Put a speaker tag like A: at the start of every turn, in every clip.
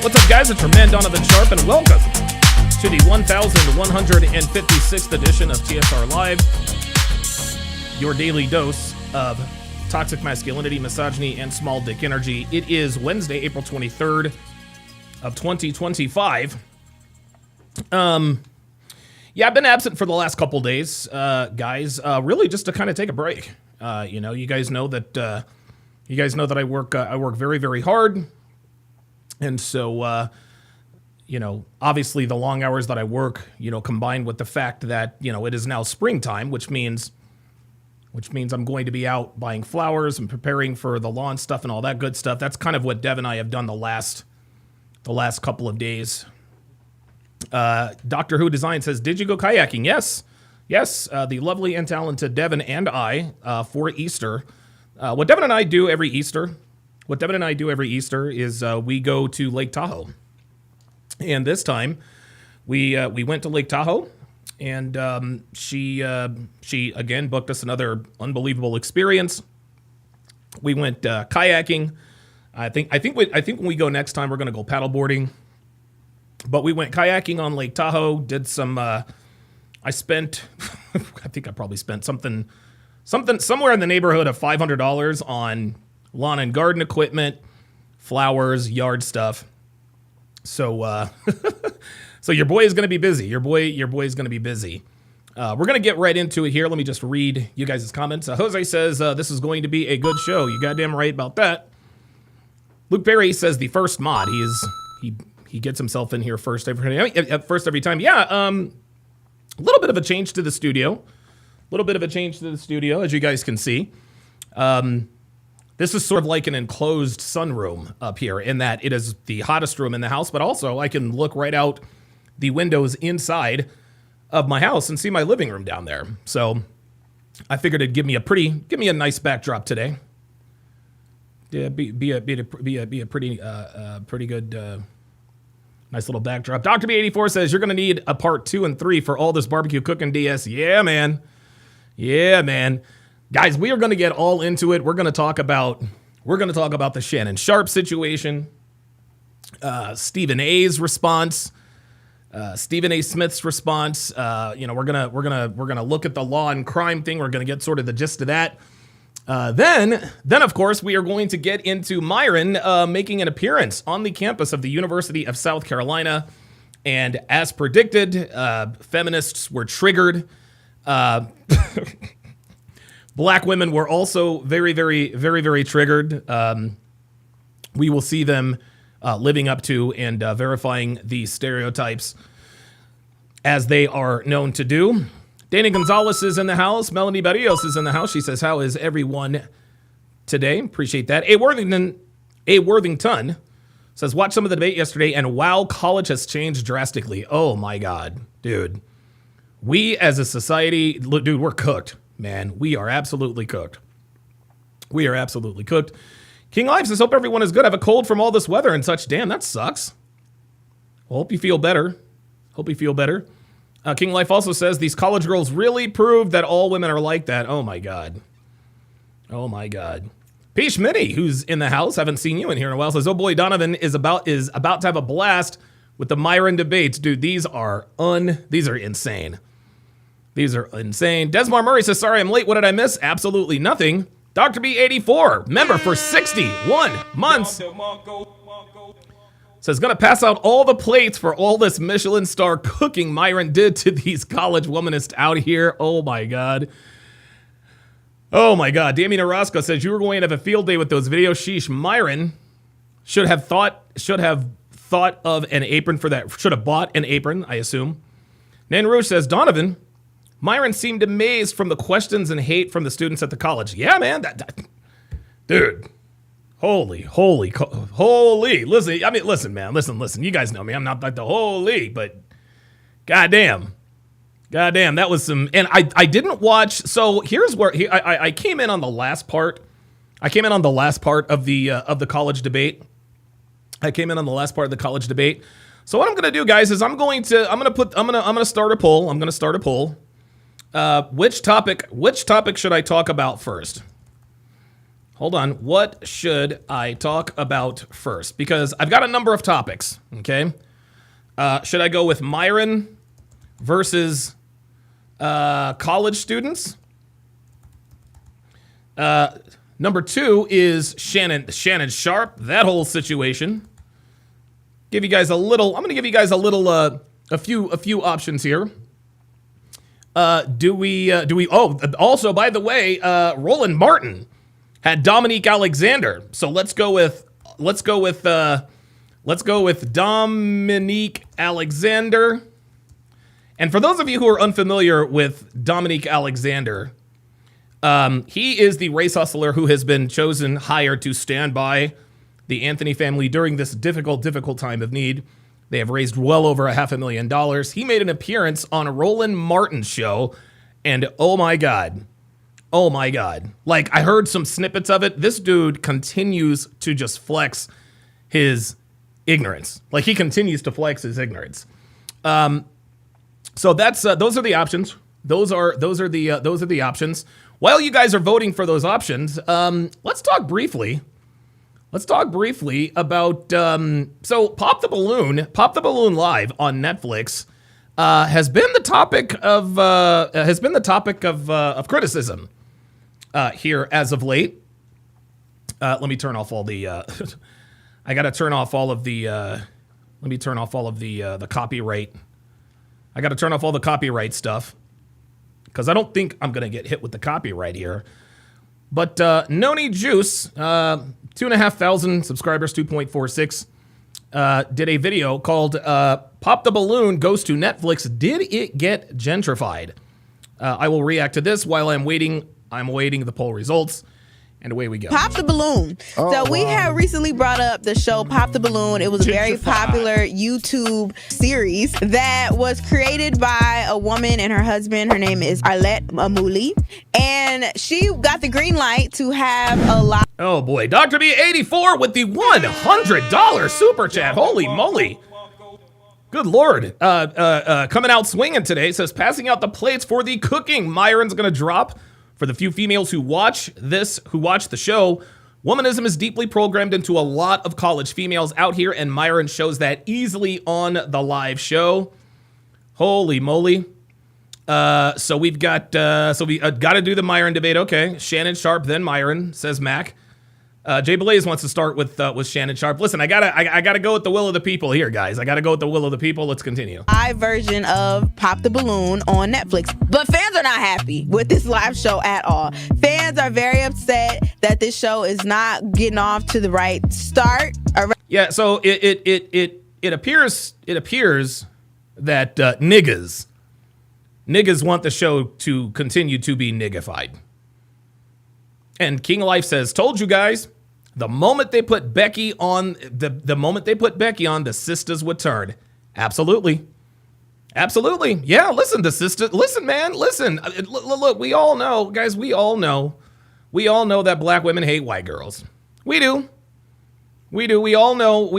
A: What's up, guys? It's your man, Donovan Sharpe, and welcome to the 1156th edition of TSR Live, your daily dose of toxic masculinity, misogyny, and small dick energy. It is Wednesday, April 23rd of 2025. Yeah, I've been absent for the last couple days, guys. Really, just to kind of take a break. You guys know that I work very, very hard. And so, obviously the long hours that I work, combined with the fact that, it is now springtime, which means I'm going to be out buying flowers and preparing for the lawn stuff and all that good stuff. That's kind of what Dev and I have done the last couple of days. Doctor Who Design says, did you go kayaking? Yes. The lovely and talented Devin and I, for Easter. What Devin and I do every Easter is we go to Lake Tahoe. And this time we went to Lake Tahoe, and she again booked us another unbelievable experience. We went kayaking. I think when we go next time, we're going to go paddleboarding. But we went kayaking on Lake Tahoe, did some, I think I probably spent something somewhere in the neighborhood of $500 on lawn and garden equipment, flowers, yard stuff. So, so your boy is going to be busy. Your boy is going to be busy. We're going to get right into it here. Let me just read you guys' comments. Jose says, this is going to be a good show. You goddamn right about that. Luke Perry says the first mod. He gets himself in here first every time. Yeah, a little bit of a change to the studio. As you guys can see. This is sort of like an enclosed sunroom up here in that it is the hottest room in the house, but also I can look right out the windows inside of my house and see my living room down there. So I figured it'd give me a nice backdrop today. Yeah, be a pretty good, nice little backdrop. Dr. B84 says you're going to need a part 2 and 3 for all this barbecue cooking DS. Yeah, man. Guys, we are going to get all into it. We're going to talk about the Shannon Sharpe situation, Stephen A's response, Stephen A. Smith's response. We're gonna look at the law and crime thing. We're going to get sort of the gist of that. Then of course we are going to get into Myron making an appearance on the campus of the University of South Carolina, and as predicted, feminists were triggered. Black women were also very, very, very, very triggered. We will see them living up to and verifying the stereotypes as they are known to do. Dana Gonzalez is in the house. Melanie Barrios is in the house. She says, how is everyone today? Appreciate that. A Worthington says, watch some of the debate yesterday, and wow, college has changed drastically. Oh my God, dude. We as a society, dude, we're cooked. Man, we are absolutely cooked. King Life says, hope everyone is good. I have a cold from all this weather and such. Damn, that sucks. Well, hope you feel better. King Life also says, these college girls really proved that all women are like that. Oh my God. Peach Minnie, who's in the house, haven't seen you in here in a while, says, oh boy, Donovan is about to have a blast with the Myron debates. Dude, these are insane. Desmar Murray says, sorry I'm late. What did I miss? Absolutely nothing. Dr. B84, member for 61 months. Says, gonna pass out all the plates for all this Michelin star cooking Myron did to these college womanists out here. Oh my God. Damien Orozco says, you were going to have a field day with those videos. Sheesh, Myron should have thought of an apron for that. Should have bought an apron, I assume. Nan Rouge says, Donovan, Myron seemed amazed from the questions and hate from the students at the college. Yeah, man, dude, holy. Listen, man. You guys know me. I'm not like the holy, but goddamn, that was some. And I didn't watch. So here's where I came in on the last part. of the college debate. So what I'm gonna do, guys, is I'm gonna start a poll. Which topic should I talk about first? Hold on. What should I talk about first? Because I've got a number of topics, okay? Should I go with Myron versus college students? Number 2 is Shannon Sharpe, that whole situation. I'm gonna give you guys a few options here. Also, by the way, Roland Martin had Dominique Alexander. So let's go with Dominique Alexander. And for those of you who are unfamiliar with Dominique Alexander, he is the race hustler who has been hired to stand by the Anthony family during this difficult time of need. They have raised well over $500,000. He made an appearance on a Roland Martin show, and oh my God. Like, I heard some snippets of it. This dude continues to just flex his ignorance. Like, he continues to flex his ignorance. So that's those are the options. Those are the options. While you guys are voting for those options, let's talk briefly about so Pop the Balloon Live on Netflix has been the topic of criticism here as of late. Let me turn off all the I got to turn off all of the let me turn off all of the copyright. I got to turn off all the copyright stuff because I don't think I'm going to get hit with the copyright here. But Noni Juice, 2,500 subscribers, 2.46, did a video called Pop the Balloon Goes to Netflix. Did it get gentrified? I will react to this while I'm awaiting the poll results. And away we go.
B: Pop the Balloon. We have recently brought up the show Pop the Balloon. It was a very popular YouTube series that was created by a woman and her husband. Her name is Arlette Amouli. And she got the green light to have a lot.
A: Oh boy. Dr. B84 with the $100 super chat. Holy moly. Good Lord. Coming out swinging today. Says passing out the plates for the cooking. Myron's going to drop. For the few females who watch the show, womanism is deeply programmed into a lot of college females out here, and Myron shows that easily on the live show. Holy moly. So we got to do the Myron debate. Okay, Shannon Sharpe, then Myron, says Mac. Jay Blaze wants to start with Shannon Sharpe. Listen, I gotta go with the will of the people here, guys. I gotta go with the will of the people. Let's continue.
B: Live version of Pop the Balloon on Netflix, but fans are not happy with this live show at all. Fans are very upset that this show is not getting off to the right start.
A: Yeah, so it appears that niggas want the show to continue to be niggified. And King Life says, "Told you guys, the moment they put Becky on, the sisters would turn." Absolutely. Yeah, listen, man, listen. Look, we all know, guys, we all know that black women hate white girls. We do. We all know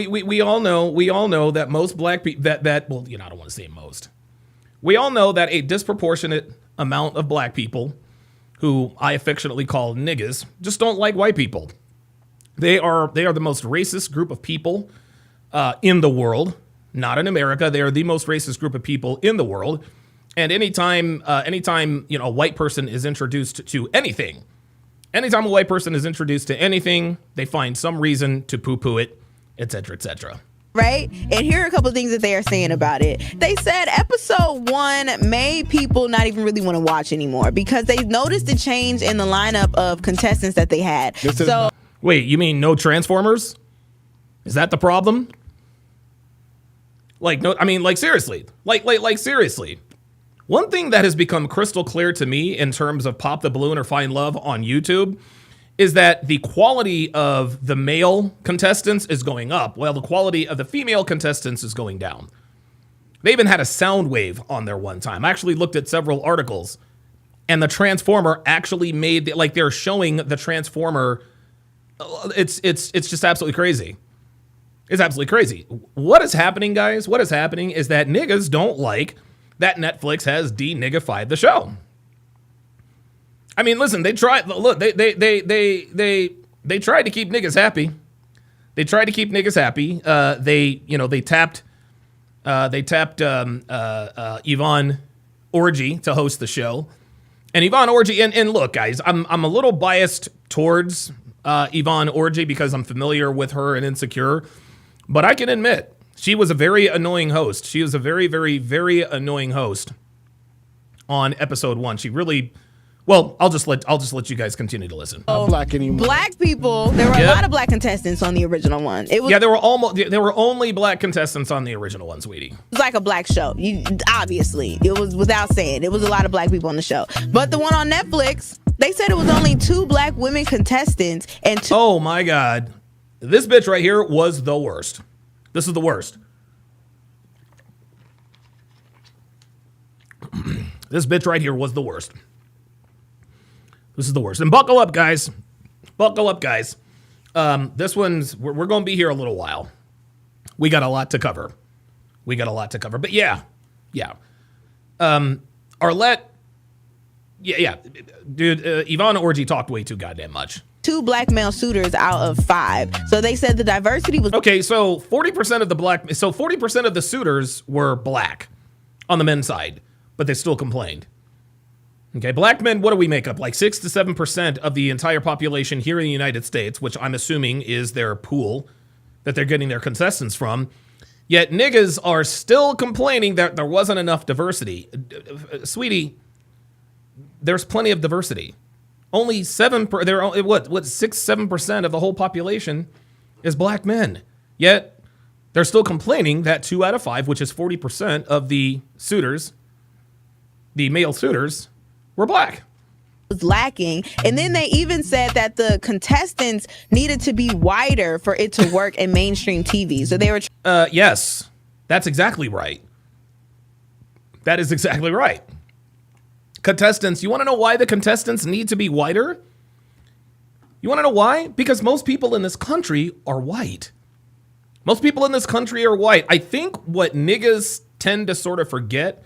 A: that most black people, well, I don't want to say most. We all know that a disproportionate amount of black people, who I affectionately call niggas, just don't like white people. They are the most racist group of people in the world, not in America. They are the most racist group of people in the world. And anytime a white person is introduced to anything, they find some reason to poo-poo it, etc., etc.
B: Right? And here are a couple of things that they are saying about it. They said episode 1 made people not even really want to watch anymore because they noticed the change in the lineup of contestants that they had.
A: Wait, you mean no Transformers? Is that the problem? Seriously. Seriously. One thing that has become crystal clear to me in terms of Pop the Balloon or Find Love on YouTube is that the quality of the male contestants is going up, while the quality of the female contestants is going down. They even had a sound wave on there one time. I actually looked at several articles, and the Transformer actually they're showing the Transformer. It's just absolutely crazy. It's absolutely crazy. What is happening, guys? What is happening is that niggas don't like that Netflix has de-niggified the show. I mean, listen, they tried. Look, they they tried to keep niggas happy. They tried to keep niggas happy. They tapped Yvonne Orgy to host the show. And Yvonne Orgy, and look, guys, I'm a little biased towards Yvonne Orgy because I'm familiar with her and Insecure. But I can admit, she was a very annoying host. She was a very, very, very annoying host on episode 1. She really... Well, I'll just let you guys continue to listen.
C: Not black anymore.
B: Black people. There were a lot of black contestants on the original one. It was
A: there were only black contestants on the original one, sweetie.
B: It was like a black show. Obviously, it was without saying. It was a lot of black people on the show. But the one on Netflix, they said it was only 2 black women contestants and 2.
A: Oh my God, this bitch right here was the worst. This is the worst. This bitch right here was the worst. This is the worst. And buckle up, guys. Buckle up, guys. This one's, we're going to be here a little while. We got a lot to cover. But yeah. Arlette, dude, Yvonne Orgy talked way too goddamn much.
B: 2 black male suitors out of 5. So they said the diversity was...
A: Okay, so 40% of the suitors were black on the men's side, but they still complained. Okay, black men, what do we make up? Like 6 to 7% of the entire population here in the United States, which I'm assuming is their pool that they're getting their contestants from. Yet niggas are still complaining that there wasn't enough diversity. Sweetie, there's plenty of diversity. Only 6-7% of the whole population is black men. Yet they're still complaining that 2 out of 5, which is 40% of the suitors, the male suitors, were black.
B: Was lacking. And then they even said that the contestants needed to be whiter for it to work in mainstream TV. So they were...
A: Yes, that's exactly right. That is exactly right. Contestants, you want to know why the contestants need to be whiter? You want to know why? Because most people in this country are white. Most people in this country are white. I think what niggas tend to sort of forget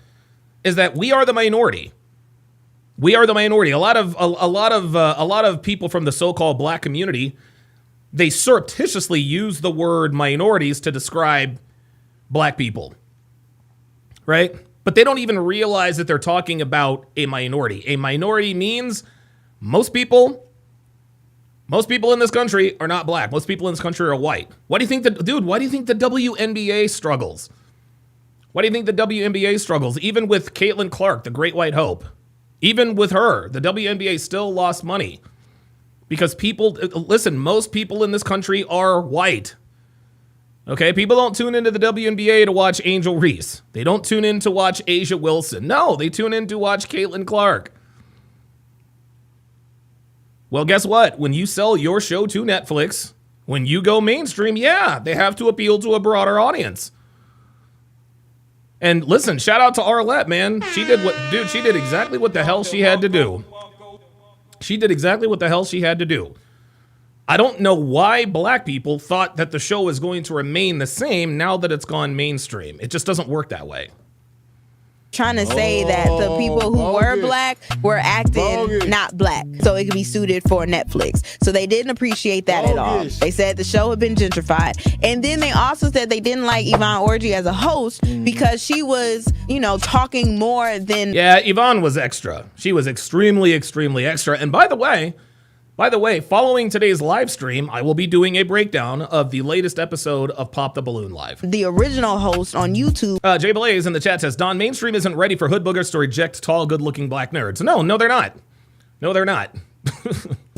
A: is that we are the minority. We are the minority. A lot of people from the so-called black community, they surreptitiously use the word minorities to describe black people, right? But they don't even realize that they're talking about a minority. A minority means most people in this country are not black. Most people in this country are white. Why do you think the WNBA struggles? Why do you think the WNBA struggles? Even with Caitlin Clark, the Great White Hope. Even with her, the WNBA still lost money because most people in this country are white. Okay, people don't tune into the WNBA to watch Angel Reese. They don't tune in to watch Asia Wilson. No, they tune in to watch Caitlin Clark. Well, guess what? When you sell your show to Netflix, when you go mainstream, yeah, they have to appeal to a broader audience. And listen, shout out to Arlette, man. She did exactly what the hell she had to do. She did exactly what the hell she had to do. I don't know why black people thought that the show was going to remain the same now that it's gone mainstream. It just doesn't work that way.
B: Trying to say that the people who were black were acting not black, so it could be suited for Netflix. So they didn't appreciate that at all. They said the show had been gentrified. And then they also said they didn't like Yvonne Orgy as a host because she was, talking more than...
A: Yeah, Yvonne was extra. She was extremely, extremely extra. And by the way, following today's live stream, I will be doing a breakdown of the latest episode of Pop the Balloon Live.
B: The original host on YouTube.
A: Jay Blaze in the chat says, Don, mainstream isn't ready for hood boogers to reject tall, good-looking black nerds. No, they're not. No, they're not.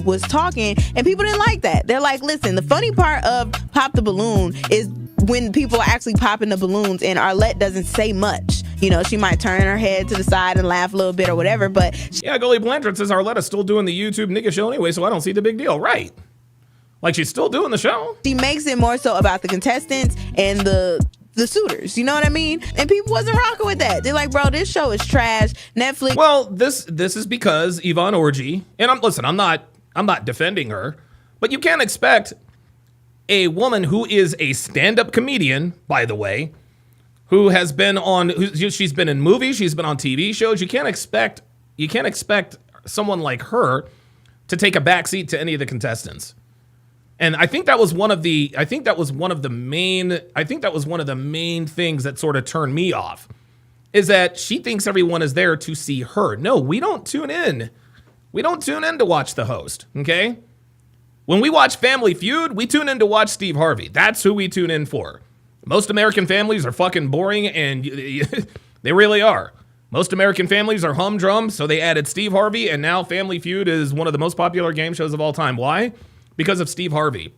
B: Was talking, and people didn't like that. They're like, listen, the funny part of Pop the Balloon is when people are actually popping the balloons and Arlette doesn't say much. She might turn her head to the side and laugh a little bit or whatever, but...
A: Yeah, Gully Blanchard says Arlette is still doing the YouTube nigga show anyway, so I don't see the big deal. Right. Like, she's still doing the show.
B: She makes it more so about the contestants and the suitors, you know what I mean? And people wasn't rocking with that. They're like, bro, this show is trash. Netflix...
A: Well, this is because Yvonne Orgy, and I'm not defending her, but you can't expect a woman who is a stand-up comedian, by the way, who has been she's been in movies, she's been on TV shows. You can't expect someone like her to take a backseat to any of the contestants. And I think that was one of the main things that sort of turned me off, is that she thinks everyone is there to see her. No, we don't tune in. We don't tune in to watch the host, okay? When we watch Family Feud, we tune in to watch Steve Harvey. That's who we tune in for. Most American families are fucking boring, and they really are. Most American families are humdrum, so they added Steve Harvey, and now Family Feud is one of the most popular game shows of all time. Why? Because of Steve Harvey.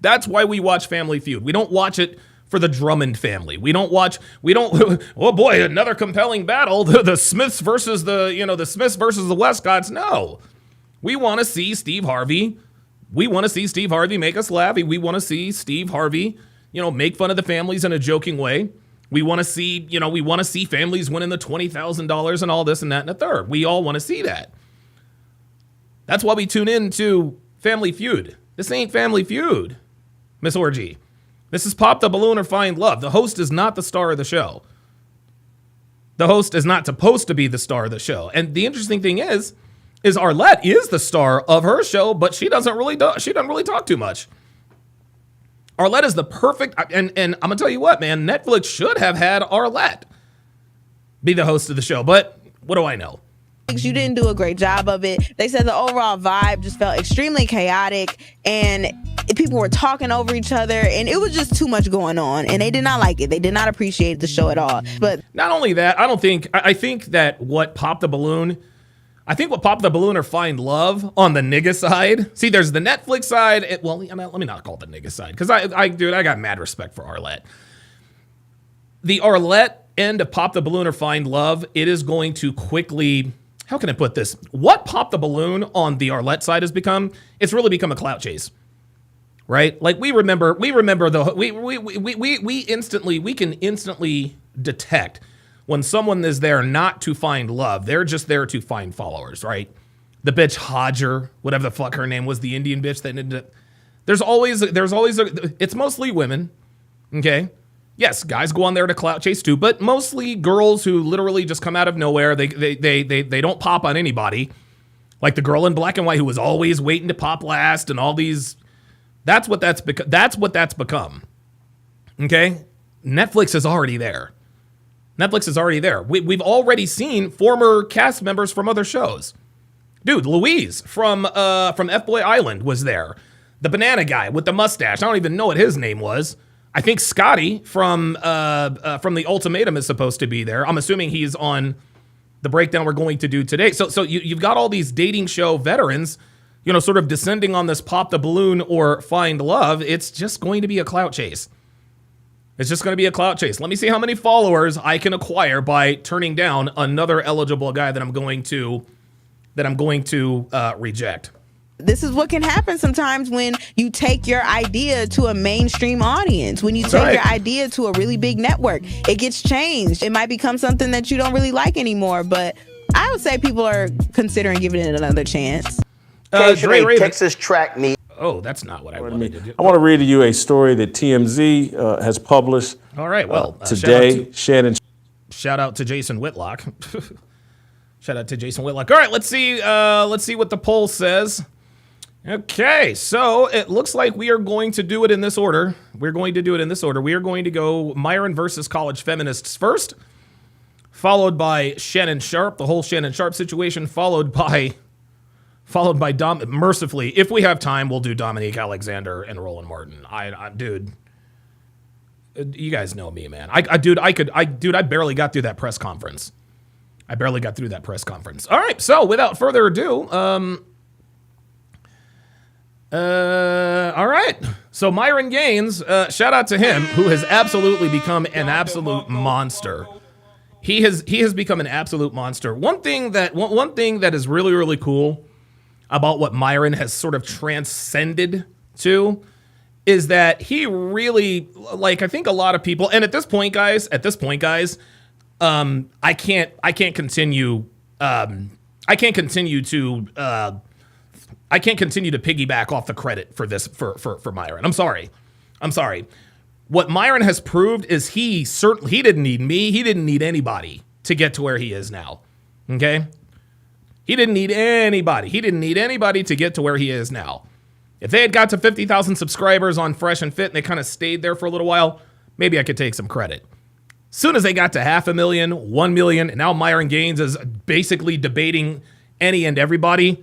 A: That's why we watch Family Feud. We don't watch it for the Drummond family. Oh boy, another compelling battle. The Smiths versus the Westcotts. No. We want to see Steve Harvey. We want to see Steve Harvey make us laugh. We want to see Steve Harvey, make fun of the families in a joking way. We want to see families winning the $20,000 and all this and that and a third. We all want to see that. That's why we tune in to Family Feud. This ain't Family Feud, Miss Orgy. This is Pop the Balloon or Find Love. The host is not the star of the show. The host is not supposed to be the star of the show. And the interesting thing is Arlette is the star of her show, but she doesn't really talk too much. Arlette is the perfect, and I'm gonna tell you what, man, Netflix should have had Arlette be the host of the show, but what do I know?
B: You didn't do a great job of it. They said the overall vibe just felt extremely chaotic, and people were talking over each other, and it was just too much going on, and they did not like it. They did not appreciate the show at all. But
A: not only that, I think that what Pop the Balloon or Find Love on the nigga side. See, there's the Netflix side. Let me not call it the nigga side, because I got mad respect for Arlette. The Arlette end of Pop the Balloon or Find Love, it is going to quickly. How can I put this? What Pop the Balloon on the Arlette side has become, it's really become a clout chase, right? Like we can instantly detect when someone is there not to find love. They're just there to find followers, right? The bitch Hodger, whatever the fuck her name was, the Indian bitch that ended up. It's mostly women, okay? Yes, guys go on there to clout chase too, but mostly girls who literally just come out of nowhere. They don't pop on anybody. Like the girl in black and white who was always waiting to pop last and all these. That's what that's become. Okay? Netflix is already there. We've already seen former cast members from other shows. Dude, Louise from F-Boy Island was there. The banana guy with the mustache. I don't even know what his name was. I think Scotty from the Ultimatum is supposed to be there. I'm assuming he's on the breakdown we're going to do today. So you've got all these dating show veterans, sort of descending on this Pop the Balloon or Find Love. It's just going to be a clout chase. Let me see how many followers I can acquire by turning down another eligible guy that I'm going to reject.
B: This is what can happen sometimes when you take your idea to a mainstream audience. When you take your idea to a really big network, it gets changed. It might become something that you don't really like anymore. But I would say people are considering giving it another chance.
C: Texas track meet.
A: Oh, that's not what I wanted to do.
D: I want to read to you a story that TMZ has published.
A: All right, well,
D: today, Shannon.
A: Shout out to Jason Whitlock. All right, let's see what the poll says. Okay, so it looks like we are going to do it in this order. We are going to go Myron versus College Feminists first, followed by Shannon Sharpe, the whole Shannon Sharpe situation, followed by mercifully, if we have time, we'll do Dominique Alexander and Roland Martin. Dude, you guys know me, man. I barely got through that press conference. All right, so without further ado, all right. So Myron Gaines, shout out to him, who has absolutely become an absolute monster. He has become an absolute monster. One thing that is really, really cool about what Myron has sort of transcended to is that he really, like, I think a lot of people, and at this point, guys, I can't continue to piggyback off the credit for this for Myron. I'm sorry. What Myron has proved is he didn't need me. He didn't need anybody to get to where he is now. Okay? He didn't need anybody to get to where he is now. If they had got to 50,000 subscribers on Fresh and Fit and they kind of stayed there for a little while, maybe I could take some credit. Soon as they got to 500,000, 1 million, and now Myron Gaines is basically debating any and everybody,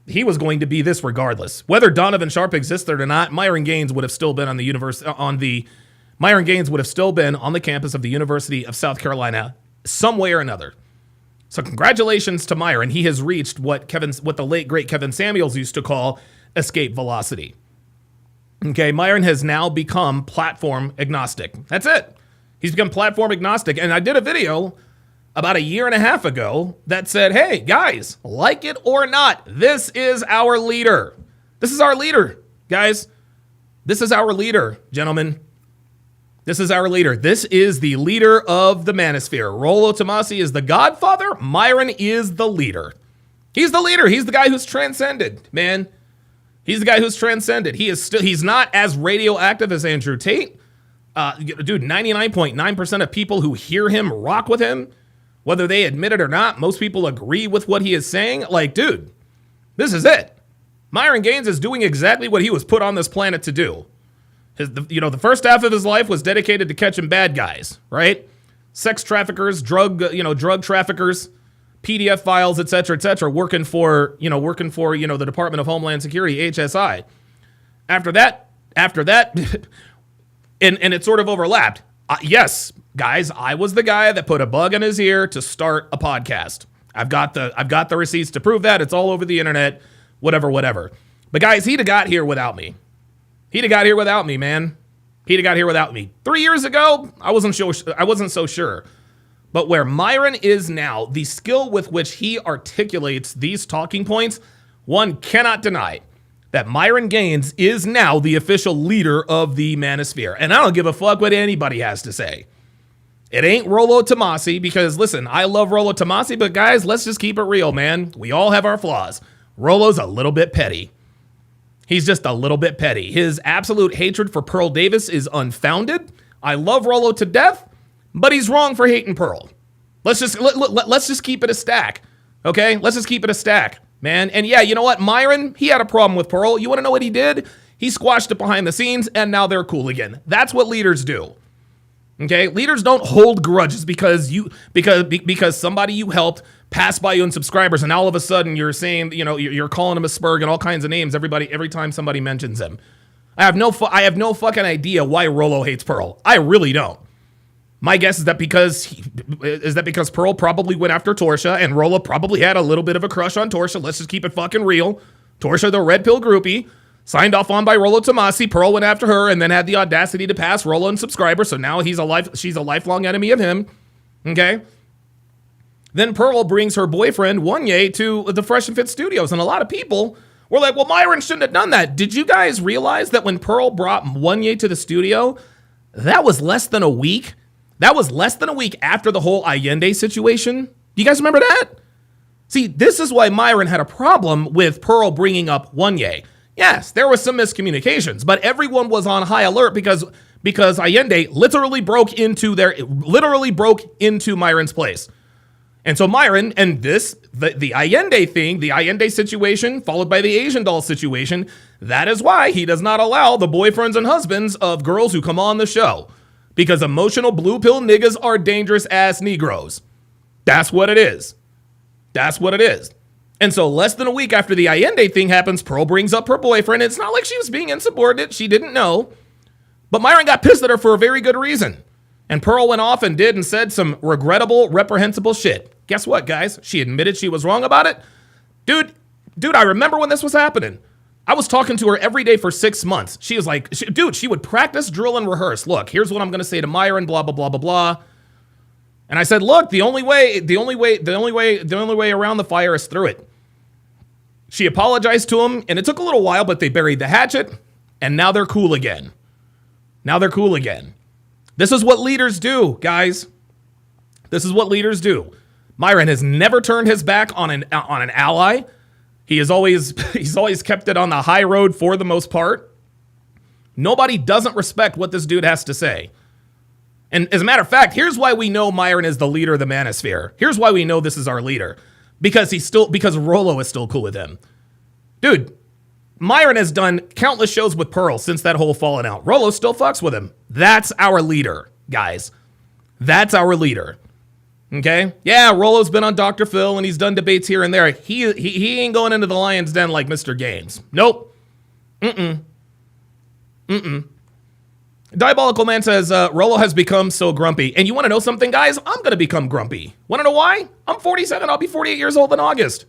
A: he was going to be this regardless. Whether Donovan Sharpe existed or not, Myron Gaines would have still been on the Myron Gaines would have still been on the campus of the University of South Carolina some way or another. So congratulations to Myron. He has reached what the late great Kevin Samuels used to call escape velocity. Okay, Myron has now become platform agnostic. That's it. He's become platform agnostic. And I did a video about a year and a half ago that said, hey, guys, like it or not, this is our leader. This is our leader, guys. This is our leader, gentlemen. This is our leader. This is the leader of the manosphere. Rollo Tomassi is the godfather. Myron is the leader. He's the leader. He's the guy who's transcended, man. He's the guy who's transcended. He's not as radioactive as Andrew Tate. Dude, 99.9% of people who hear him rock with him, whether they admit it or not. Most people agree with what he is saying. Like, dude, this is it. Myron Gaines is doing exactly what he was put on this planet to do. The first half of his life was dedicated to catching bad guys, right? Sex traffickers, drug traffickers, PDF files, et cetera, working for the Department of Homeland Security, HSI. After that, and it sort of overlapped. Yes, guys, I was the guy that put a bug in his ear to start a podcast. I've got the receipts to prove that. It's all over the internet, whatever. But guys, he'd have got here without me. He'd have got here without me, man. He'd have got here without me. 3 years ago, I wasn't so sure. But where Myron is now, the skill with which he articulates these talking points, one cannot deny that Myron Gaines is now the official leader of the manosphere. And I don't give a fuck what anybody has to say. It ain't Rollo Tomassi, because listen, I love Rollo Tomassi, but guys, let's just keep it real, man. We all have our flaws. Rollo's a little bit petty. He's just a little bit petty. His absolute hatred for Pearl Davis is unfounded. I love Rollo to death, but he's wrong for hating Pearl. Let's just keep it a stack, okay? Let's just keep it a stack, man. And yeah, you know what? Myron, he had a problem with Pearl. You want to know what he did? He squashed it behind the scenes, and now they're cool again. That's what leaders do. Okay, leaders don't hold grudges because somebody you helped passed by you in subscribers, and all of a sudden you're saying, you're calling him a spurg and all kinds of names every time somebody mentions him. I have no fucking idea why Rollo hates Pearl. I really don't. My guess is that because Pearl probably went after Torsha, and Rollo probably had a little bit of a crush on Torsha. Let's just keep it fucking real. Torsha, the red pill groupie, signed off on by Rollo Tomassi. Pearl went after her and then had the audacity to pass Rollo in subscribers. So now she's a lifelong enemy of him. Okay. Then Pearl brings her boyfriend, Wanye, to the Fresh and Fit studios. And a lot of people were like, well, Myron shouldn't have done that. Did you guys realize that when Pearl brought Wanye to the studio, that was less than a week? That was less than a week after the whole Allende situation. Do you guys remember that? See, this is why Myron had a problem with Pearl bringing up Wanye. Yes, there was some miscommunications, but everyone was on high alert because Allende literally broke into Myron's place. And so Myron and the Allende thing, the Allende situation, followed by the Asian doll situation, that is why he does not allow the boyfriends and husbands of girls who come on the show. Because emotional blue pill niggas are dangerous ass Negroes. That's what it is. That's what it is. And so less than a week after the Allende thing happens, Pearl brings up her boyfriend. It's not like she was being insubordinate. She didn't know. But Myron got pissed at her for a very good reason. And Pearl went off and did and said some regrettable, reprehensible shit. Guess what, guys? She admitted she was wrong about it. Dude, I remember when this was happening. I was talking to her every day for 6 months. She was like, she would practice, drill, and rehearse. Look, here's what I'm going to say to Myron, blah, blah, blah, blah, blah. And I said, look, the only way around the fire is through it. She apologized to him, and it took a little while, but they buried the hatchet, and now they're cool again. This is what leaders do, guys. This is what leaders do. Myron has never turned his back on an ally. He's always kept it on the high road for the most part. Nobody doesn't respect what this dude has to say. And as a matter of fact, here's why we know Myron is the leader of the manosphere. Here's why we know this is our leader. Because Rollo is still cool with him. Dude, Myron has done countless shows with Pearl since that whole falling out. Rollo still fucks with him. That's our leader, guys. That's our leader. Okay? Yeah, Rollo's been on Dr. Phil and he's done debates here and there. He ain't going into the lion's den like Mr. Gaines. Nope. Diabolical Man says, Rollo has become so grumpy. And you want to know something, guys? I'm going to become grumpy. Want to know why? I'm 47. I'll be 48 years old in August.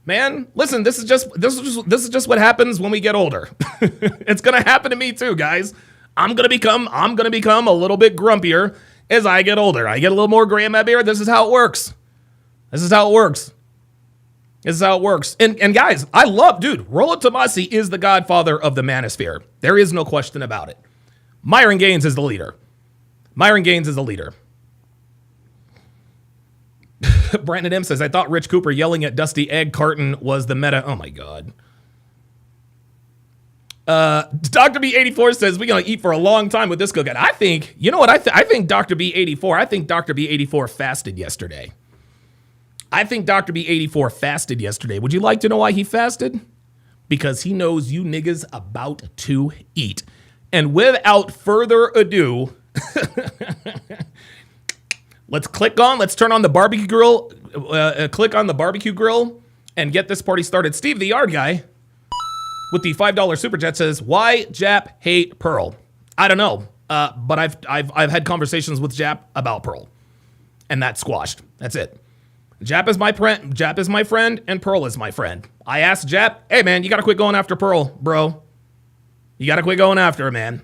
A: Man, listen, this is just what happens when we get older. It's going to happen to me too, guys. I'm going to become a little bit grumpier as I get older. I get a little more gray in my beard. This is how it works. And guys, I love, Rollo Tomasi is the godfather of the manosphere. There is no question about it. Myron Gaines is the leader. Brandon M says, I thought Rich Cooper yelling at Dusty Egg Carton was the meta. Oh my God. Dr. B84 says, we're going to eat for a long time with this cookout. I think, you know what? I think Dr. B84 fasted yesterday. Would you like to know why he fasted? Because he knows you niggas about to eat. And without further ado, let's turn on the barbecue grill, click on the barbecue grill and get this party started. Steve, the yard guy, with the $5 super chat says, why Jap hate Pearl? I don't know, but I've had conversations with Jap about Pearl, and that's squashed. That's it. Jap is my friend, and Pearl is my friend. I asked Jap, hey man, you gotta quit going after Pearl, bro. You gotta quit going after her, man.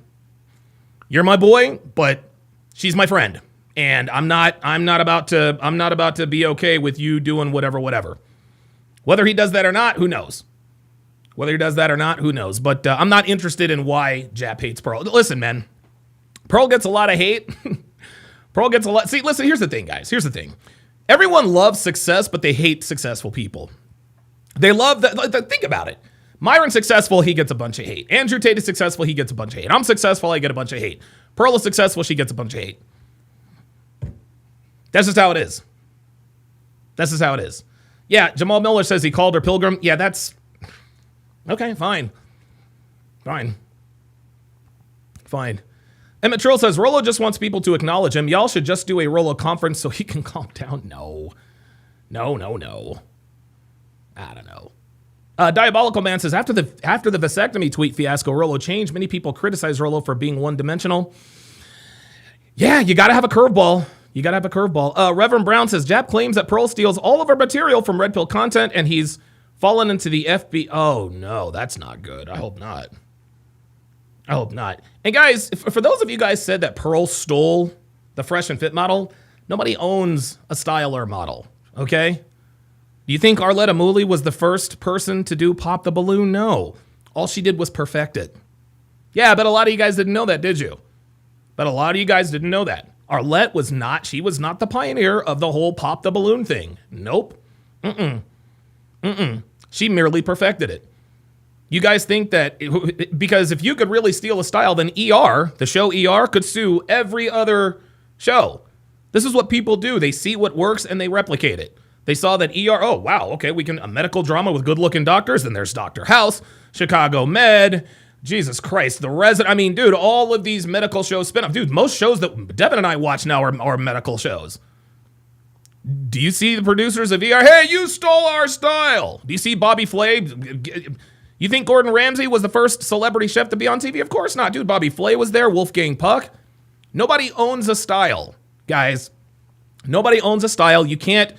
A: You're my boy, but she's my friend, and I'm not about to be okay with you doing whatever. Whether he does that or not, who knows? But I'm not interested in why Jap hates Pearl. Listen, man, Pearl gets a lot of hate. See, listen, here's the thing, guys. Everyone loves success, but they hate successful people. They love that. Think about it. Myron's successful, he gets a bunch of hate. Andrew Tate is successful, he gets a bunch of hate. I'm successful, I get a bunch of hate. Pearl is successful, she gets a bunch of hate. That's just how it is. Yeah, Jamal Miller says he called her Pilgrim. Yeah, that's... Okay, fine. Emmett Trill says, Rollo just wants people to acknowledge him. Y'all should just do a Rollo conference so he can calm down. No. I don't know. Diabolical Man says, after the vasectomy tweet fiasco, Rollo changed. Many people criticize Rollo for being one-dimensional. Yeah, you got to have a curveball. Reverend Brown says, Jap claims that Pearl steals all of our material from Red Pill content, and he's fallen into the FB. Oh, no, that's not good. I hope not. And guys, for those of you guys said that Pearl stole the Fresh and Fit model, nobody owns a style or model, okay? Do you think Arletta Mooley was the first person to do Pop the Balloon? No. All she did was perfect it. Yeah, but a lot of you guys didn't know that, did you? Arlette was not the pioneer of the whole Pop the Balloon thing. Nope. She merely perfected it. You guys think that, because if you could really steal a style, then ER, the show ER, could sue every other show. This is what people do. They see what works and they replicate it. They saw that ER, oh, wow, okay, a medical drama with good-looking doctors, then there's Dr. House, Chicago Med, Jesus Christ, The Resident. I mean, dude, all of these medical shows spin off. Dude, most shows that Devin and I watch now are medical shows. Do you see the producers of ER? Hey, you stole our style. Do you see Bobby Flay? You think Gordon Ramsay was the first celebrity chef to be on TV? Of course not, dude. Bobby Flay was there, Wolfgang Puck. Nobody owns a style, guys. Nobody owns a style. You can't...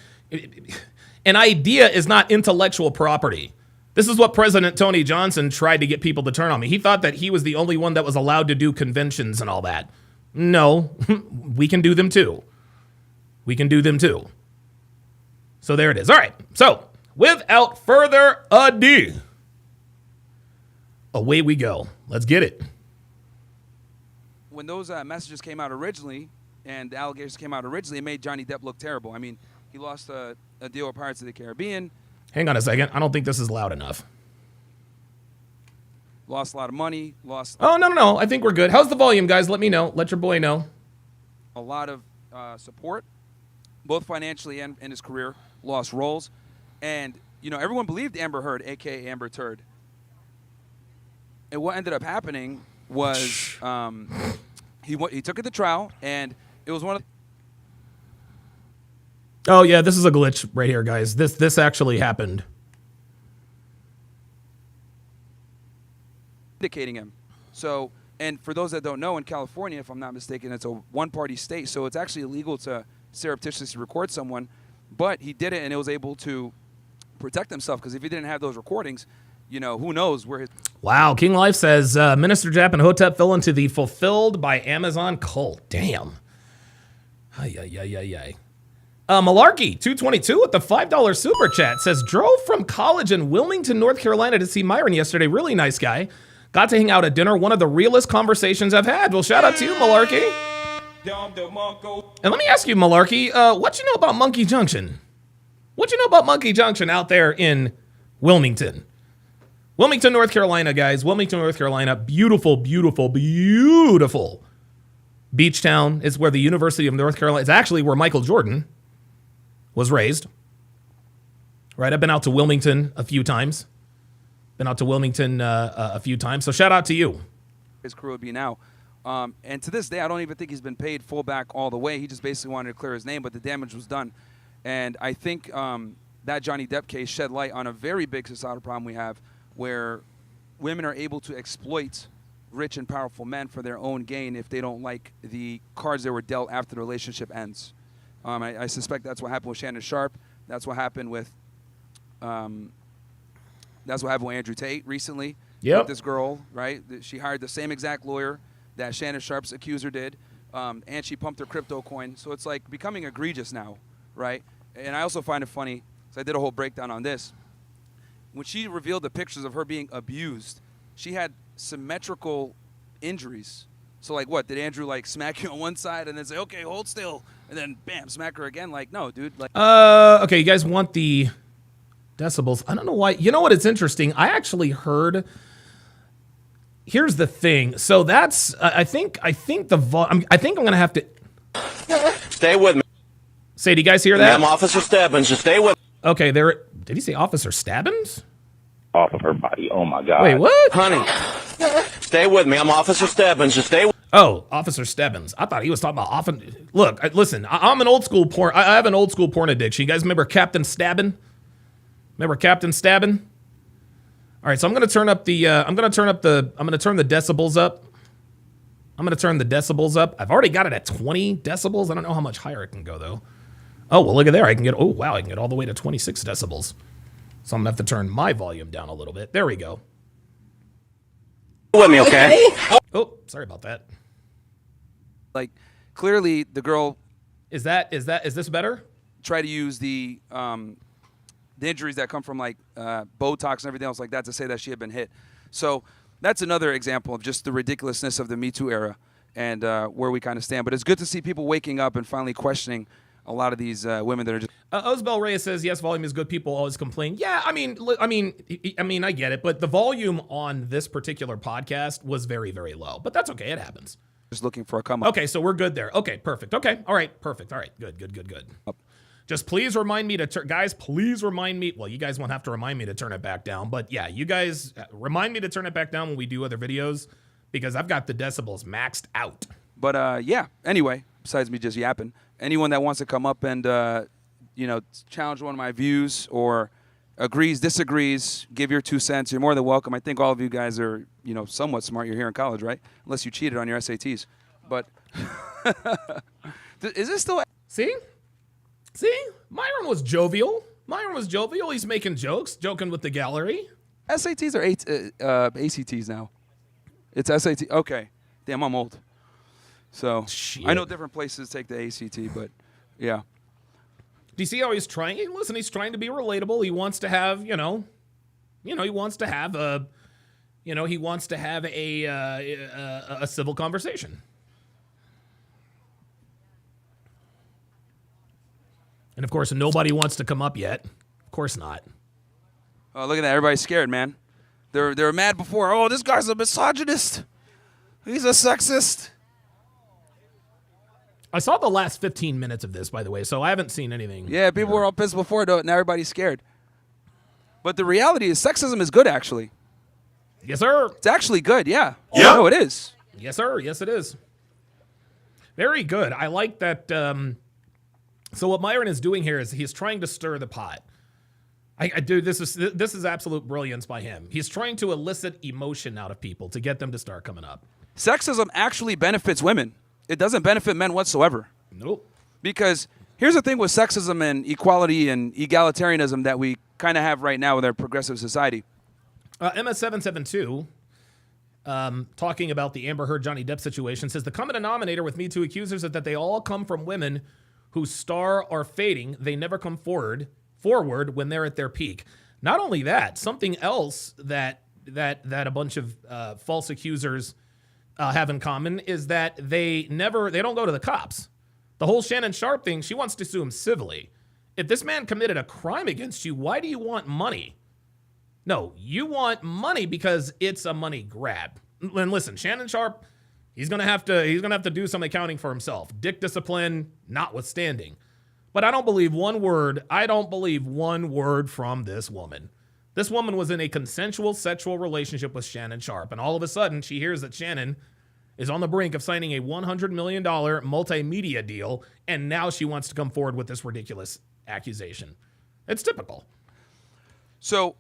A: An idea is not intellectual property. This is what President Tony Johnson tried to get people to turn on me. He thought that he was the only one that was allowed to do conventions and all that. No, we can do them too. So there it is. All right. So without further ado, away we go. Let's get it.
E: When those messages came out originally and the allegations came out originally, it made Johnny Depp look terrible. I mean, he lost a deal with Pirates of the Caribbean.
A: Hang on a second. I don't think this is loud enough.
E: Lost a lot of money.
A: Oh, no. I think we're good. How's the volume, guys? Let me know. Let your boy know.
E: A lot of support, both financially and in his career. Lost roles. And, everyone believed Amber Heard, a.k.a. Amber Turd. And what ended up happening was he took it to trial, and it was one of
A: Oh yeah, this is a glitch right here, guys. This actually happened.
E: indicating him. So, and for those that don't know, in California, if I'm not mistaken, it's a one-party state, so it's actually illegal to surreptitiously record someone. But he did it, and it was able to protect himself, because if he didn't have those recordings, you know, who knows where his...
A: Wow, King Life says, Minister Jap and Hotep fell into the fulfilled by Amazon cult. Damn. Ay. Malarkey, 222 with the $5 super chat says, drove from college in Wilmington, North Carolina to see Myron yesterday. Really nice guy. Got to hang out at dinner. One of the realest conversations I've had. Well, shout out to you, Malarkey. And let me ask you, Malarkey, what you know about Monkey Junction? What you know about Monkey Junction out there in Wilmington? Wilmington, North Carolina, guys. Wilmington, North Carolina. Beautiful, beautiful, beautiful beach town. It's where the University of North Carolina, it's actually where Michael Jordan was raised. Right, I've been out to Wilmington a few times. So shout out to you.
E: His crew would be now. And to this day, I don't even think he's been paid full back all the way. He just basically wanted to clear his name, but the damage was done. And I think that Johnny Depp case shed light on a very big societal problem we have, where women are able to exploit rich and powerful men for their own gain if they don't like the cards they were dealt after the relationship ends. I suspect that's what happened with Shannon Sharpe. That's what happened with Andrew Tate recently.
A: Yep.
E: With this girl, right? She hired the same exact lawyer that Shannon Sharpe's accuser did, and she pumped her crypto coin. So it's like becoming egregious now, right? And I also find it funny, so I did a whole breakdown on this. When she revealed the pictures of her being abused, she had symmetrical injuries. So like what? Did Andrew like smack you on one side and then say, okay, hold still, and then bam, smack her again? Like, no, dude. Like,
A: okay, you guys want the decibels? I don't know why. You know what? It's interesting. I actually heard. Here's the thing. So that's I think the I think I'm gonna have to
C: Stay with me.
A: say. Do you guys hear that?
C: I'm Officer Stebbins. Just stay with me.
A: Okay, there. Did he say Officer Stabbins?
F: Off of her body. Oh my God.
A: Wait, what?
C: Honey, stay with me. I'm Officer Stebbins. Just stay with me.
A: Oh, Officer Stebbins. I thought he was talking about often. Look, listen. I'm an old school porn. I have an old school porn addiction. You guys remember Captain Stabbin? Remember Captain Stabbin? All right, so I'm gonna turn the decibels up. I'm gonna turn the decibels up. I've already got it at 20 decibels. I don't know how much higher it can go though. Oh, well, look at there. I can get, oh, wow, I can get all the way to 26 decibels. So I'm going to have to turn my volume down a little bit. There we go.
C: With me, okay?
A: Oh, sorry about that.
E: like clearly the girl
A: Is this better?
E: tried to use the injuries that come from like Botox and everything else like that to say that she had been hit. So that's another example of just the ridiculousness of the Me Too era and where we kind of stand. But it's good to see people waking up and finally questioning a lot of these women that are just.
A: Osbel Reyes says, yes, volume is good. People always complain. Yeah, I mean, I get it. But the volume on this particular podcast was very, very low. But that's okay. It happens.
E: Just looking for a come up.
A: Okay, so we're good there. Okay, perfect. Okay, all right, perfect. All right, good. Just please remind me to turn, guys, please remind me. Well, you guys won't have to remind me to turn it back down. But yeah, you guys remind me to turn it back down when we do other videos because I've got the decibels maxed out.
E: But yeah, anyway, besides me just yapping, anyone that wants to come up and, challenge one of my views or agrees, disagrees, give your 2 cents, you're more than welcome. I think all of you guys are, somewhat smart. You're here in college, right? Unless you cheated on your SATs. But is this still...
A: See? Myron was jovial. He's making jokes, joking with the gallery.
E: SATs or ACTs now? It's SAT. Okay. Damn, I'm old. So
A: Shit.
E: I know different places take the ACT, but yeah.
A: Do you see how he's trying? Listen, he's trying to be relatable. He wants to have, he wants to have a civil conversation. And of course, nobody wants to come up yet. Of course not.
E: Oh, look at that. Everybody's scared, man. They're mad before. Oh, this guy's a misogynist. He's a sexist.
A: I saw the last 15 minutes of this, by the way, so I haven't seen anything.
E: Yeah, people were all pissed before, though. Now everybody's scared. But the reality is sexism is good, actually.
A: Yes, sir.
E: It's actually good, yeah. Yeah. No, it is.
A: Yes, sir. Yes, it is. Very good. I like that. So what Myron is doing here is he's trying to stir the pot. Dude, this is absolute brilliance by him. He's trying to elicit emotion out of people to get them to start coming up.
E: Sexism actually benefits women. It doesn't benefit men whatsoever.
A: Nope.
E: Because here's the thing with sexism and equality and egalitarianism that we kind of have right now with our progressive society.
A: MS772, talking about the Amber Heard Johnny Depp situation, says the common denominator with Me Too accusers is that they all come from women whose star are fading. They never come forward when they're at their peak. Not only that, something else that a bunch of false accusers have in common is that they don't go to the cops. The whole Shannon Sharpe thing, she wants to sue him civilly. If this man committed a crime against you, why do you want money? No, you want money because it's a money grab. And listen, Shannon Sharpe, he's gonna have to do some accounting for himself. Dick discipline notwithstanding. But I don't believe one word from this woman. This woman was in a consensual sexual relationship with Shannon Sharpe, and all of a sudden she hears that Shannon is on the brink of signing a $100 million multimedia deal, and now she wants to come forward with this ridiculous accusation. It's typical.
E: So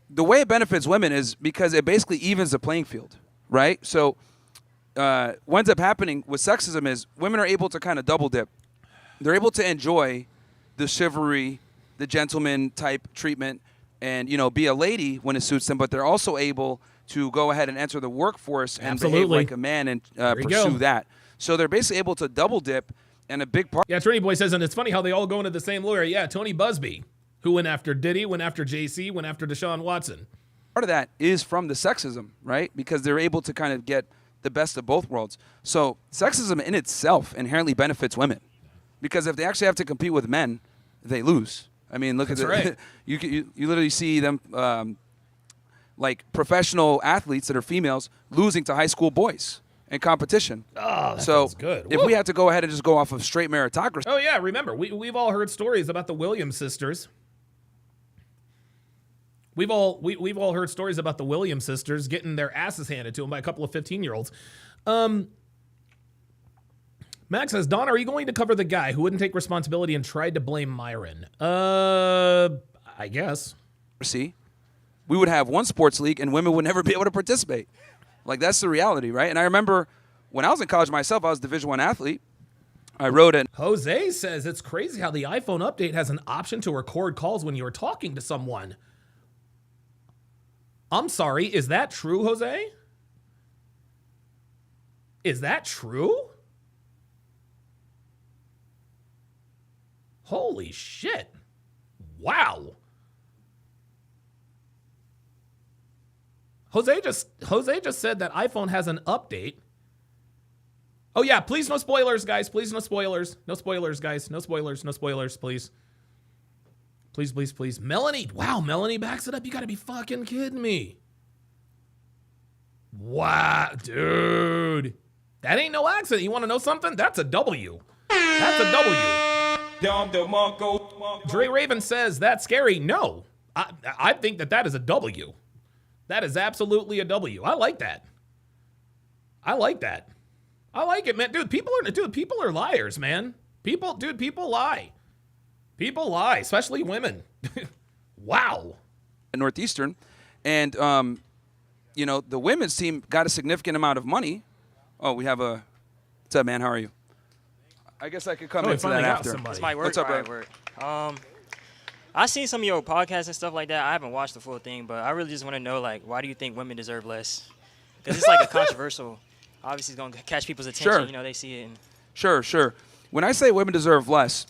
E: the way it benefits women is because it basically evens the playing field, right? So what ends up happening with sexism is women are able to kind of double dip. They're able to enjoy the chivalry, the gentleman type treatment, and be a lady when it suits them, but they're also able to go ahead and enter the workforce and behave like a man and pursue that. So they're basically able to double dip, and a big part.
A: Yeah, Trinity Boy says, and it's funny how they all go into the same lawyer. Yeah, Tony Busby, who went after Diddy, went after JC, went after Deshaun Watson.
E: Part of that is from the sexism, right? Because they're able to kind of get the best of both worlds. So sexism in itself inherently benefits women, because if they actually have to compete with men, they lose. I mean, look at the
A: right.
E: you literally see them like professional athletes that are females losing to high school boys in competition.
A: Oh, that
E: so
A: feels good.
E: If we had to go ahead and just go off of straight meritocracy.
A: Oh yeah, remember we've all heard stories about the Williams sisters. We've all heard stories about the Williams sisters getting their asses handed to them by a couple of 15-year-olds. Max says, Don, are you going to cover the guy who wouldn't take responsibility and tried to blame Myron? I guess.
E: See, we would have one sports league and women would never be able to participate. Like, that's the reality, right? And I remember when I was in college myself, I was a Division I athlete. I wrote it.
A: Jose says, it's crazy how the iPhone update has an option to record calls when you're talking to someone. I'm sorry, is that true, Jose? Is that true? Holy shit. Wow. Jose just said that iPhone has an update. Oh yeah, please no spoilers, guys. Please no spoilers. No spoilers, guys. No spoilers. No spoilers, please. Please, please, please. Melanie. Wow, Melanie backs it up. You gotta be fucking kidding me. Wow, dude. That ain't no accident. You wanna know something? That's a W. That's a W. Dre Raven says, that's scary. No, I think that is a W. That is absolutely a W. I like that. I like that. I like it, man. Dude, people are liars, man. People lie. People lie, especially women. Wow.
E: Northeastern, and the women's team got a significant amount of money. Oh, we have a. What's up, man? How are you? I guess I could come into that after.
G: It's my work.
E: What's up, bro?
G: Work. I seen some of your podcasts and stuff like that. I haven't watched the full thing, but I really just want to know, like, why do you think women deserve less? Because it's like a controversial. Obviously, it's gonna catch people's attention.
E: Sure.
G: They see it. And
E: Sure. When I say women deserve less,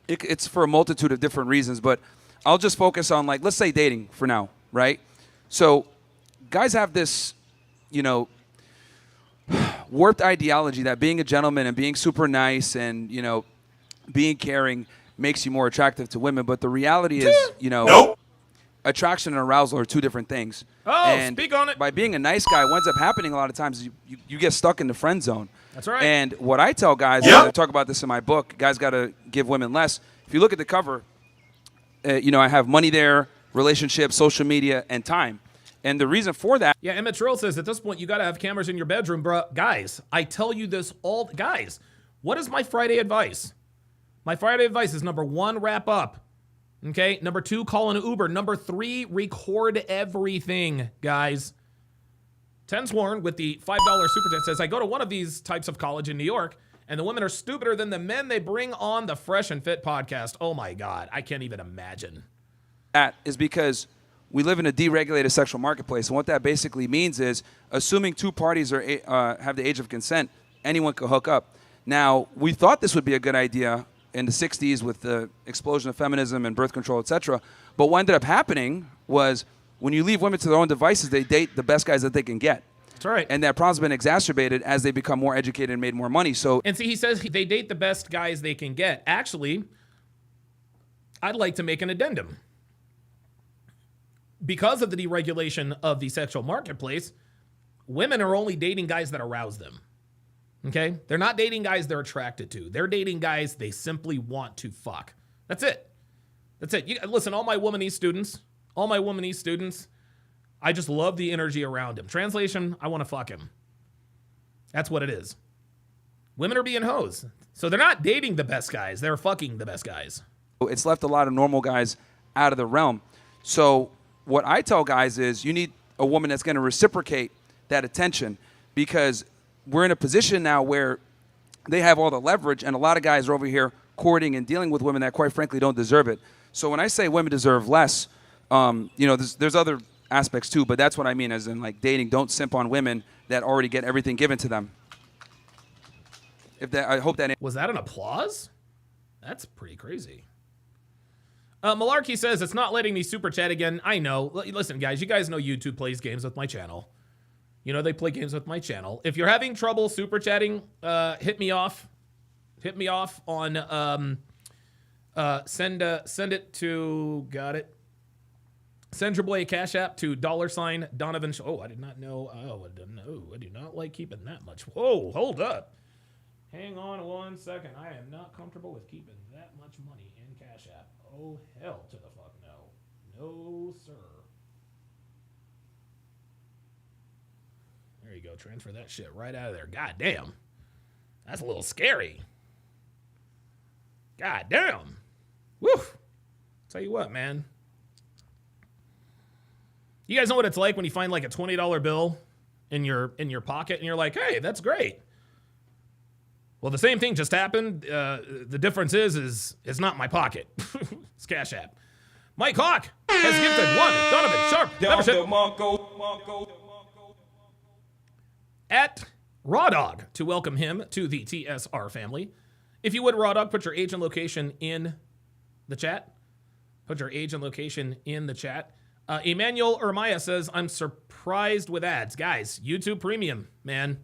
E: it's for a multitude of different reasons, but I'll just focus on, like, let's say dating for now, right? So guys have this, warped ideology that being a gentleman and being super nice and, being caring makes you more attractive to women. But the reality is, nope. Attraction and arousal are two different things.
A: Oh,
E: and
A: speak on it.
E: By being a nice guy, what ends up happening a lot of times is you get stuck in the friend zone.
A: That's right.
E: And what I tell guys, and I talk about this in my book, guys got to give women less. If you look at the cover, I have money there, relationships, social media, and time. And the reason for that.
A: Yeah, Emmett Trill says at this point, you got to have cameras in your bedroom, bro. Guys, I tell you this all. Guys, what is my Friday advice? My Friday advice is number 1, wrap up. Okay. Number 2, call an Uber. Number 3, record everything, guys. Tensworn with the $5 super chat says, I go to one of these types of college in New York, and the women are stupider than the men they bring on the Fresh and Fit podcast. Oh my God. I can't even imagine.
E: That is because we live in a deregulated sexual marketplace. And what that basically means is, assuming 2 parties are have the age of consent, anyone could hook up. Now, we thought this would be a good idea in the 60s with the explosion of feminism and birth control, etc. But what ended up happening was when you leave women to their own devices, they date the best guys that they can get.
A: That's right.
E: And that problem's been exacerbated as they become more educated and made more money. So,
A: and see, he says they date the best guys they can get. Actually, I'd like to make an addendum. Because of the deregulation of the sexual marketplace, women are only dating guys that arouse them. Okay? They're not dating guys they're attracted to. They're dating guys they simply want to fuck. That's it. That's it. Listen, all my womanese students, I just love the energy around him. Translation, I want to fuck him. That's what it is. Women are being hoes. So they're not dating the best guys. They're fucking the best guys.
E: it's left a lot of normal guys out of the realm. So what I tell guys is you need a woman that's going to reciprocate that attention, because we're in a position now where they have all the leverage, and a lot of guys are over here courting and dealing with women that quite frankly don't deserve it. So when I say women deserve less, there's other aspects too, but that's what I mean, as in like dating. Don't simp on women that already get everything given to them. I hope that
A: was that an applause? That's pretty crazy. Malarkey says it's not letting me super chat again. I know. Listen, guys, you guys know YouTube plays games with my channel. You know they play games with my channel. If you're having trouble super chatting, hit me off. Hit me off on send it to, got it. Send your boy a Cash App to $ Donovan. Oh, I did not know. Oh, I do not like keeping that much. Whoa, hold up. Hang on 1 second. I am not comfortable with keeping that much money in Cash App. Oh, hell to the fuck no. No, sir. There you go. Transfer that shit right out of there. God damn. That's a little scary. God damn. Woo. Tell you what, man. You guys know what it's like when you find like a $20 bill in your pocket and you're like, hey, that's great. Well, the same thing just happened. The difference is it's not my pocket. It's Cash App. Mike Hawk has gifted $1 Donovan Sharpe membership at Raw Dog to welcome him to the TSR family. If you would, Raw Dog, put your age and location in the chat. Put your age and location in the chat. Emmanuel Ermaya says, I'm surprised with ads. Guys, YouTube Premium, man.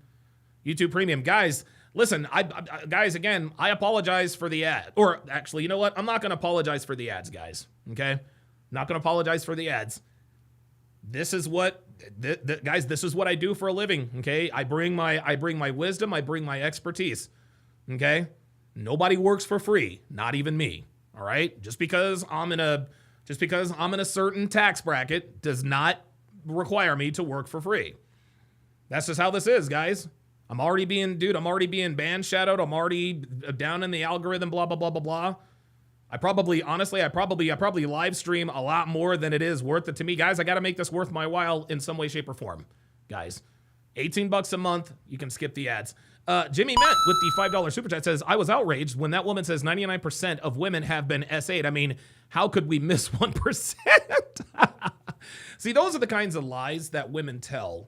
A: YouTube Premium. Guys, listen, guys, again, I apologize for the ad. Or actually, you know what? I'm not going to apologize for the ads, guys. Okay? Not going to apologize for the ads. This is what, guys, this is what I do for a living, okay? I bring my wisdom, I bring my expertise, okay? Nobody works for free, not even me, all right? Just because I'm in a certain tax bracket does not require me to work for free. That's just how this is, guys. I'm already being banned, shadowed. I'm already down in the algorithm, blah, blah, blah, blah, blah. I probably live stream a lot more than it is worth it to me. Guys, I got to make this worth my while in some way, shape, or form. Guys, $18 a month. You can skip the ads. Jimmy Mint with the $5 super chat says, I was outraged when that woman says 99% of women have been S8'd. I mean, how could we miss 1%? See, those are the kinds of lies that women tell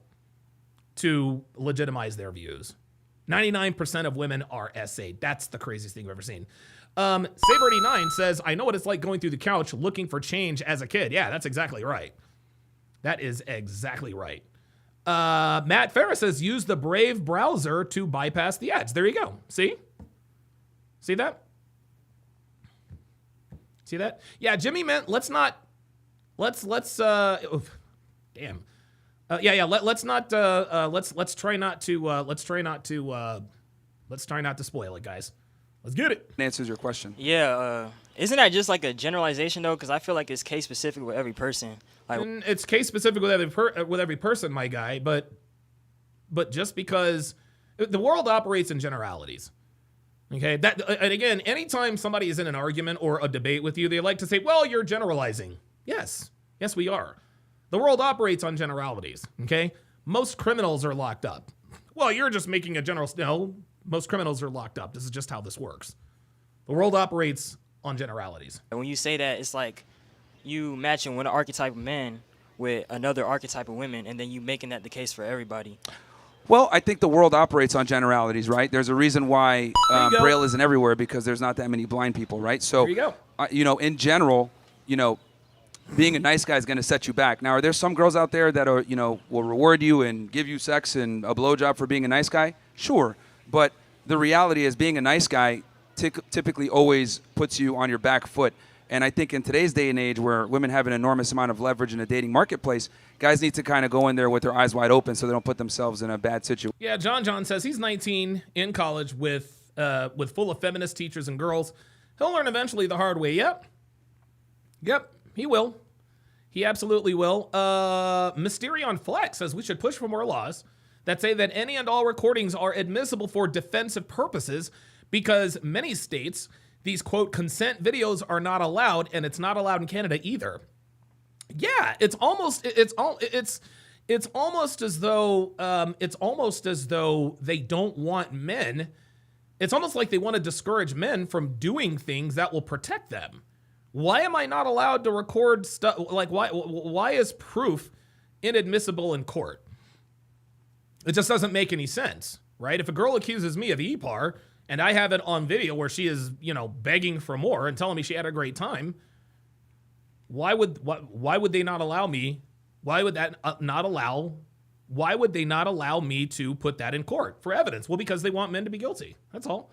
A: to legitimize their views. 99% of women are S8'd. That's the craziest thing I've ever seen. Saber89 says, I know what it's like going through the couch looking for change as a kid. Yeah, that's exactly right. That is exactly right. Matt Ferris says, use the Brave browser to bypass the ads. There you go. See? See that? See that? Yeah, Jimmy meant let's try not to spoil it, guys. Let's get it.
E: It answers your question.
G: Yeah, isn't that just like a generalization though? Because I feel like it's case specific with every person. Like
A: And it's case specific with every person, my guy. But just because the world operates in generalities, okay? And again, anytime somebody is in an argument or a debate with you, they like to say, "Well, you're generalizing." Yes, we are. The world operates on generalities, okay? Most criminals are locked up. Well, you're just making a general. No, most criminals are locked up. This is just how this works. The world operates on generalities.
G: when you say that, it's like you matching one archetype of men with another archetype of women, and then you making that the case for everybody.
E: Well, I think the world operates on generalities, right? There's a reason why
A: go.
E: Braille isn't everywhere, because there's not that many blind people, right? So,
A: There you go.
E: In general, being a nice guy is going to set you back. Now, are there some girls out there that are, will reward you and give you sex and a blowjob for being a nice guy? Sure. But the reality is being a nice guy typically always puts you on your back foot. And I think in today's day and age where women have an enormous amount of leverage in a dating marketplace, guys need to kind of go in there with their eyes wide open so they don't put themselves in a bad situation.
A: Yeah, John says he's 19 in college with full of feminist teachers and girls. He'll learn eventually the hard way. Yep, he will. He absolutely will. Mysterion Flex says we should push for more laws that say that any and all recordings are admissible for defensive purposes because many states, these, quote, consent videos are not allowed, and it's not allowed in Canada either. Yeah, it's almost as though they don't want men. It's almost like they want to discourage men from doing things that will protect them. Why am I not allowed to record stuff? Like, why is proof inadmissible in court? It just doesn't make any sense, right? If a girl accuses me of EPAR and I have it on video where she is, begging for more and telling me she had a great time, why would they not allow me? Why would they not allow me to put that in court for evidence? Well, because they want men to be guilty. That's all.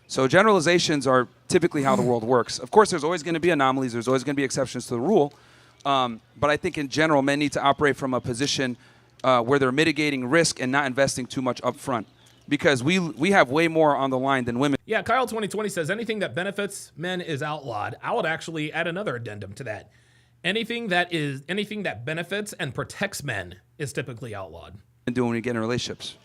E: So generalizations are typically how the world works. Of course, there's always going to be anomalies. There's always going to be exceptions to the rule. But I think in general, men need to operate from a position where they're mitigating risk and not investing too much up front. Because we have way more on the line than women.
A: Yeah, Kyle 2020 says anything that benefits men is outlawed. I would actually add another addendum to that. Anything that benefits and protects men is typically outlawed.
E: And doing when you get in relationships.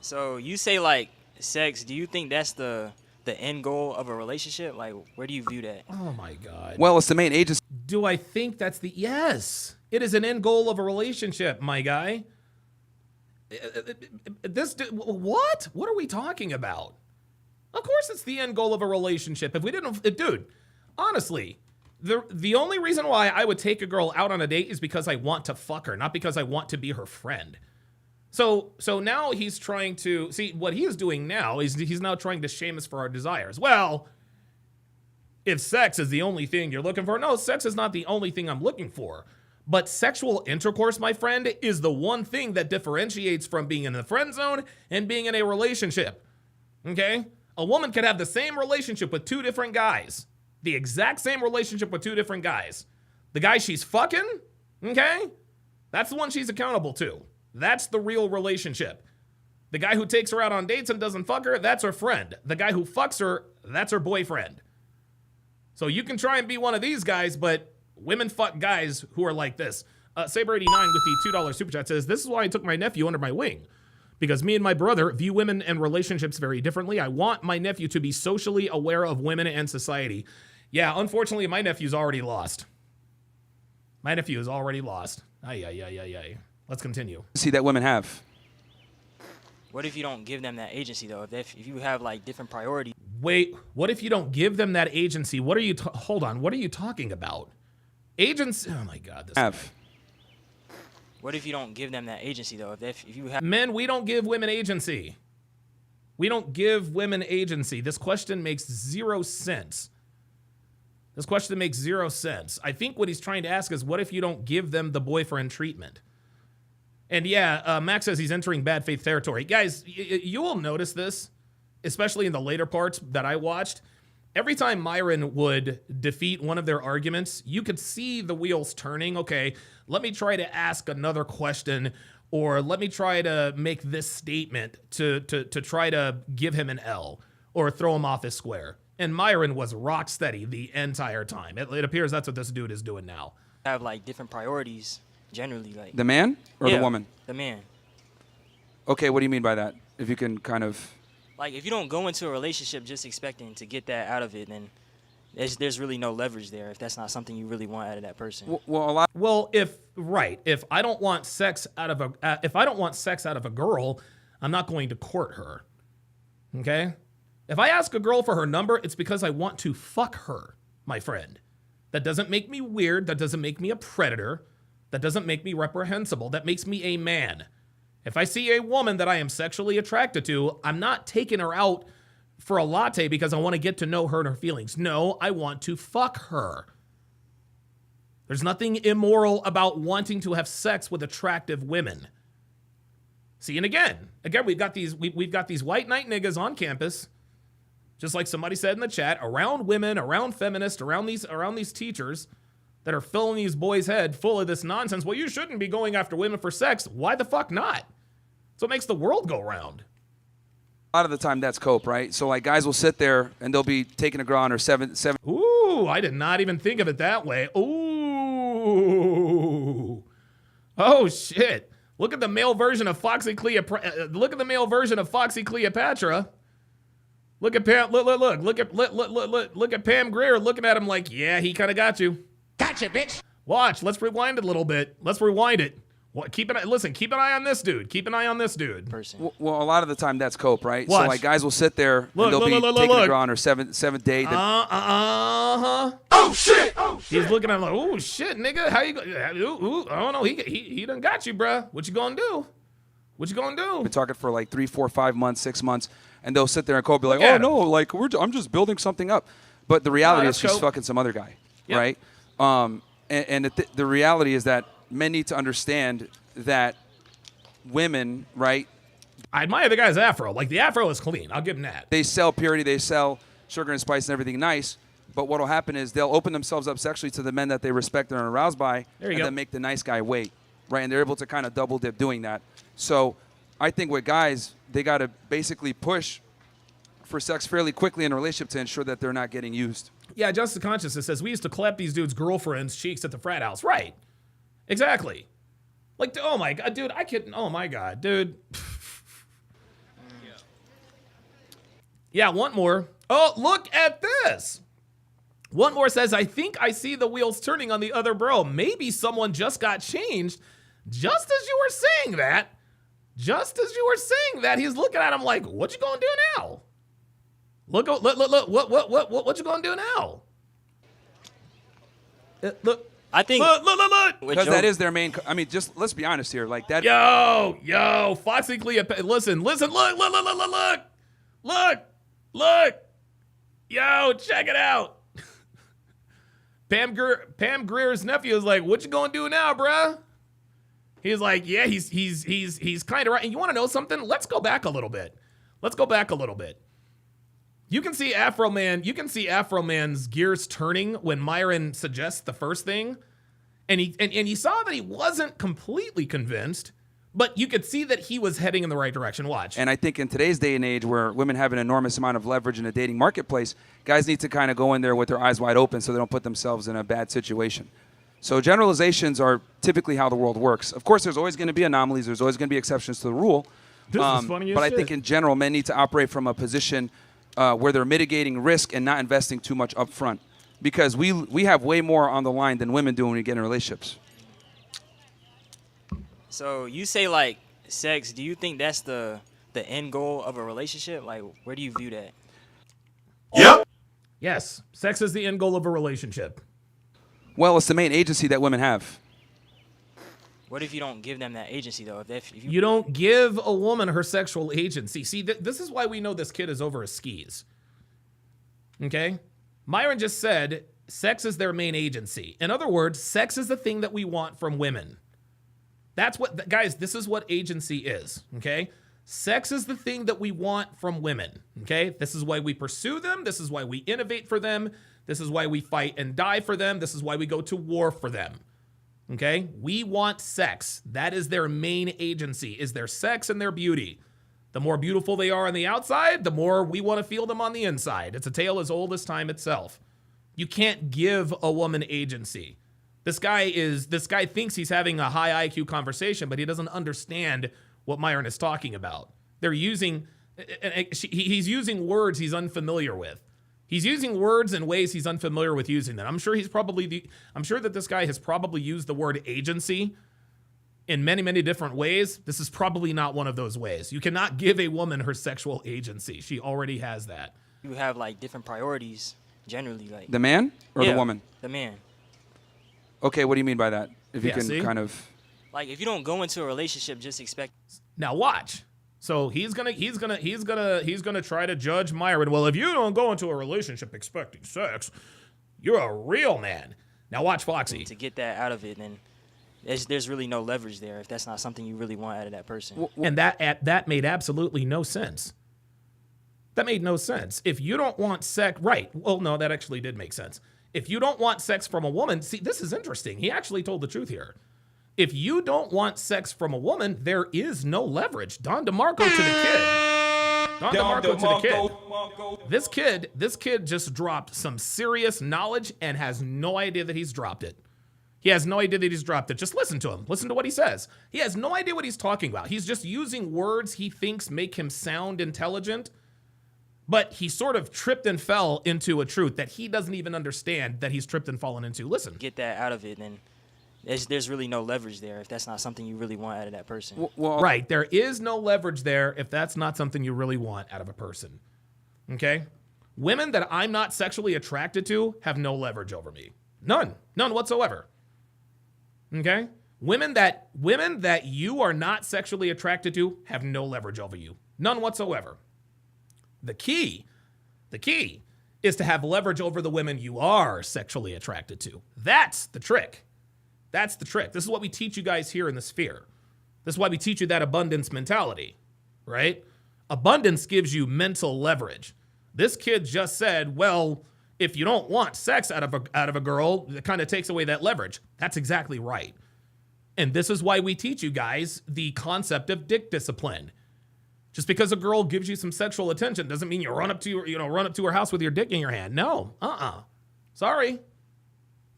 G: So you say like sex, do you think that's the end goal of a relationship? Like, where do you view that?
A: Oh my God.
E: Well, it's the main agency.
A: Do I think that's yes? It is an end goal of a relationship, my guy. What? What are we talking about? Of course it's the end goal of a relationship. If we didn't, dude, honestly, the only reason why I would take a girl out on a date is because I want to fuck her, not because I want to be her friend. So now he's trying to, see, what he is doing now is he's now trying to shame us for our desires. Well, if sex is the only thing you're looking for, no, sex is not the only thing I'm looking for. But sexual intercourse, my friend, is the one thing that differentiates from being in the friend zone and being in a relationship. Okay? A woman could have the same relationship with two different guys. The exact same relationship with two different guys. The guy she's fucking, okay? That's the one she's accountable to. That's the real relationship. The guy who takes her out on dates and doesn't fuck her, that's her friend. The guy who fucks her, that's her boyfriend. So you can try and be one of these guys, but women fuck guys who are like this. Saber89 with the $2 super chat says, this is why I took my nephew under my wing. Because me and my brother view women and relationships very differently. I want my nephew to be socially aware of women and society. Yeah, unfortunately, my nephew's already lost. My nephew is already lost. Ay. Let's continue.
E: See that women have.
G: What if you don't give them that agency, though? If you have, like, different priorities.
A: Wait, what if you don't give them that agency? What are you, hold on, what are you talking about? Agency, oh my God.
G: What if you don't give them that agency, though? If you have.
A: Men, we don't give women agency. We don't give women agency. This question makes zero sense. This question makes zero sense. I think what he's trying to ask is, what if you don't give them the boyfriend treatment? And yeah, Max says he's entering bad faith territory. Guys, you will notice this, especially in the later parts that I watched. Every time Myron would defeat one of their arguments, you could see the wheels turning. Okay, let me try to ask another question or let me try to make this statement to try to give him an L or throw him off his square. And Myron was rock steady the entire time. It appears that's what this dude is doing now.
G: Have like different priorities generally, like
E: The man or the woman?
G: The man.
E: Okay, what do you mean by that? If you can kind of...
G: Like, if you don't go into a relationship just expecting to get that out of it, then there's really no leverage there if that's not something you really want out of that person.
A: Well, if I don't want sex out of a girl, I'm not going to court her. Okay? If I ask a girl for her number, it's because I want to fuck her, my friend. That doesn't make me weird. That doesn't make me a predator. That doesn't make me reprehensible. That makes me a man. If I see a woman that I am sexually attracted to, I'm not taking her out for a latte because I want to get to know her and her feelings. No, I want to fuck her. There's nothing immoral about wanting to have sex with attractive women. See, and again, we've got these white knight niggas on campus, just like somebody said in the chat, around women, around feminists, around these teachers that are filling these boys' head full of this nonsense. Well, you shouldn't be going after women for sex. Why the fuck not? That's what makes the world go round.
E: A lot of the time, that's cope, right? So, like, guys will sit there and they'll be taking a girl on her seven.
A: Ooh, I did not even think of it that way. Ooh. Oh, shit. Look at the male version of Foxy Cleopatra. Look at Pam. Look at Pam Grier looking at him like, yeah, he kind of got you.
H: Gotcha, bitch.
A: Watch. Let's rewind it a little bit. Let's rewind it. Keep an eye on this dude.
G: Person.
E: Well, a lot of the time that's cope, right?
A: Watch.
E: So like guys will sit there and they'll be taking a girl on her seventh date.
A: Oh shit! He's looking at him like, oh shit, nigga, how you go? I don't know. He done got you, bruh. What you gonna do?
E: Been talking for like 3, 4, 5 months, 6 months, and they'll sit there and Kobe be like,
A: Look at
E: oh no,
A: him.
E: like I'm just building something up. But the reality is she's
A: Cope.
E: fucking some other guy,
A: Yep.
E: right? And the reality is that men need to understand that women, right?
A: I admire the guy's afro. Like, the afro is clean. I'll give him that.
E: They sell purity, they sell sugar and spice and everything nice. But what will happen is they'll open themselves up sexually to the men that they respect and are aroused by, and then make the nice guy wait, right? And they're able to kind of double dip doing that. So I think with guys, they got to basically push for sex fairly quickly in a relationship to ensure that they're not getting used.
A: Yeah, Justice Consciousness says, we used to clap these dudes' girlfriends' cheeks at the frat house. Right. Exactly. Like, oh my God, dude, oh my God, dude. Yeah, one more. Oh, look at this. One more says, I think I see the wheels turning on the other bro. Maybe someone just got changed. Just as you were saying that, he's looking at him like, what you gonna do now? Look, what you gonna do now? Look.
G: I think
A: look.
E: Because that is their main. I mean, just let's be honest here. Like that.
A: Yo, Foxy Cleopatra. Listen. Look. Yo, check it out. Pam Grier's nephew is like, what you gonna do now, bruh? He's like, yeah, he's kind of right. And you want to know something? Let's go back a little bit. You can see Afro Man's gears turning when Myron suggests the first thing, and he saw that he wasn't completely convinced, but you could see that he was heading in the right direction. Watch.
E: And I think in today's day and age, where women have an enormous amount of leverage in the dating marketplace, guys need to kind of go in there with their eyes wide open so they don't put themselves in a bad situation. So generalizations are typically how the world works. Of course, there's always going to be anomalies. There's always going to be exceptions to the rule.
A: This is funny as
E: but I
A: shit.
E: think in general, men need to operate from a position where they're mitigating risk and not investing too much up front. Because we have way more on the line than women do when we get in relationships.
G: so. You say like sex. Do you think that's the end goal of a relationship? Like, where do you view that?
A: Yep. Yes, sex is the end goal of a relationship.
E: Well, it's the main agency that women have.
G: What if you don't give them that agency though? If
A: You don't give a woman her sexual agency. See, this is why we know this kid is over his skis. Okay? Myron just said sex is their main agency. In other words, sex is the thing that we want from women. That's what, guys, this is what agency is. Okay? Sex is the thing that we want from women. Okay? This is why we pursue them. This is why we innovate for them. This is why we fight and die for them. This is why we go to war for them. Okay? We want sex. That is their main agency, is their sex and their beauty. The more beautiful they are on the outside, the more we want to feel them on the inside. It's a tale as old as time itself. You can't give a woman agency. This guy thinks he's having a high IQ conversation, but he doesn't understand what Myron is talking about. He's using words he's unfamiliar with. He's using words in ways he's unfamiliar with using them. I'm sure that this guy has probably used the word agency in many, many different ways. This is probably not one of those ways. You cannot give a woman her sexual agency. She already has that.
G: You have like different priorities generally, like
E: The man or the woman?
G: The man.
E: Okay, what do you mean by that? If you can
A: see?
E: kind of
G: Like if you don't go into a relationship just expect.
A: Now watch. So he's gonna try to judge Myron. Well, if you don't go into a relationship expecting sex, you're a real man. Now watch Foxy.
G: To get that out of it, then there's really no leverage there if that's not something you really want out of that person.
A: And that made absolutely no sense. That made no sense. If you don't want sex, right? Well, no, that actually did make sense. If you don't want sex from a woman, see, this is interesting. He actually told the truth here. If you don't want sex from a woman, there is no leverage. Don DeMarco to the kid. Don DeMarco to the kid. This kid just dropped some serious knowledge and has no idea that he's dropped it. He has no idea that he's dropped it. Just listen to him. Listen to what he says. He has no idea what he's talking about. He's just using words he thinks make him sound intelligent, but he sort of tripped and fell into a truth that he doesn't even understand that he's tripped and fallen into. Listen.
G: Get that out of it, then there's really no leverage there if that's not something you really want out of that person.
E: well,
A: Right. There is no leverage there if that's not something you really want out of a person. Okay? Women that I'm not sexually attracted to have no leverage over me. None. None whatsoever. Okay? Women that you are not sexually attracted to have no leverage over you. None whatsoever. The key is to have leverage over the women you are sexually attracted to. That's the trick. That's the trick. This is what we teach you guys here in the Sphere. This is why we teach you that abundance mentality, right? Abundance gives you mental leverage. This kid just said, well, if you don't want sex out of a girl, it kind of takes away that leverage. That's exactly right. And this is why we teach you guys the concept of dick discipline. Just because a girl gives you some sexual attention doesn't mean you run up to her house with your dick in your hand. No. Sorry.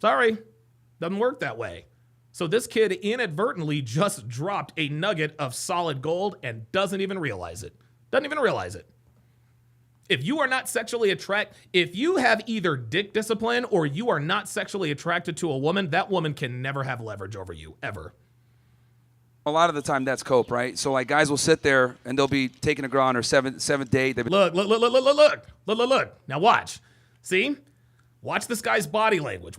A: Doesn't work that way. So this kid inadvertently just dropped a nugget of solid gold and doesn't even realize it. If you are not sexually if you have either dick discipline or you are not sexually attracted to a woman, that woman can never have leverage over you, ever.
E: a lot of the time that's cope, right? So like guys will sit there and they'll be taking a girl on her seventh date.
A: Look. Now watch. See? Watch this guy's body language.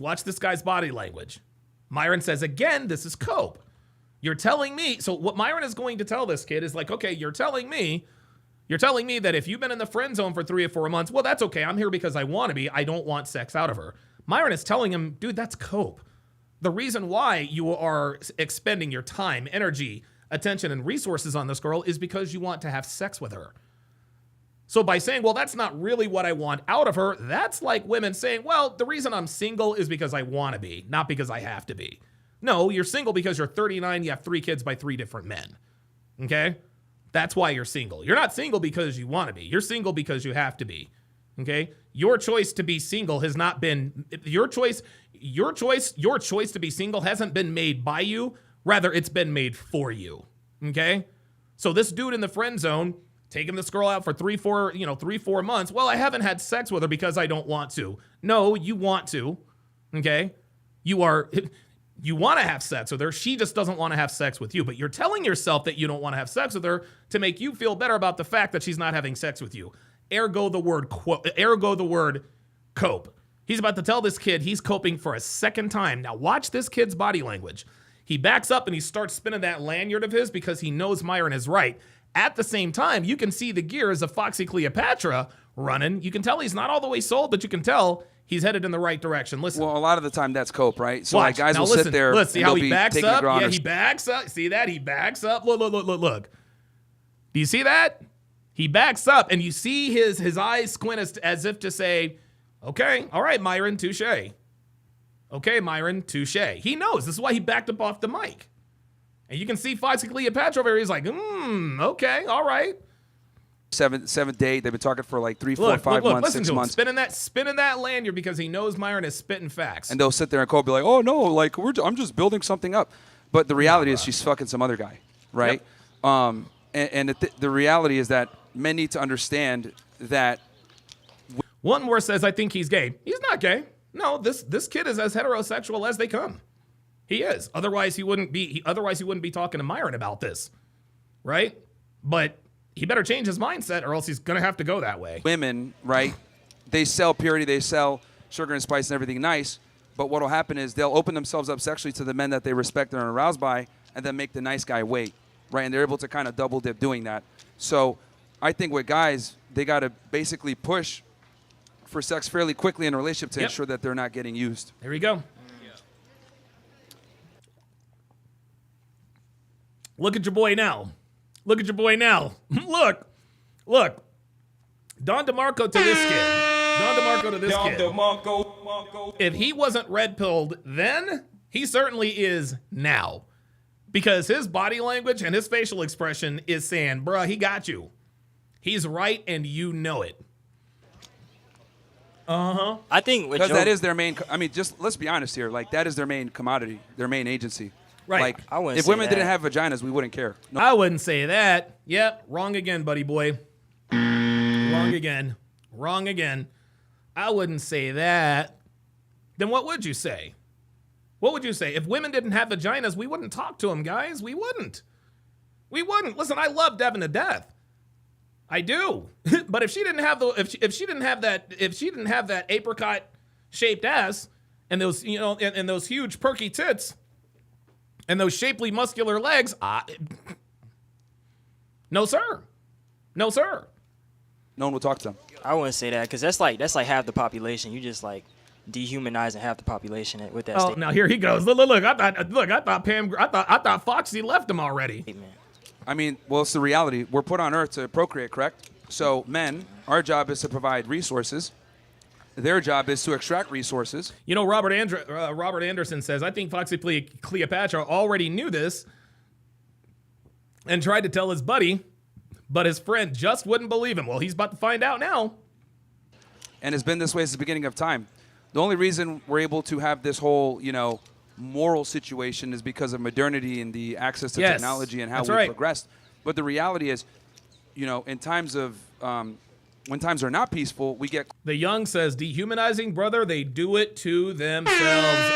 A: Myron says, again, this is cope. You're telling me. So what Myron is going to tell this kid is like, okay, you're telling me that if you've been in the friend zone for 3 or 4 months, well, that's okay. I'm here because I want to be. I don't want sex out of her. Myron is telling him, dude, that's cope. The reason why you are expending your time, energy, attention, and resources on this girl is because you want to have sex with her. So by saying, well, that's not really what I want out of her, that's like women saying, well, the reason I'm single is because I want to be, not because I have to be. No, you're single because you're 39, you have 3 kids by 3 different men. Okay? That's why you're single. You're not single because you want to be. You're single because you have to be. Okay? Your choice to be single has not been your choice to be single hasn't been made by you, rather it's been made for you. Okay? So this dude in the friend zone taking this girl out for 3-4 months. Well, I haven't had sex with her because I don't want to. No, you want to. Okay? You want to have sex with her. She just doesn't want to have sex with you. But you're telling yourself that you don't want to have sex with her to make you feel better about the fact that she's not having sex with you. Ergo the word cope. He's about to tell this kid he's coping for a second time. Now watch this kid's body language. He backs up and he starts spinning that lanyard of his because he knows Myron is right. At the same time, you can see the gears of Foxy Cleopatra running. You can tell he's not all the way sold, but you can tail he's headed in the right direction. Listen.
E: Well, a lot of the time that's cope, right? So
A: watch.
E: like guys
A: now
E: will
A: listen.
E: sit there.
A: Let's see how he backs up.
E: Yeah,
A: he backs up. See that? He backs up. Look. Do you see that? He backs up, and you see his eyes squint as if to say, okay, all right, Myron, touche. Okay, Myron, touche. He knows. This is why he backed up off the mic. And you can see Foxy Cleopatra over here. He's like, okay, all right.
E: Seventh date. They've been talking for like 3, 4, 5 months,
A: listen
E: 6
A: to him.
E: months.
A: Spinning that lanyard because he knows Myron is spitting facts.
E: And they'll sit there and Cole be like, oh, no, like I'm just building something up. But the reality is she's fucking some other guy, right? Yep. The reality is that men need to understand that.
A: One more says, I think he's gay. He's not gay. No, this kid is as heterosexual as they come. He is. Otherwise, he wouldn't be talking to Myron about this, right? But he better change his mindset or else he's going to have to go that way.
E: Women, right, they sell purity, they sell sugar and spice and everything nice, but what will happen is they'll open themselves up sexually to the men that they respect and are aroused by and then make the nice guy wait, right? And they're able to kind of double dip doing that. So I think with guys, they got to basically push for sex fairly quickly in a relationship to ensure that they're not getting used.
A: There we go. Look at your boy now. Look at your boy now. Look. Don DeMarco to this kid. If he wasn't red-pilled then, he certainly is now. Because his body language and his facial expression is saying, bruh, he got you. He's right and you know it. Uh-huh.
G: I think
E: because that is their main. I mean, just let's be honest here. Like that is their main commodity, their main agency.
A: Right.
E: Like if women didn't have vaginas, we wouldn't care. No.
A: I wouldn't say that. Yep. Wrong again, buddy boy. Wrong again. I wouldn't say that. Then what would you say? What would you say? If women didn't have vaginas, we wouldn't talk to them, guys. We wouldn't. Listen, I love Devin to death. I do. But if she didn't have that apricot shaped ass and those, and those huge perky tits and those shapely muscular legs, no sir. No sir.
E: No one will talk to them.
G: I wouldn't say that because that's like half the population. You just like dehumanizing half the population with that statement.
A: Now here he goes. Look, I thought Foxy left him already.
G: Hey, man.
E: I mean, well, it's the reality. We're put on Earth to procreate, correct? So men, our job is to provide resources. Their job is to extract resources.
A: Robert Anderson says, I think Foxy Cleopatra already knew this and tried to tell his buddy, but his friend just wouldn't believe him. Well, he's about to find out now.
E: And it's been this way since the beginning of time. The only reason we're able to have this whole, moral situation is because of modernity and the access to technology and how we've progressed. But the reality is, in times of when times are not peaceful, we get.
A: The Young says, dehumanizing, brother, they do it to themselves.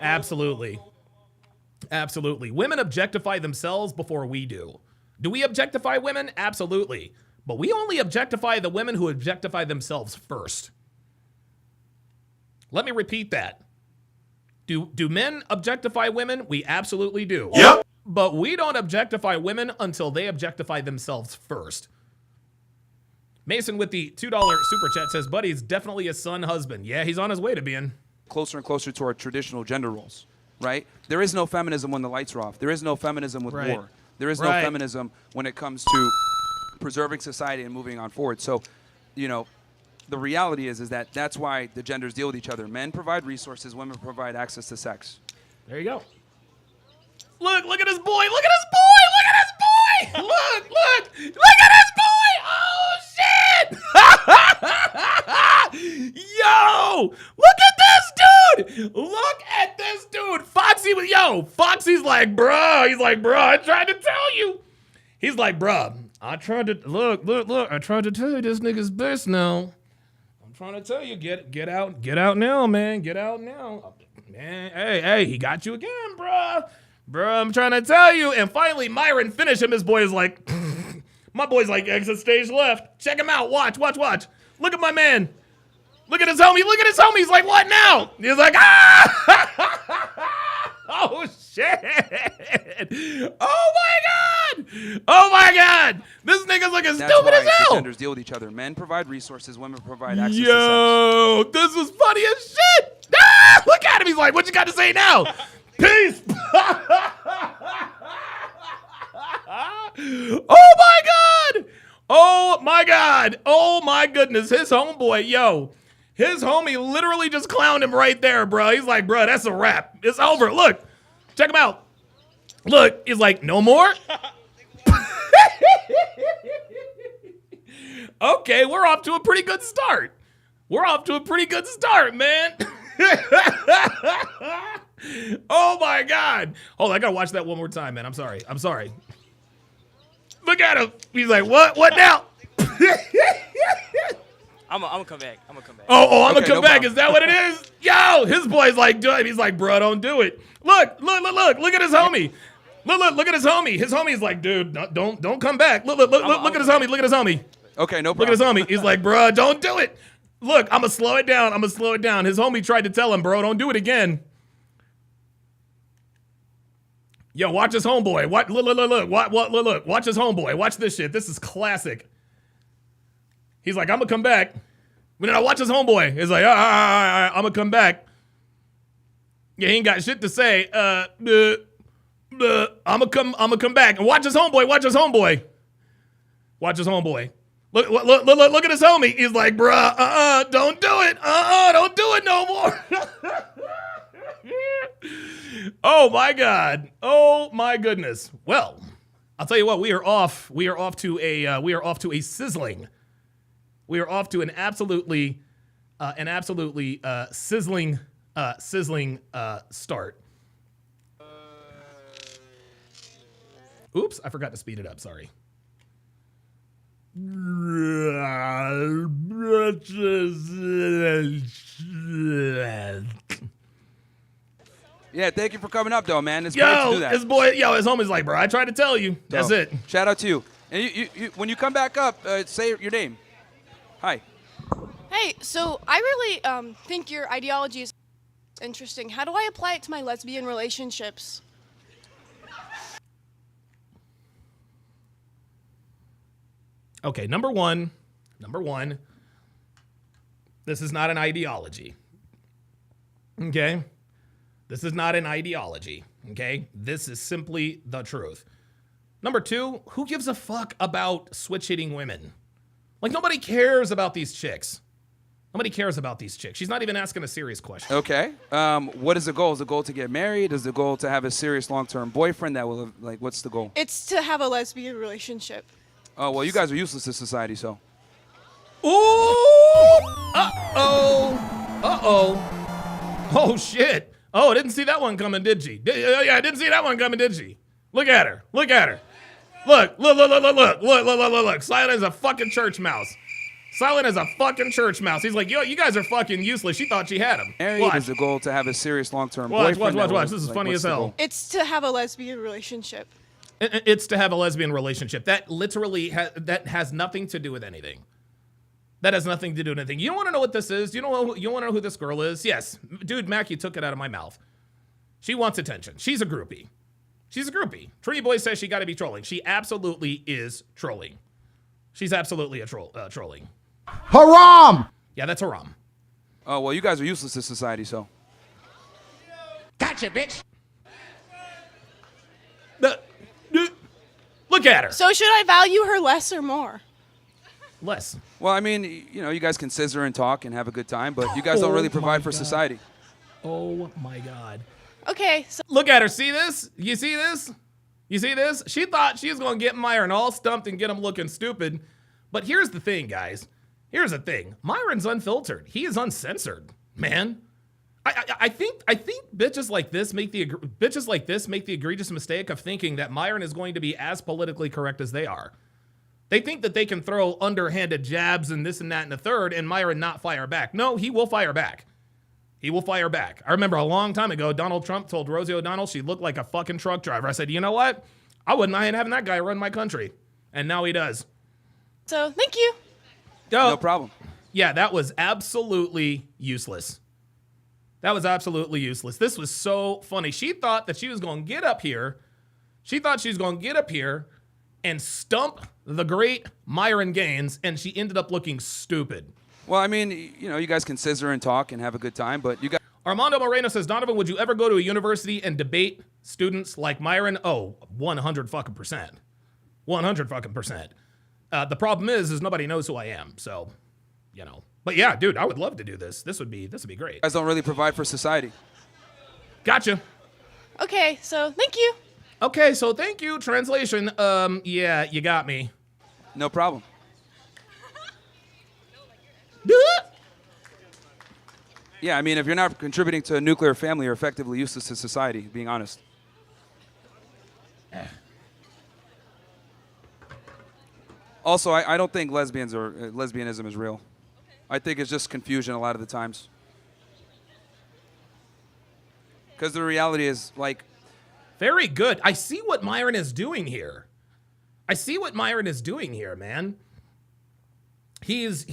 A: Absolutely. Women objectify themselves before we do. Do we objectify women? Absolutely. But we only objectify the women who objectify themselves first. Let me repeat that. Do men objectify women? We absolutely do.
D: Yep.
A: But we don't objectify women until they objectify themselves first. Mason with the $2 super chat says, Buddy's definitely a son husband. Yeah, he's on his way to being.
E: Closer and closer to our traditional gender roles, right? There is no feminism when the lights are off. There is no feminism with war. There is no feminism when it comes to preserving society and moving on forward. So, the reality is that that's why the genders deal with each other. Men provide resources, women provide access to sex.
A: There you go. Look at his boy. Look at his boy. Look at his boy. Oh, shit. Yo, look at this dude. Foxy's like, bruh. I tried to tell you. He's like, bruh, I tried to, look. I tried to tell you this nigga's best now. I'm trying to tell you, get out now, man. Get out now. Man, hey, he got you again, bruh. Bruh, I'm trying to tell you. And finally, Myron finished him. His boy is like, my boy's like, exit stage left. Check him out. Watch. Look at my man. Look at his homie. He's like, what now? He's like, ah! Oh, shit. Oh, my God. This nigga's looking stupid as hell.
E: Genders deal with each other. Men provide resources. Women provide access to sex.
A: This was funny as shit. Ah, look at him. He's like, what you got to say now? Peace. Oh, my God. Oh, my goodness. His homeboy, His homie literally just clowned him right there, bro. He's like, bro, that's a wrap. It's over. Look, check him out. Look, he's like, no more? Okay, we're off to a pretty good start. We're off to a pretty good start, man. Oh my God. Hold on, I gotta watch that one more time, man. I'm sorry. Look at him. He's like, what? What now?
G: I'm gonna come back.
A: I'm
E: Okay,
A: gonna come
E: no
A: back.
E: problem.
A: Is that what it is? Yo, his boy's like, do it. He's like, bro, don't do it. Look at his homie. Look at his homie. His homie's like, dude, don't come back. Look at his homie. Look at his homie.
E: Okay, no
A: Look
E: problem.
A: at his homie. He's like, bro, don't do it. Look, I'm gonna slow it down. His homie tried to tell him, bro, don't do it again. Yo, watch his homeboy. Look. Watch his homeboy. Watch this shit. This is classic. He's like, I'm gonna come back. But then I watch his homeboy. He's like, all right, I'm gonna come back. Yeah, he ain't got shit to say. I'm gonna come back. And watch his homeboy. Watch his homeboy. Look at his homie. He's like, bruh, don't do it. Don't do it no more. Oh my God. Oh my goodness. Well, I'll tell you what, we are off to a sizzling. We are off to an absolutely sizzling start. Oops, I forgot to speed it up, sorry.
E: Yeah, thank you for coming up, though, man. It's great to do that.
A: His homie's like, bro, I tried to tell you. That's
E: So,
A: it.
E: Shout out to you. And you when you come back up, say your name. Hi.
H: Hey, so I really think your ideology is interesting. How do I apply it to my lesbian relationships?
A: Okay, number one, this is not an ideology. Okay? This is not an ideology. Okay? This is simply the truth. Number two, who gives a fuck about switch hitting women? Like, nobody cares about these chicks. She's not even asking a serious question.
E: Okay. What is the goal? Is the goal to get married? Is the goal to have a serious long-term boyfriend that will, like, what's the goal?
H: It's to have a lesbian relationship.
E: Oh, well, you guys are useless to society, so.
A: Ooh! Oh, shit. Oh, I didn't see that one coming, did she? Yeah, I didn't see that one coming, did she? Look at her. Look. Silent as a fucking church mouse. He's like, yo, you guys are fucking useless. She thought she had him.
E: Married is the goal to have a serious long-term boyfriend.
A: Watch. This is funny as hell.
H: It's to have a lesbian relationship.
A: It's to have a lesbian relationship. That literally that has nothing to do with anything. You don't want to know what this is? You want to know who this girl is? Yes. Dude, Mac, you took it out of my mouth. She wants attention. She's a groupie. Trini Boy says she got to be trolling. She absolutely is trolling. She's absolutely trolling.
I: Haram!
A: Yeah, that's haram.
E: Oh, well, you guys are useless to society, so.
I: Gotcha, bitch!
A: Look at her.
H: So should I value her less or more?
A: Less.
E: Well, I mean, you guys can scissor and talk and have a good time, but you guys don't really provide for society.
A: Oh, my God.
H: Okay, so
A: Look at her. See this? You see this? She thought she was going to get Myron all stumped and get him looking stupid. But here's the thing, guys. Myron's unfiltered. He is uncensored, man. I think bitches like this make the egregious mistake of thinking that Myron is going to be as politically correct as they are. They think that they can throw underhanded jabs and this and that and the third and Myron not fire back. No, he will fire back. I remember a long time ago, Donald Trump told Rosie O'Donnell she looked like a fucking truck driver. I said, you know what? I wouldn't mind having that guy run my country. And now he does.
H: So thank you.
E: No problem.
A: Yeah, that was absolutely useless. This was so funny. She thought that she was going to get up here. And stump the great Myron Gaines, and she ended up looking stupid.
E: Well, I mean, you guys can scissor and talk and have a good time, but you guys.
A: Armando Moreno says, Donovan, would you ever go to a university and debate students like Myron? Oh, 100 fucking percent. 100 fucking percent. The problem is nobody knows who I am, so, But yeah, dude, I would love to do this. This would be great.
E: You guys don't really provide for society.
A: Gotcha.
H: Okay, so thank you.
A: Okay, so thank you. Translation. Yeah, you got me.
E: No problem. Yeah, I mean, if you're not contributing to a nuclear family, you're effectively useless to society, being honest. Also, I don't think lesbianism is real. I think it's just confusion a lot of the times. Because the reality is, like...
A: Very good. I see what Myron is doing here. Man. He's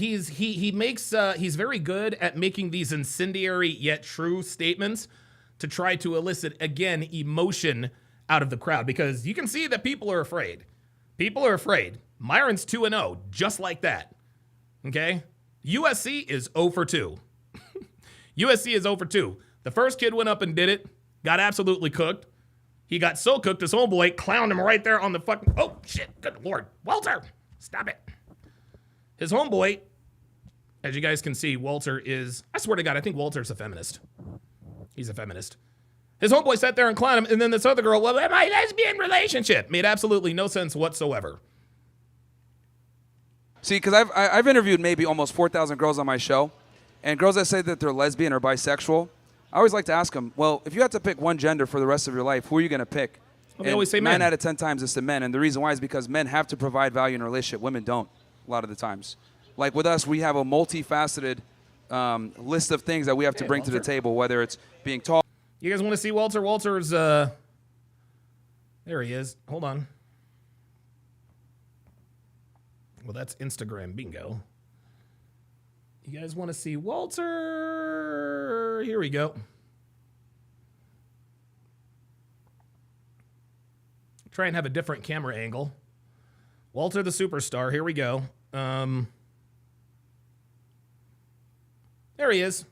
A: very good at making these incendiary yet true statements to try to elicit, again, emotion out of the crowd, because you can see that people are afraid. Myron's 2-0, just like that. Okay? USC is 0 for 2. USC is 0 for 2. The first kid went up and did it, got absolutely cooked. He got so cooked, his homeboy clowned him right there on the fucking... Oh, shit. Good Lord. Walter, stop it. His homeboy, as you guys can see, Walter is... I swear to God, I think Walter's a feminist. He's a feminist. His homeboy sat there and clowned him, and then this other girl, well, my lesbian relationship, made absolutely no sense whatsoever.
E: See, because I've interviewed maybe almost 4,000 girls on my show, and girls that say that they're lesbian or bisexual, I always like to ask them, well, if you had to pick one gender for the rest of your life, who are you going to pick?
A: Well, they always say men.
E: 9 out of 10 times it's the men, and the reason why is because men have to provide value in a relationship. Women don't, a lot of the times. Like with us, we have a multifaceted list of things that we have to bring to the table, whether it's being tall.
A: You guys want to see Walter? Walter's, there he is. Hold on. Well, that's Instagram bingo. You guys want to see Walter? Here we go. Try and have a different camera angle. Walter the superstar. Here we go. There he is.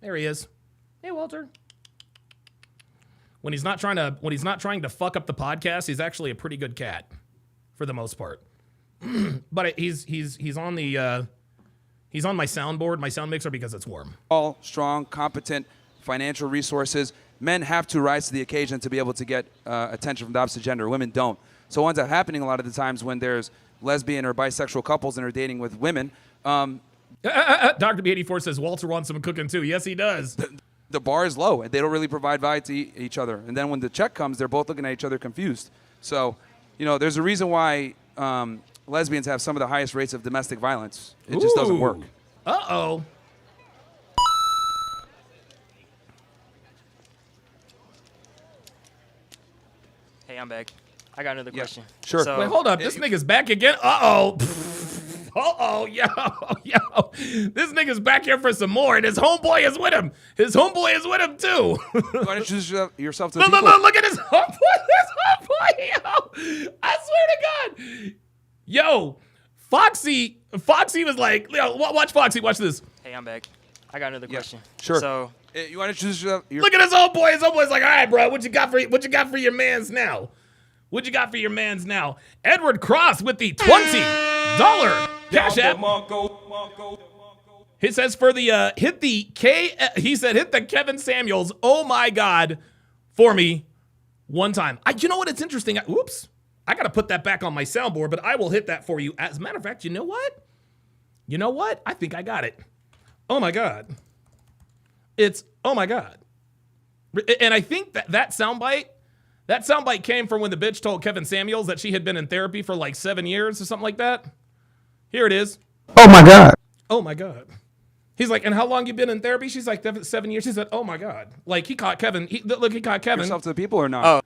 A: Hey, Walter. When he's not trying to fuck up the podcast, he's actually a pretty good cat, for the most part. But he's on the he's on my soundboard, my sound mixer, because it's warm.
E: All strong, competent, financial resources. Men have to rise to the occasion to be able to get attention from the opposite gender. Women don't. So what ends up happening a lot of the times when there's lesbian or bisexual couples and are dating with women. Dr.
A: B84 says Walter wants some cooking too. Yes, he does.
E: The bar is low, and they don't really provide value to each other. And then when the check comes, they're both looking at each other confused. So, there's a reason why lesbians have some of the highest rates of domestic violence. It just doesn't work.
A: Uh-oh.
G: Hey, I'm back. I got another question.
E: Sure.
G: So,
A: Wait, hold up. This nigga's back again? Uh-oh. Uh-oh, yo. This nigga's back here for some more, and his homeboy is with him. too.
E: You want to introduce yourself to the people?
A: Look at his homeboy. Yo. I swear to God. Yo, Foxy was like, yo, watch Foxy. Watch this.
G: Hey, I'm back. I got another question.
E: Sure.
G: So,
E: You want to introduce yourself?
A: Look at his homeboy. His homeboy's like, all right, bro, what you got for your mans now? Edward Cross with the $20 cash app. He says for the hit the Kevin Samuels. Oh my God, for me one time. You know what? It's interesting. Oops, I gotta put that back on my soundboard, but I will hit that for you. As a matter of fact, you know what? I think I got it. Oh my God. It's oh my God. And I think that soundbite came from when the bitch told Kevin Samuels that she had been in therapy for like 7 years or something like that. Here it is.
I: Oh my God.
A: Oh my God. He's like, and how long you been in therapy? She's like, 7 years. She said, oh my God. Like he caught Kevin. He caught Kevin.
E: Yourself to the people or not?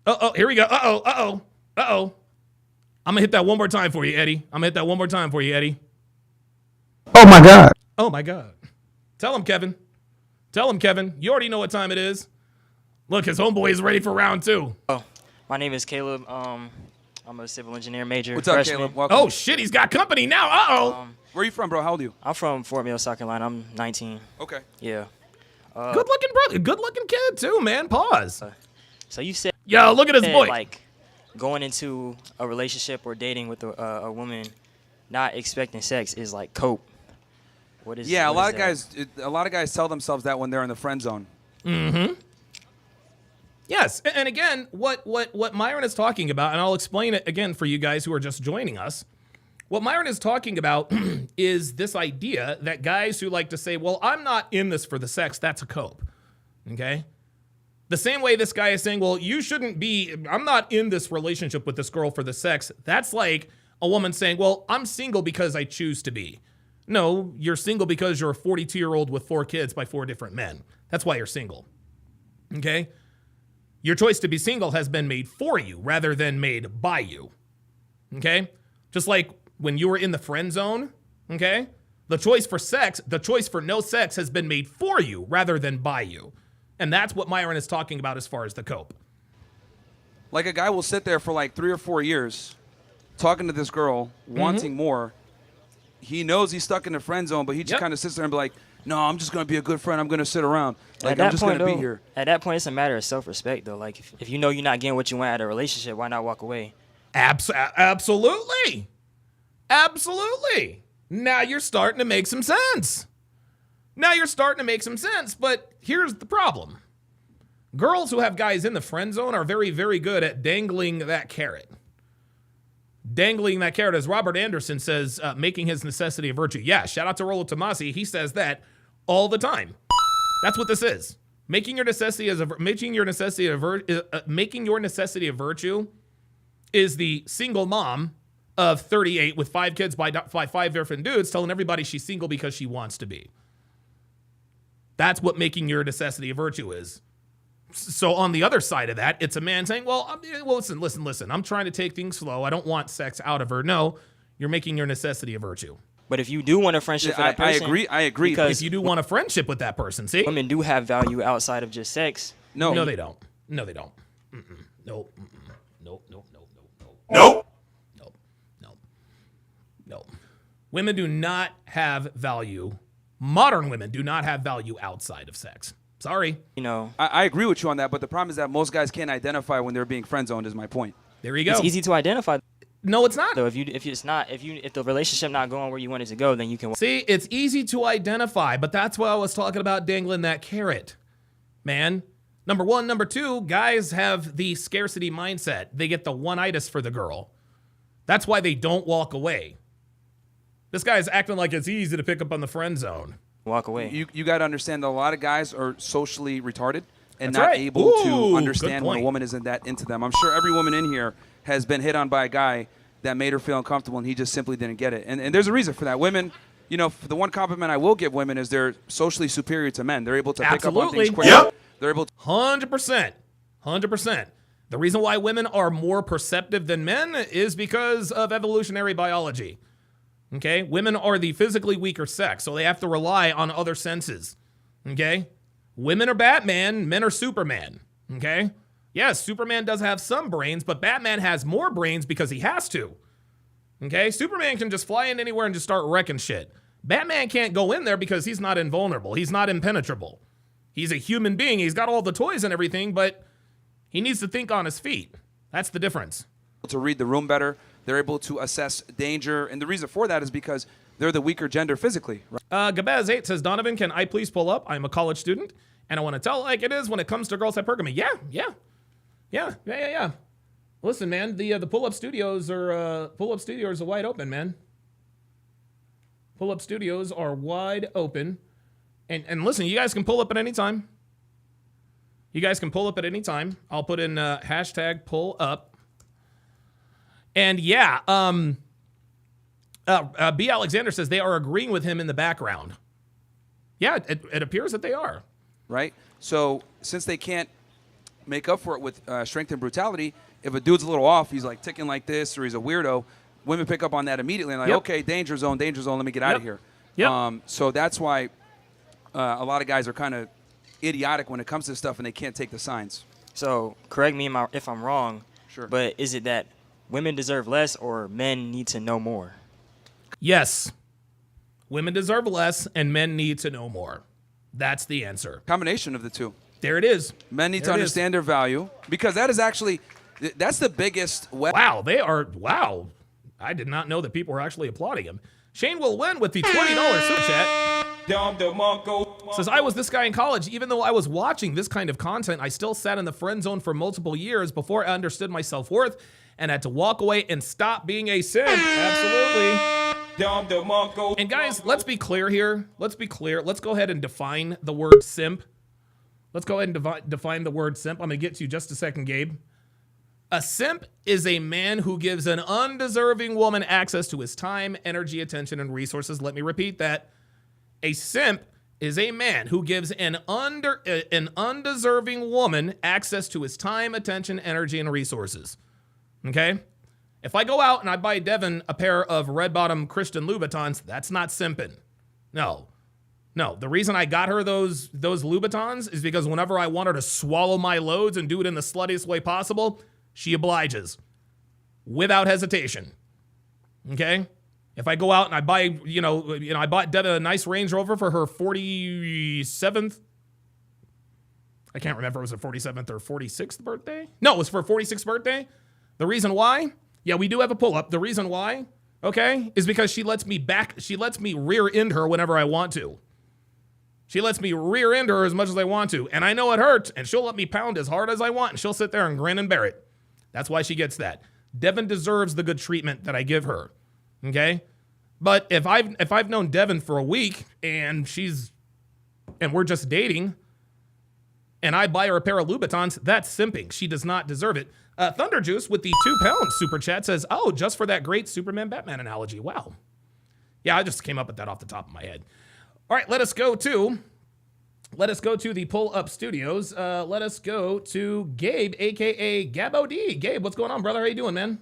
A: Oh, here we go. Uh-oh. I'm gonna hit that one more time for you, Eddie.
I: Oh my God.
A: Oh my God. Tell him, Kevin. You already know what time it is. Look, his homeboy is ready for round 2.
G: Oh, my name is Caleb. I'm a civil engineer major.
E: What's
G: freshman.
E: up, Caleb? Welcome.
A: Oh shit, he's got company now. Uh-oh.
E: Where are you from, bro? How old are you?
G: I'm from Fort Mill, South Carolina. I'm 19.
E: Okay.
G: Yeah.
A: Good looking brother. Good looking kid too, man. Pause.
G: So you said,
A: yo, look at his boy.
G: Like going into a relationship or dating with a woman, not expecting sex is like cope. What is?
E: Yeah, a
G: what
E: lot
G: is
E: of
G: that?
E: guys. A lot of guys tell themselves that when they're in the friend zone.
A: Yes, and again, what Myron is talking about, and I'll explain it again for you guys who are just joining us. What Myron is talking about is this idea that guys who like to say, well, I'm not in this for the sex, that's a cope, okay? The same way this guy is saying, well, you shouldn't be, I'm not in this relationship with this girl for the sex, that's like a woman saying, well, I'm single because I choose to be. No, you're single because you're a 42-year-old with 4 kids by 4 different men. That's why you're single, okay? Your choice to be single has been made for you rather than made by you, okay? Just like when you were in the friend zone, okay? The choice for sex, the choice for no sex has been made for you rather than by you. And that's what Myron is talking about as far as the cope.
E: Like a guy will sit there for like 3 or 4 years talking to this girl, wanting more. He knows he's stuck in the friend zone, but he just kind of sits there and be like, no, I'm just going to be a good friend. I'm going to sit around. Like, I'm just going to be here.
G: At that point, it's a matter of self-respect, though. Like, if you know you're not getting what you want out of a relationship, why not walk away?
A: Absolutely. Absolutely. Now you're starting to make some sense. But here's the problem. Girls who have guys in the friend zone are very, very good at dangling that carrot. As Robert Anderson says, making his necessity a virtue. Yeah, shout out to Rollo Tomasi. He says that all the time. That's what this is. Making your necessity a virtue is the single mom of 38 with 5 kids by 5 different dudes telling everybody she's single because she wants to be. That's what making your necessity a virtue is. So on the other side of that, it's a man saying, well, listen, I'm trying to take things slow. I don't want sex out of her. No, you're making your necessity a virtue.
G: But if you do want a friendship with that person.
E: I agree.
G: Because
A: if you do want a friendship with that person, see?
G: Women do have value outside of just sex.
A: No, they don't. No, they don't. Nope. Women do not have value. Modern women do not have value outside of sex. Sorry.
G: You know.
E: I agree with you on that, but the problem is that most guys can't identify when they're being friend zoned. Is my point.
A: There you go.
G: It's easy to identify.
A: No, it's not.
G: Though if the relationship not going where you want it to go, then you can.
A: See, it's easy to identify, but that's why I was talking about dangling that carrot, man. Number one, number two, guys have the scarcity mindset. They get the one-itis for the girl. That's why they don't walk away. This guy's acting like it's easy to pick up on the friend zone.
G: Walk away.
E: You got to understand that a lot of guys are socially retarded and
A: That's
E: not
A: right.
E: able to understand when a woman isn't that into them. I'm sure every woman in here has been hit on by a guy that made her feel uncomfortable and he just simply didn't get it. And there's a reason for that. Women, you know, the one compliment I will give women is they're socially superior to men. They're able to pick up on things quickly.
A: Yep.
E: They're able to
A: 100%. The reason why women are more perceptive than men is because of evolutionary biology. Okay? Women are the physically weaker sex, so they have to rely on other senses. Okay? Women are Batman, men are Superman. Okay? Yes, Superman does have some brains, but Batman has more brains because he has to. Okay? Superman can just fly in anywhere and just start wrecking shit. Batman can't go in there because he's not invulnerable. He's not impenetrable. He's a human being. He's got all the toys and everything, but he needs to think on his feet. That's the difference.
E: To read the room better. They're able to assess danger. And the reason for that is because they're the weaker gender physically. Right?
A: Gabaz8 says, Donovan, can I please pull up? I'm a college student, and I want to tell like it is when it comes to girls hypergamy. Yeah. Listen, man, the pull-up studios are wide open, man. Pull-up studios are wide open. And listen, you guys can pull up at any time. I'll put in hashtag pull up. And yeah, B. Alexander says they are agreeing with him in the background. Yeah, it appears that they are.
E: Right? So since they can't make up for it with strength and brutality, if a dude's a little off, he's like ticking like this or he's a weirdo, women pick up on that immediately and like, okay, danger zone, let me get out of here.
A: Yep.
E: So that's why a lot of guys are kind of idiotic when it comes to this stuff and they can't take the signs.
G: So correct me if I'm wrong,
E: sure.
G: But is it that women deserve less or men need to know more?
A: Yes. Women deserve less and men need to know more. That's the answer.
E: Combination of the two.
A: There it is.
E: Men need to understand their value because that is actually, that's the biggest weapon.
A: Wow. I did not know that people were actually applauding him. Shane will win with the $20 super chat. Says, I was this guy in college. Even though I was watching this kind of content, I still sat in the friend zone for multiple years before I understood my self-worth and had to walk away and stop being a simp. Absolutely. And guys, let's be clear here. Let's be clear. Let's go ahead and define the word simp. Let's go ahead and define the word simp. I'm going to get to you just a second, Gabe. A simp is a man who gives an undeserving woman access to his time, energy, attention, and resources. Let me repeat that. A simp is a man who gives an undeserving woman access to his time, attention, energy, and resources. Okay? If I go out and I buy Devin a pair of red-bottom Christian Louboutins, that's not simping. No. The reason I got her those Louboutins is because whenever I want her to swallow my loads and do it in the sluttiest way possible, she obliges without hesitation. Okay? If I go out and I buy, I bought Devin a nice Range Rover for her 47th. I can't remember if it was her 47th or 46th birthday. No, it was for her 46th birthday. The reason why, yeah, we do have a pull-up. The reason why, okay, is because she lets me rear end her whenever I want to. She lets me rear end her as much as I want to. And I know it hurts, and she'll let me pound as hard as I want, and she'll sit there and grin and bear it. That's why she gets that. Devin deserves the good treatment that I give her. Okay? But if I've known Devin for a week and we're just dating and I buy her a pair of Louboutins, that's simping. She does not deserve it. Thunder Juice with the £2 super chat says, oh, just for that great Superman Batman analogy. Wow. Yeah, I just came up with that off the top of my head. All right, let us go to the Pull Up Studios. Let us go to Gabe, aka Gabbo D. Gabe, what's going on, brother? How you doing, man?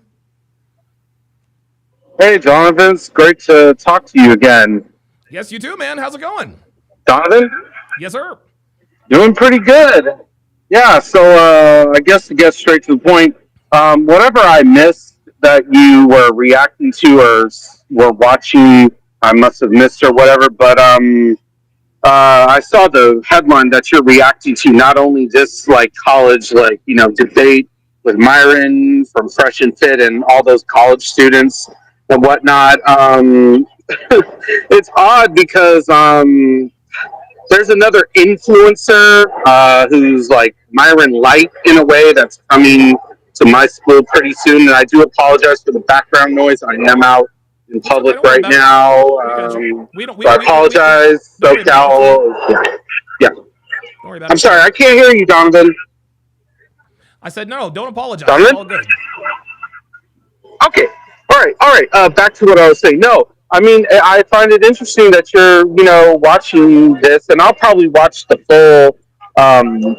J: Hey, Donovan. It's great to talk to you again.
A: Yes, you too, man. How's it going?
J: Donovan?
A: Yes, sir.
J: Doing pretty good. Yeah, so I guess to get straight to the point, whatever I missed that you were reacting to or were watching, I must have missed or whatever, but I saw the headline that you're reacting to, not only this college debate with Myron from Fresh and Fit and all those college students and whatnot. It's odd because there's another influencer who's like Myron Light in a way that's coming to my school pretty soon, and I do apologize for the background noise. I am out in public right now. I apologize. SoCal. Yeah. I'm sorry, I can't hear you, Donovan.
A: I said no. Don't apologize.
J: Donovan?
A: It's all good.
J: Okay. All right. Back to what I was saying. No, I mean, I find it interesting that you're, watching this, and I'll probably watch the full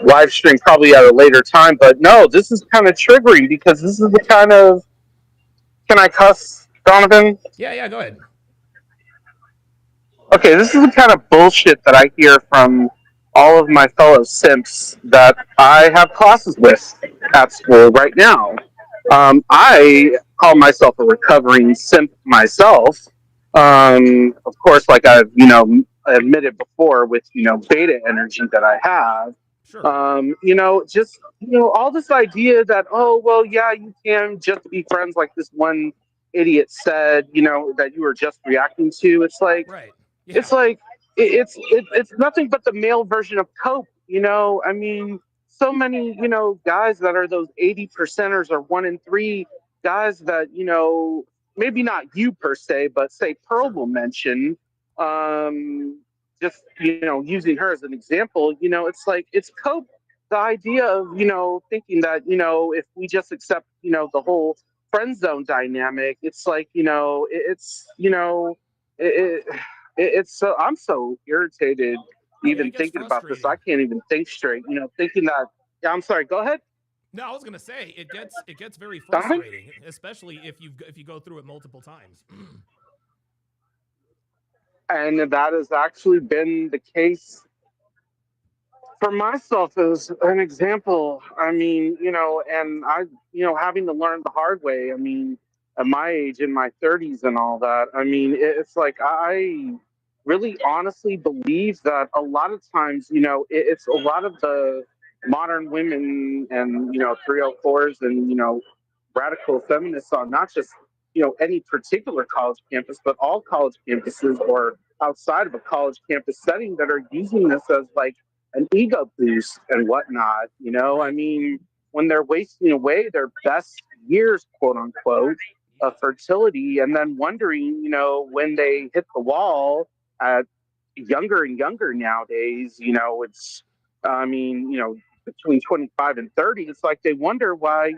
J: live stream probably at a later time. But no, this is kind of triggering because this is the kind of. Can I cuss, Donovan?
A: Yeah. Go ahead.
J: Okay, this is the kind of bullshit that I hear from all of my fellow simps that I have classes with at school right now. I call myself a recovering simp myself. Of course, like I've, admitted before with, beta energy that I have.
A: Sure.
J: Just, all this idea that, oh, well, yeah, you can just be friends like this one idiot said, that you were just reacting to. It's like,
A: right. Yeah.
J: It's like, it's nothing but the male version of cope, I mean, so many, guys that are those 80%ers or 1 in 3 guys that, maybe not you per se, but say Pearl will mention, just, using her as an example, it's like, it's cope. The idea of, thinking that, if we just accept, the whole friend zone dynamic, it's like, it's so, I'm so irritated even thinking about this. I can't even think straight, thinking that, yeah, I'm sorry, go ahead.
A: No, I was gonna say it gets very frustrating, especially if you go through it multiple times.
J: And that has actually been the case for myself as an example. I mean, and I, having to learn the hard way. I mean, at my age, in my 30s and all that, I mean, it's like I really honestly believe that a lot of times, it's a lot of the modern women and, 304s and, radical feminists are not just, any particular college campus, but all college campuses or outside of a college campus setting that are using this as like an ego boost and whatnot. I mean, when they're wasting away their best years, quote unquote, of fertility, and then wondering, when they hit the wall at younger and younger nowadays, it's, I mean, between 25 and 30, it's like they wonder why,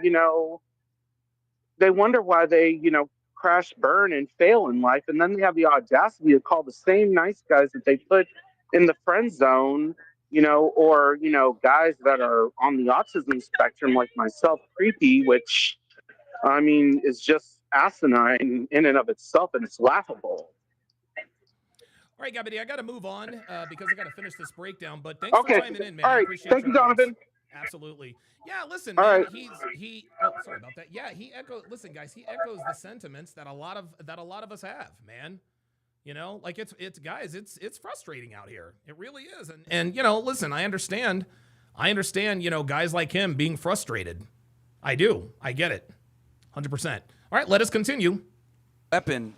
J: they crash, burn, and fail in life. And then they have the audacity to call the same nice guys that they put in the friend zone, or, guys that are on the autism spectrum like myself, creepy, which, I mean, is just asinine in and of itself, and it's laughable.
A: All right, Gabby, I got to move on because I got to finish this breakdown. But thanks for chiming in, man.
J: All right.
A: I appreciate
J: Thank you, Donovan.
A: Absolutely. Yeah, listen,
J: All
A: man.
J: right.
A: Oh, sorry about that. Yeah, he echoes. Listen, guys, he echoes the sentiments that a lot of us have, man. Like it's guys, it's frustrating out here. It really is. And listen, I understand, guys like him being frustrated. I do. I get it. 100%. All right, let us continue.
E: Weapon,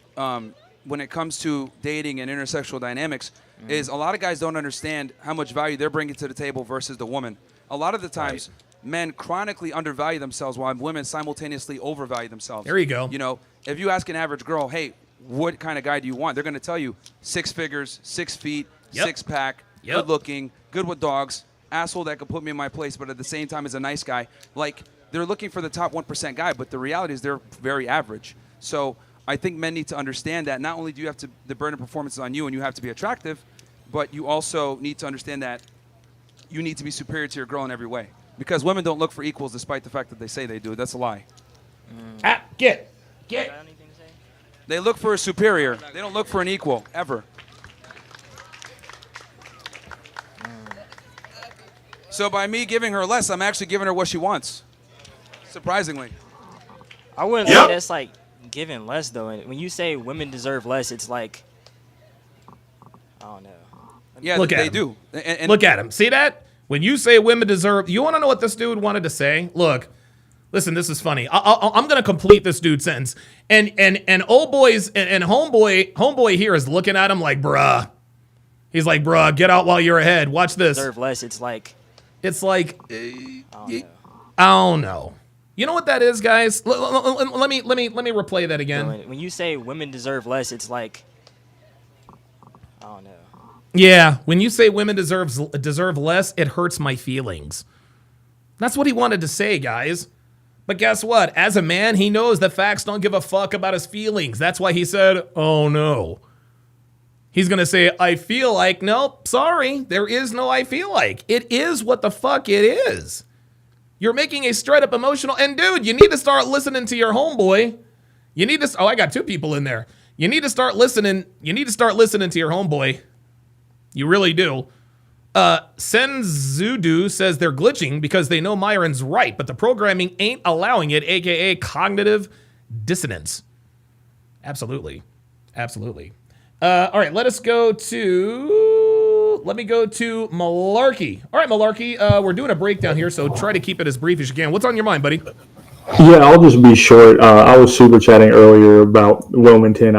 E: when it comes to dating and intersexual dynamics, is a lot of guys don't understand how much value they're bringing to the table versus the woman. A lot of the times, men chronically undervalue themselves while women simultaneously overvalue themselves.
A: There you go.
E: If you ask an average girl, hey, what kind of guy do you want? They're going to tell you 6 figures, 6 feet, six-pack, good-looking, good with dogs, asshole that could put me in my place, but at the same time is a nice guy. Like, they're looking for the top 1% guy, but the reality is they're very average. So I think men need to understand that not only do you have to, the burden of performance is on you and you have to be attractive, but you also need to understand that you need to be superior to your girl in every way. Because women don't look for equals despite the fact that they say they do. That's a lie.
A: Get.
E: They look for a superior. They don't look for an equal, ever. So by me giving her less, I'm actually giving her what she wants. Surprisingly.
G: I wouldn't say that's like giving less, though. And when you say women deserve less, it's like, I don't know.
E: Yeah, they do. And
A: look at him. See that? When you say women deserve, you want to know what this dude wanted to say? Look, listen, this is funny. I'm gonna complete this dude's sentence, and old boys and homeboy here is looking at him like, bruh. He's like, bruh, get out while you're ahead. Watch this.
G: Deserve less. It's like,
A: I don't know. You know what that is, guys? Let me replay that again.
G: When you say women deserve less, it's like, I don't know.
A: Yeah, when you say women deserve less, it hurts my feelings. That's what he wanted to say, guys. But guess what? As a man, he knows that facts don't give a fuck about his feelings. That's why he said, oh no. He's going to say, I feel like, nope, sorry. There is no I feel like. It is what the fuck it is. You're making a straight up emotional, and dude, you need to start listening to your homeboy. You need to, I got 2 people in there. You need to start listening to your homeboy. You really do. Senzudu says they're glitching because they know Myron's right, but the programming ain't allowing it, aka cognitive dissonance. Absolutely. Absolutely. All right, let me go to Malarkey. All right, Malarkey, we're doing a breakdown here, so try to keep it as brief as you can. What's on your mind, buddy?
I: Yeah, I'll just be short. I was super chatting earlier about Wilmington.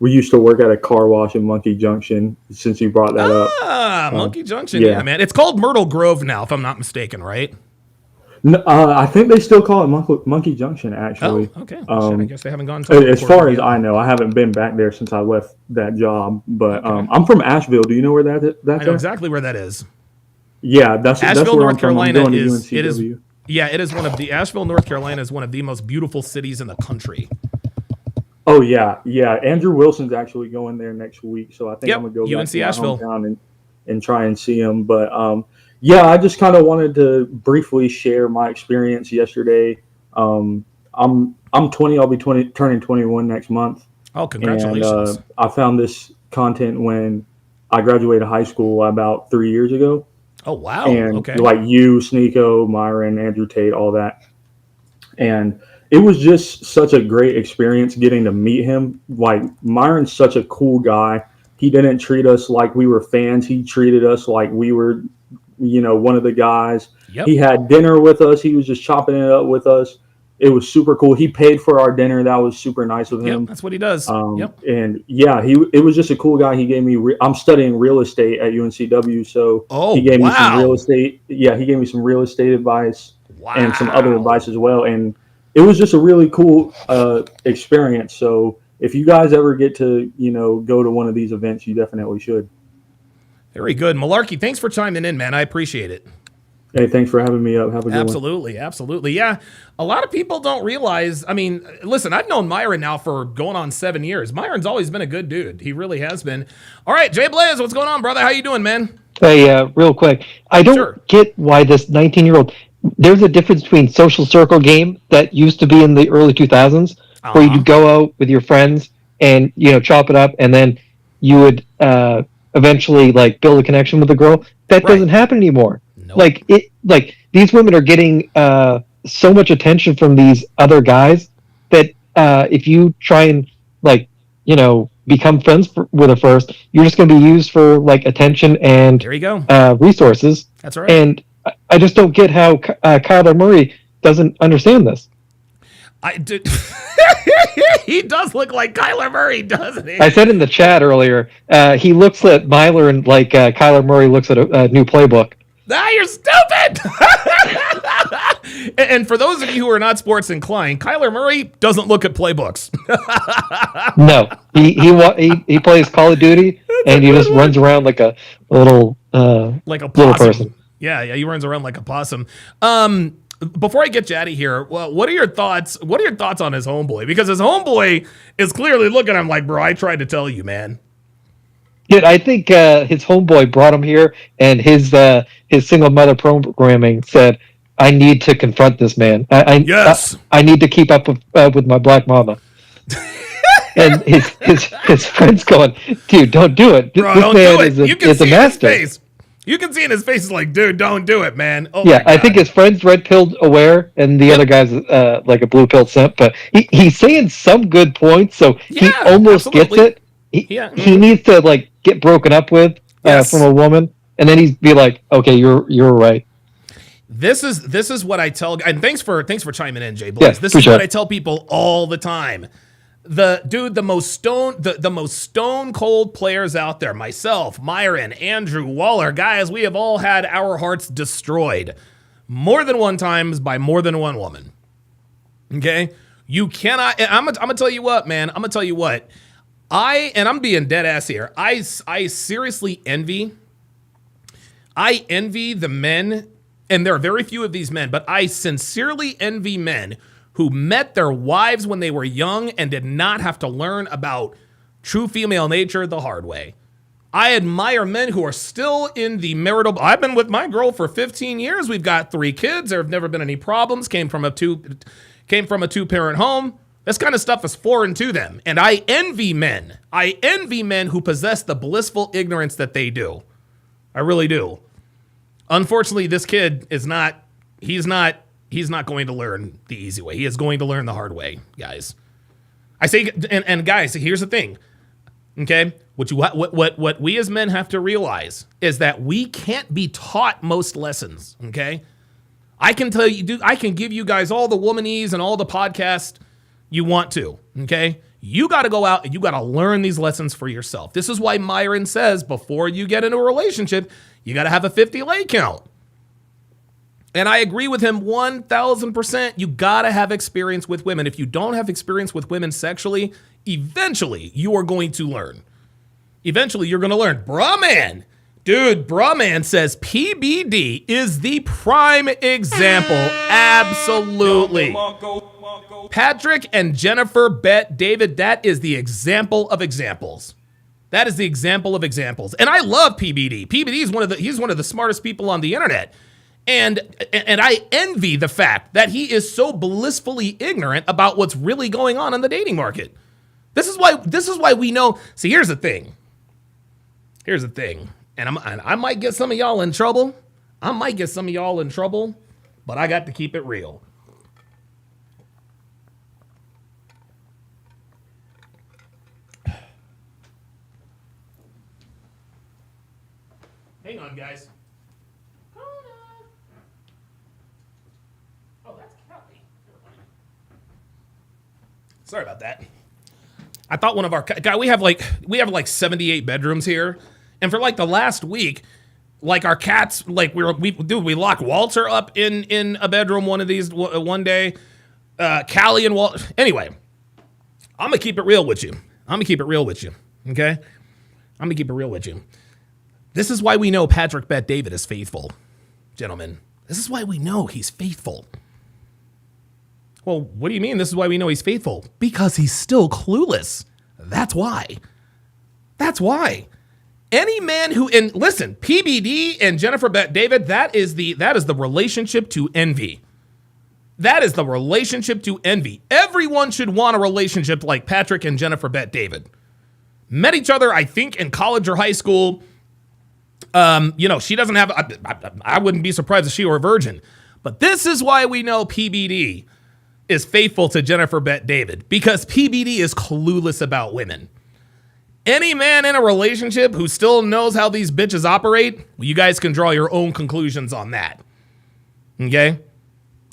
I: We used to work at a car wash in Monkey Junction, since you brought that up.
A: Monkey Junction, yeah, man. It's called Myrtle Grove now, if I'm not mistaken, right?
I: No, I think they still call it Monkey Junction, actually.
A: Oh, okay. I guess they haven't gone to
I: as far as I know, I haven't been back there since I left that job. But I'm from Asheville. Do you know where that's
A: I know exactly where that is.
I: Yeah, that's
A: Asheville,
I: where
A: North Carolina is.
I: It is.
A: Yeah, it is Asheville, North Carolina is one of the most beautiful cities in the country.
I: Oh yeah. Andrew Wilson's actually going there next week, so I think I'm gonna go back to my
A: Asheville
I: hometown and try and see him. But yeah, I just kind of wanted to briefly share my experience yesterday. I'm 20. I'll be turning 21 next month.
A: Oh, congratulations!
I: And, I found this content when I graduated high school about 3 years ago.
A: Oh wow!
I: And
A: okay,
I: like you, Sneeko, Myron, Andrew Tate, all that, and it was just such a great experience getting to meet him. Like, Myron's such a cool guy. He didn't treat us like we were fans. He treated us like we were, one of the guys.
A: Yep.
I: He had dinner with us. He was just chopping it up with us. it was super cool. He paid for our dinner. That was super nice of him.
A: Yep, that's what he does. Yep.
I: And yeah, it was just a cool guy. He gave me. I'm studying real estate at UNCW, so he gave me some real estate. Yeah, he gave me some real estate advice and some other advice as well. And it was just a really cool experience. So if you guys ever get to go to one of these events, you definitely should.
A: Very good, Malarkey. Thanks for chiming in, man. I appreciate it.
I: Hey, thanks for having me up. Have a good one.
A: Absolutely. Yeah, a lot of people don't realize. I mean, listen, I've known Myron now for going on 7 years. Myron's always been a good dude. He really has been. All right, Jay Blaze, what's going on, brother? How you doing, man?
K: Hey, real quick. I don't get why this 19-year-old. There's a difference between social circle game that used to be in the early 2000s, where you could go out with your friends and chop it up, and then you would eventually like build a connection with a girl. That doesn't happen anymore. Nope. Like these women are getting so much attention from these other guys that if you try and become friends with her first, you're just going to be used for like attention and
A: there you go.
K: Resources.
A: That's right.
K: And I just don't get how Kyler Murray doesn't understand this.
A: I did. He does look like Kyler Murray, doesn't he?
K: I said in the chat earlier, he looks at Myron like Kyler Murray looks at a new playbook.
A: Ah, you're stupid! And for those of you who are not sports inclined, Kyler Murray doesn't look at playbooks.
K: No, he plays Call of Duty and he just runs around like a little
A: like a
K: little
A: possum.
K: person.
A: Yeah, he runs around like a possum. Before I get you out of here, well, what are your thoughts? What are your thoughts on his homeboy? Because his homeboy is clearly looking at him like, bro, I tried to tell you, man.
K: Dude, I think his homeboy brought him here, and his single mother programming said, "I need to confront this man. I need to keep up with my black mama." And his friends going, "Dude, don't do it.
A: Bro,
K: this
A: don't
K: man
A: do it.
K: is a master."
A: You can see in his face, he's like, dude, don't do it, man. Oh
K: yeah,
A: my God.
K: I think his friend's red-pilled aware, and the other guy's like a blue-pilled simp. But he's saying some good points, so he almost gets it. He needs to like get broken up with from a woman, and then he'd be like, "Okay, you're right."
A: This is what I tell, and thanks for chiming in, Jay Blaze. This is what I tell people all the time. The most stone cold players out there, myself, Myron, Andrew, Waller, guys, we have all had our hearts destroyed more than one times by more than one woman. Okay, you cannot. I'm gonna tell you what, man. I'm gonna tell you what. I'm being dead ass here. I seriously envy the men, and there are very few of these men, but I sincerely envy men who met their wives when they were young and did not have to learn about true female nature the hard way. I admire men who are still in the marital. I've been with my girl for 15 years. We've got 3 kids. There have never been any problems. Came from a two-parent home. This kind of stuff is foreign to them. And I envy men. I envy men who possess the blissful ignorance that they do. I really do. Unfortunately, this kid is not, he's not going to learn the easy way. He is going to learn the hard way, guys. I say, and guys, here's the thing, okay? What we as men have to realize is that we can't be taught most lessons, okay? I can tell you, dude, I can give you guys all the womanese and all the podcast you want to, okay? You got to go out and you got to learn these lessons for yourself. This is why Myron says before you get into a relationship, you got to have a 50 lay count. And I agree with him 1,000%. You got to have experience with women. If you don't have experience with women sexually, eventually you are going to learn. Eventually you're going to learn. Brahman, dude, Brahman says PBD is the prime example. Absolutely. Patrick and Jennifer bet David, that is the example of examples. That is the example of examples. And I love PBD. PBD is he's one of the smartest people on the internet. And I envy the fact that he is so blissfully ignorant about what's really going on in the dating market. This is why we know. See, here's the thing. And I might get some of y'all in trouble. But I got to keep it real. Hang on, guys. Oh, that's Kelly. Sorry about that. I thought one of our guy we have like 78 bedrooms here, and for like the last week, like our cats, like we locked Walter up in a bedroom one of these one day. Callie and Walter. Anyway, I'm gonna keep it real with you. Okay, I'm gonna keep it real with you. This is why we know Patrick Bet David is faithful, gentlemen. This is why we know he's faithful. Well, what do you mean this is why we know he's faithful? Because he's still clueless. That's why. Any man who, and listen, PBD and Jennifer Bet David, that is the relationship to envy. That is the relationship to envy. Everyone should want a relationship like Patrick and Jennifer Bet David. Met each other, I think, in college or high school. She doesn't have, I wouldn't be surprised if she were a virgin. But this is why we know PBD is faithful to Jennifer Bet David, because PBD is clueless about women. Any man in a relationship who still knows how these bitches operate, well, you guys can draw your own conclusions on that. Okay?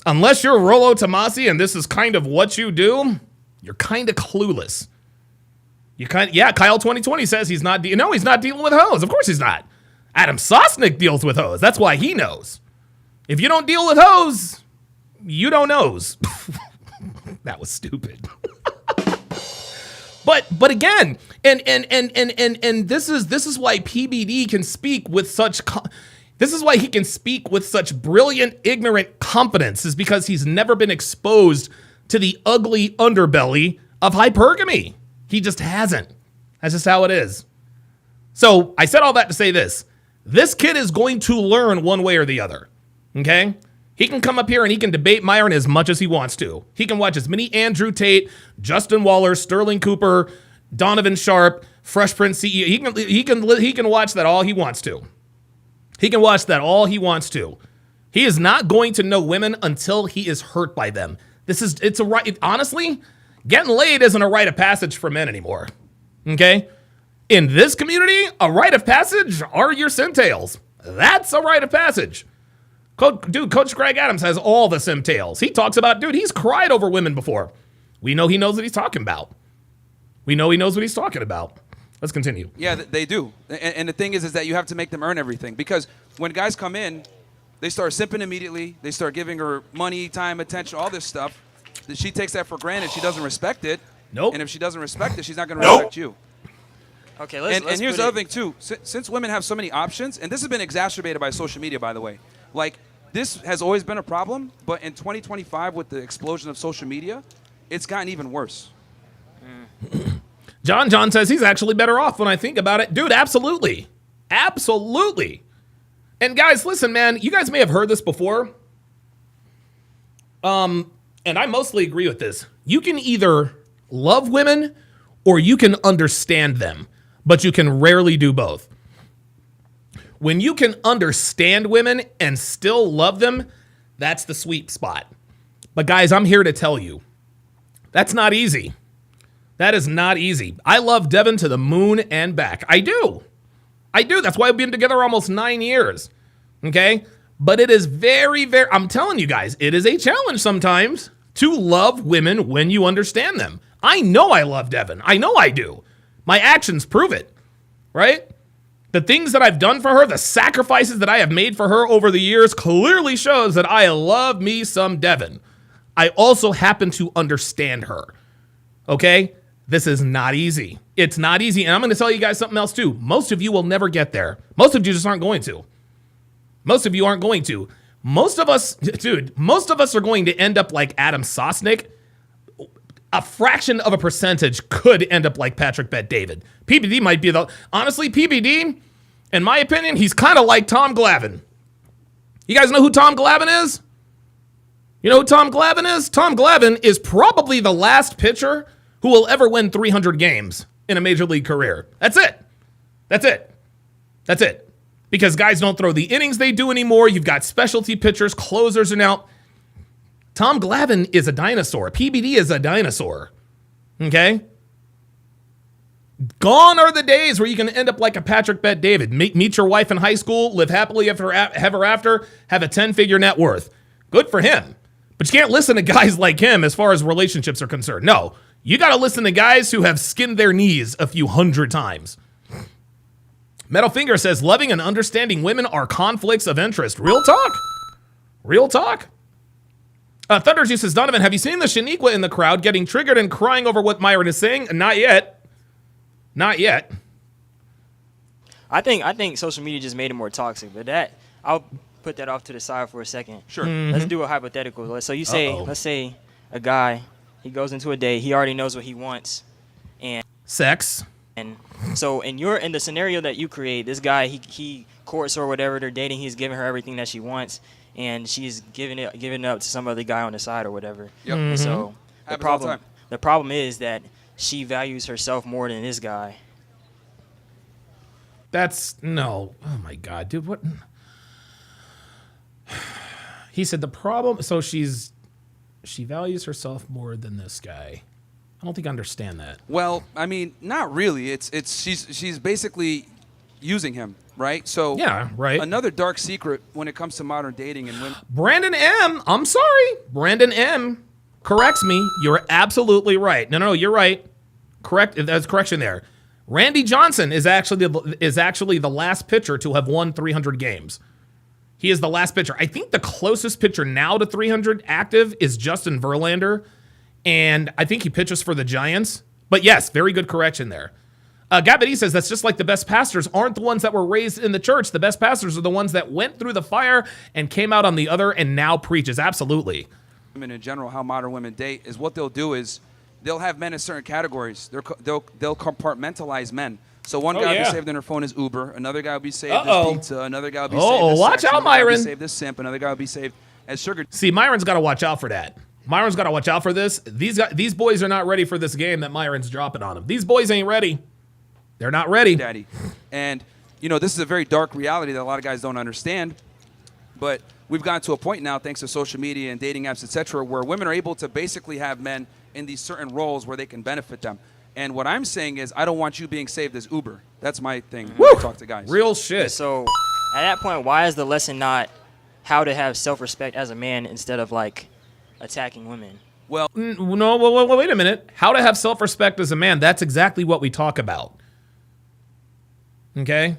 A: Unless you're Rollo Tomasi and this is kind of what you do, you're kind of clueless. Kyle 2020 says he's not dealing with hoes. Of course he's not. Adam Sosnick deals with hoes. That's why he knows. If you don't deal with hoes, you don't knows. That was stupid. But again, and this is why PBD can speak with such this is why he can speak with such brilliant, ignorant confidence, is because he's never been exposed to the ugly underbelly of hypergamy. He just hasn't. That's just how it is. So I said all that to say this. This kid is going to learn one way or the other. Okay? He can come up here and he can debate Myron as much as he wants to. He can watch as many Andrew Tate, Justin Waller, Sterling Cooper, Donovan Sharpe, Fresh Prince CEO. He can watch that all he wants to. He can watch that all he wants to. He is not going to know women until he is hurt by them. Honestly, getting laid isn't a rite of passage for men anymore. Okay? In this community, a rite of passage are your Simtails. That's a rite of passage. Coach Greg Adams has all the Simtails. He talks about, he's cried over women before. We know he knows what he's talking about. Let's continue.
E: Yeah, they do. And the thing is that you have to make them earn everything. Because when guys come in, they start simping immediately. They start giving her money, time, attention, all this stuff. She takes that for granted. She doesn't respect it.
A: Nope.
E: And if she doesn't respect it, she's not going to respect you.
G: Okay,
E: and here's the other thing, too. Since women have so many options, and this has been exacerbated by social media, by the way. Like, this has always been a problem, but in 2025, with the explosion of social media, it's gotten even worse.
A: John says he's actually better off when I think about it. Dude, absolutely. Absolutely. And guys, listen, man, you guys may have heard this before. And I mostly agree with this. You can either love women or you can understand them, but you can rarely do both. When you can understand women and still love them, that's the sweet spot. But guys, I'm here to tell you, that's not easy. That is not easy. I love Devin to the moon and back. I do. That's why we've been together almost 9 years. Okay? But it is very, very, I'm telling you guys, it is a challenge sometimes to love women when you understand them. I know I love Devin. I know I do. My actions prove it. Right? The things that I've done for her, the sacrifices that I have made for her over the years clearly shows that I love me some Devin. I also happen to understand her. Okay? This is not easy. It's not easy. And I'm going to tell you guys something else too. Most of you will never get there. Most of you just aren't going to. Most of you aren't going to. Most of us are going to end up like Adam Sosnick. A fraction of a percentage could end up like Patrick Bet David. PBD might be honestly, PBD, in my opinion, he's kind of like Tom Glavine. You guys know who Tom Glavine is? You know who Tom Glavine is? Tom Glavine is probably the last pitcher who will ever win 300 games in a major league career. That's it. Because guys don't throw the innings they do anymore. You've got specialty pitchers, closers are now. Tom Glavine is a dinosaur. PBD is a dinosaur. Okay? Gone are the days where you can end up like a Patrick Bet David. Meet your wife in high school, live happily ever after, have a 10-figure net worth. Good for him. But you can't listen to guys like him as far as relationships are concerned. No. You got to listen to guys who have skinned their knees a few hundred times. Metal Finger says, loving and understanding women are conflicts of interest. Real talk. Real talk. Thunder Juice says, Donovan, have you seen the Shaniqua in the crowd getting triggered and crying over what Myron is saying? Not yet. Not yet.
G: I think social media just made it more toxic, but I'll put that off to the side for a second.
E: Sure.
G: Let's do a hypothetical. So you say, let's say a guy, he goes into a date, he already knows what he wants, and
A: sex.
G: And so in the scenario that you create, this guy he courts her or whatever, they're dating, he's giving her everything that she wants, and she's giving it up to some other guy on the side or whatever.
E: Yep.
G: And so
E: Happens all the time.
G: the problem is that she values herself more than this guy.
A: No. Oh my God, dude, what? He said the problem, so she values herself more than this guy. I don't think I understand that.
E: Well, I mean, not really. She's basically using him, right? So
A: yeah, right.
E: Another dark secret when it comes to modern dating and women.
A: Brandon M, I'm sorry. Brandon M corrects me. You're absolutely right. No, you're right. Correct. There's correction there. Randy Johnson is actually the last pitcher to have won 300 games. He is the last pitcher. I think the closest pitcher now to 300 active is Justin Verlander, and I think he pitches for the Giants. But yes, very good correction there. Gabby says that's just like the best pastors aren't the ones that were raised in the church. The best pastors are the ones that went through the fire and came out on the other and now preaches. Absolutely.
E: Women in general, how modern women date is what they'll do is they'll have men in certain categories. They'll compartmentalize men. So one guy will be saved on her phone as Uber. Another guy will be saved as pizza. Another guy will be saved as
A: watch
E: sex.
A: out,
E: Another guy will
A: Myron.
E: be saved as simp. Another guy will be saved as sugar.
A: See, Myron's got to watch out for that. Myron's got to watch out for this. These boys are not ready for this game that Myron's dropping on them. These boys ain't ready. They're not ready.
E: Daddy. And, this is a very dark reality that a lot of guys don't understand. But we've gotten to a point now, thanks to social media and dating apps, etc., where women are able to basically have men in these certain roles where they can benefit them. And what I'm saying is, I don't want you being saved as Uber. That's my thing when I talk to guys.
A: Real shit.
G: So at that point, why is the lesson not how to have self-respect as a man instead of like attacking women?
E: Well,
A: no, wait a minute. How to have self-respect as a man, that's exactly what we talk about. Okay?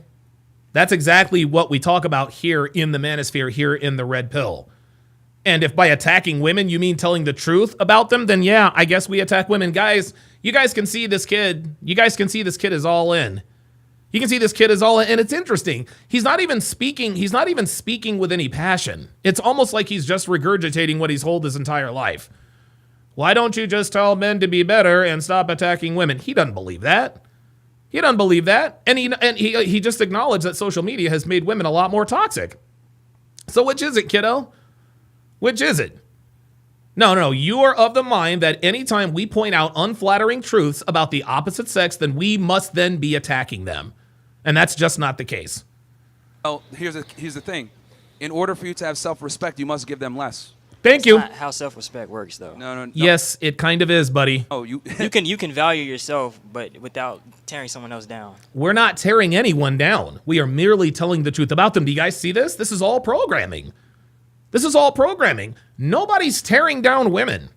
A: That's exactly what we talk about here in the manosphere, here in the Red Pill. And if by attacking women you mean telling the truth about them, then yeah, I guess we attack women. Guys, you guys can see this kid. You guys can see this kid is all in. You can see this kid is all in, and it's interesting. He's not even speaking with any passion. It's almost like he's just regurgitating what he's told his entire life. Why don't you just tell men to be better and stop attacking women? He doesn't believe that. He doesn't believe that. And he just acknowledged that social media has made women a lot more toxic. So which is it, kiddo? Which is it? No. You are of the mind that anytime we point out unflattering truths about the opposite sex, then we must then be attacking them. And that's just not the case.
E: Well, here's the thing. In order for you to have self-respect, you must give them less.
A: Thank you.
G: That's not how self-respect works, though.
E: No.
A: Yes, it kind of is, buddy.
E: Oh, you
G: can value yourself, but without tearing someone else down.
A: We're not tearing anyone down. We are merely telling the truth about them. Do you guys see this? This is all programming. This is all programming. Nobody's tearing down women.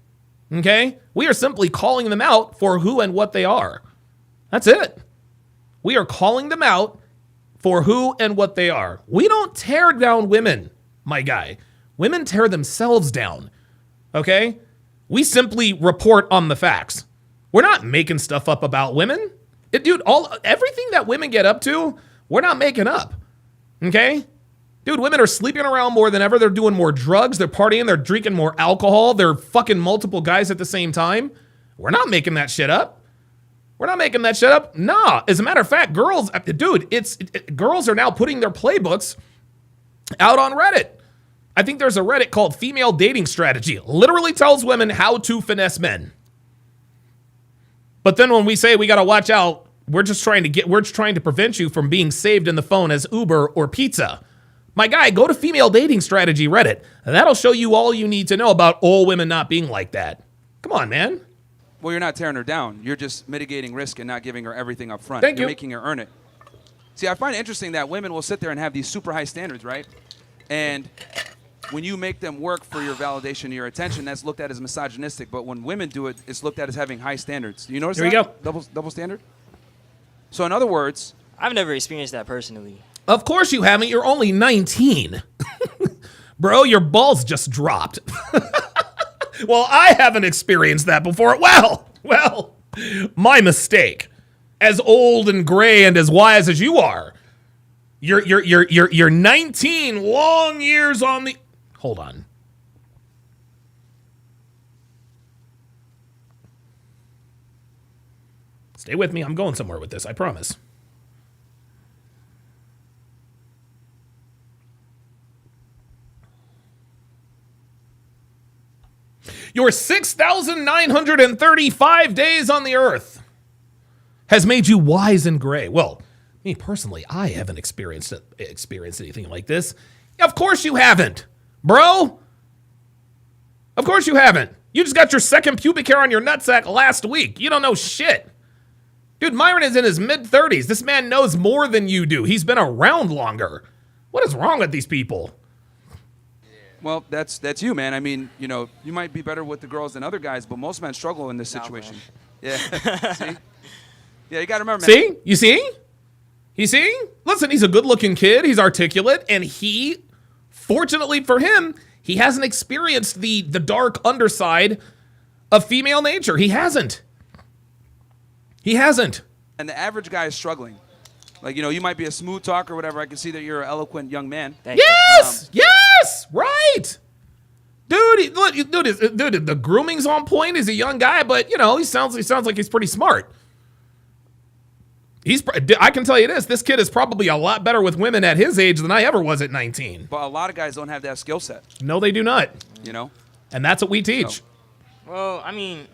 A: Okay? We are simply calling them out for who and what they are. That's it. We are calling them out for who and what they are. We don't tear down women, my guy. Women tear themselves down. Okay? We simply report on the facts. We're not making stuff up about women. Everything that women get up to, we're not making up. Okay? Dude, women are sleeping around more than ever. They're doing more drugs. They're partying. They're drinking more alcohol. They're fucking multiple guys at the same time. We're not making that shit up. We're not making that shit up. Nah. As a matter of fact, girls are now putting their playbooks out on Reddit. I think there's a Reddit called Female Dating Strategy. It literally tells women how to finesse men. But then when we say we got to watch out, we're trying to prevent you from being saved in the phone as Uber or pizza. My guy, go to Female Dating Strategy Reddit. That'll show you all you need to know about all women not being like that. Come on, man.
E: Well, you're not tearing her down. You're just mitigating risk and not giving her everything up front.
A: Thank you.
E: You're making her earn it. See, I find it interesting that women will sit there and have these super high standards, right? And when you make them work for your validation and your attention, that's looked at as misogynistic. But when women do it, it's looked at as having high standards. Do you notice that?
A: Here we
E: go. Double standard? So in other words...
G: I've never experienced that personally.
A: Of course you haven't. You're only 19. Bro, your balls just dropped. Well, I haven't experienced that before. Well, my mistake. As old and gray and as wise as you are, you're 19 long years on the... Hold on. Stay with me. I'm going somewhere with this, I promise. Your 6,935 days on the earth has made you wise and gray. Well, me personally, I haven't experienced anything like this. Of course you haven't, bro. Of course you haven't. You just got your second pubic hair on your nutsack last week. You don't know shit. Dude, Myron is in his mid-30s. This man knows more than you do. He's been around longer. What is wrong with these people?
E: Well, that's you, man. I mean, you know, you might be better with the girls than other guys, but most men struggle in this situation. Yeah. See? Yeah, you got to remember, man.
A: See? You see? You see? Listen, he's a good-looking kid. He's articulate, and he, fortunately for him, he hasn't experienced the dark underside of female nature. He hasn't. He hasn't.
E: And the average guy is struggling. Like, you know, you might be a smooth talker or whatever. I can see that you're an eloquent young man.
A: Yes! Yes! Right! Dude, the grooming's on point. He's a young guy, but, you know, he sounds like he's pretty smart. I can tell you this kid is probably a lot better with women at his age than I ever was at 19.
E: But a lot of guys don't have that skill set.
A: No, they do not.
E: You know?
A: And that's what we teach.
G: Well, I mean,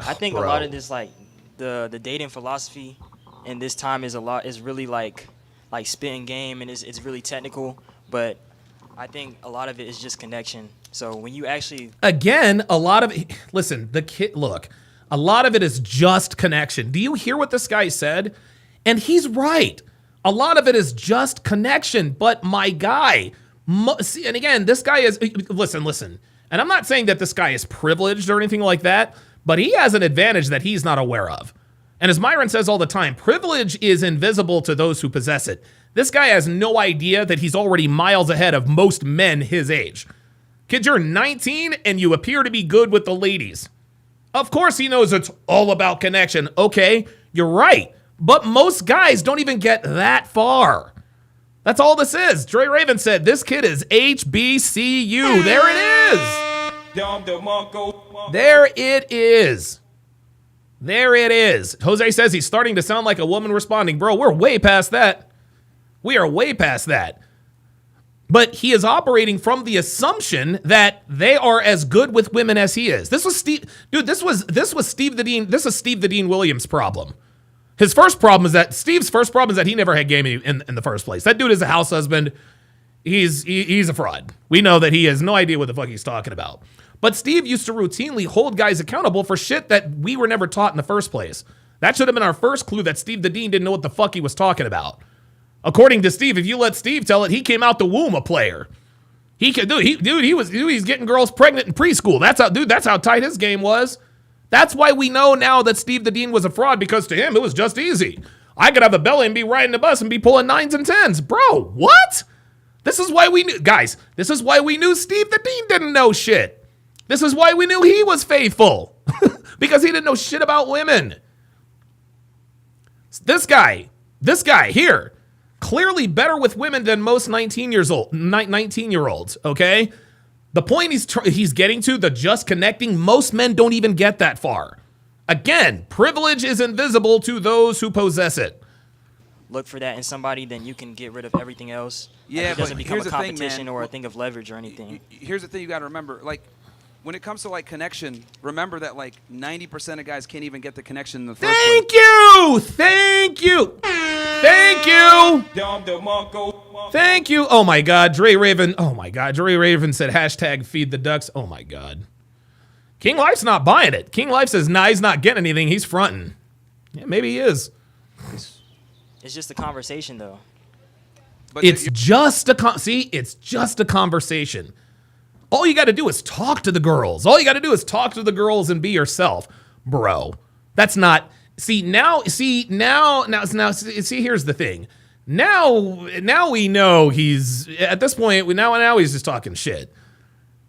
G: I think a lot of this, like, the dating philosophy in this time is really like spitting game, and it's really technical, but I think a lot of it is just connection. So when you actually... Again,
A: a lot of it is just connection. Do you hear what this guy said? And he's right. A lot of it is just connection, but my guy... and again, this guy is... Listen. And I'm not saying that this guy is privileged or anything like that, but he has an advantage that he's not aware of. And as Myron says all the time, privilege is invisible to those who possess it. This guy has no idea that he's already miles ahead of most men his age. Kid, you're 19 and you appear to be good with the ladies. Of course he knows it's all about connection. Okay, you're right. But most guys don't even get that far. That's all this is. Dre Raven said, this kid is HBCU. There it is. There it is. There it is. Jose says he's starting to sound like a woman responding. Bro, we're way past that. We are way past that. But he is operating from the assumption that they are as good with women as he is. This was Steve. Dude, this was Steve the Dean. This is Steve the Dean Williams' problem. Steve's first problem is that he never had game in the first place. That dude is a house husband. He's a fraud. We know that he has no idea what the fuck he's talking about. But Steve used to routinely hold guys accountable for shit that we were never taught in the first place. That should have been our first clue that Steve the Dean didn't know what the fuck he was talking about. According to Steve, if you let Steve tell it, he came out the womb a player. He's getting girls pregnant in preschool. That's how tight his game was. That's why we know now that Steve the Dean was a fraud, because to him it was just easy. I could have a belly and be riding the bus and be pulling 9s and 10s. Bro, what? This is why we knew, guys, this is why we knew Steve the Dean didn't know shit. This is why we knew he was faithful. Because he didn't know shit about women. This guy here, clearly better with women than most 19-year-olds, okay? The point he's getting to, the just connecting, most men don't even get that far. Again, privilege is invisible to those who possess it.
G: Look for that in somebody, then you can get rid of everything else.
E: Yeah,
G: like it doesn't
E: but
G: become a
E: here's the thing,
G: competition
E: man.
G: or a thing of leverage or anything.
E: Here's the thing you got to remember. Like, when it comes to, like, connection, remember that, like, 90% of guys can't even get the connection in the first place.
A: Thank you! Thank you! Thank you! Thank you! Oh, my God. Dre Raven. Oh, my God. Dre Raven said, hashtag feed the ducks. Oh, my God. King Life's not buying it. King Life says, nah, he's not getting anything. He's fronting. Yeah, maybe he is.
G: It's just a conversation, though.
A: But it's just a conversation. All you got to do is talk to the girls. All you got to do is talk to the girls and be yourself. Bro, that's not, see, here's the thing. Now we know he's, at this point, now he's just talking shit.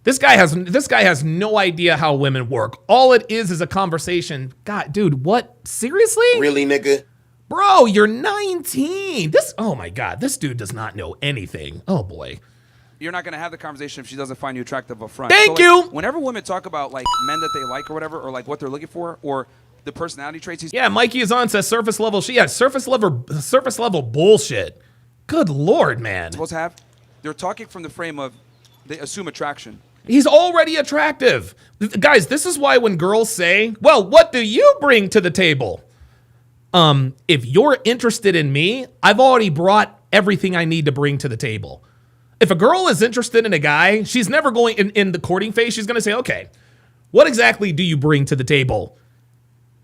A: This guy has no idea how women work. All it is a conversation. God, dude, what? Seriously?
L: Really, nigga?
A: Bro, you're 19. Oh my God, this dude does not know anything. Oh boy.
E: You're not going to have the conversation if she doesn't find you attractive up front.
A: Thank you.
E: Whenever women talk about like men that they like or whatever, or like what they're looking for, or the personality traits.
A: Yeah, Mikey is on, says surface level. Surface level bullshit. Good Lord, man.
E: Supposed to have. They're talking from the frame of they assume attraction.
A: He's already attractive. Guys, this is why when girls say, well, what do you bring to the table? If you're interested in me, I've already brought everything I need to bring to the table. If a girl is interested in a guy, she's never going in the courting phase. She's going to say, okay, what exactly do you bring to the table?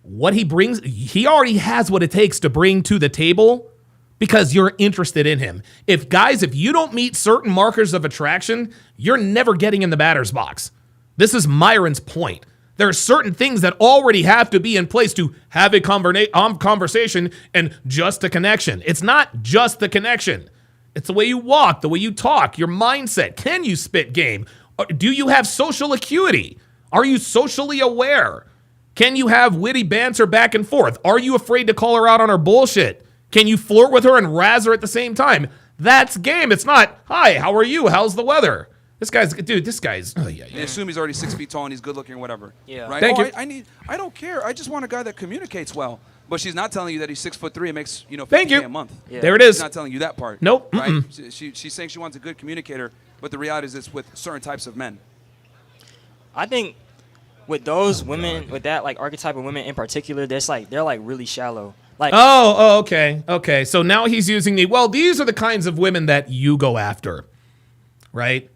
A: What he brings, he already has what it takes to bring to the table because you're interested in him. If you don't meet certain markers of attraction, you're never getting in the batter's box. This is Myron's point. There are certain things that already have to be in place to have a conversation and just a connection. It's not just the connection. It's the way you walk, the way you talk, your mindset. Can you spit game? Do you have social acuity? Are you socially aware? Can you have witty banter back and forth? Are you afraid to call her out on her bullshit? Can you flirt with her and razz her at the same time? That's game. It's not, hi, how are you? How's the weather? This guy's, oh yeah.
E: They assume he's already 6 feet tall and he's good looking or whatever.
G: Yeah.
E: Right?
A: Thank you.
E: I don't care. I just want a guy that communicates well. But she's not telling you that he's 6'3" and makes,
A: Thank you.
E: $50K a month.
G: Yeah.
A: There it is.
E: She's not telling you that part.
A: Nope.
E: Right? She's saying she wants a good communicator, but the reality is it's with certain types of men.
G: I think with those women, with that like archetype of women in particular, they're like really shallow. Like,
A: okay. So now he's using these are the kinds of women that you go after, right?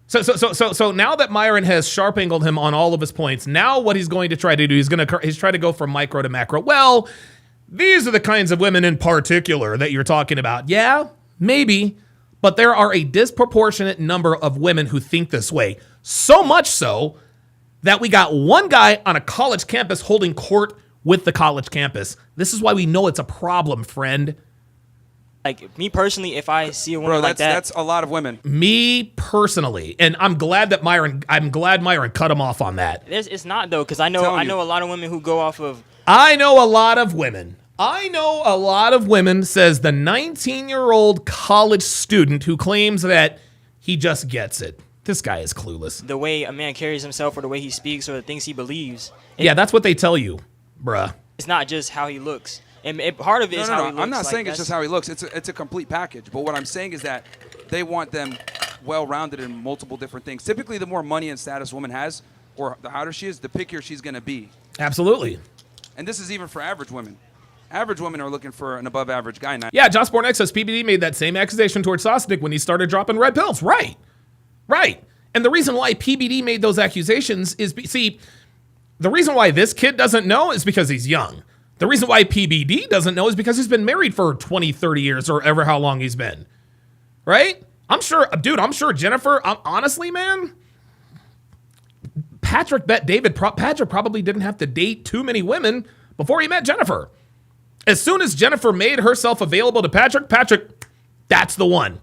A: So now that Myron has sharp angled him on all of his points, now what he's going to try to do, he's try to go from micro to macro. Well, these are the kinds of women in particular that you're talking about. Yeah, maybe, but there are a disproportionate number of women who think this way. So much so that we got one guy on a college campus holding court with the college campus. This is why we know it's a problem, friend.
G: Like, me personally, if I see a woman like that,
E: that's a lot of women.
A: Me personally, and I'm glad Myron cut him off on that.
G: It's not though, because I know a lot of women who go off of.
A: I know a lot of women, says the 19-year-old college student who claims that he just gets it. This guy is clueless.
G: The way a man carries himself or the way he speaks or the things he believes.
A: Yeah, that's what they tell you, bruh.
G: It's not just how he looks. And part of it is how he looks.
E: I'm not saying it's just how he looks. It's a complete package. But what I'm saying is that they want them well-rounded in multiple different things. Typically, the more money and status a woman has, or the hotter she is, the pickier she's going to be.
A: Absolutely.
E: And this is even for average women. Average women are looking for an above-average guy now.
A: Yeah, Josh Bornek says PBD made that same accusation towards Sosnick when he started dropping red pills. Right. And the reason why PBD made those accusations is, the reason why this kid doesn't know is because he's young. The reason why PBD doesn't know is because he's been married for 20, 30 years or ever how long he's been. Right? I'm sure Jennifer, honestly, man, Patrick probably didn't have to date too many women before he met Jennifer. As soon as Jennifer made herself available to Patrick, that's the one.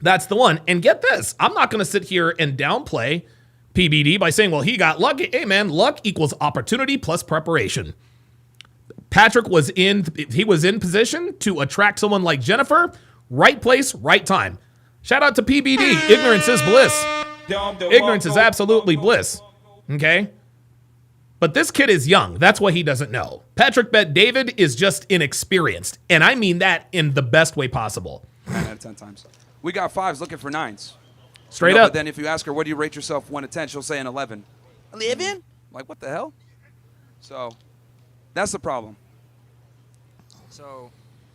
A: That's the one. And get this, I'm not going to sit here and downplay PBD by saying, well, he got lucky. Hey, man, luck equals opportunity plus preparation. Patrick was in position to attract someone like Jennifer. Right place, right time. Shout out to PBD. Ignorance is bliss. Ignorance is absolutely bliss. Okay? But this kid is young. That's what he doesn't know. Patrick Bet David is just inexperienced. And I mean that in the best way possible.
E: 9 out of 10 times. We got 5s looking for 9s.
A: Straight up.
E: But then if you ask her, what do you rate yourself 1 to 10, she'll say an 11.
B: 11?
E: Like, what the hell? So, that's the problem.
G: So,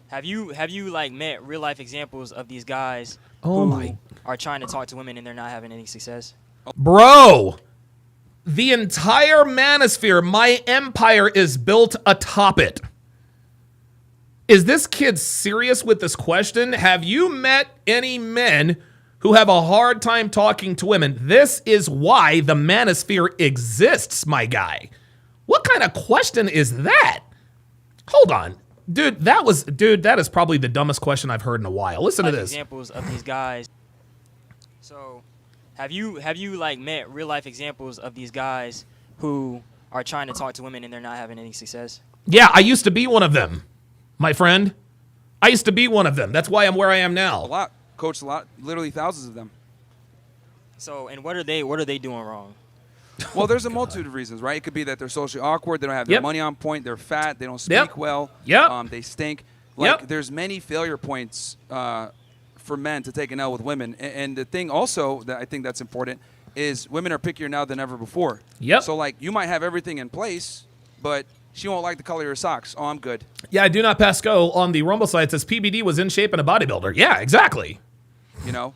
G: have you like met real life examples of these guys
A: who
G: are trying to talk to women and they're not having any success?
A: Bro, the entire manosphere, my empire is built atop it. Is this kid serious with this question? Have you met any men who have a hard time talking to women. This is why the manosphere exists, my guy. What kind of question is that? Hold on. Dude, that is probably the dumbest question I've heard in a while. Listen to this.
G: Examples of these guys. So, have you like met real life examples of these guys who are trying to talk to women and they're not having any success?
A: Yeah, I used to be one of them, my friend. I used to be one of them. That's why I'm where I am now.
E: A lot. Coached a lot. Literally thousands of them.
G: So, and what are they doing wrong?
E: Well, there's a multitude of reasons, right? It could be that they're socially awkward, they don't have their money on point, they're fat, they don't speak well, they stink. There's many failure points for men to take an L with women. And the thing also that I think that's important is women are pickier now than ever before. So, like, you might have everything in place, but she won't like the color of your socks. Oh, I'm good.
A: Yeah, Do Not Pass Go on the Rumble site says PBD was in shape and a bodybuilder. Yeah, exactly.
E: You know?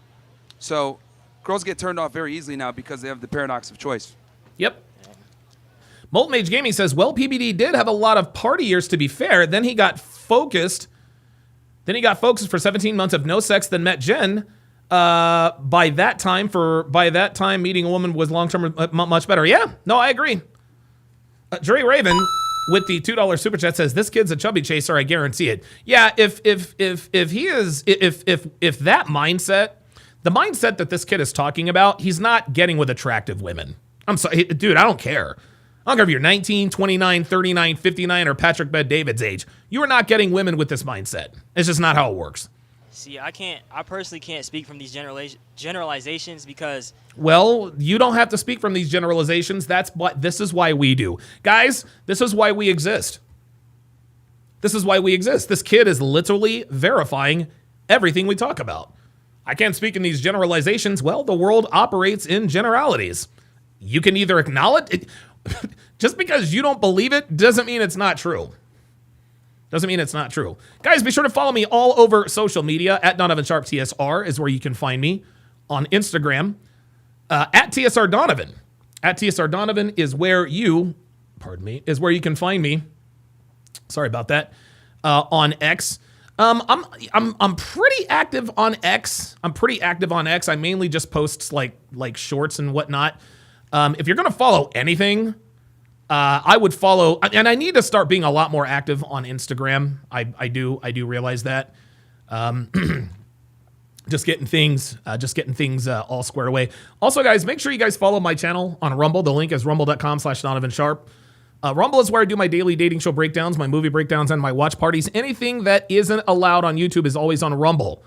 E: So, girls get turned off very easily now because they have the paradox of choice.
A: Yep. Molten Mage Gaming says, well, PBD did have a lot of party years, to be fair. Then he got focused. For 17 months of no sex, then met Jen. By that time, meeting a woman was long-term much better. Yeah, no, I agree. Dre Raven with the $2 super chat says, this kid's a chubby chaser, I guarantee it. Yeah, if that mindset, the mindset that this kid is talking about, he's not getting with attractive women. I'm sorry, dude, I don't care. I don't care if you're 19, 29, 39, 59, or Patrick Bet-David's age. You are not getting women with this mindset. It's just not how it works.
G: See, I personally can't speak from these generalizations because...
A: Well, you don't have to speak from these generalizations. This is why we do. Guys, this is why we exist. This kid is literally verifying everything we talk about. I can't speak in these generalizations. Well, the world operates in generalities. You can either acknowledge it. Just because you don't believe it doesn't mean it's not true. Guys, be sure to follow me all over social media. At Donovan Sharpe TSR is where you can find me on Instagram. At TSR Donovan. At TSR Donovan is where you can find me. Sorry about that. On X. I'm pretty active on X. I mainly just post like shorts and whatnot. If you're gonna follow anything, I would follow, and I need to start being a lot more active on Instagram. I do realize that. Just getting things all squared away. Also, guys, make sure you guys follow my channel on Rumble. The link is rumble.com/Donovan Sharpe. Rumble is where I do my daily dating show breakdowns, my movie breakdowns, and my watch parties. Anything that isn't allowed on YouTube is always on Rumble.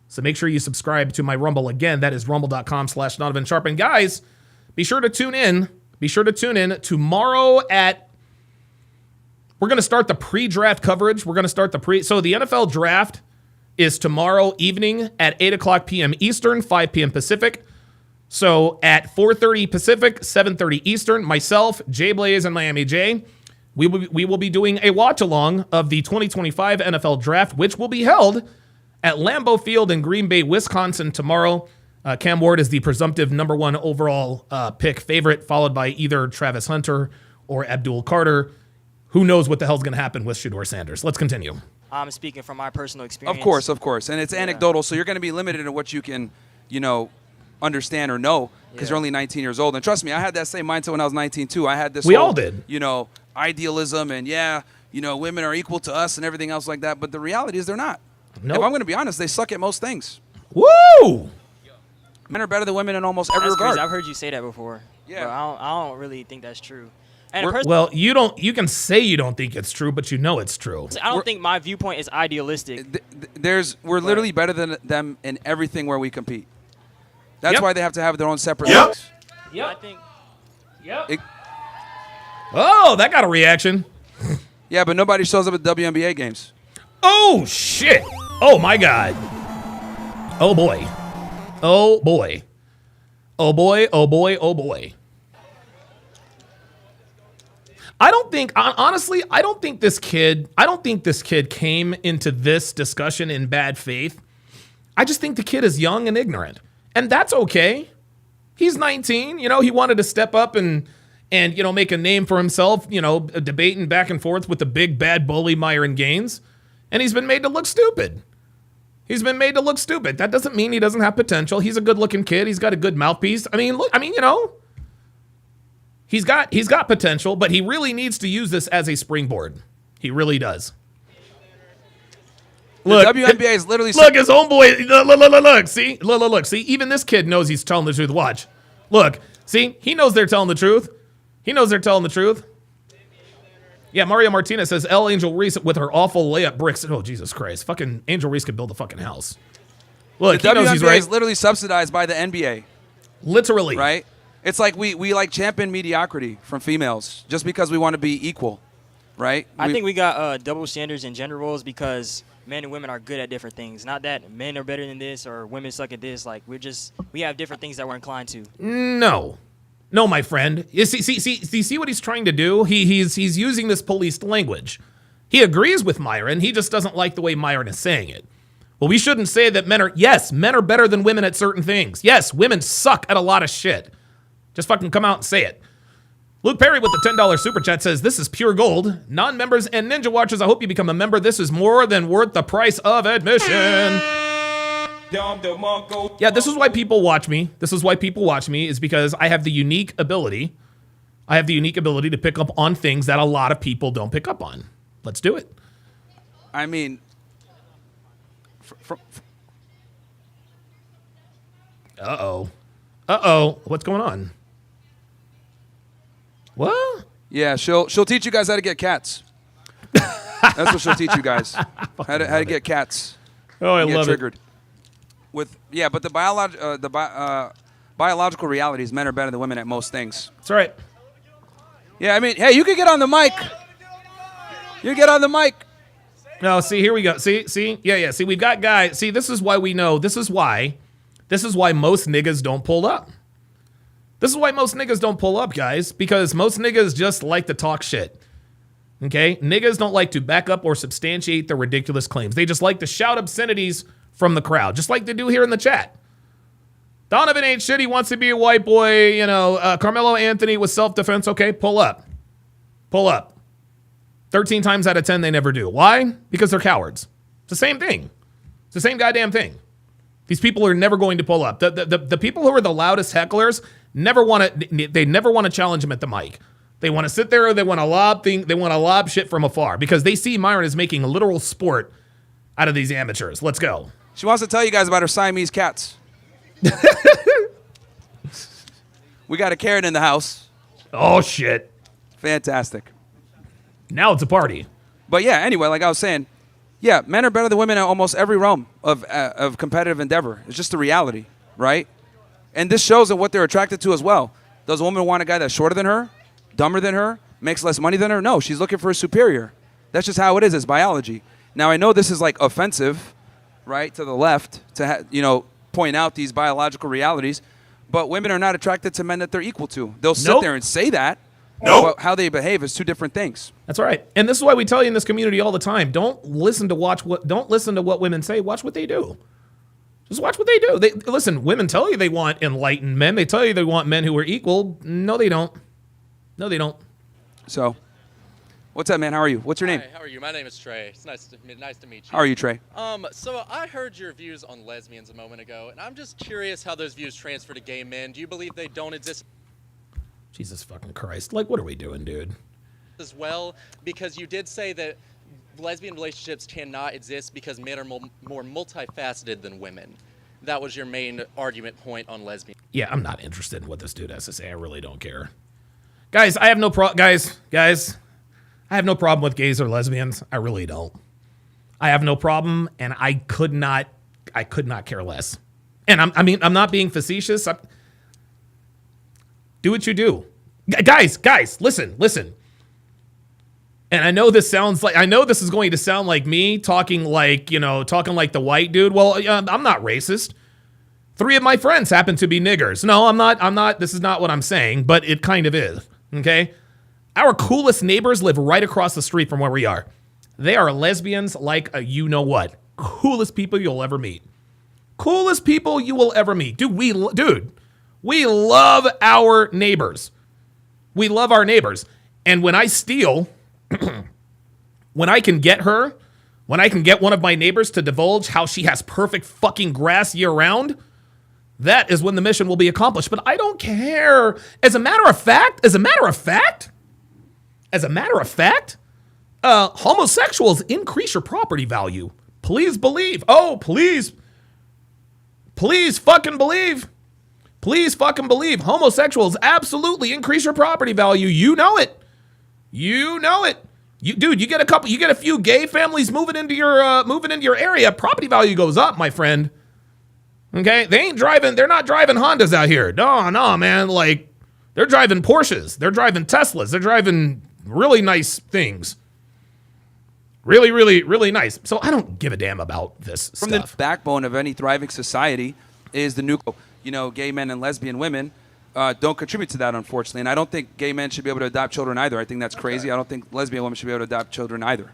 A: So make sure you subscribe to my Rumble. Again, that is rumble.com/Donovan Sharpe. And guys, be sure to tune in. Tomorrow we're going to start the pre-draft coverage. So the NFL draft is tomorrow evening at 8 o'clock p.m. Eastern, 5 p.m. Pacific. So at 4:30 Pacific, 7:30 Eastern, myself, Jay Blaze, and Miami J, we will be doing a watch-along of the 2025 NFL draft, which will be held at Lambeau Field in Green Bay, Wisconsin tomorrow. Cam Ward is the presumptive number one overall pick favorite, followed by either Travis Hunter or Abdul Carter. Who knows what the hell's going to happen with Shedeur Sanders? Let's continue.
G: I'm speaking from my personal experience.
E: Of course. And it's anecdotal, so you're going to be limited in what you can, understand or know because you're only 19 years old. And trust me, I had that same mindset when I was 19 too. I had this
A: all did.
E: Idealism and women are equal to us and everything else like that. But the reality is they're not.
A: Nope.
E: If I'm going to be honest, they suck at most things.
A: Woo!
E: Men are better than women in almost every regard.
G: Crazy. I've heard you say that before.
E: Yeah.
G: But I don't really think that's true. And
A: well, you can say you don't think it's true, but you know it's true.
G: I don't think my viewpoint is idealistic.
E: We're literally better than them in everything where we compete. That's why they have to have their own separate leagues.
G: I think.
A: That got a reaction.
E: Yeah, but nobody shows up at WNBA games.
A: Oh shit! Oh my god! Oh boy! Oh boy! Oh boy! Oh boy! Oh boy! Honestly, I don't think this kid came into this discussion in bad faith. I just think the kid is young and ignorant. And that's okay. He's 19, he wanted to step up and make a name for himself, debating back and forth with the big bad bully Myron Gaines. And he's been made to look stupid. He's been made to look stupid. That doesn't mean he doesn't have potential. He's a good-looking kid. He's got a good mouthpiece. I mean, look, you know, he's got potential, but he really needs to use this as a springboard. He really does. Look,
E: the WNBA is literally
A: look, his homeboy. Look, see, even this kid knows he's telling the truth. Watch. Look, see, he knows they're telling the truth. He knows they're telling the truth. Yeah, Mario Martinez says L. Angel Reese with her awful layup bricks. Oh, Jesus Christ. Fucking Angel Reese could build a fucking house. Look,
E: the
A: he knows he's
E: WNBA
A: right.
E: is literally subsidized by the NBA.
A: Literally.
E: Right? It's like we like champion mediocrity from females just because we want to be equal. Right?
G: I think we got double standards in gender roles because men and women are good at different things. Not that men are better than this or women suck at this. Like, we have different things that we're inclined to.
A: No, my friend. You see what he's trying to do? He's using this policed language. He agrees with Myron. He just doesn't like the way Myron is saying it. Well, we shouldn't say that men are better than women at certain things. Yes, women suck at a lot of shit. Just fucking come out and say it. Luke Perry with the $10 super chat says, this is pure gold. Non-members and Ninja Watchers, I hope you become a member. This is more than worth the price of admission. Yeah, this is why people watch me. Is because I have the unique ability. To pick up on things that a lot of people don't pick up on. Let's do it.
E: I mean,
A: Uh-oh. What's going on? What?
E: Yeah, she'll teach you guys how to get cats. That's what she'll teach you guys. How to get cats.
A: Oh, I love
E: triggered.
A: it.
E: But the biological reality is men are better than women at most things.
A: That's right.
E: Yeah, I mean, hey, you can get on the mic. You get on the mic.
A: No, see, here we go. See? Yeah. See, we've got guys. See, this is why we know. This is why most niggas don't pull up. This is why most niggas don't pull up, guys, because most niggas just like to talk shit. Okay? Niggas don't like to back up or substantiate their ridiculous claims. They just like to shout obscenities from the crowd, just like they do here in the chat. Donovan ain't shit. He wants to be a white boy. You know, Carmelo Anthony with self-defense. Okay, pull up. 13 times out of 10, they never do. Why? Because they're cowards. It's the same thing. It's the same goddamn thing. These people are never going to pull up. The people who are the loudest hecklers never want to challenge them at the mic. They want to sit there. They want to lob shit from afar because they see Myron is making a literal sport out of these amateurs. Let's go.
E: She wants to tell you guys about her Siamese cats. We got a Karen in the house.
A: Oh, shit.
E: Fantastic.
A: Now it's a party.
E: But yeah, anyway, like I was saying, yeah, men are better than women in almost every realm of competitive endeavor. It's just the reality, right? And this shows what they're attracted to as well. Does a woman want a guy that's shorter than her, dumber than her, makes less money than her? No, she's looking for a superior. That's just how it is. It's biology. Now, I know this is like offensive, right, to the left to point out these biological realities, but women are not attracted to men that they're equal to. They'll sit there and say that. But how they behave is two different things.
A: That's right. And this is why we tell you in this community all the time, don't listen to what women say, watch what they do. Just watch what they do. Listen, women tell you they want enlightened men. They tell you they want men who are equal. No, they don't.
E: So, what's up, man? How are you? What's your name?
L: Hi, how are you? My name is Trey. It's nice to meet you.
E: How are you, Trey?
L: So I heard your views on lesbians a moment ago, and I'm just curious how those views transfer to gay men. Do you believe they don't exist?
A: Jesus fucking Christ. Like, what are we doing, dude?
L: As well, because you did say that lesbian relationships cannot exist because men are more multifaceted than women. That was your main argument point on lesbian.
A: Yeah, I'm not interested in what this dude has to say. I really don't care. Guys, I have no guys, I have no problem with gays or lesbians. I really don't. I have no problem, and I could not care less. And I'm not being facetious. Do what you do. Guys, listen. And I know this is going to sound like me talking like the white dude. Well, I'm not racist. 3 of my friends happen to be niggers. No, I'm not. This is not what I'm saying, but it kind of is. Okay? Our coolest neighbors live right across the street from where we are. They are lesbians like a you-know-what. Coolest people you'll ever meet. Dude, we love our neighbors. We love our neighbors. And when I steal, when I can get her, when I can get one of my neighbors to divulge how she has perfect fucking grass year round, that is when the mission will be accomplished. But I don't care. As a matter of fact, homosexuals increase your property value. Please believe. Oh, please fucking believe. Please fucking believe. Homosexuals absolutely increase your property value. You know it. You know it. You get a few gay families moving into your area, property value goes up, my friend. Okay? They're not driving Hondas out here. No, man. Like, they're driving Porsches. They're driving Teslas. They're driving really nice things. Really, really, really nice. So I don't give a damn about this
E: From
A: stuff.
E: the backbone of any thriving society is the nuclear. Gay men and lesbian women don't contribute to that, unfortunately. And I don't think gay men should be able to adopt children either. I think that's crazy. I don't think lesbian women should be able to adopt children either.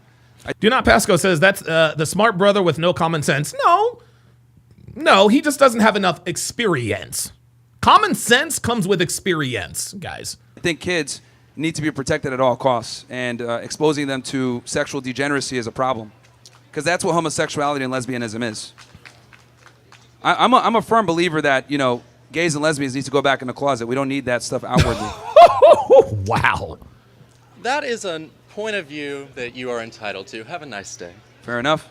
A: Do Not Pasco says that's the smart brother with no common sense. No, he just doesn't have enough experience. Common sense comes with experience, guys.
E: I think kids need to be protected at all costs, and exposing them to sexual degeneracy is a problem, because that's what homosexuality and lesbianism is. I'm a firm believer that gays and lesbians need to go back in the closet. We don't need that stuff outwardly.
A: Wow.
L: That is a point of view that you are entitled to. Have a nice day.
E: Fair enough.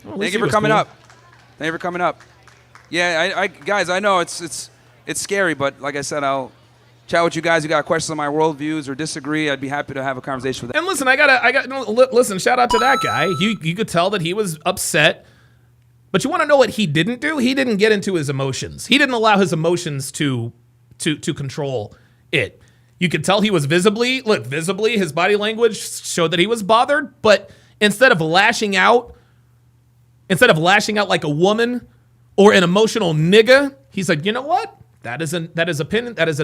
A: Well,
E: Thank you for coming up. Thank you for coming up. Yeah, guys, I know it's scary, but like I said, I'll chat with you guys. You got questions on my worldviews or disagree, I'd be happy to have a conversation with them.
A: And listen, listen, shout out to that guy. You could tell that he was upset. But you want to know what he didn't do? He didn't get into his emotions. He didn't allow his emotions to control it. You could tell he was visibly, his body language showed that he was bothered, but instead of lashing out like a woman or an emotional nigga, he said, "You know what? That is an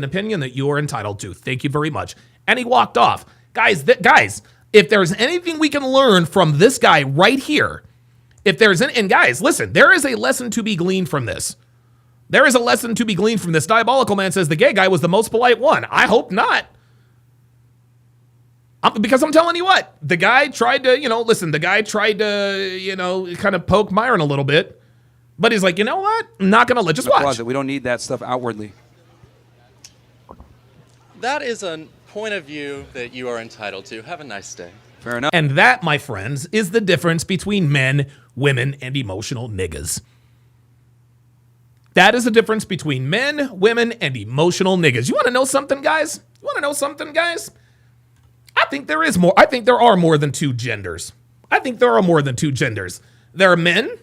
A: opinion that you are entitled to. Thank you very much." And he walked off. Guys, if there's anything we can learn from this guy right here, and guys, listen, there is a lesson to be gleaned from this. There is a lesson to be gleaned from this. Diabolical Man says the gay guy was the most polite one. I hope not. Because I'm telling you what, the guy tried to, kind of poke Myron a little bit. But he's like, you know what? I'm not going to just watch.
E: Closet. We don't need that stuff outwardly.
L: That is a point of view that you are entitled to. Have a nice day.
E: Fair enough.
A: And that, my friends, is the difference between men, women, and emotional niggas. That is the difference between men, women, and emotional niggas. You want to know something, guys? I think there is more. I think there are more than two genders. There are men,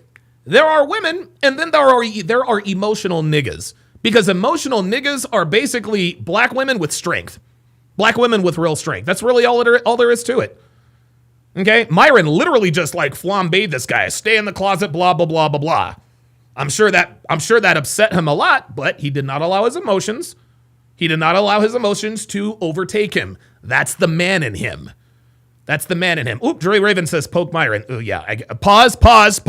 A: there are women, and then there are emotional niggas. Because emotional niggas are basically black women with strength. Black women with real strength. That's really all there is to it. Okay? Myron literally just flambéed this guy. Stay in the closet, blah, blah, blah, blah, blah. I'm sure that upset him a lot, but he did not allow his emotions. To overtake him. That's the man in him. Oop, Drury Raven says poke Myron. Oh yeah. Pause. Pause.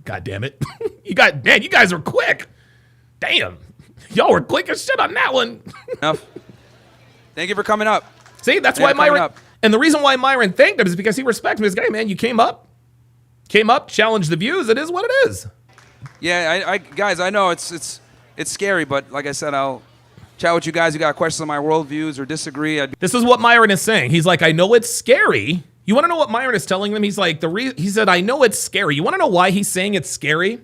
A: God damn it. You guys are quick. Damn. Y'all were quick as shit on that one.
E: Enough. Thank you for coming up.
A: See, that's why Myron. And the reason why Myron thanked him is because he respects him. This guy, man, you came up, challenged the views. It is what it is.
E: Yeah, guys, I know it's scary, but like I said, I'll chat with you guys. You got questions on my worldviews or disagree.
A: This is what Myron is saying. He's like, I know it's scary. You want to know what Myron is telling them? He's like, he said, I know it's scary. You want to know why he's saying it's scary?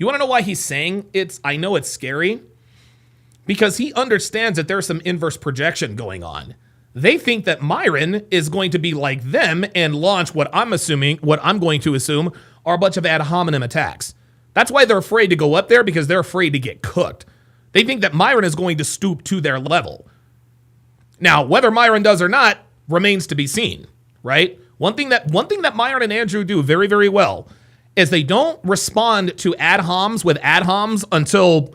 A: I know it's scary? Because he understands that there's some inverse projection going on. They think that Myron is going to be like them and launch what I'm going to assume are a bunch of ad hominem attacks. That's why they're afraid to go up there, because they're afraid to get cooked. They think that Myron is going to stoop to their level. Now, whether Myron does or not remains to be seen, right? One thing that Myron and Andrew do very, very well is they don't respond to ad homs with ad homs until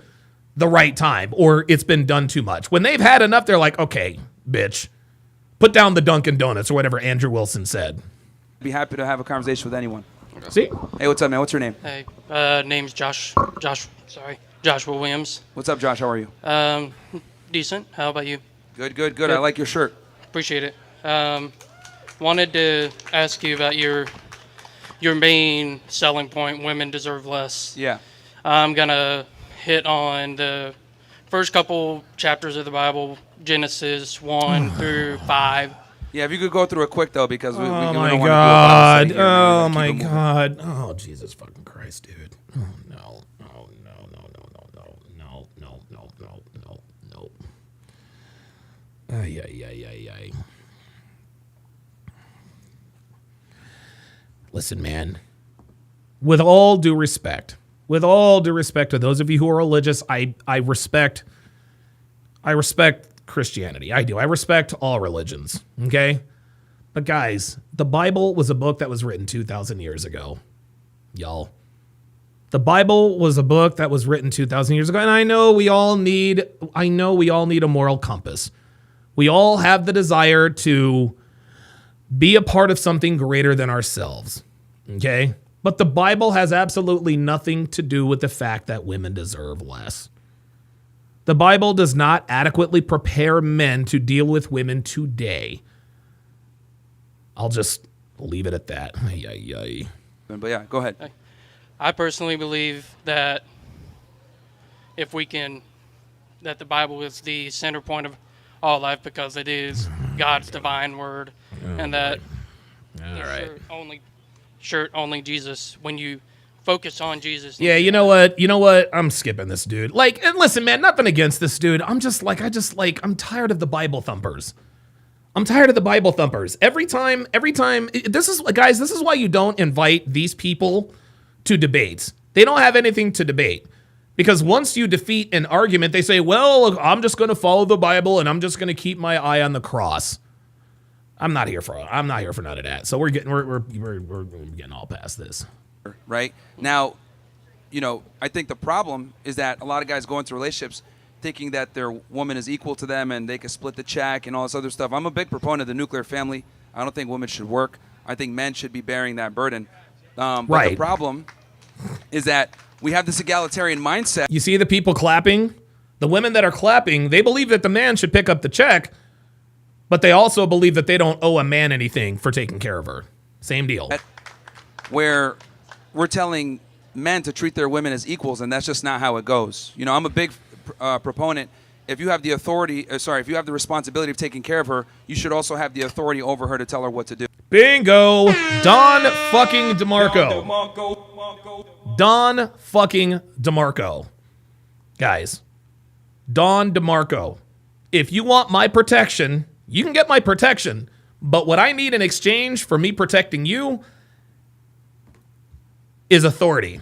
A: the right time, or it's been done too much. When they've had enough, they're like, okay, bitch, put down the Dunkin' Donuts, or whatever Andrew Wilson said.
E: Be happy to have a conversation with anyone.
A: See?
E: Hey, what's up, man? What's your name?
M: Hey, name's Josh. Sorry. Joshua Williams.
E: What's up, Josh? How are you?
M: Decent. How about you?
E: Good, good, good. I like your shirt.
M: Appreciate it. Wanted to ask you about your main selling point, women deserve less.
E: Yeah.
M: I'm going to hit on the first couple chapters of the Bible, Genesis 1 through 5.
E: Yeah, if you could go through it quick, though, because we don't want to do it
A: God.
E: here.
A: Oh, my God. Oh, Jesus fucking Christ, dude. Oh, no. Oh, no, no, no, no, no, no, no, no, no, no, no. Ay, ay, ay, ay, ay. Listen, man, with all due respect to those of you who are religious, I respect Christianity. I do. I respect all religions, okay? But guys, the Bible was a book that was written 2,000 years ago, y'all. The Bible was a book that was written 2,000 years ago, and I know we all need a moral compass. We all have the desire to be a part of something greater than ourselves, okay? But the Bible has absolutely nothing to do with the fact that women deserve less. The Bible does not adequately prepare men to deal with women today. I'll just leave it at that. Ay, ay, ay.
E: But yeah, go ahead.
M: I personally believe that that the Bible is the center point of all life because it is God's divine word, and that shirt only Jesus. When you focus on Jesus.
A: Yeah, you know what? I'm skipping this dude. Like, and listen, man, nothing against this dude. I'm tired of the Bible thumpers. Every time, this is why you don't invite these people to debates. They don't have anything to debate. Because once you defeat an argument, they say, well, I'm just going to follow the Bible and I'm just going to keep my eye on the cross. I'm not here for none of that. So we're getting all past this.
E: Right? Now, I think the problem is that a lot of guys go into relationships thinking that their woman is equal to them and they can split the check and all this other stuff. I'm a big proponent of the nuclear family. I don't think women should work. I think men should be bearing that burden. But the problem is that we have this egalitarian mindset.
A: You see the people clapping? The women that are clapping, they believe that the man should pick up the check, but they also believe that they don't owe a man anything for taking care of her. Same deal.
E: Where we're telling men to treat their women as equals, and that's just not how it goes. I'm a big proponent. If you have the if you have the responsibility of taking care of her, you should also have the authority over her to tell her what to do.
A: Bingo! Don fucking DeMarco. Don fucking DeMarco. Guys, Don DeMarco. If you want my protection, you can get my protection. But what I need in exchange for me protecting you is authority.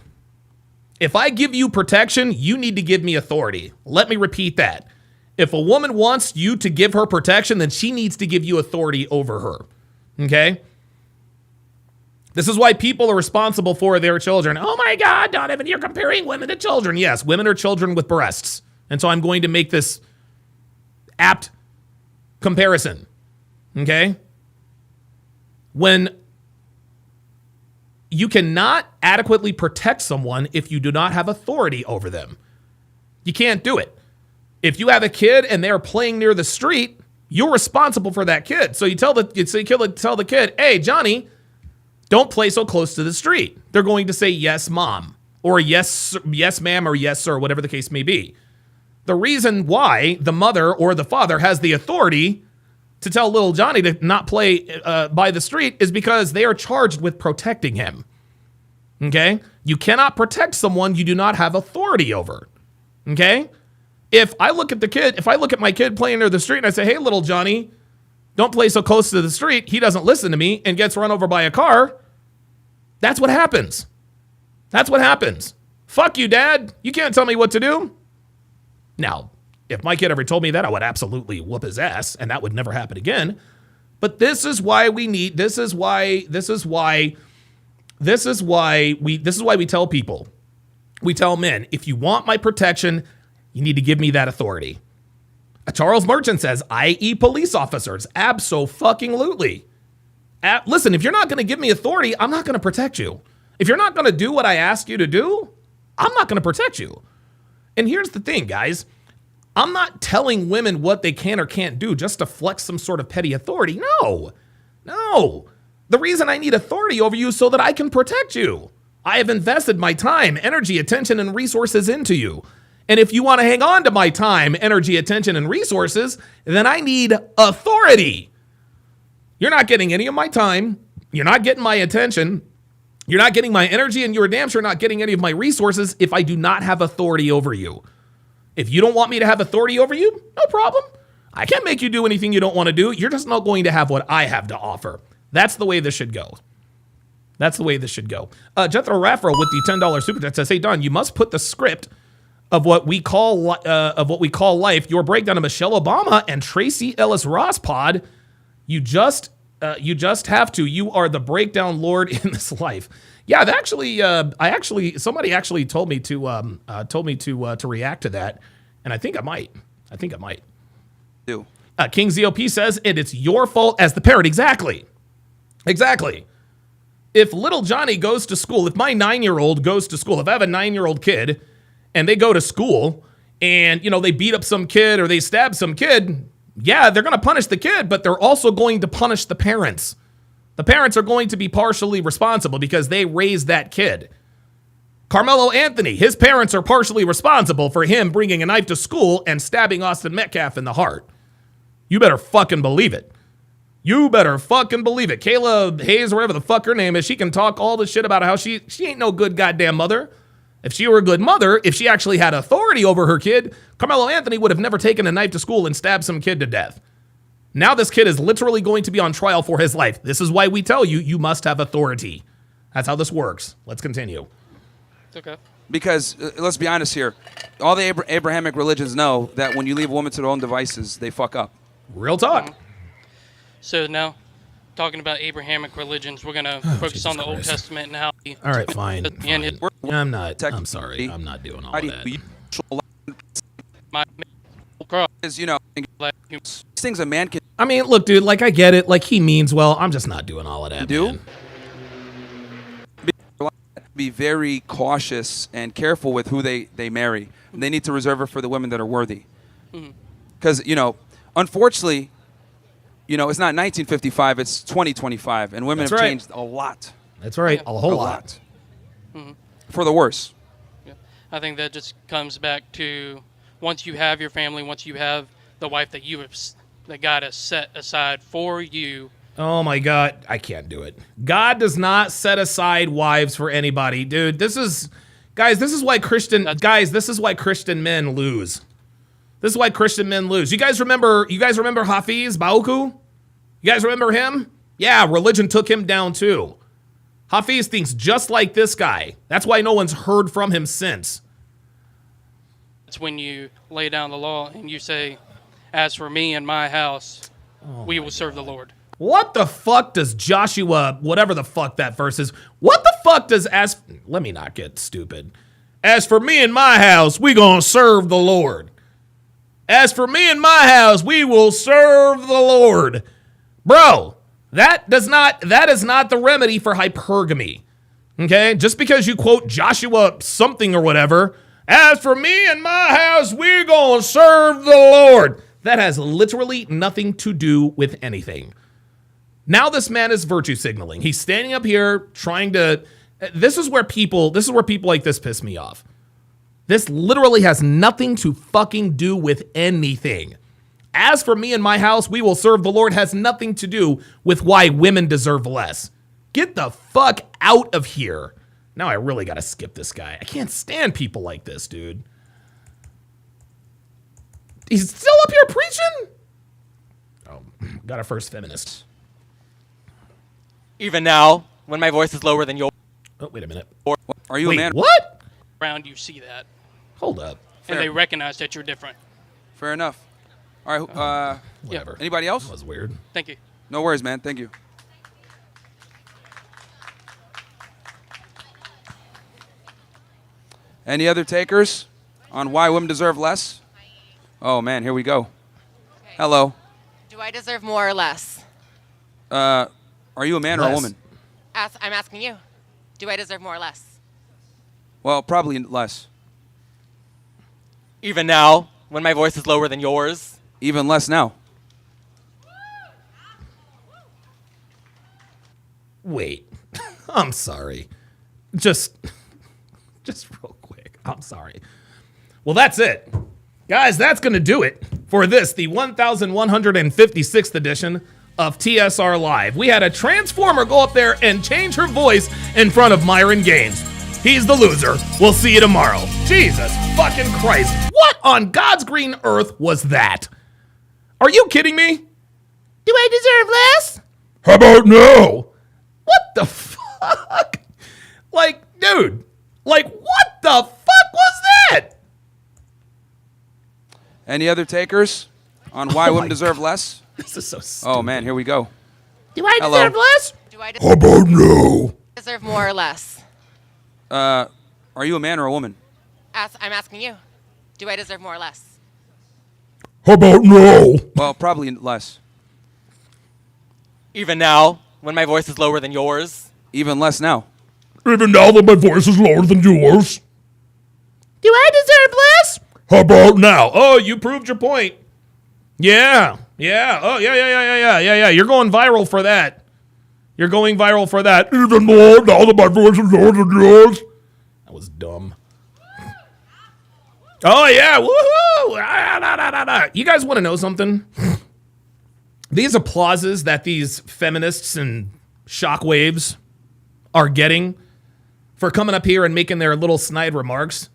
A: If I give you protection, you need to give me authority. Let me repeat that. If a woman wants you to give her protection, then she needs to give you authority over her. Okay? This is why people are responsible for their children. Oh my God, Donovan, you're comparing women to children. Yes, women are children with breasts. And so I'm going to make this apt comparison. Okay? When you cannot adequately protect someone if you do not have authority over them. You can't do it. If you have a kid and they're playing near the street, you're responsible for that kid. So you tell the kid, hey, Johnny, don't play so close to the street. They're going to say, yes, mom, or yes, ma'am, or yes, sir, whatever the case may be. The reason why the mother or the father has the authority to tell little Johnny to not play by the street is because they are charged with protecting him. Okay? You cannot protect someone you do not have authority over. Okay? If I look at my kid playing near the street and I say, hey, little Johnny, don't play so close to the street, he doesn't listen to me and gets run over by a car, that's what happens. That's what happens. Fuck you, Dad. You can't tell me what to do. Now, if my kid ever told me that, I would absolutely whoop his ass, and that would never happen again. But this is why we tell people, we tell men, if you want my protection, you need to give me that authority. Charles Merchant says, i.e. police officers. Abso-fucking-lutely. Listen, if you're not going to give me authority, I'm not going to protect you. If you're not going to do what I ask you to do, I'm not going to protect you. And here's the thing, guys. I'm not telling women what they can or can't do just to flex some sort of petty authority. No. The reason I need authority over you is so that I can protect you. I have invested my time, energy, attention, and resources into you. And if you want to hang on to my time, energy, attention, and resources, then I need authority. You're not getting any of my time. You're not getting my attention. You're not getting my energy, and you're damn sure not getting any of my resources if I do not have authority over you. If you don't want me to have authority over you, no problem. I can't make you do anything you don't want to do. You're just not going to have what I have to offer. That's the way this should go. Jethro Raffro with the $10 super chat says, "Hey Don, you must put the script of what we call life. Your breakdown of Michelle Obama and Tracy Ellis Ross pod. You just have to. You are the breakdown lord in this life." Yeah, somebody actually told me to react to that, and I think I might.
E: Do.
A: King ZOP says it's your fault as the parent. Exactly. If little Johnny goes to school, if my 9-year-old goes to school, if I have a 9-year-old kid and they go to school and, they beat up some kid or they stab some kid, yeah, they're going to punish the kid, but they're also going to punish the parents. The parents are going to be partially responsible because they raised that kid. Carmelo Anthony, his parents are partially responsible for him bringing a knife to school and stabbing Austin Metcalf in the heart. You better fucking believe it. Kayla Hayes, whatever the fuck her name is, she can talk all the shit about how she ain't no good goddamn mother. If she were a good mother, if she actually had authority over her kid, Carmelo Anthony would have never taken a knife to school and stabbed some kid to death. Now this kid is literally going to be on trial for his life. This is why we tell you, you must have authority. That's how this works. Let's continue.
M: Okay.
E: Because let's be honest here, all the Abrahamic religions know that when you leave a woman to their own devices, they fuck up.
A: Real talk.
M: So now, talking about Abrahamic religions, we're going to focus on the Old Testament and how...
A: All right, fine. I'm sorry. I'm not doing all of that.
E: These things a man can...
A: I mean, look, dude, I get it. He means well. I'm just not doing all of that, man.
E: Be very cautious and careful with who they marry. They need to reserve it for the women that are worthy. Because, unfortunately... it's not 1955, it's 2025, and women have changed a lot.
A: That's right, a whole lot.
E: For the worse.
M: Yeah. I think that just comes back to once you have your family, once you have the wife that God has set aside for you.
A: Oh my God, I can't do it. God does not set aside wives for anybody, dude. This is why Christian men lose. This is why Christian men lose. You guys remember Hafiz Bauku? You guys remember him? Yeah, religion took him down too. Hafiz thinks just like this guy. That's why no one's heard from him since.
M: It's when you lay down the law and you say, "As for me and my house, we will serve the Lord."
A: What the fuck does Joshua, whatever the fuck that verse is, what the fuck does let me not get stupid. As for me and my house, we gonna serve the Lord. As for me and my house, we will serve the Lord. Bro, that is not the remedy for hypergamy. Okay? Just because you quote Joshua something or whatever, as for me and my house, we're going to serve the Lord. That has literally nothing to do with anything. Now this man is virtue signaling. He's standing up here trying to... This is where people like this piss me off. This literally has nothing to fucking do with anything. As for me and my house, we will serve the Lord has nothing to do with why women deserve less. Get the fuck out of here. Now I really gotta skip this guy. I can't stand people like this, dude. He's still up here preaching? Oh, got our first feminist.
N: Even now, when my voice is lower than yours.
A: Oh, wait a minute.
E: Are you a man?
A: What?
M: Around you see that.
A: Hold up.
M: And they recognize that you're different.
E: Fair enough. All right.
A: Whatever.
E: Anybody else?
A: That was weird.
M: Thank you.
E: No worries, man. Thank you. Any other takers on why women deserve less? Oh, man. Here we go.
O: Okay.
E: Hello.
O: Do I deserve more or less?
E: Are you a man or a woman?
O: I'm asking you. Do I deserve more or less?
E: Well, probably less.
N: Even now, when my voice is lower than yours.
E: Even less now.
A: Wait. I'm sorry. Just real quick. I'm sorry. Well, that's it. Guys, that's going to do it for this, the 1156th edition of TSR Live. We had a Transformer go up there and change her voice in front of Myron Gaines. He's the loser. We'll see you tomorrow. Jesus fucking Christ. What on God's green earth was that? Are you kidding me? Do I deserve less? How about no? What the fuck? Like, dude, like, what the fuck was that?
E: Any other takers on why women deserve less?
A: This is so stupid.
E: Oh, man, here we go.
O: Do I
E: Hello.
O: deserve less? Do I
A: How about no?
O: deserve more or less?
E: Are you a man or a woman?
O: I'm asking you. Do I deserve more or less?
A: How about no?
E: Well, probably less.
N: Even now, when my voice is lower than yours.
E: Even less now.
A: Even now that my voice is lower than yours.
O: Do I deserve less?
A: How about now? Oh, you proved your point. Yeah. Yeah. Oh, yeah. You're going viral for that. You're going viral for that. Even more now that my voice is lower than yours. That was dumb. Oh, yeah. Woohoo. You guys want to know something? These applauses that these feminists and shockwaves are getting for coming up here and making their little snide remarks,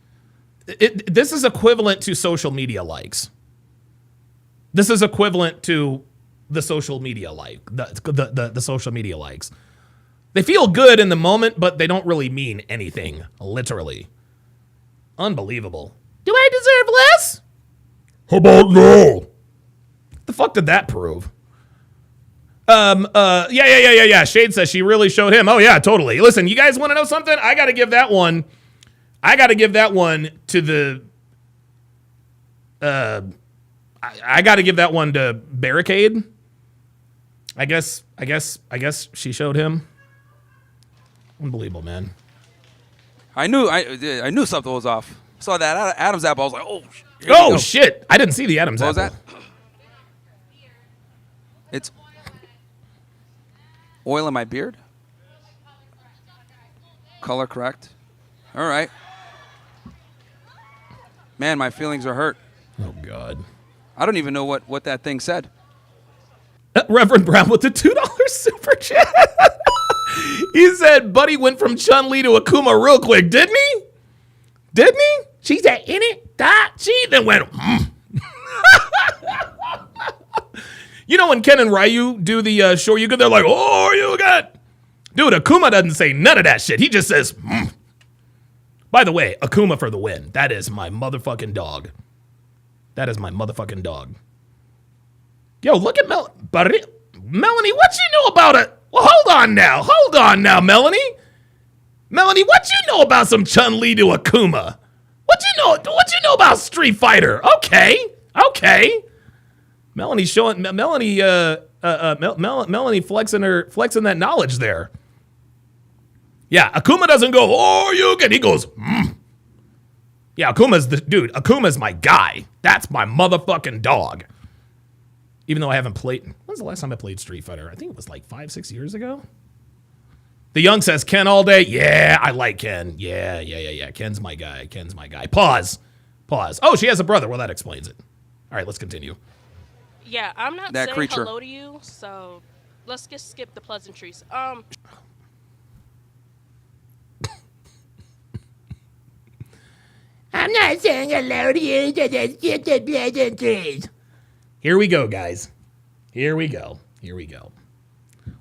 A: this is equivalent to social media likes. This is equivalent to the social media the social media likes. They feel good in the moment, but they don't really mean anything, literally. Unbelievable. Do I deserve less? How about no? What the fuck did that prove? Yeah. Shade says she really showed him. Oh yeah, totally. Listen, you guys want to know something? I got to give that one to the. I got to give that one to Barricade. I guess she showed him. Unbelievable, man.
E: I knew something was off. Saw that Adam's apple. I was like, oh.
A: Oh shit! I didn't see the Adam's apple.
E: What was that? It's oil in my beard. Color correct. All right. Man, my feelings are hurt.
A: Oh God.
E: I don't even know what that thing said.
A: Reverend Brown with the $2 super chat. He said, Buddy went from Chun-Li to Akuma real quick, didn't he? Didn't he? She said, in it, that. She then went, You know when Ken and Ryu do the Shoryuken, they're like, oh, you got. Dude, Akuma doesn't say none of that shit. He just says, By the way, Akuma for the win. That is my motherfucking dog. That is my motherfucking dog. Yo, look at Melanie, what you know about it? Well, hold on now, Melanie. Melanie, what you know about some Chun-Li to Akuma? What you know about Street Fighter? Okay. Melanie showing Melanie flexing that knowledge there. Yeah, Akuma doesn't go, oh, you can. He goes, Yeah, Akuma's my guy. That's my motherfucking dog. Even though I haven't played. When's the last time I played Street Fighter? I think it was like 5-6 years ago. The Young says, Ken all day. Yeah, I like Ken. Yeah. Ken's my guy. Pause. Oh, she has a brother. Well, that explains it. All right, let's continue.
P: Yeah, I'm not
E: that
P: saying
E: creature.
P: Hello to you, so let's just skip the pleasantries.
A: I'm not saying hello to you, just skip the pleasantries. Here we go, guys. Here we go.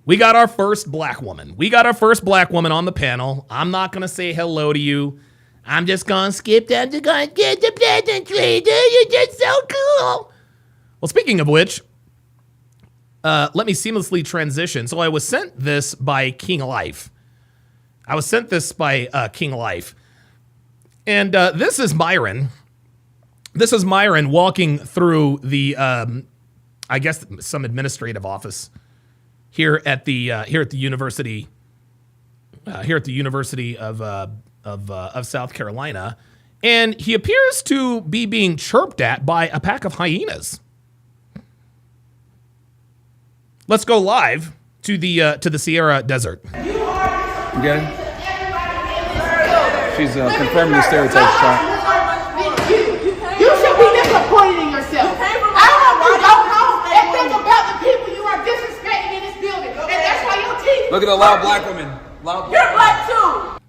A: We got our first black woman. On the panel. I'm not going to say hello to you. I'm just going to skip them to go and get the pleasantries. You're just so cool. Well, speaking of which, let me seamlessly transition. So I was sent this by King Life. And this is Myron. This is Myron walking through the, I guess, some administrative office here at the University of South Carolina, And he appears to be being chirped at by a pack of hyenas. Let's go live to the Sierra Desert.
E: Okay. She's confirming the stereotypes.
Q: You should be disappointed in yourself. I hope you go home and think about the people you are disrespecting in this building. And that's why your team.
E: Look at the loud black women. Loud
Q: You're black too.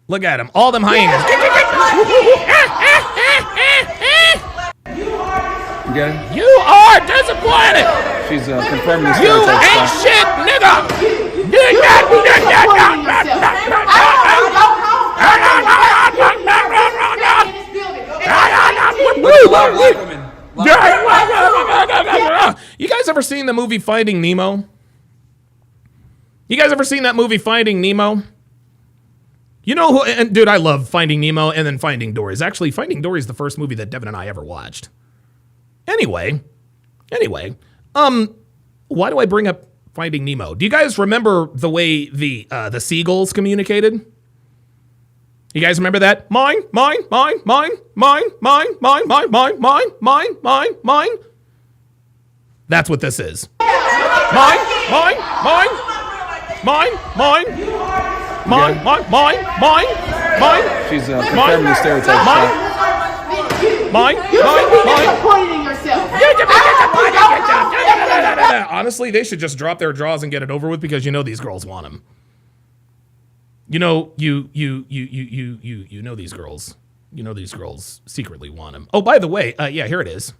A: Look at him. All them hyenas.
E: Okay.
A: You are disappointed.
E: She's confirming the
A: You
E: stereotypes.
A: ain't shit, nigga. You guys ever seen the movie Finding Nemo? You guys ever seen that movie Finding Nemo? You know who, and dude, I love Finding Nemo and then Finding Dory. Actually, Finding Dory is the first movie that Devin and I ever watched. Anyway, why do I bring up Finding Nemo? Do you guys remember the way the seagulls communicated? You guys remember that? Mine. That's what this is. Mine.
E: She's confirming the stereotypes.
A: Mine.
Q: Disappointed in yourself.
A: Honestly, they should just drop their jaws and get it over with because you know these girls want them. You know, you know these girls. You know these girls secretly want them. Oh, by the way, yeah, here it is.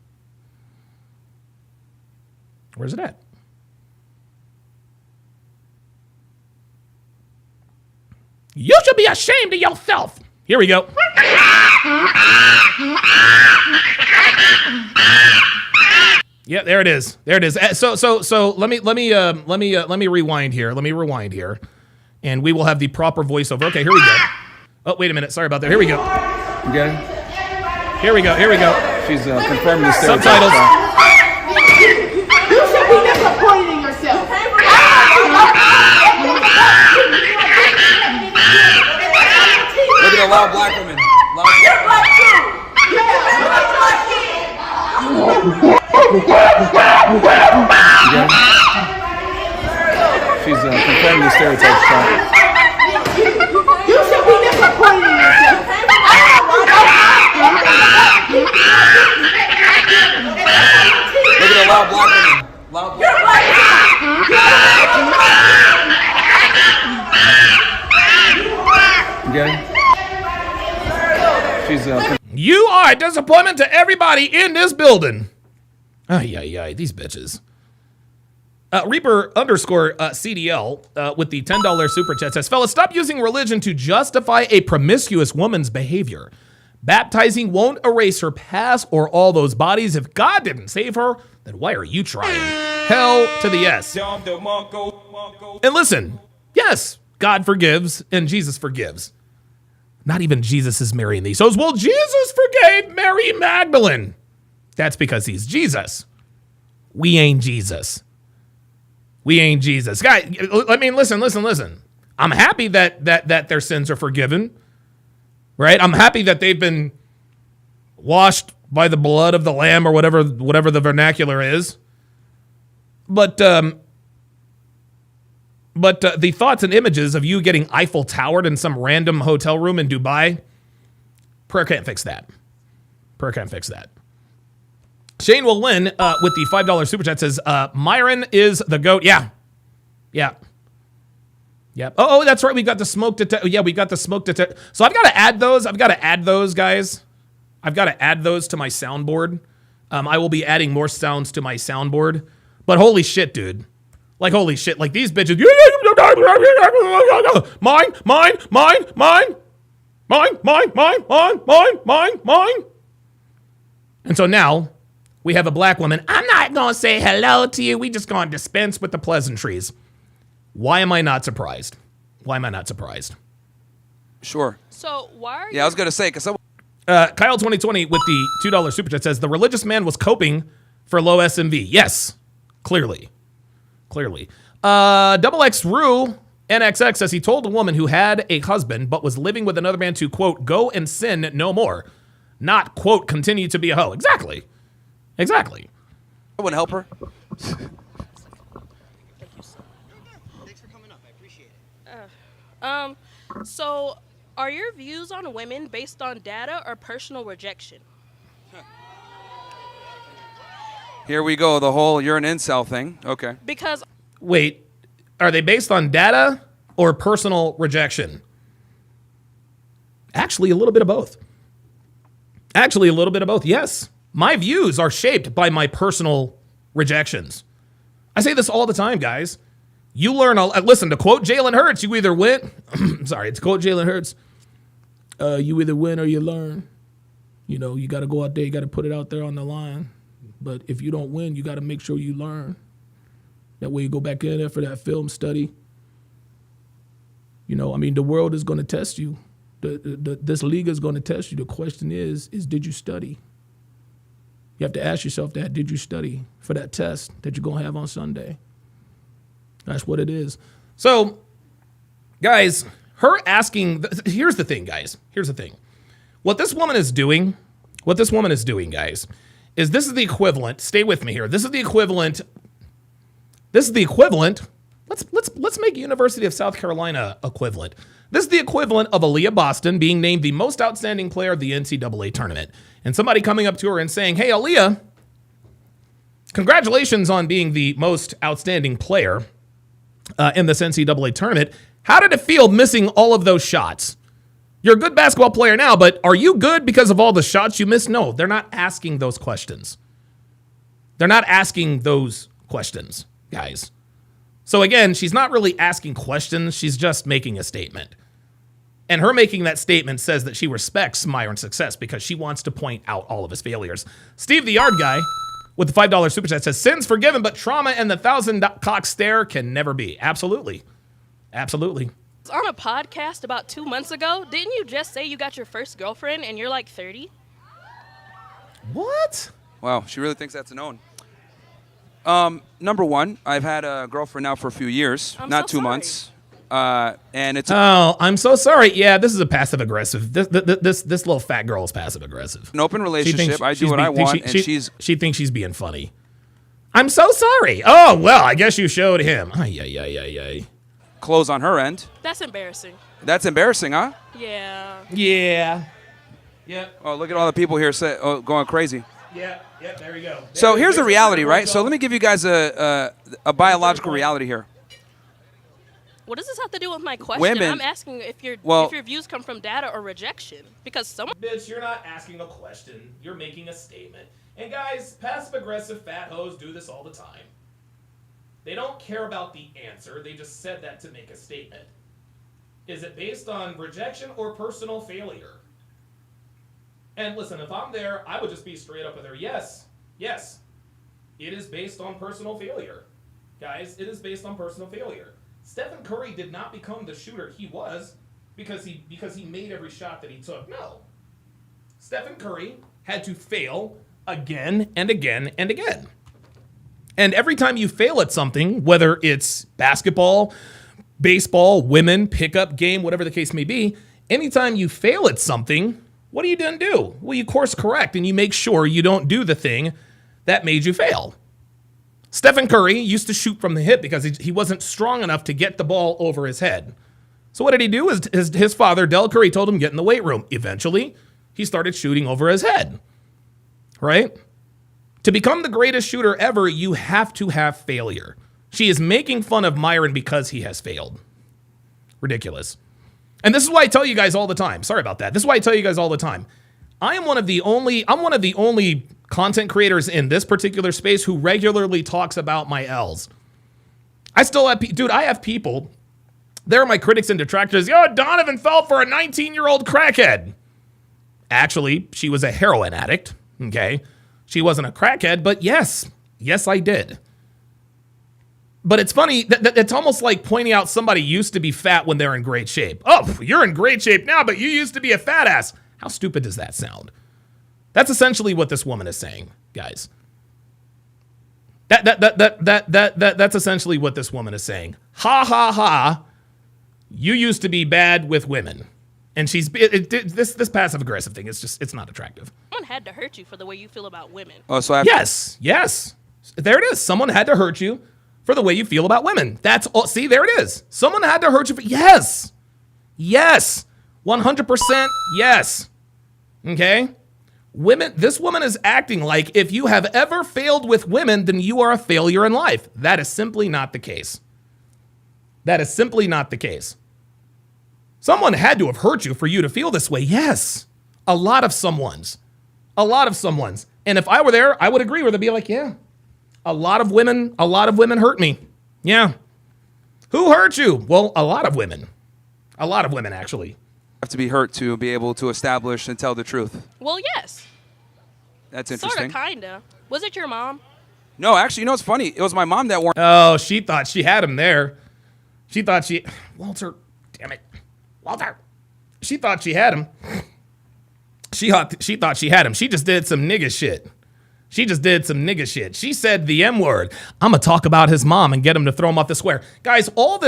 A: Where's it at? You should be ashamed of yourself. Here we go. Yeah, there it is. There it is. So let me rewind here. Let me rewind here, and we will have the proper voiceover. Okay, here we go. Oh, wait a minute. Sorry about that. Here we go.
E: Okay.
A: Here we go.
E: She's confirming the stereotypes.
A: Subtitles.
Q: You should be disappointed in yourself.
E: Look at the loud black women.
Q: You're black too.
E: She's confirming the stereotypes.
Q: You should be disappointed in yourself.
E: Look at the loud black women.
Q: You're black
E: Okay. She's
A: You are a disappointment to everybody in this building. Ay, these bitches. Reaper _ CDL with the $10 super chat says, fellas, stop using religion to justify a promiscuous woman's behavior. Baptizing won't erase her past or all those bodies. If God didn't save her, then why are you trying? Hell to the yes. And listen, yes, God forgives and Jesus forgives. Not even Jesus is marrying these. So, well, Jesus forgave Mary Magdalene. That's because he's Jesus. We ain't Jesus. We ain't Jesus. Guys, I mean, listen. I'm happy that their sins are forgiven. Right? I'm happy that they've been washed by the blood of the Lamb or whatever the vernacular is. But the thoughts and images of you getting Eiffel Towered in some random hotel room in Dubai, prayer can't fix that. Prayer can't fix that. Shane will win with the $5 super chat says, Myron is the GOAT. Yeah. Oh, that's right. We got the smoke detector. Yeah, we got the smoke detector. So I've got to add those. Guys. I've got to add those to my soundboard. I will be adding more sounds to my soundboard. But holy shit, dude. Like, holy shit. Like, these bitches. Mine. And so now we have a black woman. I'm not going to say hello to you. We just going to dispense with the pleasantries. Why am I not surprised?
E: Sure.
P: So why are you?
E: Yeah, I was gonna say because
A: Kyle 2020 with the $2 super chat says the religious man was coping for low SMV. Yes, clearly. Double X Rue NXX says he told a woman who had a husband but was living with another man to, quote, go and sin no more. Not, quote, continue to be a hoe. Exactly. Exactly.
E: I wouldn't help her.
P: So are your views on women based on data or personal rejection?
E: Here we go, the whole you're an incel thing. Okay.
P: Because
A: Wait, are they based on data or personal rejection? Actually, a little bit of both. Actually, a little bit of both. Yes. My views are shaped by my personal rejections. I say this all the time, guys. You learn, listen, to quote Jalen Hurts, you either win, sorry, to quote Jalen Hurts, you either win or you learn. You know, you got to go out there, you got to put it out there on the line. But if you don't win, you got to make sure you learn. That way you go back in there for that film study. You know, I mean, the world is going to test you. This league is going to test you. The question is did you study? You have to ask yourself that. Did you study for that test that you're going to have on Sunday? That's what it is. So, guys, her asking, here's the thing, guys. Here's the thing. What this woman is doing, guys, is this is the equivalent. Stay with me here. This is the equivalent. Let's make University of South Carolina equivalent. This is the equivalent of Aaliyah Boston being named the most outstanding player of the NCAA tournament. And somebody coming up to her and saying, hey, Aaliyah, congratulations on being the most outstanding player in this NCAA tournament. How did it feel missing all of those shots? You're a good basketball player now, but are you good because of all the shots you missed? No, they're not asking those questions. They're not asking those questions, guys. So again, she's not really asking questions. She's just making a statement. And her making that statement says that she respects Myron's success because she wants to point out all of his failures. Steve the Yard Guy with the $5 super chat says, sins forgiven, but trauma and the 1,000-cock stare can never be. Absolutely. Absolutely.
P: on a podcast about 2 months ago, didn't you just say you got your first girlfriend and you're like 30?
A: What?
E: Wow, she really thinks that's a known. Number one, I've had a girlfriend now for a few years, not 2 months. And it's
A: I'm so sorry. Yeah, this is a passive aggressive. This little fat girl is passive aggressive.
E: An open relationship. I do what I want, and
A: she thinks she's being funny. I'm so sorry. Oh well, I guess you showed him. Ay.
E: Close on her end.
P: That's embarrassing.
E: That's embarrassing, huh?
P: Yeah.
A: Yeah. Yep.
E: Oh, look at all the people here going crazy.
A: Yeah. There we go.
E: So here's the reality, right? So let me give you guys a biological reality here.
P: What does this have to do with my question?
E: Women,
P: I'm asking if your views come from data or rejection. Because someone...
A: Bitch, you're not asking a question. You're making a statement. And guys, passive-aggressive fat hoes do this all the time. They don't care about the answer. They just said that to make a statement. Is it based on rejection or personal failure? And listen, if I'm there, I would just be straight up with her. Yes. It is based on personal failure. Guys, it is based on personal failure. Stephen Curry did not become the shooter he was because he made every shot that he took. No. Stephen Curry had to fail again and again and again. And every time you fail at something, whether it's basketball, baseball, women, pickup game, whatever the case may be, anytime you fail at something, what do you then do? Well, you course correct and you make sure you don't do the thing that made you fail. Stephen Curry used to shoot from the hip because he wasn't strong enough to get the ball over his head. So what did he do? His father, Del Curry, told him, get in the weight room. Eventually, he started shooting over his head, right? To become the greatest shooter ever, you have to have failure. She is making fun of Myron because he has failed. Ridiculous. And this is why I tell you guys all the time. Sorry about that. This is why I tell you guys all the time. I'm one of the only content creators in this particular space who regularly talks about my L's. I still have, I have people, they're my critics and detractors. Yo, Donovan fell for a 19-year-old crackhead. Actually, she was a heroin addict, okay? She wasn't a crackhead, but yes, I did. But it's funny, it's almost like pointing out somebody used to be fat when they're in great shape. Oh, you're in great shape now, but you used to be a fat ass. How stupid does that sound? That's essentially what this woman is saying, guys. That's essentially what this woman is saying. Ha ha ha. you used to be bad with women. And this passive aggressive thing is just, it's not attractive.
P: Someone had to hurt you for the way you feel about women.
E: Oh, so
A: yes. There it is. Someone had to hurt you for the way you feel about women. That's all. See, there it is. Someone had to hurt you for, yes. 100% yes. Okay? This woman is acting like if you have ever failed with women, then you are a failure in life. That is simply not the case. Someone had to have hurt you for you to feel this way. Yes. A lot of someone's. And if I were there, I would agree with it. Be like, yeah, a lot of women hurt me. Yeah. Who hurt you? Well, a lot of women, actually.
E: Have to be hurt to be able to establish and tell the truth.
P: Well, yes.
E: That's interesting.
P: Sort of, kinda. Was it your mom?
E: No, actually, you know what's funny? It was my mom that warned.
A: Oh, she thought she had him there. Walter, damn it. Walter. She thought she had him. She thought she had him. She just did some nigga shit. She said the M word. I'm going to talk about his mom and get him to throw him off the square. Guys, all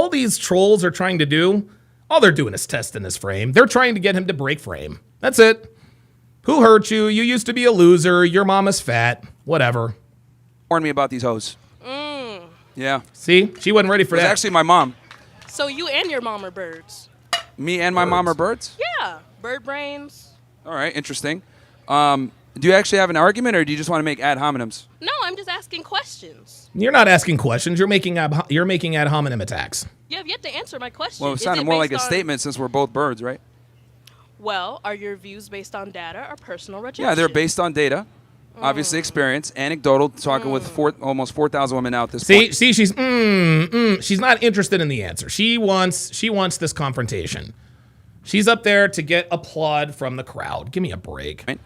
A: these trolls are trying to do, all they're doing is testing his frame. They're trying to get him to break frame. That's it. Who hurt you? You used to be a loser. Your mom is fat. Whatever.
E: Warned me about these hoes. Yeah.
A: See? She wasn't ready for that.
E: It was actually my mom.
P: So you and your mom are birds.
E: Me and my mom are birds?
P: Yeah. Bird brains.
E: All right. Interesting. Do you actually have an argument, or do you just want to make ad hominems?
P: No, I'm just asking questions.
A: You're not asking questions. You're making ad hominem attacks.
P: You have yet to answer my question.
E: Well, it sounded more like a statement since we're both birds, right?
P: Well, are your views based on data or personal rejection?
E: Yeah, they're based on data, obviously experience, anecdotal, talking with almost 4,000 women now at this point.
A: See, she's not interested in the answer. She wants this confrontation. She's up there to get applaud from the crowd. Give me a break.
E: Right?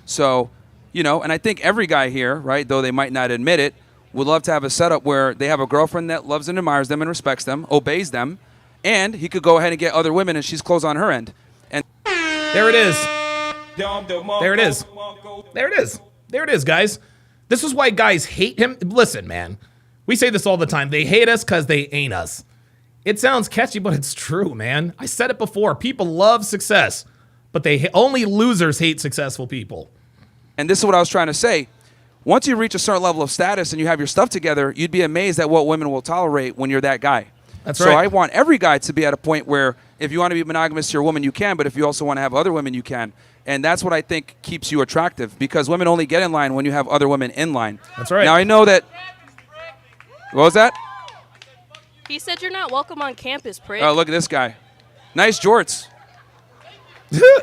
E: So, and I think every guy here, right, though they might not admit it, would love to have a setup where they have a girlfriend that loves and admires them and respects them, obeys them, and he could go ahead and get other women and she's closed on her end. And
A: there it is. There it is, guys. This is why guys hate him. Listen, man, we say this all the time. They hate us because they ain't us. It sounds catchy, but it's true, man. I said it before. People love success, but only losers hate successful people.
E: And this is what I was trying to say. Once you reach a certain level of status and you have your stuff together, you'd be amazed at what women will tolerate when you're that guy.
A: That's
E: right.
A: So
E: I want every guy to be at a point where if you want to be monogamous to your woman, you can, but if you also want to have other women, you can. And that's what I think keeps you attractive, because women only get in line when you have other women in line.
A: That's right.
E: Now, I know that... What was that?
P: He said you're not welcome on campus, prick.
E: Oh, look at this guy. Nice jorts.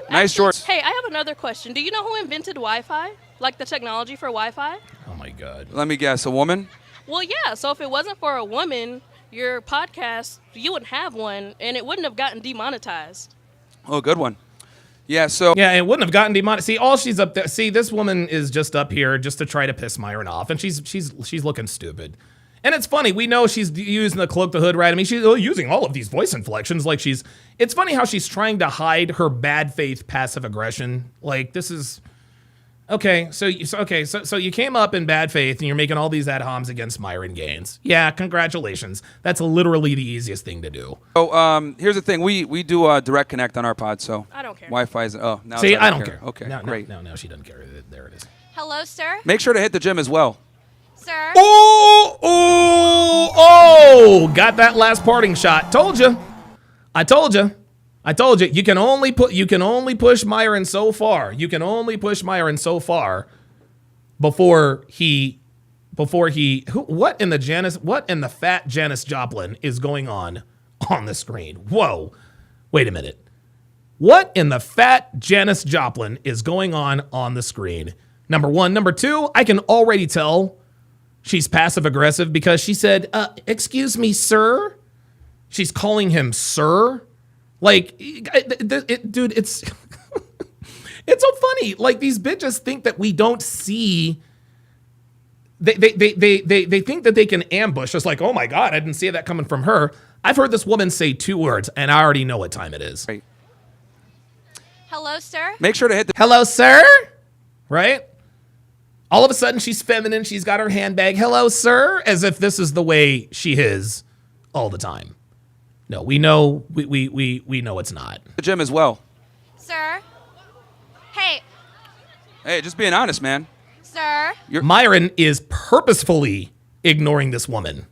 E: Nice jorts.
P: Hey, I have another question. Do you know who invented Wi-Fi? Like the technology for Wi-Fi?
A: Oh, my God.
E: Let me guess. A woman?
P: Well, yeah. So if it wasn't for a woman, your podcast, you wouldn't have one, and it wouldn't have gotten demonetized.
E: Oh, good one. Yeah, so...
A: Yeah, it wouldn't have gotten demonetized. See, all she's up there... See, this woman is just up here just to try to piss Myron off, and she's looking stupid. And it's funny. We know she's using the cloak the hood, right? I mean, she's using all of these voice inflections like she's... It's funny how she's trying to hide her bad faith passive aggression. Like, this is... Okay, so you came up in bad faith and you're making all these ad homs against Myron Gaines. Yeah, congratulations. That's literally the easiest thing to do.
E: So here's the thing. We do direct connect on our pod, so
P: I don't care.
E: Wi-Fi is now.
A: See, I don't care.
E: Okay,
A: no,
E: great.
A: No, she doesn't care. There it is.
O: Hello, sir.
E: Make sure to hit the gym as well.
O: Sir.
A: Oh! Got that last parting shot. Told you. I told you. You can only push Myron so far. You can only push Myron so far before he what in the fat Janis Joplin is going on the screen? Whoa. Wait a minute. What in the fat Janis Joplin is going on the screen? Number one. Number two, I can already tell she's passive aggressive because she said, excuse me, sir. She's calling him sir. Like, dude, it's it's so funny. Like, these bitches think that we don't see. They think that they can ambush us. Like, oh my God, I didn't see that coming from her. I've heard this woman say 2 words, and I already know what time it is.
E: Right.
O: Hello, sir.
E: Make sure to hit the...
A: Hello, sir. Right? All of a sudden, she's feminine. She's got her handbag. Hello, sir. As if this is the way she is all the time. No, we know we know it's not.
E: The gym as well.
O: Sir? Hey,
E: Hey, just being honest, man.
O: sir?
A: Myron is purposefully ignoring this woman.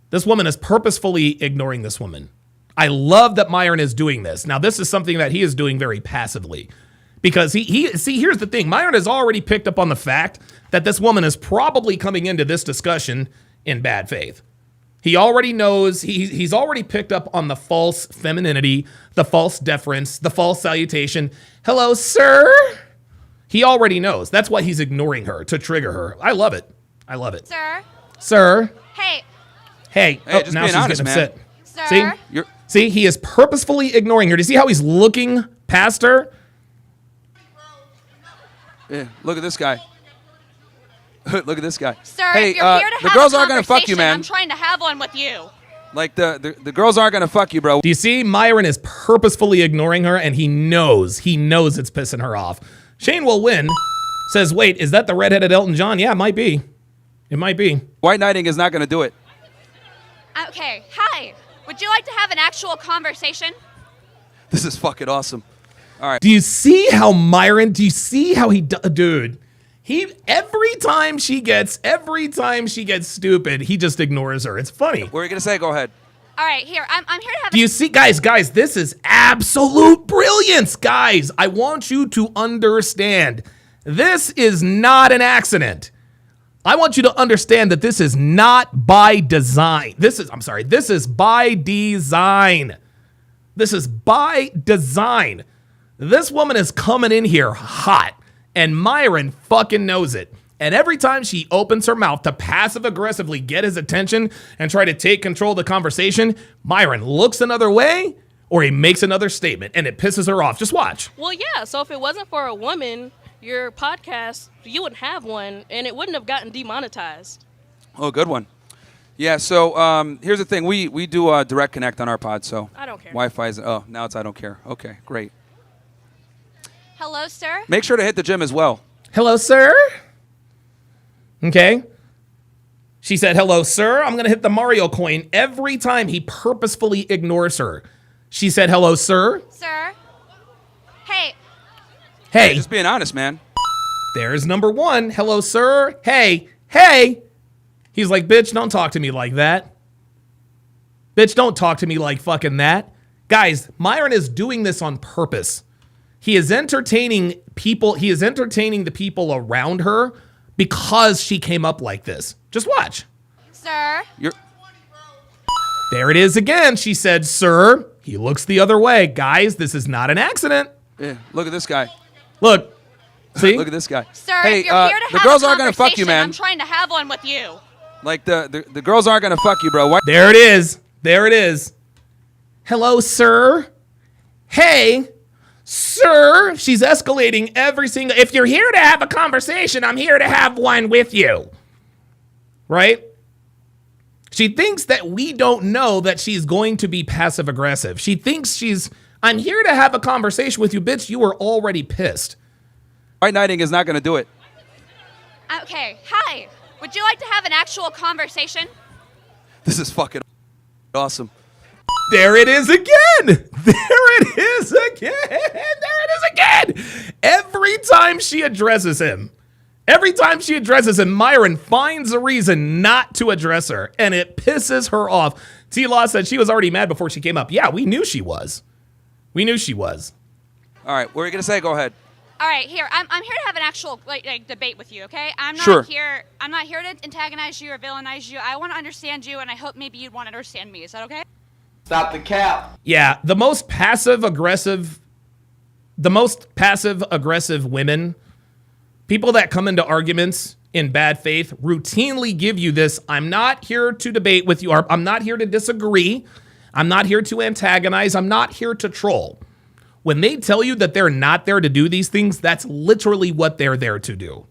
A: This woman is purposefully ignoring this woman. I love that Myron is doing this. Now, this is something that he is doing very passively. Because see, here's the thing. Myron has already picked up on the fact that this woman is probably coming into this discussion in bad faith. He already knows, he's already picked up on the false femininity, the false deference, the false salutation. Hello, sir. He already knows. That's why he's ignoring her, to trigger her. I love it. I love it.
O: Sir?
A: Sir.
O: Hey.
A: Hey,
E: just
A: now
E: being
A: she's
E: honest,
A: getting upset.
O: Sir?
A: See? See, he is purposefully ignoring her. Do you see how he's looking past her?
E: Yeah, look at this guy. Look at this guy.
O: Sir,
E: hey,
O: if you're here to
E: the
O: have
E: girls
O: a
E: aren't gonna fuck you,
O: conversation,
E: man.
O: I'm trying to have one with you.
E: Like the girls aren't gonna fuck you, bro.
A: Do you see? Myron is purposefully ignoring her, and he knows it's pissing her off. Shane will win. Says, wait, is that the redheaded Elton John? Yeah, it might be. It might be.
E: White knighting is not gonna do it.
O: Okay, hi. Would you like to have an actual conversation?
E: This is fucking awesome. All right.
A: Do you see how Myron? Do you see how dude? Every time she gets stupid, he just ignores her. It's funny.
E: What are you gonna say? Go ahead.
O: All right, here. I'm here to have.
A: Do you see, guys, this is absolute brilliance, guys. I want you to understand. This is not an accident. I want you to understand that this is not by design. This is by design. This is by design. This woman is coming in here hot, and Myron fucking knows it. And every time she opens her mouth to passive-aggressively get his attention and try to take control of the conversation, Myron looks another way or he makes another statement, and it pisses her off. Just watch.
P: Well, yeah. So if it wasn't for a woman, your podcast, you wouldn't have one, and it wouldn't have gotten demonetized.
E: Oh, good one. Yeah. So here's the thing. We do direct connect on our pod. So
P: I don't care.
E: Wi-Fi is. Oh, now it's I don't care. Okay, great.
O: Hello, sir.
E: Make sure to hit the gym as well.
A: Hello, sir. Okay. She said, hello, sir. I'm going to hit the Mario coin every time he purposefully ignores her. She said, hello, sir.
O: Sir. Hey.
A: Hey.
E: Just being honest, man.
A: There's number one. Hello, sir. Hey. Hey. He's like, bitch, don't talk to me like that. Bitch, don't talk to me like fucking that. Guys, Myron is doing this on purpose. He is entertaining people. He is entertaining the people around her because she came up like this. Just watch.
O: Sir.
A: There it is again. She said, sir. He looks the other way. Guys, this is not an accident.
E: Yeah, look at this guy.
A: Look. See?
E: Look at this guy.
O: Sir,
E: hey,
O: if you're here to
E: the
O: have
E: girls
O: a
E: aren't gonna fuck you,
O: conversation,
E: man.
O: I'm trying to have one with you.
E: Like the girls aren't gonna fuck you, bro. What?
A: There it is. There it is. Hello, sir. Hey, sir. She's escalating every single. If you're here to have a conversation, I'm here to have one with you. Right? She thinks that we don't know that she's going to be passive aggressive. She thinks I'm here to have a conversation with you, bitch. You were already pissed.
E: White knighting is not gonna do it.
O: Okay, hi. Would you like to have an actual conversation?
E: This is fucking awesome.
A: There it is again. There it is again. There it is again. Every time she addresses him, Myron finds a reason not to address her, and it pisses her off. T-Law said she was already mad before she came up. Yeah, we knew she was. All
E: right, what are you gonna say? Go ahead.
O: All right, here. I'm here to have an actual like debate with you, okay? I'm
E: Sure.
O: not here to antagonize you or villainize you. I want to understand you, and I hope maybe you'd want to understand me. Is that okay?
C: Stop the cap.
A: Yeah, the most passive aggressive women, people that come into arguments in bad faith, routinely give you this. I'm not here to debate with you. I'm not here to disagree. I'm not here to antagonize. I'm not here to troll. When they tell you that they're not there to do these things, that's literally what they're there to do.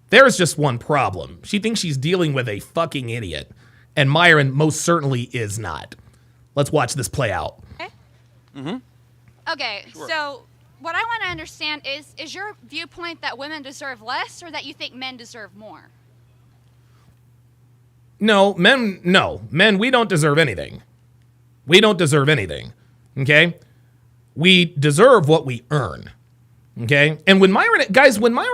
A: There's just one problem. She thinks she's dealing with a fucking idiot, and Myron most certainly is not. Let's watch this play out.
O: Okay.
E: Mm-hmm.
O: Okay,
E: Sure.
O: So what I want to understand is your viewpoint that women deserve less or that you think men deserve more?
A: No, men, we don't deserve anything. We don't deserve anything, okay? We deserve what we earn, okay? And when Myron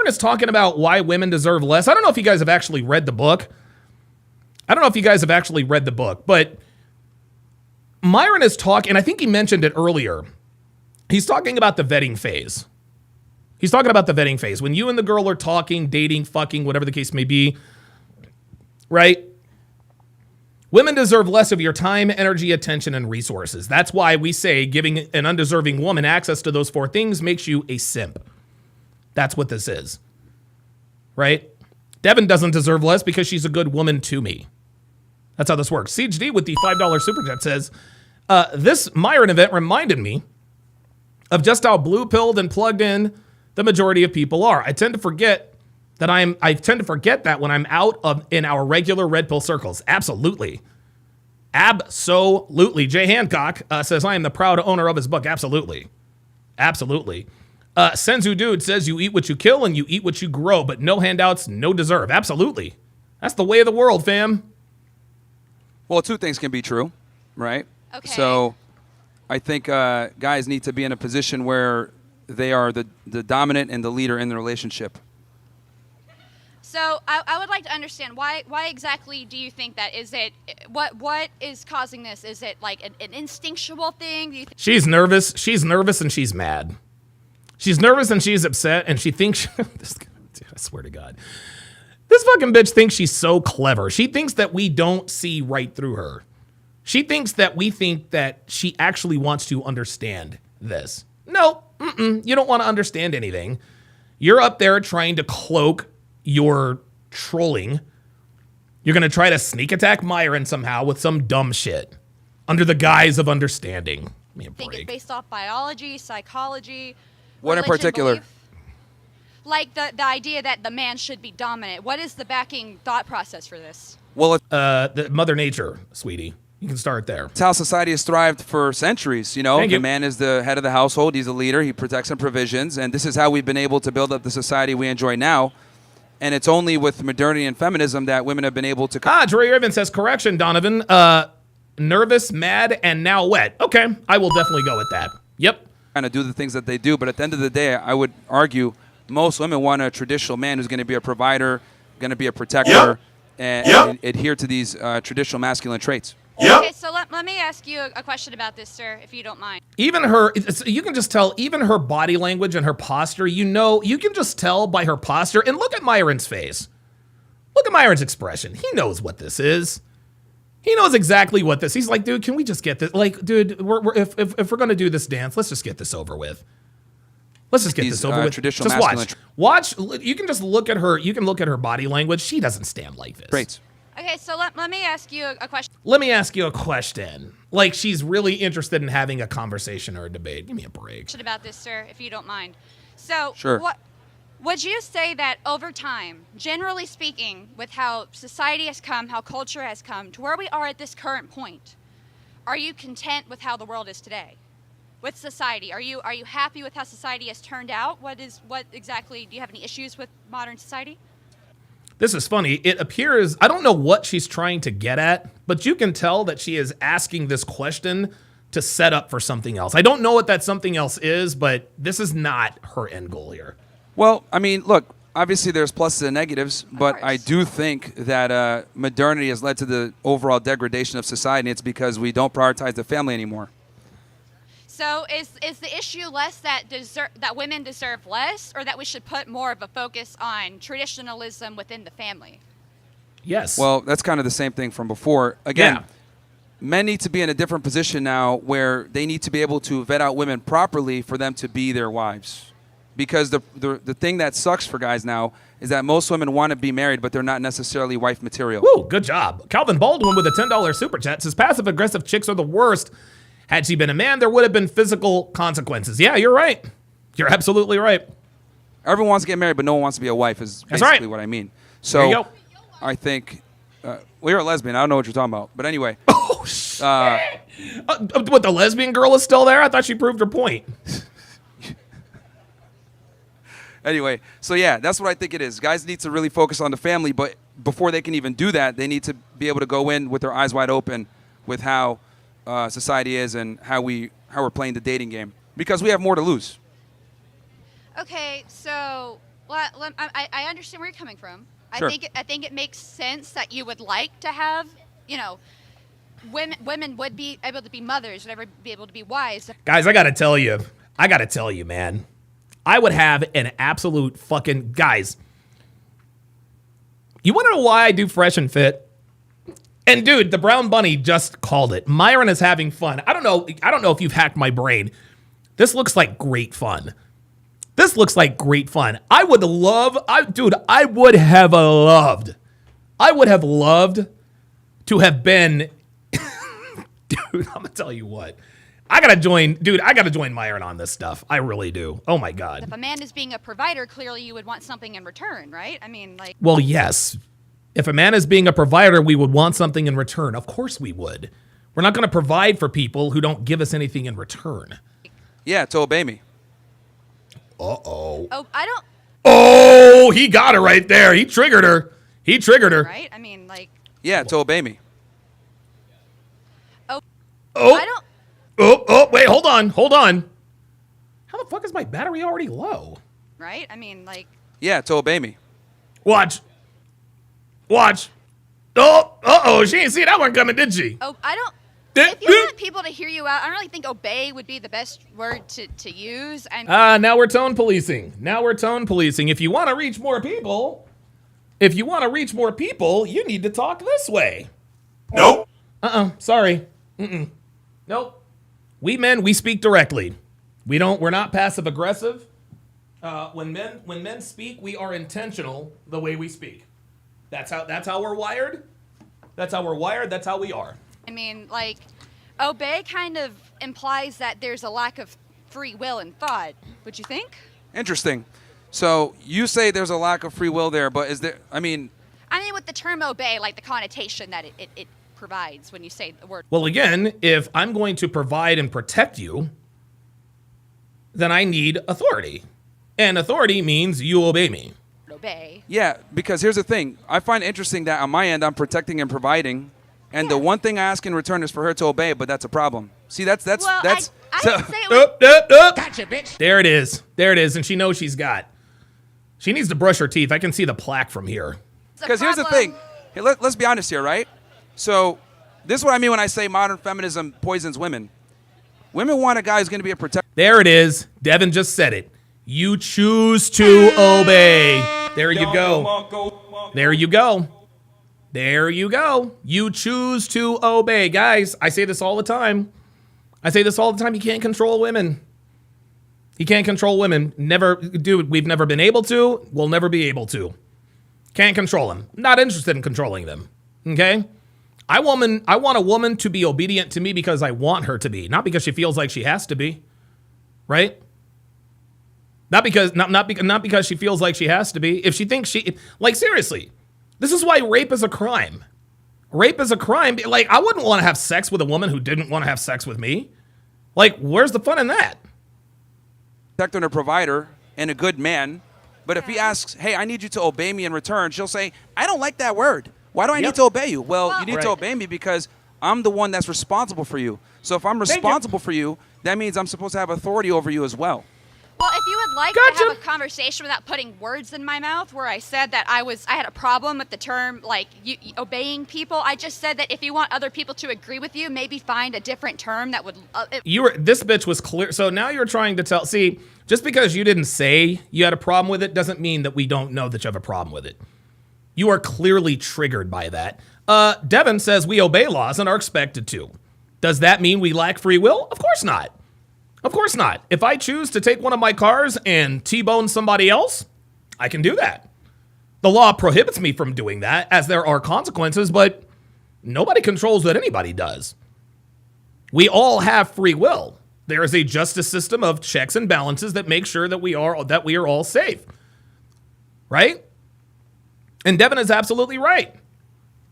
A: is talking about why women deserve less, I don't know if you guys have actually read the book. But Myron is talking, and I think he mentioned it earlier. He's talking about the vetting phase. When you and the girl are talking, dating, fucking, whatever the case may be, right? Women deserve less of your time, energy, attention, and resources. That's why we say giving an undeserving woman access to those 4 things makes you a simp. That's what this is, right? Devin doesn't deserve less because she's a good woman to me. That's how this works. Siege D with the $5 super chat says, this Myron event reminded me of just how blue-pilled and plugged in the majority of people are. I tend to forget that when I'm out in our regular red pill circles. Absolutely. Jay Hancock says, I am the proud owner of his book. Absolutely. Senzu Dude says, you eat what you kill and you eat what you grow, but no handouts, no deserve. Absolutely. That's the way of the world, fam.
E: Well, 2 things can be true, right?
O: Okay.
E: So I think guys need to be in a position where they are the dominant and the leader in the relationship.
O: So I would like to understand why exactly do you think that? Is it what is causing this? Is it like an instinctual thing? Do you
A: She's nervous and she's mad. She's nervous and she's upset and she thinks dude, I swear to God. This fucking bitch thinks she's so clever. She thinks that we don't see right through her. She thinks that we think that she actually wants to understand this. No, you don't want to understand anything. You're up there trying to cloak your trolling. You're going to try to sneak attack Myron somehow with some dumb shit under the guise of understanding. Give me a break.
O: think it's based off biology, psychology?
E: What in
O: religion,
E: particular?
O: belief? Like the idea that the man should be dominant. What is the backing thought process for this?
E: Well,
A: the Mother Nature, sweetie. You can start there.
E: It's how society has thrived for centuries. You know,
A: Thank
E: the
A: you.
E: man is the head of the household. He's a leader. He protects and provisions. And this is how we've been able to build up the society we enjoy now. And it's only with modernity and feminism that women have been able to...
A: Dre Irvin says, correction, Donovan. Nervous, mad, and now wet. Okay, I will definitely go with that. Yep.
E: Kind of do the things that they do. But at the end of the day, I would argue most women want a traditional man who's going to be a provider, going to be a protector, and adhere to these traditional masculine traits.
O: Okay, so let me ask you a question about this, sir, if you don't mind.
A: Even you can just tell, even her body language and her posture, you can just tell by her posture. And look at Myron's face. Look at Myron's expression. He knows what this is. He knows exactly what this. He's like, dude, can we just get this? Like, dude, if we're gonna do this dance, let's just get this over with. Let's just get this over with.
E: Traditional
A: just
E: masculine
A: watch. You can just look at her. You can look at her body language. She doesn't stand like this.
E: Great.
O: Okay, so let me ask you a question.
A: Let me ask you a question. Like she's really interested in having a conversation or a debate. Give me a break.
O: About this, sir, if you don't mind. So,
A: Sure.
O: what would you say that over time, generally speaking, with how society has come, how culture has come, to where we are at this current point, are you content with how the world is today? With society, are you happy with how society has turned out? What exactly, do you have any issues with modern society?
A: This is funny. It appears, I don't know what she's trying to get at, but you can tell that she is asking this question to set up for something else. I don't know what that something else is, but this is not her end goal here.
E: Well, I mean, look, obviously there's pluses and negatives, but I do think that modernity has led to the overall degradation of society. It's because we don't prioritize the family anymore.
O: So is the issue less that women deserve less, or that we should put more of a focus on traditionalism within the family?
A: Yes.
E: Well, that's kind of the same thing from before. Again, men need to be in a different position now where they need to be able to vet out women properly for them to be their wives. Because the thing that sucks for guys now is that most women want to be married, but they're not necessarily wife material.
A: Woo, good job. Calvin Baldwin with a $10 super chat says passive-aggressive chicks are the worst. Had she been a man, there would have been physical consequences. Yeah, you're right. You're absolutely right.
E: Everyone wants to get married, but no one wants to be a wife is basically what I mean. So
A: There you go.
E: I think well, you're a lesbian. I don't know what you're talking about. But anyway.
A: Oh, shit. What, the lesbian girl is still there? I thought she proved her point.
E: Anyway, so yeah, that's what I think it is. Guys need to really focus on the family, but before they can even do that, they need to be able to go in with their eyes wide open with how society is and how we're playing the dating game, because we have more to lose.
O: Okay, so I understand where you're coming from.
E: Sure.
O: I think it makes sense that you would like to have, women would be able to be mothers, would ever be able to be wives.
A: Guys, I gotta tell you, man. I would have an absolute fucking guys. You want to know why I do Fresh and Fit? And dude, the Brown Bunny just called it. Myron is having fun. I don't know if you've hacked my brain. This looks like great fun. I would have loved to have been. Dude, I'm gonna tell you what. I gotta join Myron on this stuff. I really do. Oh my God.
O: If a man is being a provider, clearly you would want something in return, right? I mean, like.
A: Well, yes. If a man is being a provider, we would want something in return. Of course we would. We're not gonna provide for people who don't give us anything in return.
E: Yeah, to obey me.
A: Uh-oh.
O: Oh, I don't.
A: Oh, he got her right there. He triggered her.
O: Right? I mean, like.
E: Yeah, to obey me.
O: Oh.
A: I don't. Oh, wait, hold on. How the fuck is my battery already low?
O: Right? I mean, like.
E: Yeah, to obey me.
A: Watch. Oh, uh-oh, she ain't see that one coming, did she?
O: Oh, I don't. If you want people to hear you out, I don't really think obey would be the best word to use.
A: Now we're tone policing. If you want to reach more people, you need to talk this way.
E: Nope.
A: Sorry. Nope. We men, we speak directly. We're not passive aggressive. When men speak, we are intentional the way we speak. That's how we're wired. That's how we are.
O: I mean, like, obey kind of implies that there's a lack of free will and thought. Would you think?
E: Interesting. So you say there's a lack of free will there, but is there? I mean,
O: with the term obey, like the connotation that it provides when you say the word.
A: Well, again, if I'm going to provide and protect you, then I need authority. And authority means you obey me.
O: Obey.
E: Yeah, because here's the thing. I find it interesting that on my end, I'm protecting and providing. And the one thing I ask in return is for her to obey, but that's a problem. See, that's.
O: Well, I didn't say it was.
A: Gotcha, bitch. There it is. And she knows she needs to brush her teeth. I can see the plaque from here.
E: Because here's the thing. Hey, let's be honest here, right? So this is what I mean when I say modern feminism poisons women. Women want a guy who's going to be a protector.
A: There it is. Devin just said it. You choose to obey. There you go. You choose to obey. Guys, I say this all the time. You can't control women. Dude, we've never been able to. We'll never be able to. Can't control them. Not interested in controlling them. Okay? I want a woman to be obedient to me because I want her to be, not because she feels like she has to be. Right? Not because she feels like she has to be. If she thinks seriously. This is why rape is a crime. Rape is a crime. Like, I wouldn't want to have sex with a woman who didn't want to have sex with me. Like, where's the fun in that?
E: Protector and a provider and a good man. But if he asks, hey, I need you to obey me in return, she'll say, I don't like that word. Why do I need to obey you? Well, you need to obey me because I'm the one that's responsible for you. So if I'm responsible for you, that means I'm supposed to have authority over you as well.
O: Well, if you would like to have a conversation without putting words in my mouth where I said that I had a problem with the term, like, obeying people, I just said that if you want other people to agree with you, maybe find a different term that would...
A: This bitch was clear. So now you're trying to tell... See, just because you didn't say you had a problem with it doesn't mean that we don't know that you have a problem with it. You are clearly triggered by that. Devin says we obey laws and are expected to. Does that mean we lack free will? Of course not. Of course not. If I choose to take one of my cars and T-bone somebody else, I can do that. The law prohibits me from doing that, as there are consequences, but nobody controls what anybody does. We all have free will. There is a justice system of checks and balances that make sure that we are all safe. Right? And Devin is absolutely right.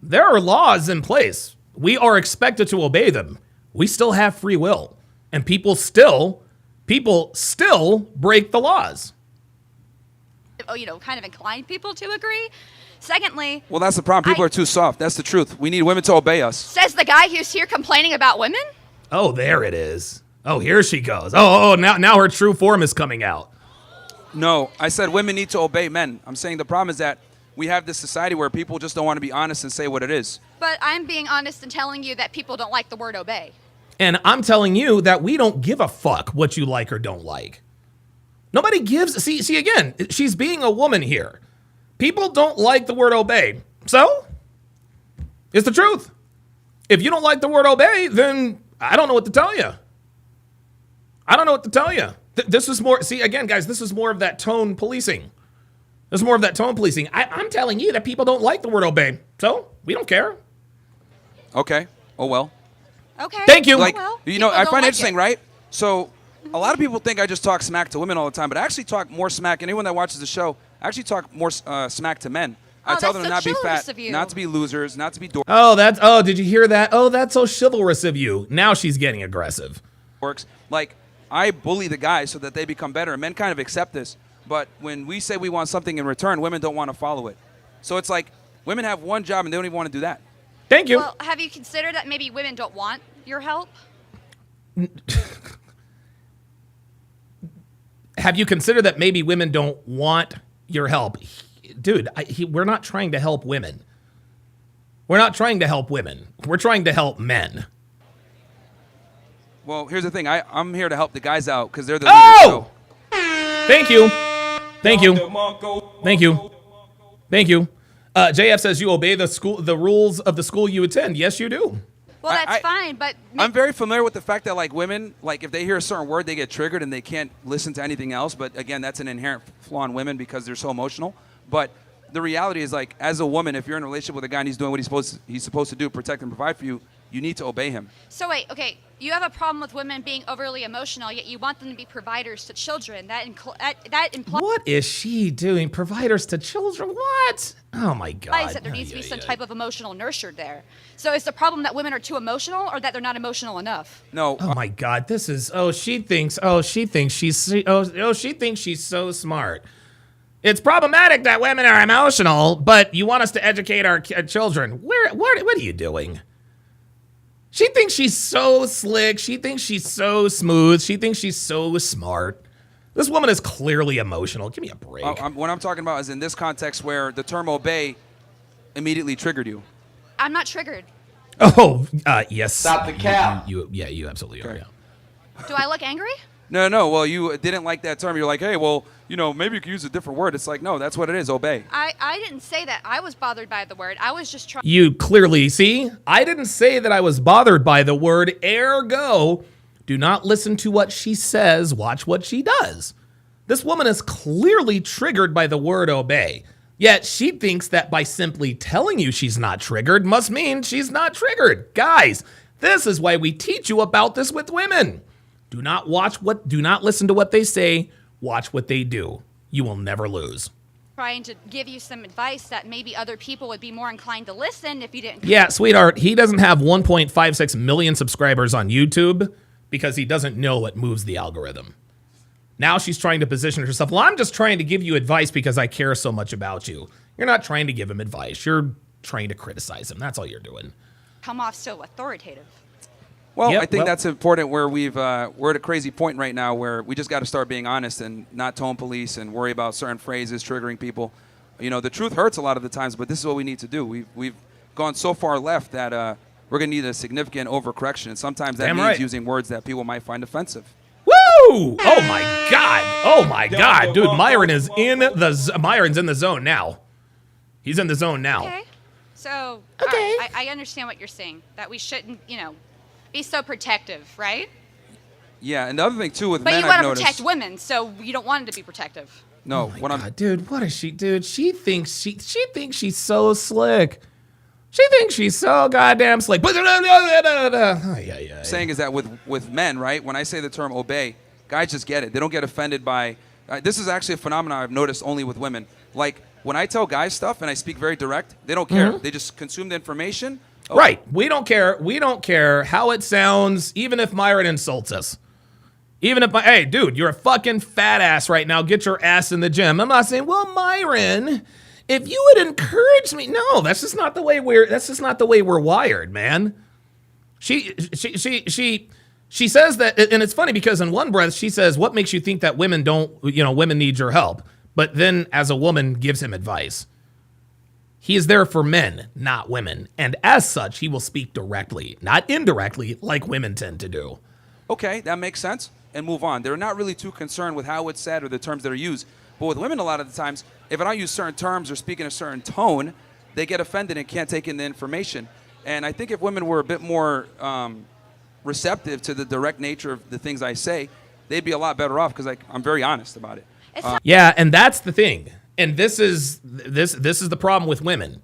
A: There are laws in place. We are expected to obey them. We still have free will. And people still break the laws.
O: Kind of inclined people to agree. Secondly...
E: Well, that's the problem. People are too soft. That's the truth. We need women to obey us.
O: Says the guy who's here complaining about women?
A: Oh, there it is. Oh, here she goes. Oh, now her true form is coming out.
E: No, I said women need to obey men. I'm saying the problem is that we have this society where people just don't want to be honest and say what it is.
O: But I'm being honest and telling you that people don't like the word obey.
A: And I'm telling you that we don't give a fuck what you like or don't like. Nobody gives. See again, she's being a woman here. People don't like the word obey. So, it's the truth. If you don't like the word obey, then I don't know what to tell you. I don't know what to tell you. This is more, see, again, guys, this is more of that tone policing. This is more of that tone policing. I'm telling you that people don't like the word obey. So, we don't care.
E: Okay. Oh, well.
O: Okay.
A: Thank you.
E: Like,
O: well,
E: you know, I find
O: like
E: it interesting, right? So, a lot of people think I just talk smack to women all the time, but I actually talk more smack. Anyone that watches the show, I actually talk more smack to men. I tell them to not be fat, not to be losers, not to be dorks.
A: Oh, did you hear that? Oh, that's so chivalrous of you. Now she's getting aggressive.
E: Like, I bully the guys so that they become better. Men kind of accept this. But when we say we want something in return, women don't want to follow it. So it's like women have one job and they don't even want to do that.
A: Thank you.
O: Well, have you considered that maybe women don't want your help?
A: Have you considered that maybe women don't want your help? Dude, we're not trying to help women. We're not trying to help women. We're trying to help men.
E: Well, here's the thing. I'm here to help the guys out because they're the leaders. So.
A: Thank you. Thank you. Thank you. Thank you. JF says you obey the rules of the school you attend. Yes, you do.
O: Well, that's fine, but
E: I'm very familiar with the fact that like women, like if they hear a certain word, they get triggered and they can't listen to anything else. But again, that's an inherent flaw in women because they're so emotional. But the reality is, like, as a woman, if you're in a relationship with a guy and he's doing what he's supposed to do, protect and provide for you, you need to obey him.
O: So wait, okay, you have a problem with women being overly emotional, yet you want them to be providers to children. That implies
A: What is she doing? Providers to children? What? Oh my God.
O: that there needs to be some type of emotional nurture there. So is the problem that women are too emotional, or that they're not emotional enough?
E: No.
A: Oh my God. This is. She thinks she's so smart. It's problematic that women are emotional, but you want us to educate our children. What are you doing? She thinks she's so slick. She thinks she's so smooth. She thinks she's so smart. This woman is clearly emotional. Give me a break.
E: What I'm talking about is in this context where the term obey immediately triggered you.
O: I'm not triggered.
A: Oh, yes.
E: Stop the cap.
A: You absolutely are. Yeah.
O: Do I look angry?
E: No. Well, you didn't like that term. You're like, hey, well, maybe you could use a different word. It's like, no, that's what it is. Obey.
O: I didn't say that. I was bothered by the word. I was just trying.
A: You clearly see. I didn't say that I was bothered by the word. Ergo, do not listen to what she says. Watch what she does. This woman is clearly triggered by the word obey. Yet she thinks that by simply telling you she's not triggered must mean she's not triggered. Guys, this is why we teach you about this with women. Do not listen to what they say. Watch what they do. You will never lose.
O: Trying to give you some advice that maybe other people would be more inclined to listen if you didn't.
A: Yeah, sweetheart, he doesn't have 1.56 million subscribers on YouTube because he doesn't know what moves the algorithm. Now she's trying to position herself. Well, I'm just trying to give you advice because I care so much about you. You're not trying to give him advice. You're trying to criticize him. That's all you're doing.
O: Come off so authoritative.
E: Well, I think that's important where we're at a crazy point right now where we just got to start being honest and not tone police and worry about certain phrases triggering people. The truth hurts a lot of the times, but this is what we need to do. We've gone so far left that we're going to need a significant overcorrection. And sometimes that means using words that people might find offensive.
A: Woo! Oh my God! Oh my God, dude! Myron's in the zone now. He's in the zone now.
O: Okay. So I understand what you're saying. That we shouldn't, be so protective, right?
E: Yeah, and the other thing too with
O: men,
E: I've
O: you want
E: noticed.
O: to protect women, so you don't want it to be protective.
E: No,
A: dude, what is she, dude? She thinks she's so slick. She thinks she's so goddamn slick.
E: Saying is that with men, right? When I say the term obey, guys just get it. They don't get offended by. This is actually a phenomenon I've noticed only with women. Like when I tell guys stuff and I speak very direct, they don't care. They just consume the information.
A: Oh. Right. We don't care. We don't care how it sounds, even if Myron insults us. Even if hey, dude, you're a fucking fat ass right now. Get your ass in the gym. I'm not saying, well, Myron, if you would encourage me. No, that's just not the way we're wired, man. She She says that, and it's funny because in one breath she says, what makes you think that women need your help? But then as a woman gives him advice. He is there for men, not women. And as such, he will speak directly, not indirectly, like women tend to do.
E: Okay, that makes sense. And move on. They're not really too concerned with how it's said or the terms that are used. But with women, a lot of the times, if I don't use certain terms or speak in a certain tone, they get offended and can't take in the information. And I think if women were a bit more receptive to the direct nature of the things I say, they'd be a lot better off because I'm very honest about it.
A: Yeah, and that's the thing. And this is the problem with women,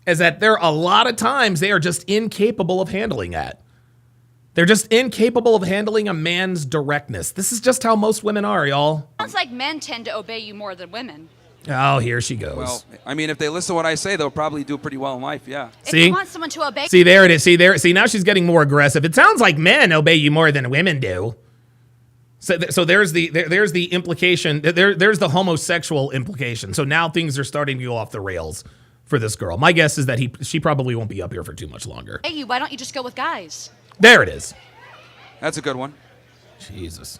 A: is that there are a lot of times they are just incapable of handling that. They're just incapable of handling a man's directness. This is just how most women are, y'all.
O: Sounds like men tend to obey you more than women.
A: Oh, here she goes.
E: Well, I mean, if they listen to what I say, they'll probably do pretty well in life, yeah.
O: If you want someone to obey...
A: See, there it is. See, now she's getting more aggressive. It sounds like men obey you more than women do. So there's the implication. There's the homosexual implication. So now things are starting to go off the rails for this girl. My guess is that she probably won't be up here for too much longer.
O: Hey, why don't you just go with guys?
A: There it is.
E: That's a good one.
A: Jesus.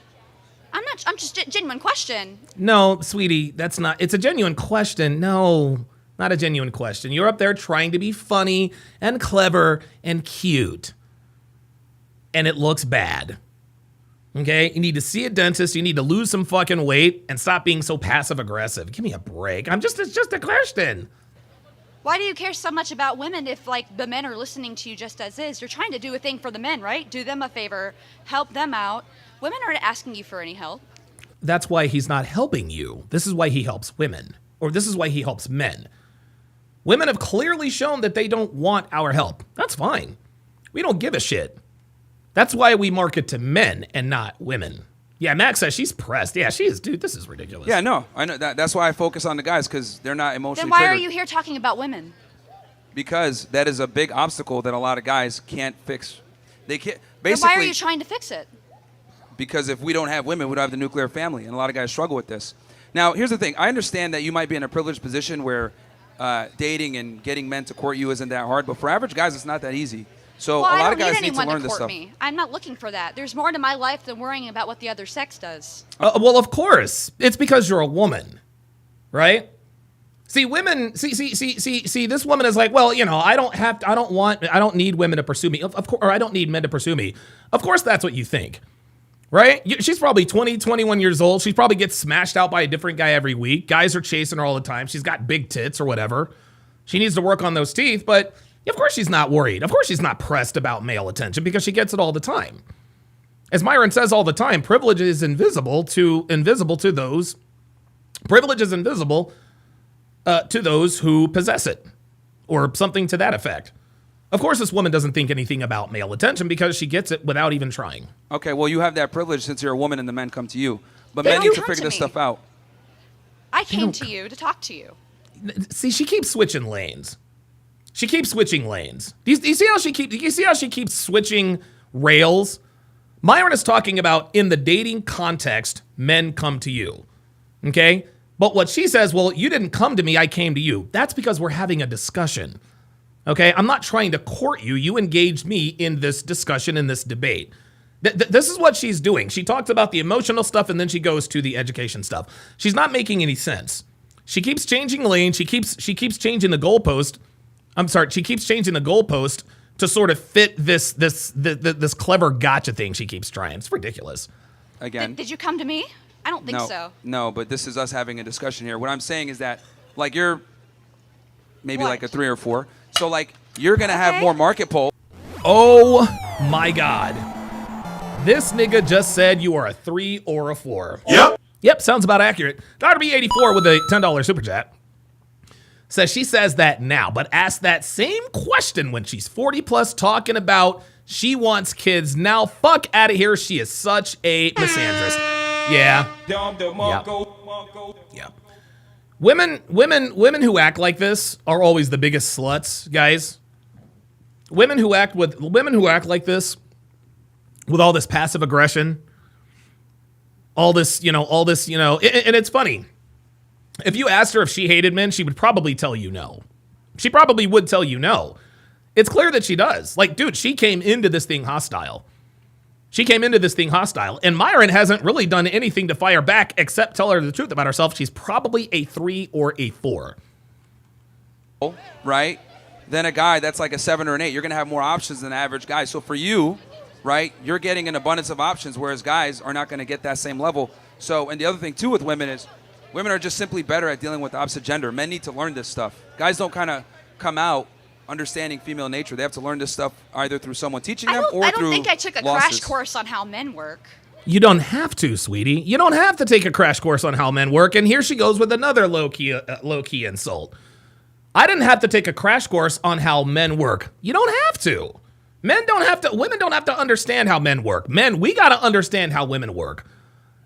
O: I'm just a genuine question.
A: No, sweetie, that's not. It's a genuine question. No, not a genuine question. You're up there trying to be funny and clever and cute, and it looks bad. Okay, you need to see a dentist. You need to lose some fucking weight and stop being so passive aggressive. Give me a break. It's just a question.
O: Why do you care so much about women if, the men are listening to you just as is? You're trying to do a thing for the men, right? Do them a favor, help them out. Women aren't asking you for any help.
A: That's why he's not helping you. This is why he helps women, or this is why he helps men. Women have clearly shown that they don't want our help. That's fine. We don't give a shit. That's why we market to men and not women. Yeah, Max says she's pressed. Yeah, she is, dude. This is ridiculous.
E: Yeah, no, I know that's why I focus on the guys, because they're not emotionally
O: Then why
E: triggered.
O: are you here talking about women?
E: Because that is a big obstacle that a lot of guys can't fix. They can't.
O: Then
E: Basically,
O: why are you trying to fix it?
E: because if we don't have women, we don't have the nuclear family, and a lot of guys struggle with this. Now, here's the thing. I understand that you might be in a privileged position where dating and getting men to court you isn't that hard, but for average guys, it's not that easy. So
O: Well,
E: a lot
O: I
E: of
O: don't
E: guys
O: need
E: need to
O: anyone
E: learn
O: to
E: this
O: court
E: stuff.
O: me. I'm not looking for that. There's more to my life than worrying about what the other sex does.
A: Well, of course. It's because you're a woman, right? See, women, see, this woman is like, well, I don't need women to pursue me. Of course, or I don't need men to pursue me. Of course, that's what you think, right? She's probably 20, 21 years old. She probably gets smashed out by a different guy every week. Guys are chasing her all the time. She's got big tits or whatever. She needs to work on those teeth, but of course she's not worried. Of course she's not pressed about male attention because she gets it all the time. As Myron says all the time, privilege is invisible to those. Privilege is invisible to those who possess it, or something to that effect. Of course, this woman doesn't think anything about male attention because she gets it without even trying.
E: Okay, well, you have that privilege since you're a woman and the men come to you. But
O: They
E: men
O: don't
E: need to
O: come
E: figure
O: to
E: this
O: me.
E: stuff out.
O: I came to you to talk to you.
A: See, she keeps switching lanes. She keeps switching lanes. Do you see how she keeps switching rails? Myron is talking about in the dating context, men come to you. Okay? But what she says, well, you didn't come to me, I came to you. That's because we're having a discussion. Okay? I'm not trying to court you. You engaged me in this discussion, in this debate. This is what she's doing. She talks about the emotional stuff and then she goes to the education stuff. She's not making any sense. She keeps changing lanes. She keeps changing the goalpost. She keeps changing the goalpost to sort of fit this clever gotcha thing she keeps trying. It's ridiculous.
E: Again.
O: Did you come to me? I don't think so.
E: No, but this is us having a discussion here. What I'm saying is that, you're maybe like a 3 or 4. So, you're going to have more market pull.
A: Oh, my God. This nigga just said you are a 3 or a 4. Yep, sounds about accurate. Dr. B84 with a $10 super chat says she says that now, but asked that same question when she's 40 plus talking about she wants kids. Now, fuck out of here. She is such a misandrist. Yeah. Yep. Women who act like this are always the biggest sluts, guys. Women who act like this with all this passive aggression, all this, and it's funny. If you asked her if she hated men, she would probably tell you no. She probably would tell you no. It's clear that she does. Dude, she came into this thing hostile. She came into this thing hostile, and Myron hasn't really done anything to fire back except tell her the truth about herself. She's probably a 3 or a 4.
E: Right? Then a guy that's like a 7 or an 8. You're going to have more options than the average guy. So for you, right, you're getting an abundance of options, whereas guys are not going to get that same level. So, and the other thing, too, with women is women are just simply better at dealing with the opposite gender. Men need to learn this stuff. Guys don't kind of come out understanding female nature. They have to learn this stuff either through someone teaching them or through
O: I don't think I took a
E: losses.
O: crash course on how men work.
A: You don't have to, sweetie. You don't have to take a crash course on how men work. And here she goes with another low-key insult. I didn't have to take a crash course on how men work. You don't have to. Women don't have to understand how men work. Men, we got to understand how women work.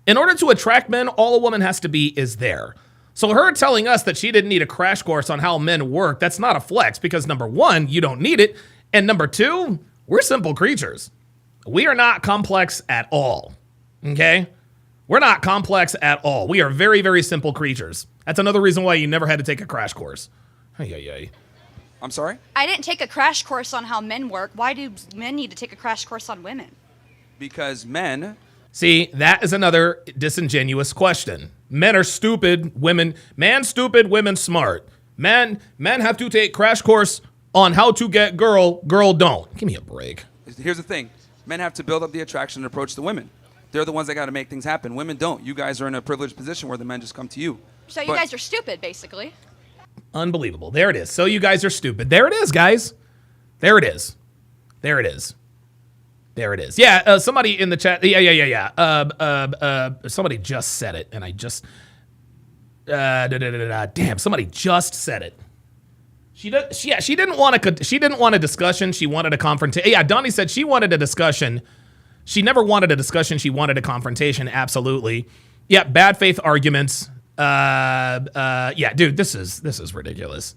A: In order to attract men, all a woman has to be is there. So her telling us that she didn't need a crash course on how men work, that's not a flex because number one, you don't need it. And number two, we're simple creatures. We are not complex at all. Okay? We're not complex at all. We are very, very simple creatures. That's another reason why you never had to take a crash course.
E: I'm sorry?
O: I didn't take a crash course on how men work. Why do men need to take a crash course on women?
E: Because men...
A: See, that is another disingenuous question. Men are stupid, man stupid, women smart. Men have to take crash course on how to get girl don't. Give me a break.
E: Here's the thing. Men have to build up the attraction and approach the women. They're the ones that got to make things happen. Women don't. You guys are in a privileged position where the men just come to you.
O: So you guys are stupid, basically.
A: Unbelievable. There it is. So you guys are stupid. There it is, guys. There it is. There it is. There it is. Yeah, somebody in the chat. Yeah. Somebody just said it, and I just... Damn, somebody just said it. She didn't want a discussion. She wanted a confrontation. Yeah, Donnie said she wanted a discussion. She never wanted a discussion. She wanted a confrontation. Absolutely. Yeah, bad faith arguments. Yeah, dude, this is ridiculous.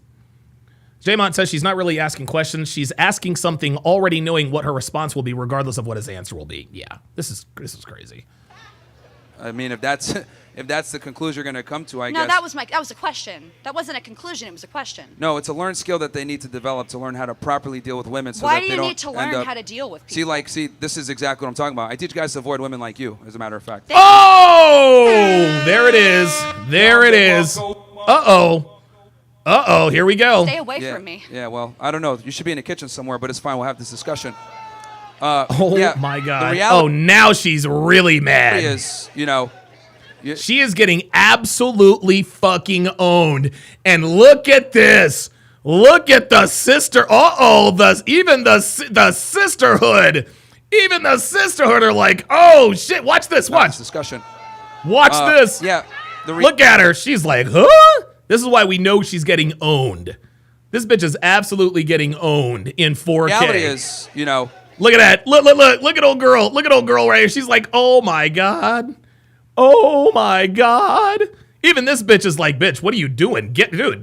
A: Jaymont says she's not really asking questions. She's asking something already knowing what her response will be, regardless of what his answer will be. Yeah, this is crazy.
E: I mean, if that's the conclusion you're going to come to, I guess.
O: No, that was a question. That wasn't a conclusion. It was a question.
E: No, it's a learned skill that they need to develop to learn how to properly deal with women. So
O: Why
E: that
O: do
E: they
O: you
E: don't
O: need to learn how to deal with people?
E: See, this is exactly what I'm talking about. I teach guys to avoid women like you, as a matter of fact.
A: Oh, there it is. There it is. Uh-oh, here we go.
O: Stay away from me.
E: Yeah, well, I don't know. You should be in the kitchen somewhere, but it's fine. We'll have this discussion.
A: My God. Now she's really mad. She is getting absolutely fucking owned. And look at this. Look at the sister. Even the sisterhood. Even the sisterhood are like, oh, shit. Watch this. Watch.
E: Discussion.
A: Watch this.
E: Yeah.
A: Look at her. She's like, huh? This is why we know she's getting owned. This bitch is absolutely getting owned in 4K.
E: Reality is,
A: Look at that. Look at old girl. Look at old girl right here. She's like, oh my God. Oh my God. Even this bitch is like, bitch, what are you doing? Dude.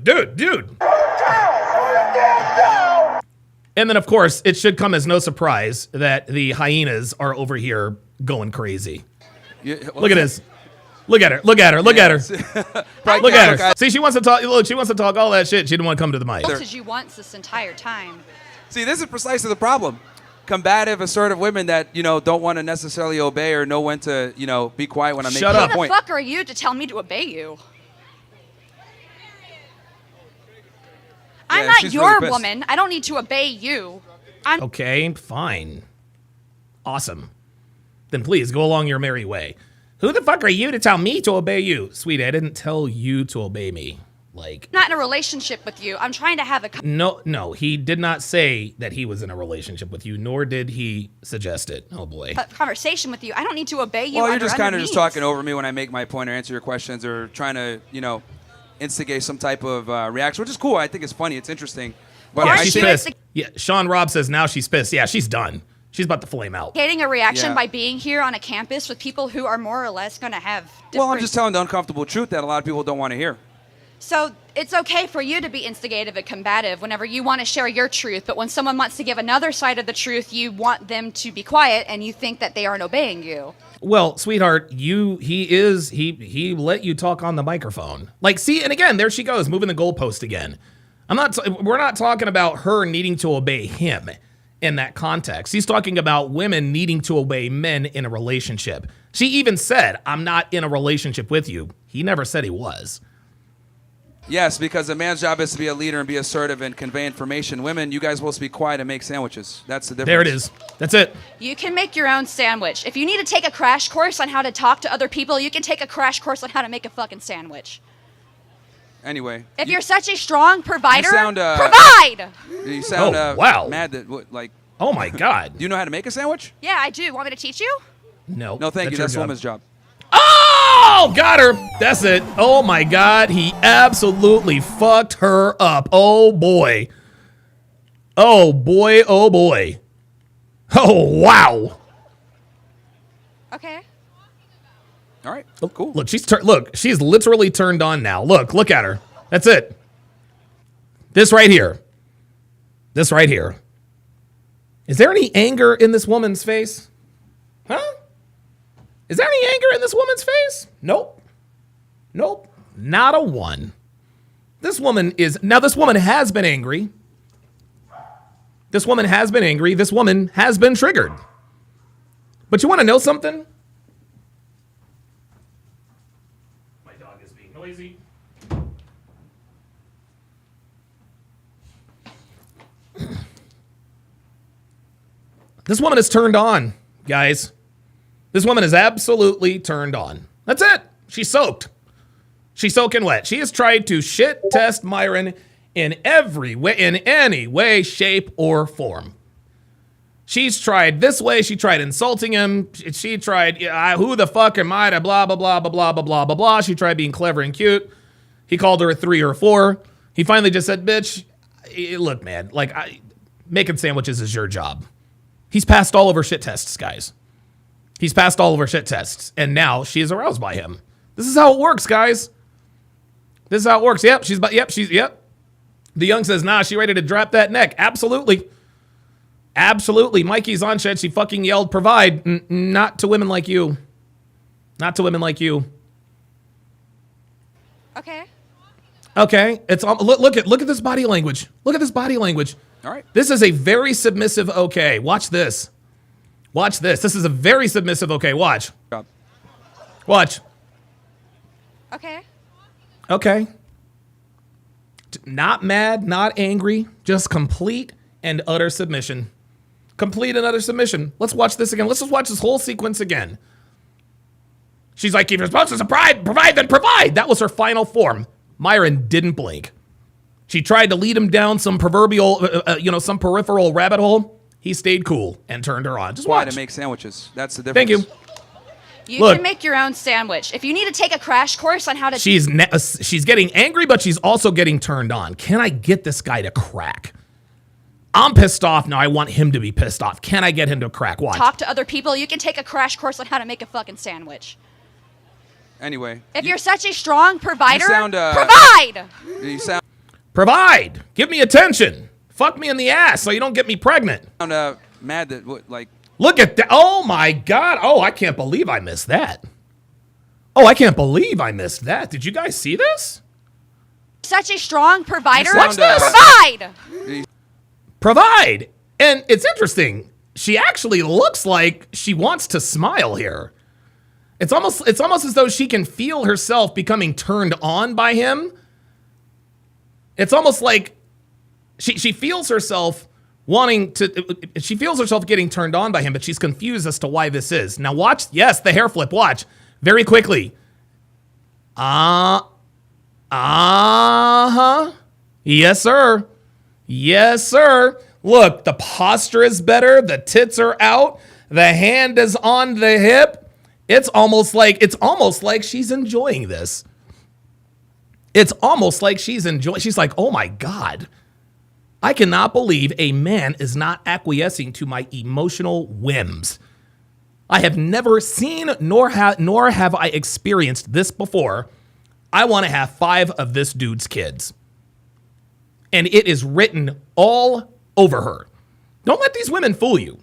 A: And then, of course, it should come as no surprise that the hyenas are over here going crazy. Look at this. Look at her. Look at her. Look at her. See, she wants to talk. Look, she wants to talk all that shit. She didn't want to come to the mic.
O: What did you want this entire time?
E: See, this is precisely the problem. Combative, assertive women that, don't want to necessarily obey or know when to, be quiet when I'm making a point.
O: Who the fuck are you to tell me to obey you? I'm not your woman. I don't need to obey you.
A: Okay, fine. Awesome. Then please go along your merry way. Who the fuck are you to tell me to obey you? Sweetie, I didn't tell you to obey me.
O: Not in a relationship with you. I'm trying to have a...
A: No, he did not say that he was in a relationship with you, nor did he suggest it. Oh, boy.
O: Conversation with you. I don't need to obey you.
E: Well, you're just kind of just talking over me when I make my point or answer your questions or trying to, instigate some type of reaction, which is cool. I think it's funny. It's interesting. But
A: yeah, she's pissed. Yeah, Sean Robb says now she's pissed. Yeah, she's done. She's about to flame out.
O: Getting a reaction by being here on a campus with people who are more or less going to have different...
E: Well, I'm just telling the uncomfortable truth that a lot of people don't want to hear.
O: So it's okay for you to be instigative and combative whenever you want to share your truth, but when someone wants to give another side of the truth, you want them to be quiet and you think that they aren't obeying you.
A: Well, sweetheart, he let you talk on the microphone. See, and again, there she goes, moving the goalpost again. We're not talking about her needing to obey him. in that context. He's talking about women needing to obey men in a relationship. She even said, I'm not in a relationship with you. He never said he was.
E: Yes, because a man's job is to be a leader and be assertive and convey information. Women, you guys are supposed to be quiet and make sandwiches. That's the difference.
A: There it is. That's it.
O: You can make your own sandwich. If you need to take a crash course on how to talk to other people, you can take a crash course on how to make a fucking sandwich.
E: Anyway.
O: If you're such a strong provider,
E: You sound,
O: provide!
E: You sound
A: wow.
E: mad that, like...
A: Oh, my God.
E: Do you know how to make a sandwich?
O: Yeah, I do. Want me to teach you?
A: No.
E: No, thank you.
A: your
E: That's a woman's job.
A: Oh, got her. That's it. Oh, my God. He absolutely fucked her up. Oh, boy. Oh, boy. Oh, boy. Oh, wow.
O: Okay.
E: All right. Cool.
A: Look, she's literally turned on now. Look at her. That's it. This right here. This right here. Is there any anger in this woman's face? Huh? Is there any anger in this woman's face? Nope. Nope. Not a one. This woman has been angry. This woman has been angry. This woman has been triggered. But you want to know something? My dog is being noisy. This woman is turned on, guys. This woman is absolutely turned on. That's it. She's soaked. She's soaking wet. She has tried to shit test Myron in every way, in any way, shape, or form. She's tried this way. She tried insulting him. She tried, who the fuck am I to blah, blah, blah, blah, blah, blah, blah, blah, blah. She tried being clever and cute. He called her a 3 or 4. He finally just said, bitch, look, man, making sandwiches is your job. He's passed all of her shit tests, guys. He's passed all of her shit tests, and now she is aroused by him. This is how it works, guys. This is how it works. Yep. The Young says, nah, she ready to drop that neck. Absolutely. Absolutely. Mikey's on shit. She fucking yelled, provide. Not to women like you. Not to women like you.
O: Okay.
A: Okay. It's look at this body language. Look at this body language.
E: All right.
A: This is a very submissive okay. Watch this. Watch this. This is a very submissive okay. Watch. Watch.
O: Okay.
A: Okay. Not mad, not angry, just complete and utter submission. Complete and utter submission. Let's watch this again. Let's just watch this whole sequence again. She's like, if you're supposed to provide, then provide. That was her final form. Myron didn't blink. She tried to lead him down some proverbial, some peripheral rabbit hole. He stayed cool and turned her on. Just watch.
E: Why to make sandwiches? That's the difference.
A: Thank you.
O: You
A: Look,
O: can make your own sandwich. If you need to take a crash course on how to...
A: She's getting angry, but she's also getting turned on. Can I get this guy to crack? I'm pissed off. Now I want him to be pissed off. Can I get him to crack? Watch.
O: Talk to other people. You can take a crash course on how to make a fucking sandwich.
E: Anyway.
O: If you're such a strong provider,
E: provide! You sound...
A: Provide. Give me attention. Fuck me in the ass so you don't get me pregnant.
E: You sound mad that,
A: Look at that. Oh, my God. Oh, I can't believe I missed that. Oh, I can't believe I missed that. Did you guys see this?
O: Such a strong provider.
A: Watch this.
O: Provide.
A: Provide. And it's interesting. She actually looks like she wants to smile here. It's almost as though she can feel herself becoming turned on by him. It's almost like she feels herself she feels herself getting turned on by him, but she's confused as to why this is. Now watch, yes, the hair flip, watch. Very quickly. Uh-huh. Yes, sir. Yes, sir. Look, the posture is better, the tits are out, the hand is on the hip. It's almost like she's enjoying this. It's almost like she's like, oh my God. I cannot believe a man is not acquiescing to my emotional whims. I have never seen nor have I experienced this before. I want to have 5 of this dude's kids. And it is written all over her. Don't let these women fool you.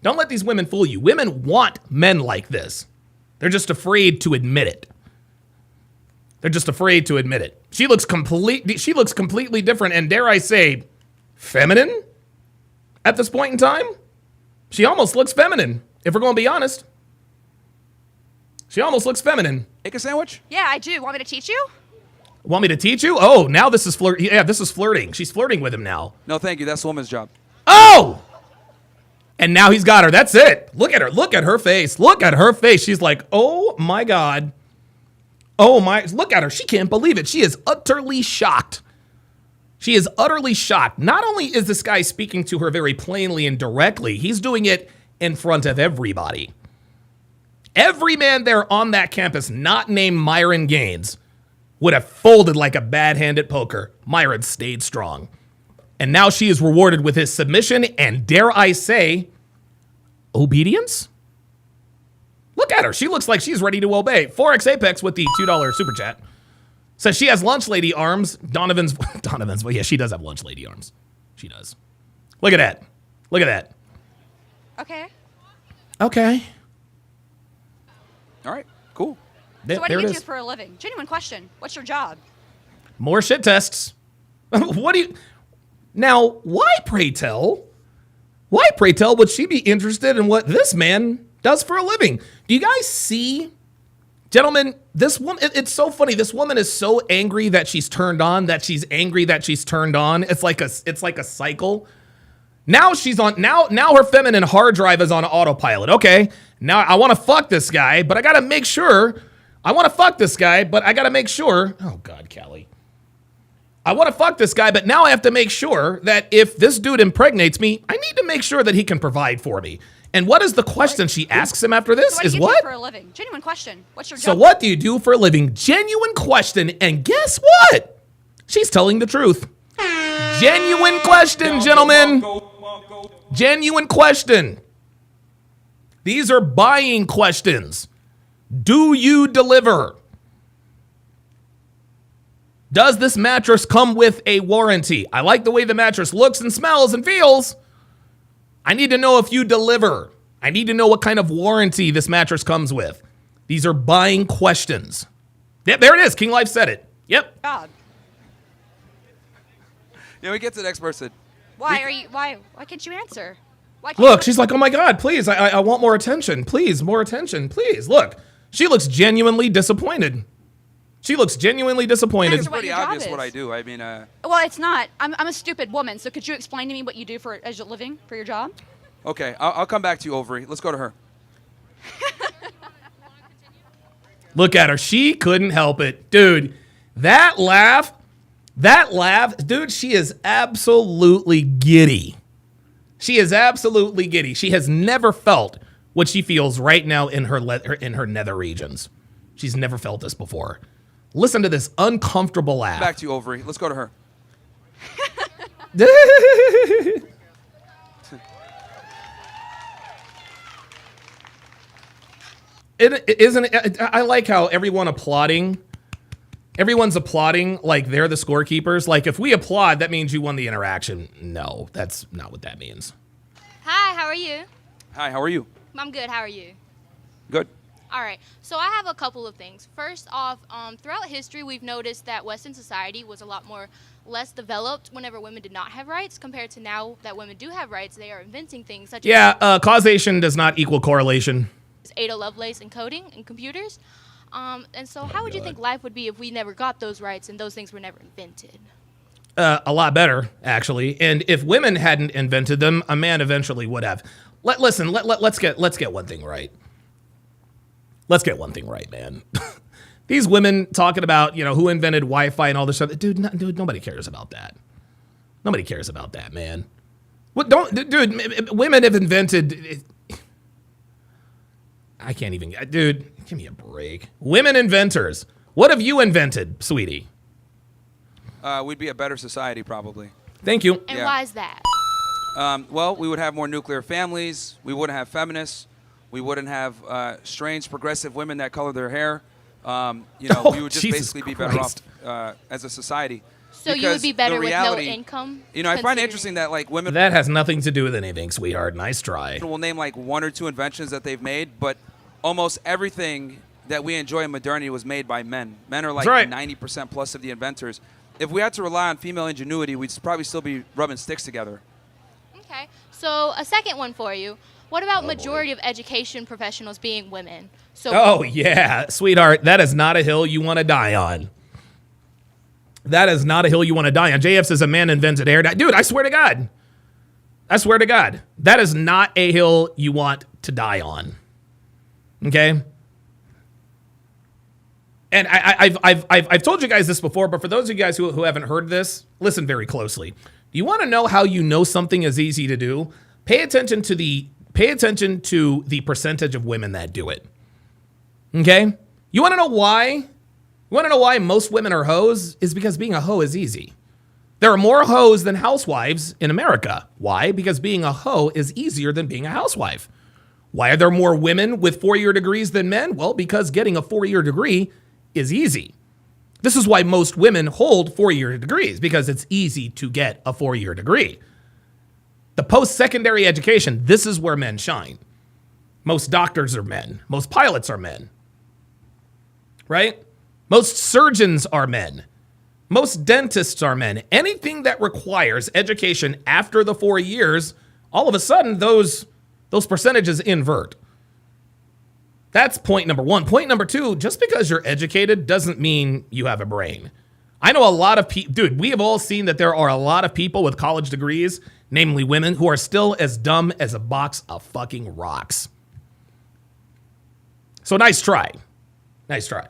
A: Don't let these women fool you. Women want men like this. They're just afraid to admit it. They're just afraid to admit it. She looks completely different and, dare I say, feminine? At this point in time, she almost looks feminine, if we're going to be honest. She almost looks feminine.
E: Egg a sandwich?
O: Yeah, I do. Want me to teach you?
A: Want me to teach you? Oh, now this is flirt. Yeah, this is flirting. She's flirting with him now.
E: No, thank you. That's a woman's job.
A: Oh! And now he's got her. That's it. Look at her. Look at her face. Look at her face. She's like, oh my God. Oh my. Look at her. She can't believe it. She is utterly shocked. She is utterly shocked. Not only is this guy speaking to her very plainly and directly, he's doing it in front of everybody. Every man there on that campus not named Myron Gaines would have folded like a bad hand at poker. Myron stayed strong. And now she is rewarded with his submission and, dare I say, obedience? Look at her. She looks like she's ready to obey. 4X Apex with the $2 super chat. Says she has lunch lady arms. Donovan's, well, yeah, she does have lunch lady arms. She does. Look at that. Look at that.
O: Okay.
A: Okay.
E: All right, cool.
O: So what do you do for a living? Genuine question. What's your job?
A: More shit tests. What do you... Now, why, pray tell, would she be interested in what this man does for a living? Do you guys see... Gentlemen, this woman, it's so funny. This woman is so angry that she's turned on, that she's angry that she's turned on. It's like a cycle. Now she's on, now her feminine hard drive is on autopilot. Okay, now I want to fuck this guy, but I got to make sure. Oh God, Callie. I want to fuck this guy, but now I have to make sure that if this dude impregnates me, I need to make sure that he can provide for me. And what is the question she asks him after this?
O: So what do you do for a living? Genuine question. What's your job?
A: So what do you do for a living? Genuine question. And guess what? She's telling the truth. Genuine question, gentlemen. Genuine question. These are buying questions. Do you deliver? Does this mattress come with a warranty? I like the way the mattress looks and smells and feels. I need to know if you deliver. I need to know what kind of warranty this mattress comes with. These are buying questions. Yep, there it is. King Life said it. Yep.
O: God.
E: Yeah, we get to the next person.
O: Why can't you answer?
A: Look, she's like, oh my God, please, I want more attention. Please, more attention, please. Look, she looks genuinely disappointed.
E: It's pretty obvious what I do. I mean,
O: Well, it's not. I'm a stupid woman, so could you explain to me what you do as a living for your job?
E: Okay, I'll come back to you, Ovary. Let's go to her.
A: Look at her. She couldn't help it. Dude, that laugh, dude, she is absolutely giddy. She has never felt what she feels right now in her nether regions. She's never felt this before. Listen to this uncomfortable laugh.
E: Back to you, Ovary. Let's go to her.
A: I like how everyone's applauding like they're the scorekeepers. Like if we applaud, that means you won the interaction. No, that's not what that means.
R: Hi, how are you?
E: Hi, how are you?
R: I'm good. How are you?
E: Good.
R: All right. So I have a couple of things. First off, throughout history, we've noticed that Western society was a lot less developed whenever women did not have rights compared to now that women do have rights. They are inventing things such as
A: causation does not equal correlation.
R: Ada Lovelace and coding and computers. And so how would you think life would be if we never got those rights and those things were never invented?
A: A lot better, actually. And if women hadn't invented them, a man eventually would have. Let's get one thing right. Let's get one thing right, man. These women talking about, who invented Wi-Fi and all this stuff. Dude, nobody cares about that. Nobody cares about that, man. Women have invented. I can't even. Dude, give me a break. Women inventors. What have you invented, sweetie?
E: We'd be a better society, probably.
A: Thank you.
R: And why is that?
E: Well, we would have more nuclear families. We wouldn't have feminists. We wouldn't have strange progressive women that color their hair. We would just basically be better off as a society.
R: So you would be better with no income?
E: I find it interesting that women...
A: That has nothing to do with anything, sweetheart. Nice try.
E: We'll name one or two inventions that they've made, but almost everything that we enjoy in modernity was made by men. Men are 90% plus of the inventors. If we had to rely on female ingenuity, we'd probably still be rubbing sticks together.
R: Okay. So a second one for you. What about majority of education professionals being women? So
A: Oh, yeah, sweetheart, that is not a hill you want to die on. That is not a hill you want to die on. JF says a man invented hair dye. Dude, I swear to God. I swear to God. That is not a hill you want to die on. Okay? And I've told you guys this before, but for those of you guys who haven't heard this, listen very closely. Do you want to know how you know something is easy to do? Pay attention to the percentage of women that do it. Okay? You want to know why? You want to know why most women are hoes? Is because being a hoe is easy. There are more hoes than housewives in America. Why? Because being a hoe is easier than being a housewife. Why are there more women with 4-year degrees than men? Well, because getting a 4-year degree is easy. This is why most women hold 4-year degrees, because it's easy to get a 4-year degree. The post-secondary education, this is where men shine. Most doctors are men. Most pilots are men. Right? Most surgeons are men. Most dentists are men. Anything that requires education after the 4 years, all of a sudden those percentages invert. That's point number one. Point number two, just because you're educated doesn't mean you have a brain. I know a lot of people, dude, we have all seen that there are a lot of people with college degrees, namely women, who are still as dumb as a box of fucking rocks. So nice try. Nice try.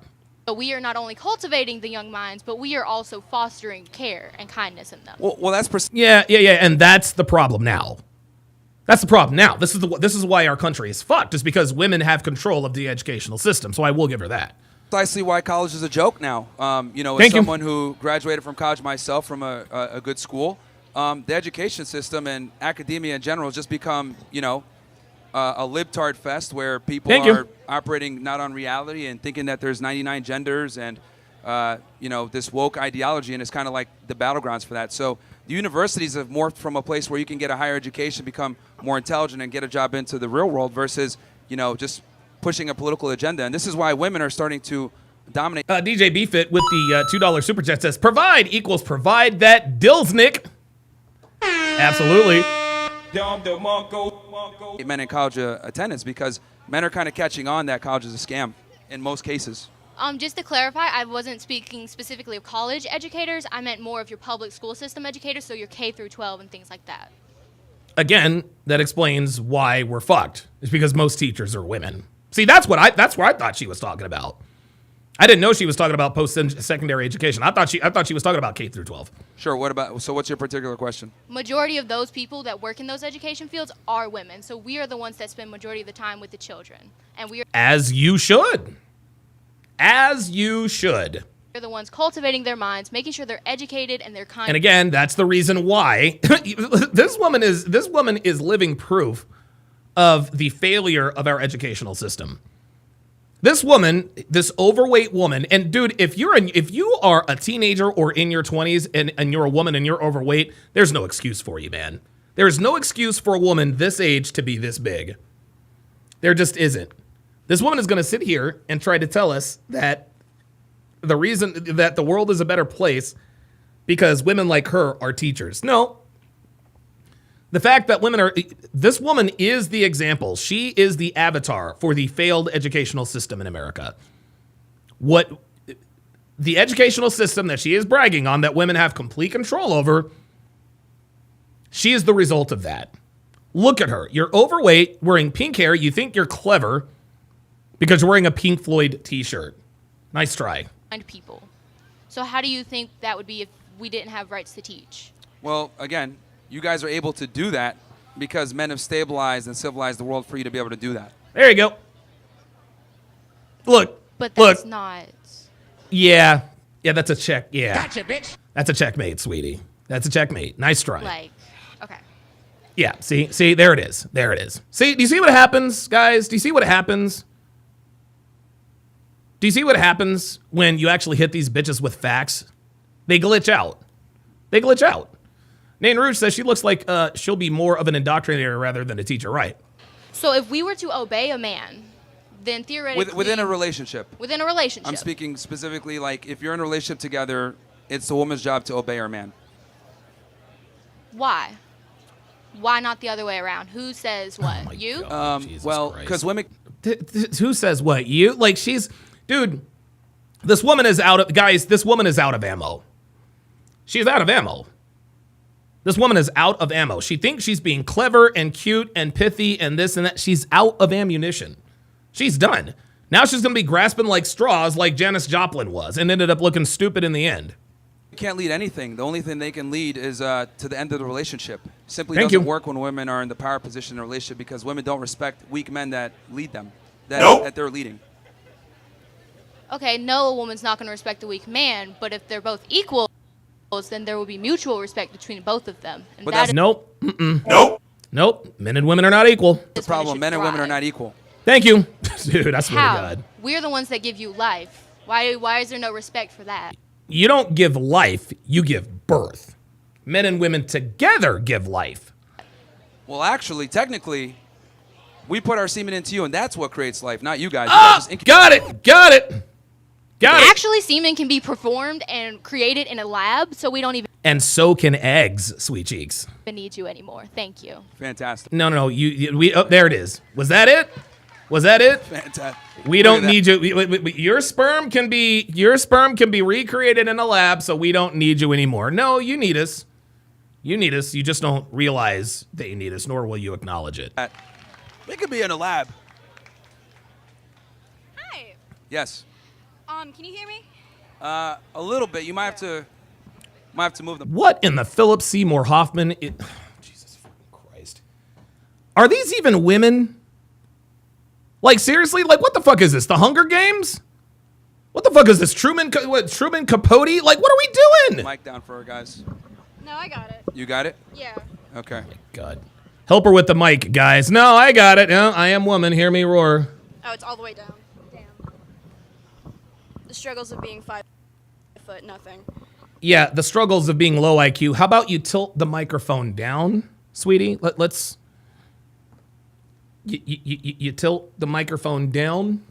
R: we are not only cultivating the young minds, but we are also fostering care and kindness in them.
E: Well, that's
A: yeah, and that's the problem now. That's the problem now. This is why our country is fucked, is because women have control of the educational system. So I will give her that.
E: Precisely why college is a joke now. As someone who graduated from college myself from a good school, the education system and academia in general has just become, a libtard fest where people are operating not on reality and thinking that there's 99 genders and, this woke ideology, and it's kind of like the battlegrounds for that. So the universities have morphed from a place where you can get a higher education, become more intelligent, and get a job into the real world versus, just pushing a political agenda. And this is why women are starting to dominate.
A: DJ BFit with the $2 super chat says, provide equals provide that Dilsnick. Absolutely.
E: Men in college attendance, because men are kind of catching on that college is a scam in most cases.
R: Just to clarify, I wasn't speaking specifically of college educators. I meant more of your public school system educators, so your K through 12 and things like that.
A: Again, that explains why we're fucked. It's because most teachers are women. See, that's where I thought she was talking about. I didn't know she was talking about post-secondary education. I thought she was talking about K through 12.
E: Sure. What's your particular question?
R: Majority of those people that work in those education fields are women. So we are the ones that spend majority of the time with the children. And we are
A: As you should. As you should.
R: We're the ones cultivating their minds, making sure they're educated and they're kind.
A: And again, that's the reason why this woman is living proof of the failure of our educational system. This woman, this overweight woman, and dude, if you are a teenager or in your 20s and you're a woman and you're overweight, there's no excuse for you, man. There's no excuse for a woman this age to be this big. There just isn't. This woman is going to sit here and try to tell us that the reason that the world is a better place because women like her are teachers. No. The fact that this woman is the example. She is the avatar for the failed educational system in America. The educational system that she is bragging on that women have complete control over, she is the result of that. Look at her. You're overweight, wearing pink hair. You think you're clever because you're wearing a Pink Floyd t-shirt. Nice try.
R: People. So how do you think that would be if we didn't have rights to teach?
E: Well, again, you guys are able to do that because men have stabilized and civilized the world for you to be able to do that.
A: There you go. Look.
R: But that's not.
A: Yeah, that's a check. Yeah.
Q: Gotcha, bitch.
A: That's a checkmate, sweetie. That's a checkmate. Nice try.
R: Okay.
A: Yeah, see, there it is. There it is. See, do you see what happens, guys? Do you see what happens? Do you see what happens when you actually hit these bitches with facts? They glitch out. Nain Rouge says she looks like she'll be more of an indoctrinator rather than a teacher, right?
R: So if we were to obey a man, then theoretically...
E: Within a relationship.
R: Within a relationship.
E: I'm speaking specifically like if you're in a relationship together, it's the woman's job to obey her man.
R: Why? Why not the other way around? Who says what? You?
E: Well, because women.
A: Who says what? You? Like, dude, this woman is out of, guys, this woman is out of ammo. She's out of ammo. This woman is out of ammo. She thinks she's being clever and cute and pithy and this and that. She's out of ammunition. She's done. Now she's going to be grasping like straws like Janis Joplin was and ended up looking stupid in the end.
E: Can't lead anything. The only thing they can lead is to the end of the relationship. Simply
A: Thank
E: doesn't
A: you.
E: work when women are in the power position in a relationship because women don't respect weak men that lead them, that they're leading.
R: Okay, no, a woman's not going to respect a weak man, but if they're both equals, then there will be mutual respect between both of them. And
A: But
R: that is
A: nope. Nope. Men and women are not equal.
E: The problem, men and women are not equal.
A: Thank you. Dude, I swear
R: how?
A: to God.
R: We're the ones that give you life. Why is there no respect for that?
A: You don't give life, you give birth. Men and women together give life.
E: Well, actually, technically, we put our semen into you, and that's what creates life, not you guys. You guys just
A: Got it.
R: Actually, semen can be performed and created in a lab, so we don't even
A: And so can eggs, sweet cheeks.
R: need you anymore. Thank you.
E: Fantastic.
A: No. There it is. Was that it?
E: Fantastic.
A: We don't need you. Your sperm can be recreated in a lab, so we don't need you anymore. No, you need us. You just don't realize that you need us, nor will you acknowledge it.
E: We could be in a lab.
O: Hi.
E: Yes.
O: Can you hear me?
E: A little bit. You might have to move them.
A: What in the Philip Seymour Hoffman? Jesus fucking Christ. Are these even women? Like, seriously? Like, what the fuck is this? The Hunger Games? What the fuck is this? Truman Capote? Like, what are we doing?
E: Mic down for her, guys.
O: No, I got it.
E: You got it?
O: Yeah.
E: Okay.
A: God. Help her with the mic, guys. No, I got it. No, I am woman. Hear me roar.
O: Oh, it's all the way down. Damn. The struggles of being 5 foot nothing.
A: Yeah, the struggles of being low IQ. How about you tilt the microphone down, sweetie? Let's... You tilt the microphone down.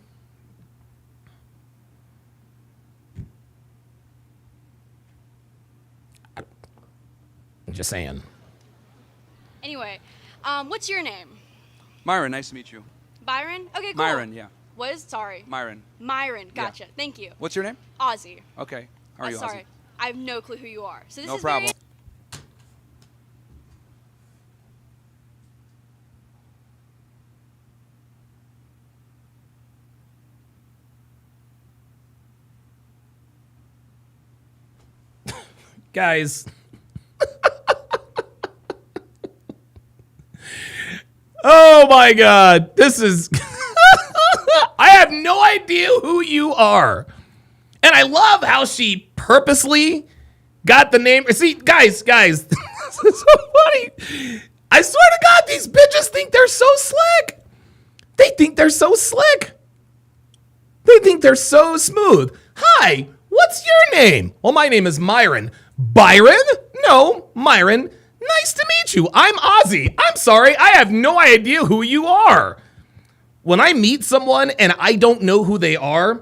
A: I'm just saying.
O: Anyway, what's your name?
E: Myron, nice to meet you.
O: Byron? Okay, cool.
E: Myron, yeah.
O: What is? Sorry.
E: Myron.
O: Gotcha. Thank you.
E: What's your name?
O: Ozzy.
E: Okay. How are you,
O: Sorry.
E: Ozzy?
O: I have no clue who you are. So this
E: No
O: is
E: problem.
A: Guys. Oh my God. This is... I have no idea who you are. And I love how she purposely got the name. See, guys, this is so funny. I swear to God, these bitches think they're so slick. They think they're so slick. They think they're so smooth. Hi, what's your name? Well, my name is Myron. Byron? No, Myron. Nice to meet you. I'm Ozzy. I'm sorry, I have no idea who you are. When I meet someone and I don't know who they are,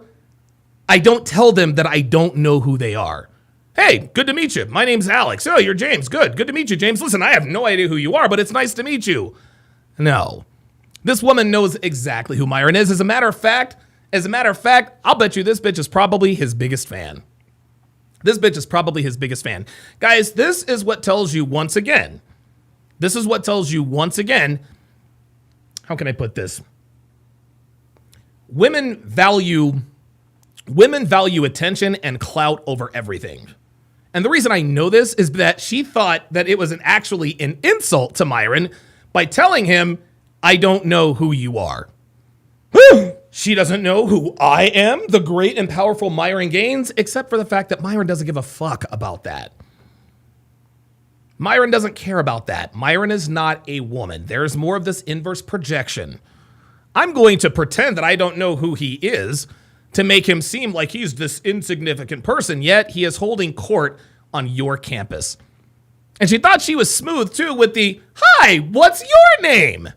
A: I don't tell them that I don't know who they are. Hey, good to meet you. My name's Alex. Oh, you're James. Good to meet you, James. Listen, I have no idea who you are, but it's nice to meet you. No. This woman knows exactly who Myron is. As a matter of fact, I'll bet you this bitch is probably his biggest fan. Guys, this is what tells you once again. How can I put this? Women value attention and clout over everything. And the reason I know this is that she thought that it was actually an insult to Myron by telling him, I don't know who you are. She doesn't know who I am, the great and powerful Myron Gaines, except for the fact that Myron doesn't give a fuck about that. Myron doesn't care about that. Myron is not a woman. There's more of this inverse projection. I'm going to pretend that I don't know who he is to make him seem like he's this insignificant person, yet he is holding court on your campus. And she thought she was smooth too with the, hi, what's your name?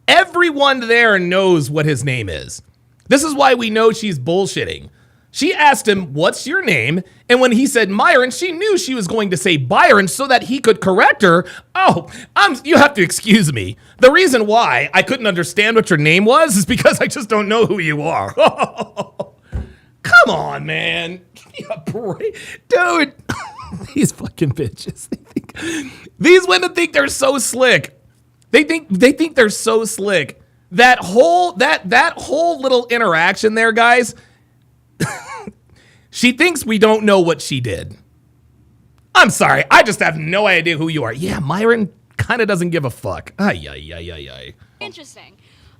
A: Everyone there knows what his name is. This is why we know she's bullshitting. She asked him, what's your name? And when he said Myron, she knew she was going to say Byron so that he could correct her. Oh, you have to excuse me. The reason why I couldn't understand what your name was is because I just don't know who you are. Come on, man. Give me a break. Dude, these fucking bitches. These women think they're so slick. They think they're so slick. That whole little interaction there, guys. She thinks we don't know what she did. I'm sorry. I just have no idea who you are. Yeah, Myron kind of doesn't give a fuck. Ay.
R: Interesting.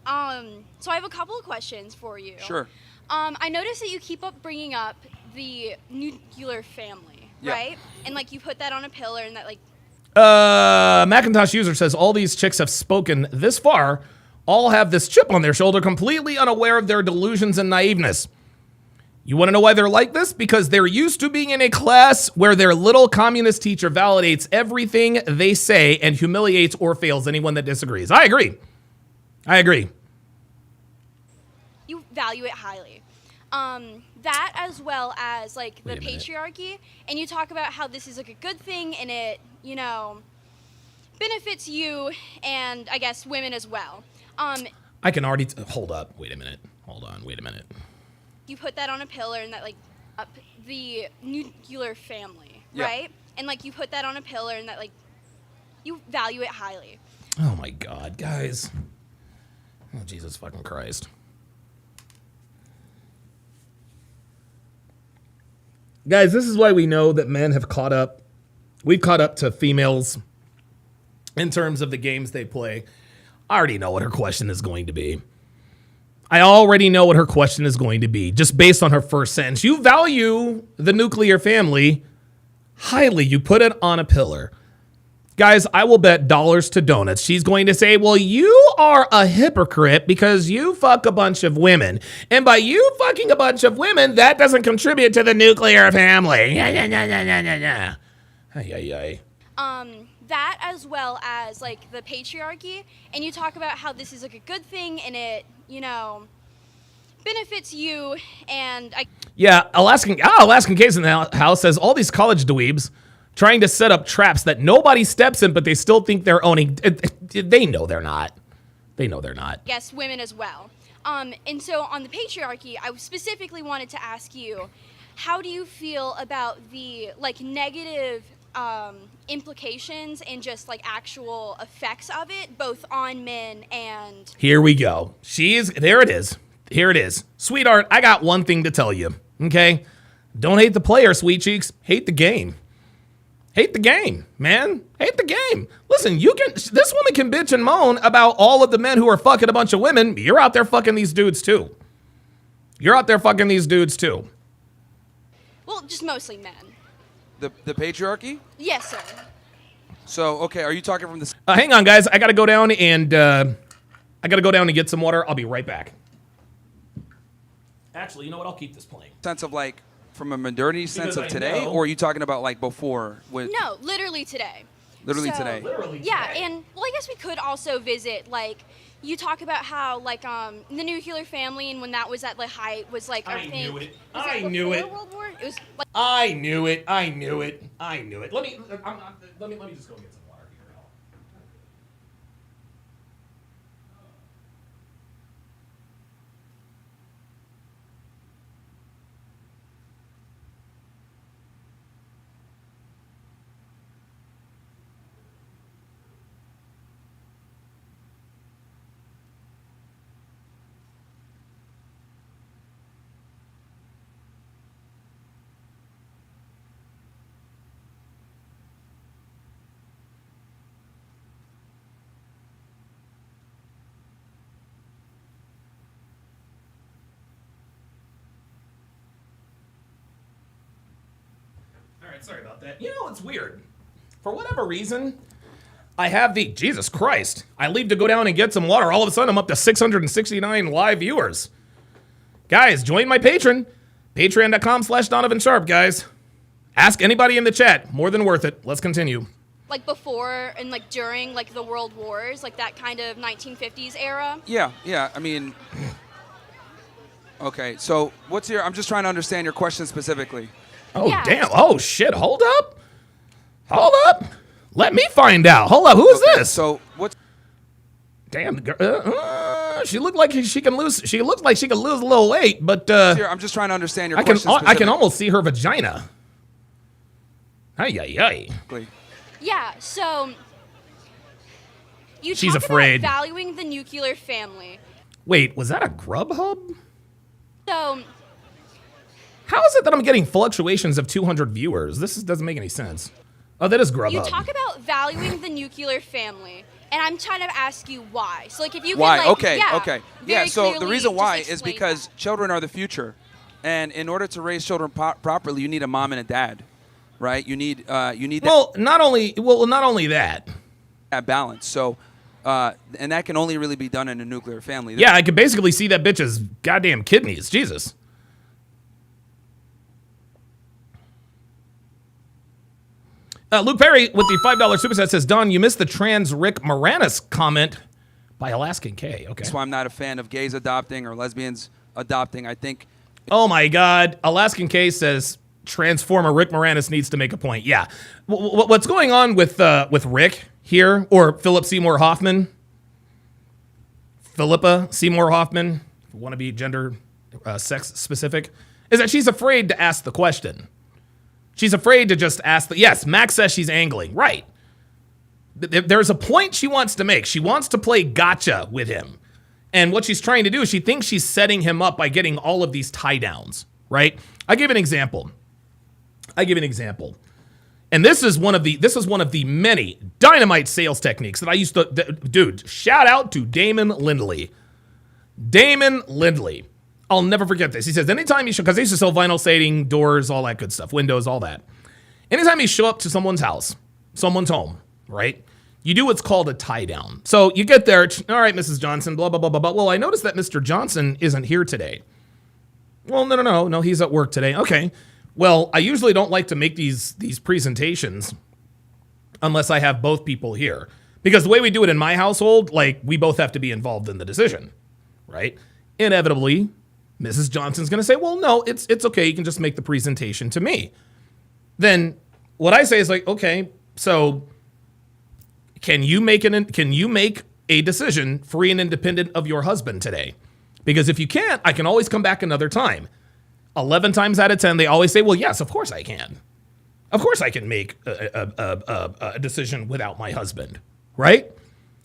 R: So I have a couple of questions for you.
E: Sure.
R: I noticed that you keep up bringing up the nuclear family, right? And like you put that on a pillar and that like.
A: Macintosh user says all these chicks have spoken this far, all have this chip on their shoulder, completely unaware of their delusions and naiveness. You want to know why they're like this? Because they're used to being in a class where their little communist teacher validates everything they say and humiliates or fails anyone that disagrees. I agree.
R: You value it highly. That as well as like the patriarchy, and you talk about how this is like a good thing and it, you know, benefits you and I guess women as well.
A: I can already hold up. Wait a minute. Hold on. Wait a minute.
R: You put that on a pillar and that like up the nuclear family, right? And like you put that on a pillar and that like you value it highly.
A: Oh my God, guys. Oh, Jesus fucking Christ. Guys, this is why we know that men have caught up. We've caught up to females in terms of the games they play. I already know what her question is going to be. Just based on her first sentence. You value the nuclear family highly. You put it on a pillar. Guys, I will bet dollars to donuts. She's going to say, well, you are a hypocrite because you fuck a bunch of women. And by you fucking a bunch of women, that doesn't contribute to the nuclear family. Yeah.
R: That as well as like the patriarchy, and you talk about how this is like a good thing and it, you know, benefits you and Alaskan Case in the House says all these college dweebs trying to set up traps that nobody steps in, but they still think they're owning. They know they're not. Yes, women as well. And so on the patriarchy, I specifically wanted to ask you, how do you feel about the like negative implications and just like actual effects of it, both on men and...
A: Here we go. There it is. Here it is. Sweetheart, I got one thing to tell you, okay? Don't hate the player, sweet cheeks. Hate the game. Hate the game, man. Hate the game. Listen, this woman can bitch and moan about all of the men who are fucking a bunch of women. You're out there fucking these dudes too.
R: Well, just mostly men.
E: The patriarchy?
R: Yes, sir.
E: So, okay, are you talking from the...
A: hang on, guys. I got to go down and get some water. I'll be right back. Actually, you know what? I'll keep this playing.
E: Sense of like, from a modernity sense of today, or are you talking about like before?
R: No, literally today.
E: Today.
R: Yeah, and well, I guess we could also visit like you talk about how like the nuclear family and when that was at the height was like I knew it.
A: I knew it.
R: World War? It was like
A: I knew it. Let me just go get some water here. Sorry about that. You know, it's weird. For whatever reason, I have Jesus Christ. I leave to go down and get some water. All of a sudden, I'm up to 669 live viewers. Guys, join my Patreon. Patreon.com/Donovan Sharpe, guys. Ask anybody in the chat. More than worth it. Let's continue.
R: like before and like during like the World Wars, like that kind of 1950s era.
E: Yeah, I mean, Okay, so what's your? I'm just trying to understand your question specifically.
A: Oh damn! Oh shit! Hold up! Let me find out. Hold up. Who is this?
E: So what's?
A: Damn. She looked like she can lose. She looks like she can lose a little weight, but
E: I'm just trying to understand your question.
A: I can almost see her vagina. Ay.
R: Yeah. So you
A: She's
R: talk
A: afraid.
R: about valuing the nuclear family.
A: Wait, was that a Grubhub?
R: So
A: How is it that I'm getting fluctuations of 200 viewers? This doesn't make any sense. Oh, that is Grubhub.
R: you talk about valuing the nuclear family, and I'm trying to ask you why. So like if you
E: Why?
R: can like
E: Okay.
R: very
E: So the
R: clearly
E: reason why
R: just
E: is
R: explain
E: because children are the future, and in order to raise children properly, you need a mom and a dad, right? You need
A: Well, not only that.
E: That balance. So, and that can only really be done in a nuclear family.
A: Yeah, I could basically see that bitch's goddamn kidneys. Jesus. Luke Perry with the $5 super chat says, Don, you missed the trans Rick Moranis comment by Alaskan K. Okay.
E: That's why I'm not a fan of gays adopting or lesbians adopting. I think.
A: Oh my God. Alaskan K says Transformer Rick Moranis needs to make a point. Yeah. What's going on with Rick here, or Philip Seymour Hoffman? Philippa Seymour Hoffman, if you want to be gender, sex specific, is that she's afraid to ask the question. She's afraid to just ask yes, Max says she's angling. Right. There's a point she wants to make. She wants to play gotcha with him. And what she's trying to do is she thinks she's setting him up by getting all of these tie downs, right? I give an example. And this is one of the many dynamite sales techniques that I used to, dude, shout out to Damon Lindley. I'll never forget this. He says, anytime you show, because they used to sell vinyl siding, doors, all that good stuff, windows, all that. Anytime you show up to someone's house, someone's home, right? You do what's called a tie down. So you get there, all right, Mrs. Johnson, blah, blah, blah, blah, blah. Well, I noticed that Mr. Johnson isn't here today. Well, no, he's at work today. Okay. Well, I usually don't like to make these presentations unless I have both people here. Because the way we do it in my household, like, we both have to be involved in the decision, right? Inevitably, Mrs. Johnson's going to say, well, no, it's okay. You can just make the presentation to me. Then what I say is like, okay, so can you make a decision free and independent of your husband today? Because if you can't, I can always come back another time. 11 times out of 10, they always say, well, yes, of course I can. Of course I can make a decision without my husband, right?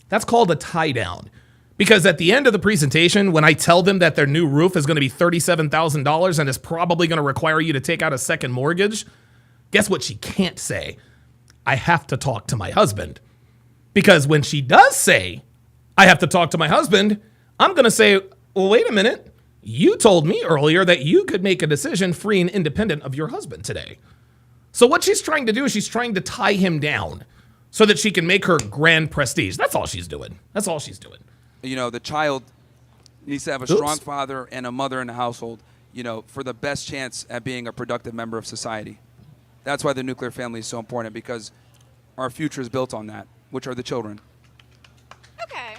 A: That's called a tie down. Because at the end of the presentation, when I tell them that their new roof is going to be $37,000 and is probably going to require you to take out a second mortgage, guess what she can't say? I have to talk to my husband. Because when she does say, I have to talk to my husband, I'm going to say, well, wait a minute. You told me earlier that you could make a decision free and independent of your husband today. So what she's trying to do is she's trying to tie him down so that she can make her grand prestige. That's all she's doing.
E: You know, the child needs to have a strong father and a mother in the household, you know, for the best chance at being a productive member of society. That's why the nuclear family is so important, because our future is built on that, which are the children.
R: Okay.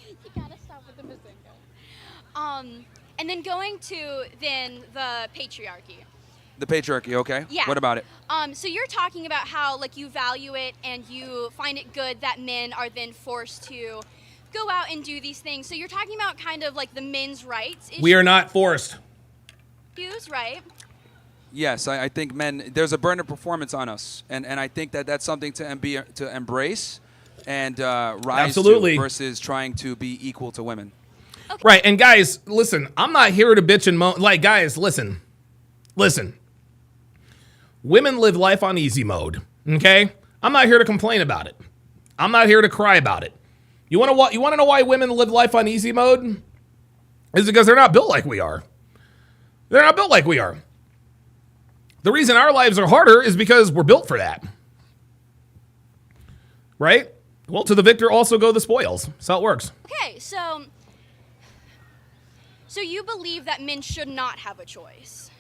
R: You gotta stop with the bazinga. And then going to the patriarchy.
E: The patriarchy, okay?
R: Yeah.
E: What about it?
R: So you're talking about how like you value it and you find it good that men are then forced to go out and do these things. So you're talking about kind of like the men's rights issues.
A: We are not forced.
R: Right?
E: Yes, I think men, there's a burden of performance on us. And I think that's something to embrace and rise
A: Absolutely.
E: to versus trying to be equal to women.
R: Okay.
A: Right, and guys, listen, I'm not here to bitch and moan. Like, guys, listen. Women live life on easy mode, okay? I'm not here to complain about it. I'm not here to cry about it. You want to know why women live life on easy mode? It's because they're not built like we are. They're not built like we are. The reason our lives are harder is because we're built for that. Right? Well, to the victor also go the spoils. That's how it works.
R: Okay, so you believe that men should not have a choice?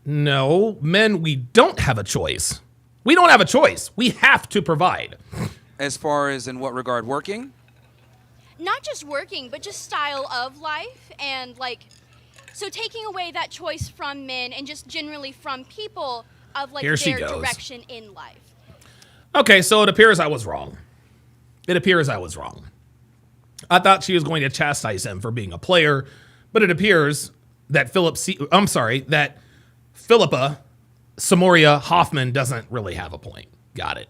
A: No, men, we don't have a choice. We don't have a choice. We have to provide.
E: As far as in what regard? Working?
R: not just working, but just style of life, and like, so taking away that choice from men and just generally from people of like
A: Here she
R: their
A: goes.
R: direction in life.
A: Okay, so it appears I was wrong. I thought she was going to chastise him for being a player, but it appears that that Philippa Samoria Hoffman doesn't really have a point. Got it.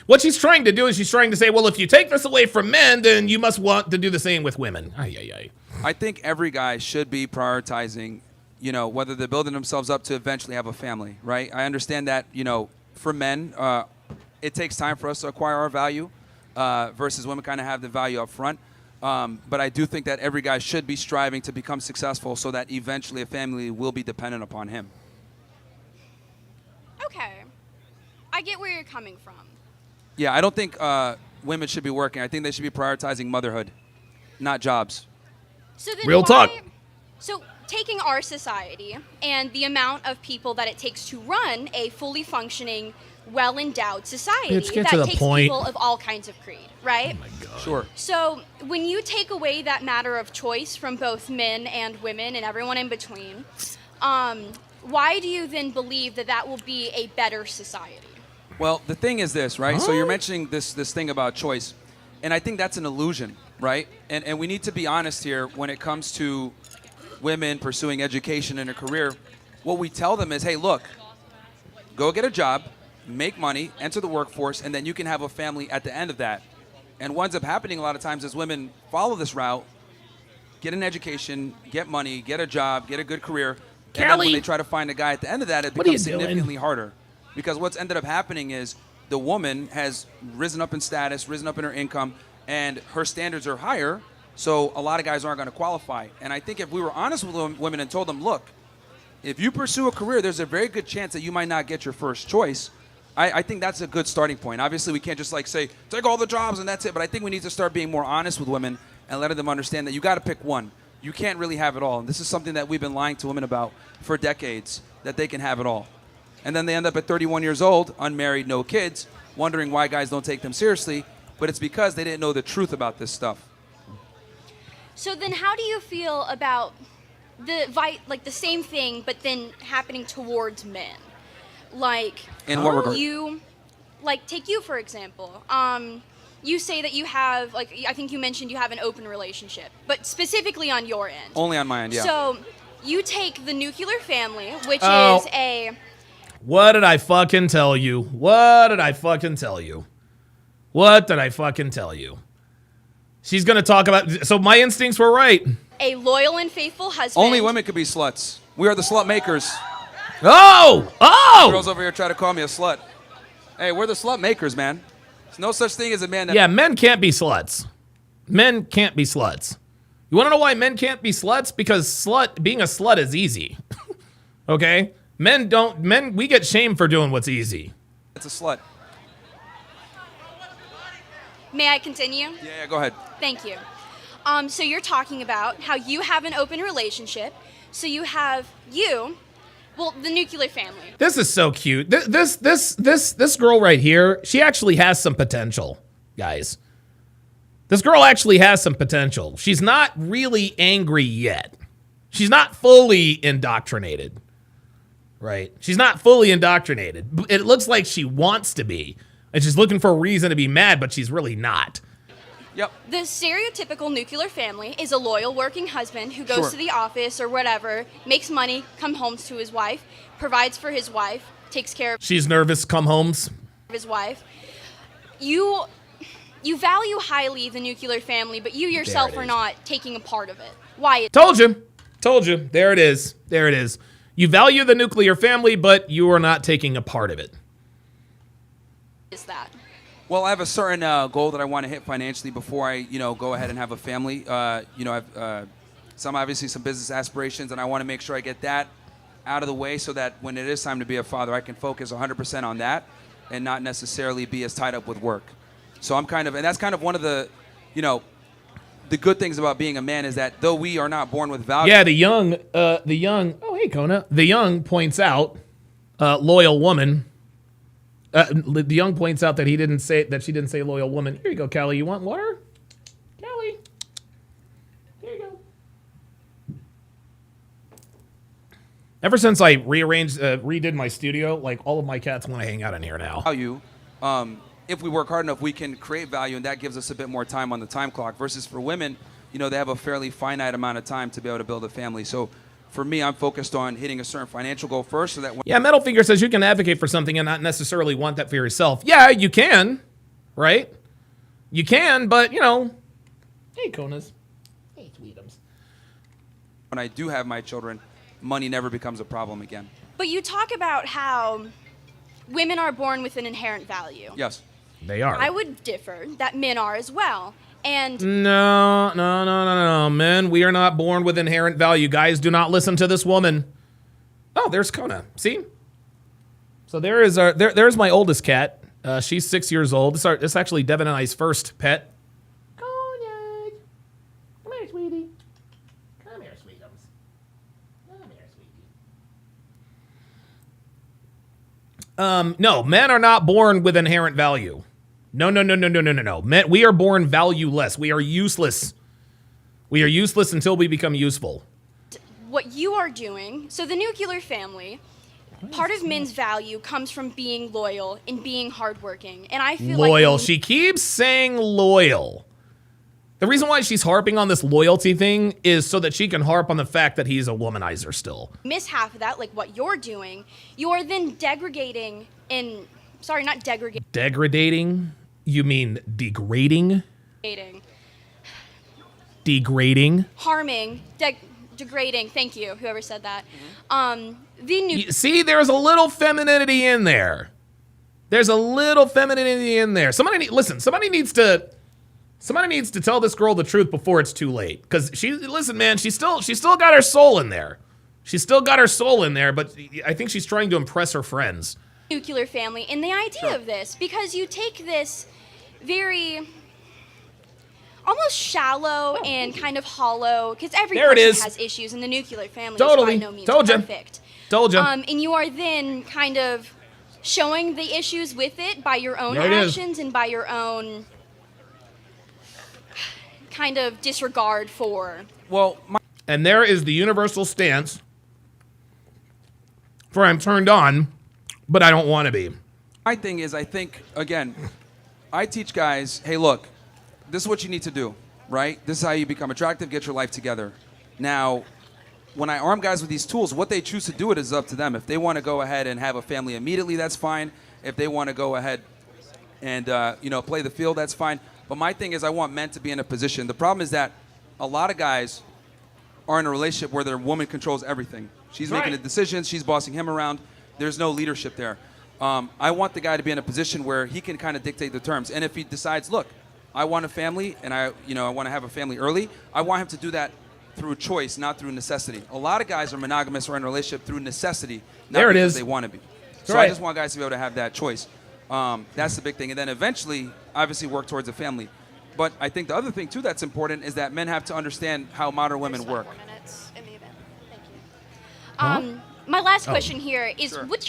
A: What she's trying to do is she's trying to say, well, if you take this away from men, then you must want to do the same with women.
E: I think every guy should be prioritizing, whether they're building themselves up to eventually have a family, right? I understand that, for men, it takes time for us to acquire our value versus women kind of have the value up front. But I do think that every guy should be striving to become successful so that eventually a family will be dependent upon him.
R: Okay. I get where you're coming from.
E: Yeah, I don't think women should be working. I think they should be prioritizing motherhood, not jobs.
R: So then
A: Real talk.
R: So taking our society and the amount of people that it takes to run a fully functioning, well-endowed society
A: Bitch, get
R: that
A: to the
R: takes
A: point.
R: people of all kinds of creed, right?
A: Oh my God.
E: Sure.
R: So when you take away that matter of choice from both men and women and everyone in between, why do you then believe that that will be a better society?
E: Well, the thing is this, right? So you're mentioning this thing about choice, and I think that's an illusion, right? And we need to be honest here when it comes to women pursuing education and a career. What we tell them is, hey, look, go get a job, make money, enter the workforce, and then you can have a family at the end of that. And what ends up happening a lot of times is women follow this route, get an education, get money, get a job, get a good career, and then when they try to find a guy at the end of that, it becomes significantly harder. Because what's ended up happening is the woman has risen up in status, risen up in her income, and her standards are higher, so a lot of guys aren't going to qualify. And I think if we were honest with women and told them, look, if you pursue a career, there's a very good chance that you might not get your first choice. I think that's a good starting point. Obviously, we can't just like say, take all the jobs and that's it, but I think we need to start being more honest with women and letting them understand that you got to pick one. You can't really have it all. And this is something that we've been lying to women about for decades, that they can have it all. And then they end up at 31 years old, unmarried, no kids, wondering why guys don't take them seriously. But it's because they didn't know the truth about this stuff.
R: So then how do you feel about the same thing, but then happening towards men? Like,
E: in what regard?
R: Take you, for example. You say that you have, I think you mentioned you have an open relationship, but specifically on your end.
E: Only on my end, yeah.
R: So you take the nuclear family, which is a...
A: What did I fucking tell you? She's going to talk about... So my instincts were right.
R: A loyal and faithful husband.
E: Only women could be sluts. We are the slut makers.
A: Oh!
E: Girls over here try to call me a slut. Hey, we're the slut makers, man. There's no such thing as a man that...
A: Yeah, men can't be sluts. Men can't be sluts. You want to know why men can't be sluts? Because being a slut is easy. Okay? Men, we get shamed for doing what's easy.
E: It's a slut.
R: May I continue?
E: Yeah, go ahead.
R: Thank you. So you're talking about how you have an open relationship. So you have the nuclear family.
A: This is so cute. This girl right here, she actually has some potential, guys. This girl actually has some potential. She's not really angry yet. She's not fully indoctrinated. Right? She's not fully indoctrinated. It looks like she wants to be. And she's looking for a reason to be mad, but she's really not.
E: Yep.
R: The stereotypical nuclear family is a loyal working husband who goes to the office or whatever, makes money, comes home to his wife, provides for his wife, takes care of
A: She's nervous, come homes.
R: his wife. You value highly the nuclear family, but you yourself are not taking a part of it. Why?
A: Told you. There it is. You value the nuclear family, but you are not taking a part of it.
R: Is that?
E: Well, I have a certain goal that I want to hit financially before I, go ahead and have a family. I've obviously some business aspirations, and I want to make sure I get that out of the way so that when it is time to be a father, I can focus 100% on that and not necessarily be as tied up with work. So and that's kind of one of the, the good things about being a man is that though we are not born with value.
A: Yeah, the young, oh, hey, Kona. The young points out, loyal woman. The young points out that she didn't say loyal woman. Here you go, Callie. You want water? Callie. Ever since I redid my studio, like all of my cats want to hang out in here now.
E: If we work hard enough, we can create value, and that gives us a bit more time on the time clock. Versus for women, you know, they have a fairly finite amount of time to be able to build a family. So for me, I'm focused on hitting a certain financial goal first, so that when
A: Yeah, Metal Finger says you can advocate for something and not necessarily want that for yourself. Yeah, you can, right? You can, but you know, hey, Konas. Hey, Sweetums.
E: when I do have my children, money never becomes a problem again.
O: But you talk about how women are born with an inherent value.
E: Yes.
A: They are.
O: I would differ that men are as well. And
A: No. Men, we are not born with inherent value. Guys, do not listen to this woman. Oh, there's Kona. See? So there's my oldest cat. She's 6 years old. This is actually Devin and I's first pet. Kona. Come here, sweetie. Come here, sweetums. Come here, sweetie. No, men are not born with inherent value. No. Men, we are born valueless. We are useless. We are useless until we become useful.
O: what you are doing, so the nuclear family, part of men's value comes from being loyal and being hardworking. And I feel
A: loyal.
O: like
A: She keeps saying loyal. The reason why she's harping on this loyalty thing is so that she can harp on the fact that he's a womanizer still.
O: miss half of that, like what you're doing, you are then degrading and, sorry, not degrading.
A: Degrading? You mean degrading?
O: Degrading.
A: Degrading?
O: Harming, degrading, thank you, whoever said that.
A: See, there's a little femininity in there. There's a little femininity in there. Somebody needs to tell this girl the truth before it's too late. Because listen, man, she's still got her soul in there. She's still got her soul in there, but I think she's trying to impress her friends.
O: Nuclear family and the idea of this, because you take this very almost shallow and kind of hollow, because every person has issues, and the nuclear family is by no means perfect.
A: Told you.
O: And you are then kind of showing the issues with it by your own actions and by your own kind of disregard for.
A: And there is the universal stance for I'm turned on, but I don't want to be.
E: My thing is, I think, again, I teach guys, hey, look, this is what you need to do, right? This is how you become attractive, get your life together. Now, when I arm guys with these tools, what they choose to do it is up to them. If they want to go ahead and have a family immediately, that's fine. If they want to go ahead and play the field, that's fine. But my thing is, I want men to be in a position. The problem is that a lot of guys are in a relationship where their woman controls everything. She's making the decisions. She's bossing him around. There's no leadership there. I want the guy to be in a position where he can kind of dictate the terms. And if he decides, look, I want a family and I want to have a family early, I want him to do that through choice, not through necessity. A lot of guys are monogamous or in a relationship through necessity, not because they want to be. So I just want guys to be able to have that choice. That's the big thing. And then eventually, obviously, work towards a family. But I think the other thing, too, that's important is that men have to understand how modern women work.
O: My last question here is, what's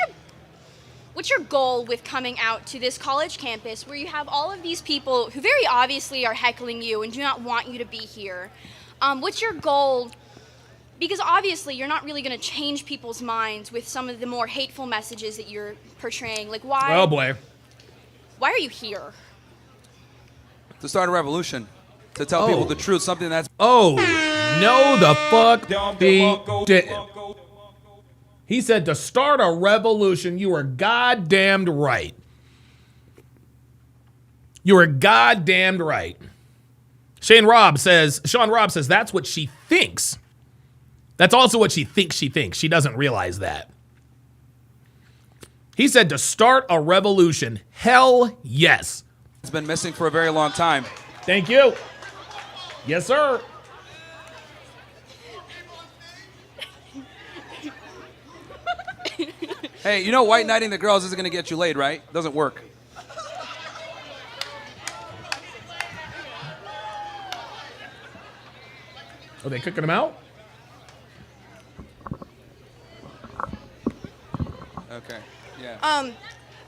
O: your goal with coming out to this college campus where you have all of these people who very obviously are heckling you and do not want you to be here? What's your goal? Because obviously you're not really going to change people's minds with some of the more hateful messages that you're portraying. Like, why?
A: Oh boy.
O: Why are you here?
E: To start a revolution, to tell people the truth, something that's...
A: Oh, no the fuck he didn't. He said to start a revolution. You are goddamned right. You are goddamned right. Sean Robb says that's what she thinks. That's also what she thinks she thinks. She doesn't realize that. He said to start a revolution. Hell yes.
E: It's been missing for a very long time.
A: Thank you. Yes, sir.
E: Hey, you know white knighting the girls isn't going to get you laid, right? Doesn't work.
A: Are they cooking them out?
E: Okay, yeah.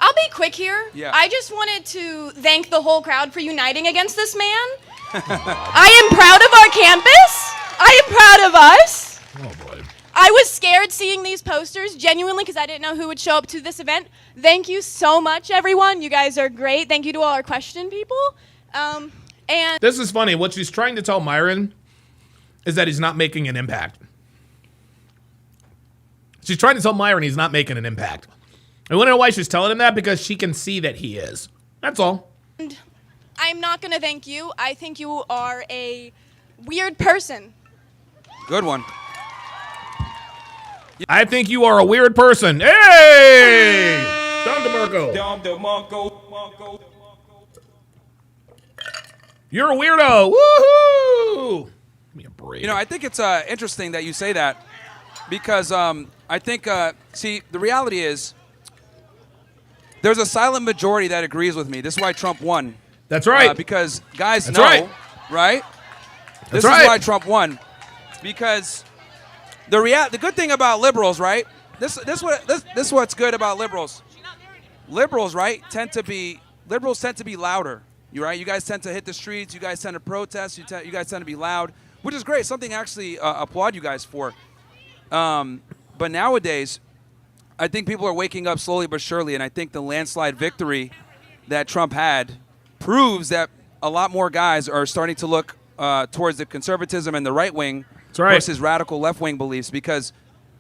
H: I'll be quick here.
E: Yeah.
H: I just wanted to thank the whole crowd for uniting against this man. I am proud of our campus. I am proud of us.
A: Oh boy.
H: I I was scared seeing these posters, genuinely, because I didn't know who would show up to this event. Thank you so much, everyone. You guys are great. Thank you to all our question people. And
A: this is funny. What she's trying to tell Myron is that he's not making an impact. She's trying to tell Myron he's not making an impact. And we don't know why she's telling him that, because she can see that he is. That's all.
H: And I'm not going to thank you. I think you are a weird person.
E: Good one.
A: I think you are a weird person. Hey! Dom DeMarco. You're a weirdo. Woohoo! Give me a break.
E: You know, I think it's interesting that you say that, because I think, see, the reality is there's a silent majority that agrees with me. This is why Trump won.
A: That's right.
E: Because guys
A: That's
E: know,
A: right?
E: This
A: That's right.
E: is why Trump won. Because the good thing about liberals, right? This what's good about liberals. Liberals, right, tend to be louder. You guys tend to hit the streets. You guys tend to protest. You guys tend to be loud, which is great. Something I actually applaud you guys for. But nowadays, I think people are waking up slowly but surely, and I think the landslide victory that Trump had proves that a lot more guys are starting to look towards the conservatism and the right wing versus radical left wing beliefs, because,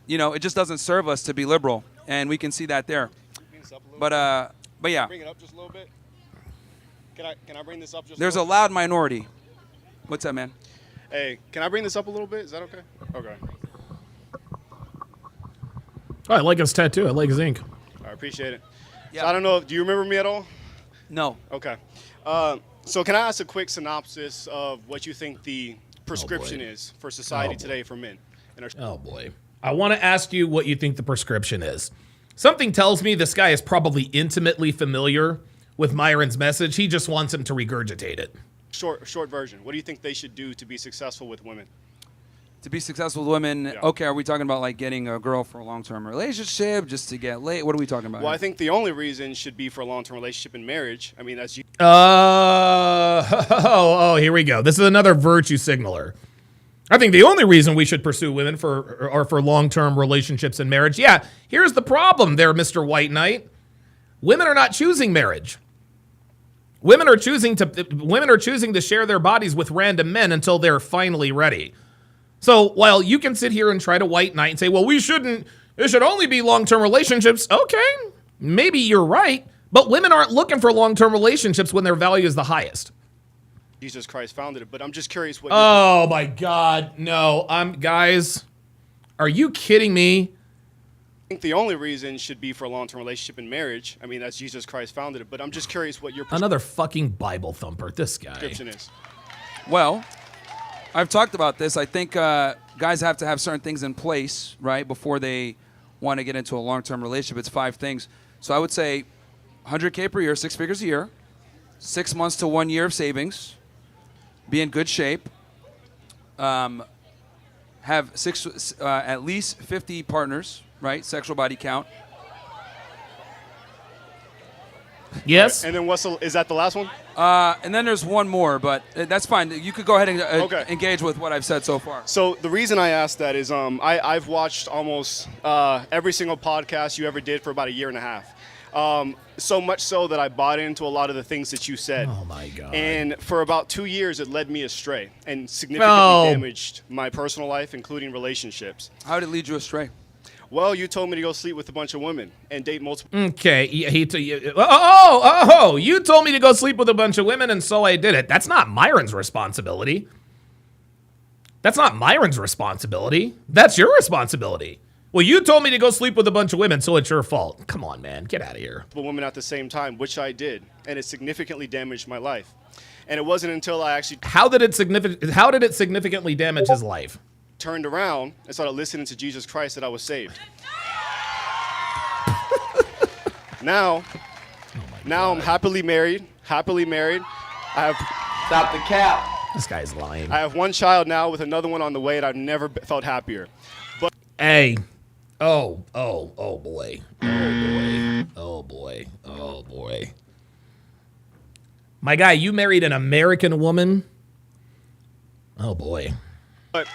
E: you know, it just doesn't serve us to be liberal, and we can see that there. But yeah.
S: Bring it up just a little bit. Can I bring this up just?
E: There's a loud minority. What's that, man?
S: Hey, can I bring this up a little bit? Is that okay? Okay.
A: Oh, I like his tattoo. I like his ink.
S: I appreciate it. Yeah. So I don't know. Do you remember me at all?
E: No.
S: Okay. So can I ask a quick synopsis of what you think the prescription is for society today for men?
A: Oh, boy. I want to ask you what you think the prescription is. Something tells me this guy is probably intimately familiar with Myron's message. He just wants him to regurgitate it.
S: Short version. What do you think they should do to be successful with women?
E: To be successful with women, okay, are we talking about like getting a girl for a long-term relationship, just to get laid? What are we talking about?
S: Well, I think the only reason should be for a long-term relationship and marriage. I mean, that's you.
A: Here we go. This is another virtue signaler. I think the only reason we should pursue women are for long-term relationships and marriage. Yeah, here's the problem there, Mr. White Knight. Women are not choosing marriage. Women are choosing to share their bodies with random men until they're finally ready. So while you can sit here and try to white knight and say, well, it should only be long-term relationships. Okay, maybe you're right, but women aren't looking for long-term relationships when their value is the highest.
S: Jesus Christ founded it, but I'm just curious what.
A: Oh my God, no! Guys, are you kidding me?
S: I think the only reason should be for a long-term relationship and marriage. I mean, that's Jesus Christ founded it, but I'm just curious what your
A: another fucking Bible thumper. This guy.
S: Prescription is.
E: Well, I've talked about this. I think guys have to have certain things in place, right, before they want to get into a long-term relationship. It's 5 things. So I would say $100K per year, 6 figures a year, 6 months to 1 year of savings, be in good shape, have at least 50 partners, right, sexual body count.
A: Yes.
S: And then is that the last one?
E: And then there's one more, but that's fine. You could go ahead and engage with what I've said so far.
S: So the reason I asked that is I've watched almost every single podcast you ever did for about a year and a half. So much so that I bought into a lot of the things that you said.
A: Oh, my God.
S: And for about 2 years, it led me astray and significantly damaged my personal life, including relationships.
E: How did it lead you astray?
S: Well, you told me to go sleep with a bunch of women and date multiple.
A: Okay. You told me to go sleep with a bunch of women, and so I did it. That's not Myron's responsibility. That's your responsibility. Well, you told me to go sleep with a bunch of women, so it's your fault. Come on, man. Get out of here.
S: Women at the same time, which I did, and it significantly damaged my life. And it wasn't until I actually...
A: How did it significantly damage his life?
S: Turned around and started listening to Jesus Christ that I was saved. Now I'm happily married. I have...
C: Stop the cap.
A: This guy's lying.
S: I have 1 child now with another one on the way, and I've never felt happier. But
A: hey. Oh boy. Oh boy. My guy, you married an American woman? Oh boy.
S: But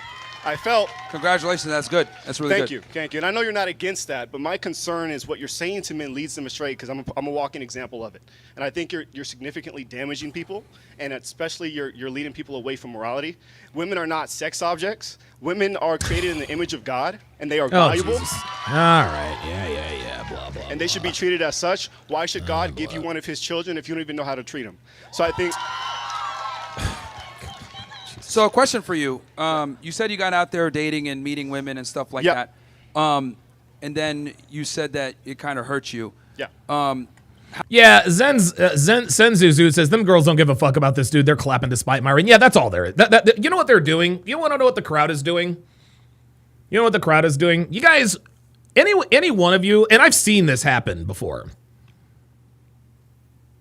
S: I felt.
E: Congratulations, that's good. That's really good.
S: Thank you. And I know you're not against that, but my concern is what you're saying to men leads them astray, because I'm a walking example of it. And I think you're significantly damaging people, and especially you're leading people away from morality. Women are not sex objects. Women are created in the image of God, and they are valuable.
A: Jesus. All right. Yeah. Blah, blah.
S: And they should be treated as such. Why should God give you one of his children if you don't even know how to treat him? So I think.
E: So a question for you. You said you got out there dating and meeting women and stuff like that. And then you said that it kind of hurt you.
S: Yeah.
A: Yeah, Zenzuzu says, them girls don't give a fuck about this dude. They're clapping to spite Myron. Yeah, that's all there is. You know what they're doing? You want to know what the crowd is doing? You know what the crowd is doing? You guys, any one of you, and I've seen this happen before.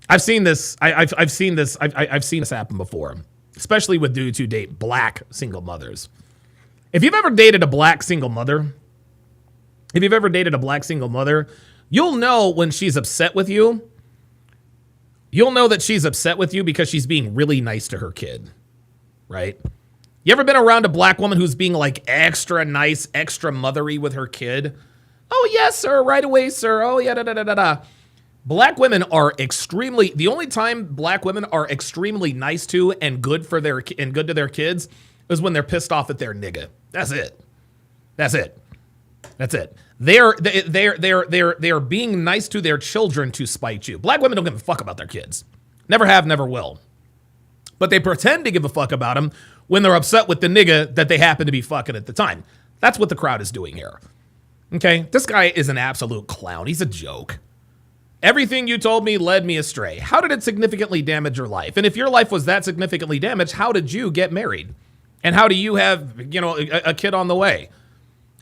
A: I've seen this happen before, especially with dudes who date black single mothers. If you've ever dated a black single mother, you'll know when she's upset with you. You'll know that she's upset with you because she's being really nice to her kid, right? You ever been around a black woman who's being like extra nice, extra mothery with her kid? Oh, yes, sir. Right away, sir. Oh, yeah, da. Black women are the only time black women are extremely nice to and good to their kids is when they're pissed off at their nigga. That's it. They're being nice to their children to spite you. Black women don't give a fuck about their kids. Never have, never will. But they pretend to give a fuck about them when they're upset with the nigga that they happen to be fucking at the time. That's what the crowd is doing here. Okay? This guy is an absolute clown. He's a joke. Everything you told me led me astray. How did it significantly damage your life? And if your life was that significantly damaged, how did you get married? And how do you have, a kid on the way?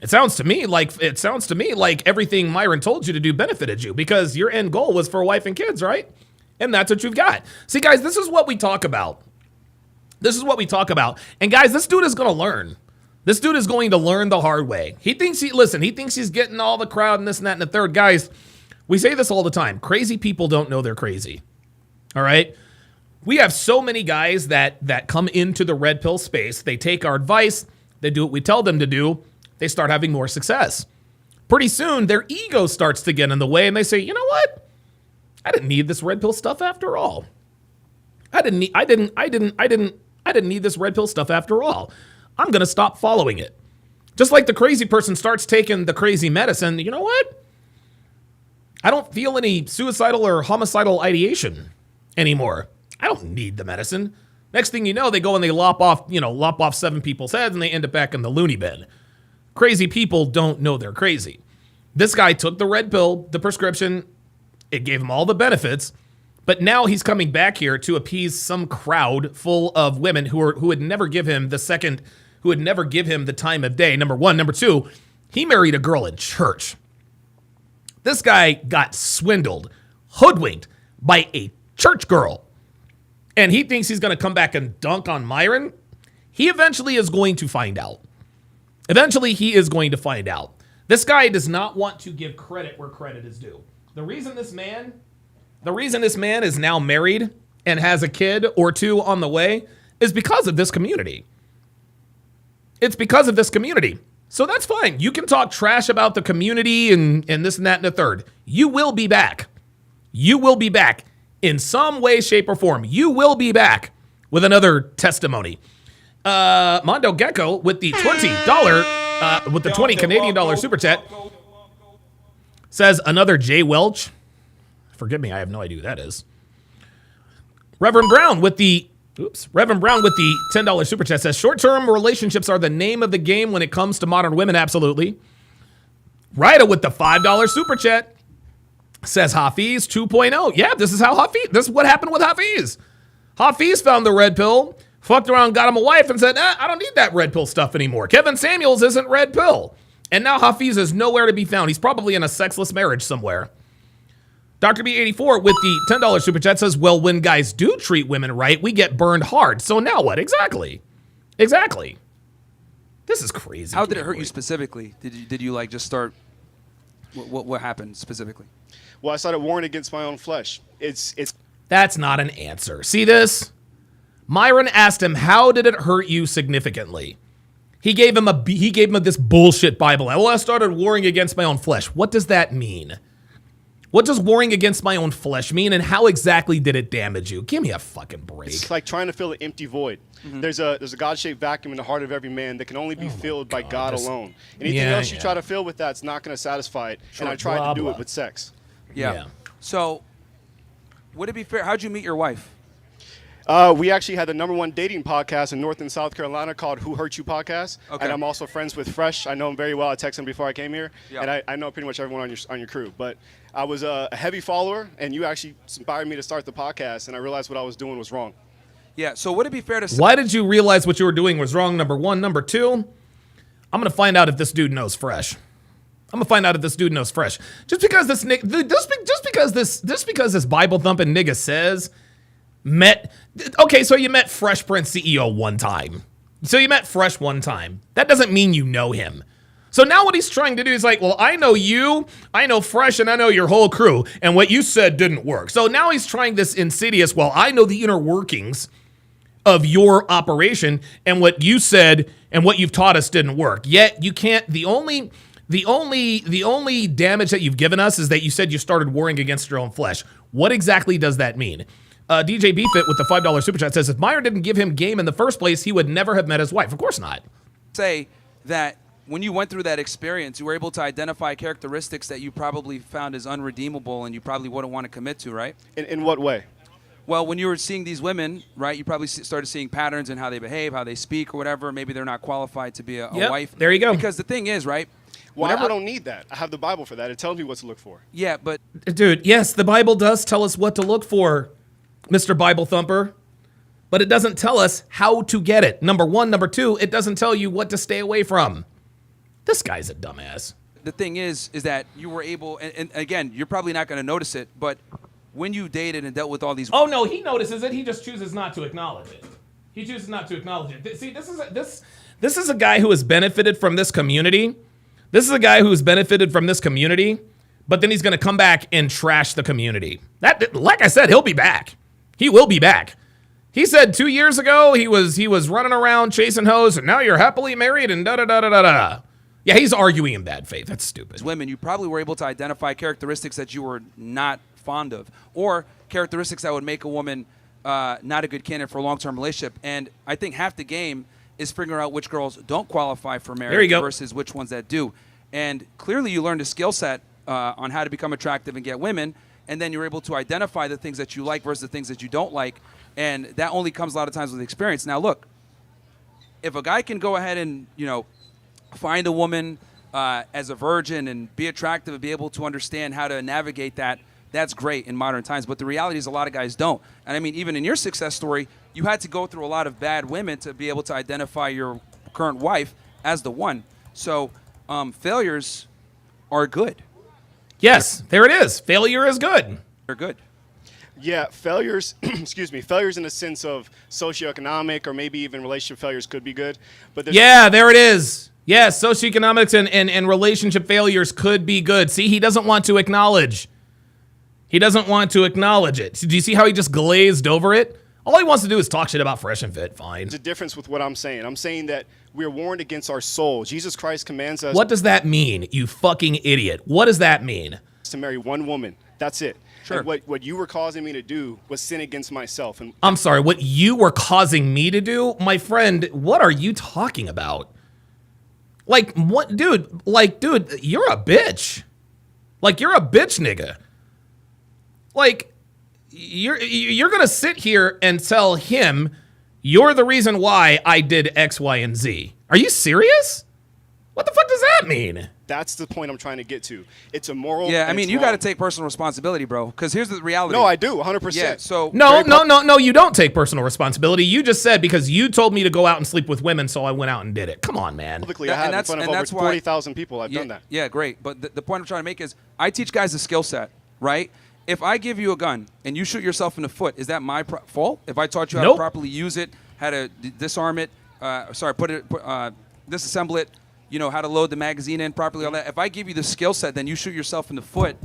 A: It sounds to me like everything Myron told you to do benefited you because your end goal was for a wife and kids, right? And that's what you've got. See, guys, this is what we talk about. And guys, this dude is going to learn. This dude is going to learn the hard way. He thinks he's getting all the crowd and this and that and the third. Guys, we say this all the time. Crazy people don't know they're crazy. All right? We have so many guys that come into the red pill space. They take our advice. They do what we tell them to do. They start having more success. Pretty soon, their ego starts to get in the way, and they say, you know what? I didn't need this red pill stuff after all. I didn't need this red pill stuff after all. I'm gonna stop following it. Just like the crazy person starts taking the crazy medicine, you know what? I don't feel any suicidal or homicidal ideation anymore. I don't need the medicine. Next thing you know, they go and they lop off 7 people's heads and they end up back in the loony bin. Crazy people don't know they're crazy. This guy took the red pill, the prescription, it gave him all the benefits, but now he's coming back here to appease some crowd full of women who would never give him the time of day, number one. Number two, he married a girl in church. This guy got swindled, hoodwinked by a church girl. And he thinks he's going to come back and dunk on Myron. He eventually is going to find out. This guy does not want to give credit where credit is due. The reason this man is now married and has a kid or two on the way is because of this community. It's because of this community. So that's fine. You can talk trash about the community and this and that and the third. You will be back. In some way, shape, or form. You will be back with another testimony. Mondo Gecko with the $20 with the 20 Canadian dollar super chat says another Jay Welch. Forgive me, I have no idea who that is. Reverend Brown with the $10 super chat says short-term relationships are the name of the game when it comes to modern women. Absolutely. Rida with the $5 super chat says Hafiz 2.0. Yeah, this is what happened with Hafiz. Hafiz found the red pill, fucked around, got him a wife, and said, I don't need that red pill stuff anymore. Kevin Samuels isn't red pill. And now Hafiz is nowhere to be found. He's probably in a sexless marriage somewhere. Dr. B84 with the $10 super chat says, well, when guys do treat women right, we get burned hard. So now what? Exactly. This is crazy.
E: How did it hurt you specifically? Did you like just start? What happened specifically?
S: Well, I started warring against my own flesh.
A: That's not an answer. See this? Myron asked him, how did it hurt you significantly? He gave him this bullshit Bible. Well, I started warring against my own flesh. What does that mean? What does warring against my own flesh mean, and how exactly did it damage you? Give me a fucking break.
S: It's like trying to fill an empty void. There's a God-shaped vacuum in the heart of every man that can only be filled by God alone. Anything else you try to fill with that's not going to satisfy it. And I tried to do it with sex.
E: Yeah. So, would it be fair? How'd you meet your wife?
S: We actually had the #1 dating podcast in North and South Carolina called Who Hurt You Podcast.
E: Okay.
S: And I'm also friends with Fresh. I know him very well. I texted him before I came here.
E: Yeah.
S: And I know pretty much everyone on your crew. But I was a heavy follower, and you actually inspired me to start the podcast, and I realized what I was doing was wrong.
E: Yeah, so would it be fair to say...
A: Why did you realize what you were doing was wrong, number one? Number two, I'm going to find out if this dude knows Fresh. I'm going to find out if this dude knows Fresh. Just because this Bible thumping nigga says okay, so you met Fresh Prince CEO one time. So you met Fresh one time. That doesn't mean you know him. So now what he's trying to do is like, well, I know you, I know Fresh, and I know your whole crew, and what you said didn't work. So now he's trying this insidious, well, I know the inner workings of your operation, and what you said and what you've taught us didn't work. Yet you can't, the only damage that you've given us is that you said you started warring against your own flesh. What exactly does that mean? DJ BFit with the $5 super chat says, if Myron didn't give him game in the first place, he would never have met his wife. Of course not.
E: Say that when you went through that experience, you were able to identify characteristics that you probably found as unredeemable and you probably wouldn't want to commit to, right?
S: In what way?
E: Well, when you were seeing these women, right, you probably started seeing patterns in how they behave, how they speak or whatever. Maybe they're not qualified to be a wife.
A: There you go.
E: Because the thing is, right?
S: Well, I don't need that. I have the Bible for that. It tells me what to look for.
E: Yeah, but...
A: Dude, yes, the Bible does tell us what to look for, Mr. Bible Thumper. But it doesn't tell us how to get it. Number one. Number two, it doesn't tell you what to stay away from. This guy's a dumbass.
E: The thing is that you were able, and again, you're probably not going to notice it, but when you dated and dealt with all these...
A: Oh, no, he notices it. He just chooses not to acknowledge it. He chooses not to acknowledge it. See, this is a guy who has benefited from this community. This is a guy who's benefited from this community, but then he's going to come back and trash the community. Like I said, he'll be back. He will be back. He said 2 years ago he was running around chasing hoes, and now you're happily married and da-da-da-da-da-da. Yeah, he's arguing in bad faith. That's stupid.
E: Women, you probably were able to identify characteristics that you were not fond of, or characteristics that would make a woman not a good candidate for a long-term relationship. And I think half the game is figuring out which girls don't qualify for marriage versus which ones that do. And clearly you learned a skill set on how to become attractive and get women, and then you're able to identify the things that you like versus the things that you don't like. And that only comes a lot of times with experience. Now, look, if a guy can go ahead and, find a woman as a virgin and be attractive and be able to understand how to navigate that, that's great in modern times. But the reality is a lot of guys don't. And I mean, even in your success story, you had to go through a lot of bad women to be able to identify your current wife as the one. So failures are good.
A: Yes, there it is. Failure is good.
E: They're good.
S: Yeah, failures, failures in the sense of socioeconomic or maybe even relationship failures could be good. But
A: there it is. Yes, socioeconomics and relationship failures could be good. See, he doesn't want to acknowledge. He doesn't want to acknowledge it. Do you see how he just glazed over it? All he wants to do is talk shit about Fresh and Fit. Fine.
S: There's a difference with what I'm saying. I'm saying that we're warned against our soul. Jesus Christ commands us.
A: What does that mean, you fucking idiot? What does that mean?
S: To marry one woman. That's it.
E: Sure.
S: And what you were causing me to do was sin against myself. And
A: I'm sorry, what you were causing me to do? My friend, what are you talking about? Like, what, dude, you're a bitch. Like, you're a bitch, nigga. Like, you're going to sit here and tell him you're the reason why I did X, Y, and Z. Are you serious? What the fuck does that mean?
S: That's the point I'm trying to get to. It's immoral.
E: Yeah, I mean, you got to take personal responsibility, bro. Because here's the reality.
S: No, I do, 100%.
E: Yeah, so
A: No, you don't take personal responsibility. You just said because you told me to go out and sleep with women, so I went out and did it. Come on, man.
S: Publicly, I have in front of over 40,000 people. I've done that.
E: Yeah, great. But the point I'm trying to make is I teach guys a skill set, right? If I give you a gun and you shoot yourself in the foot, is that my fault? If I taught you how to properly use it, how to disarm it, disassemble it, how to load the magazine in properly, all that. If I give you the skill set, then you shoot yourself in the foot,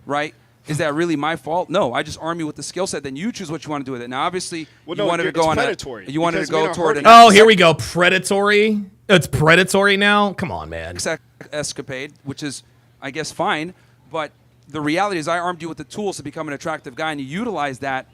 E: right? Is that really my fault? No, I just arm you with the skill set. Then you choose what you want to do with it. Now, obviously, you wanted to go on predatory. You wanted to go toward an...
A: Oh, here we go. Predatory? It's predatory now? Come on, man.
E: Escapade, which is, I guess, fine. But the reality is I armed you with the tools to become an attractive guy, and you utilize that.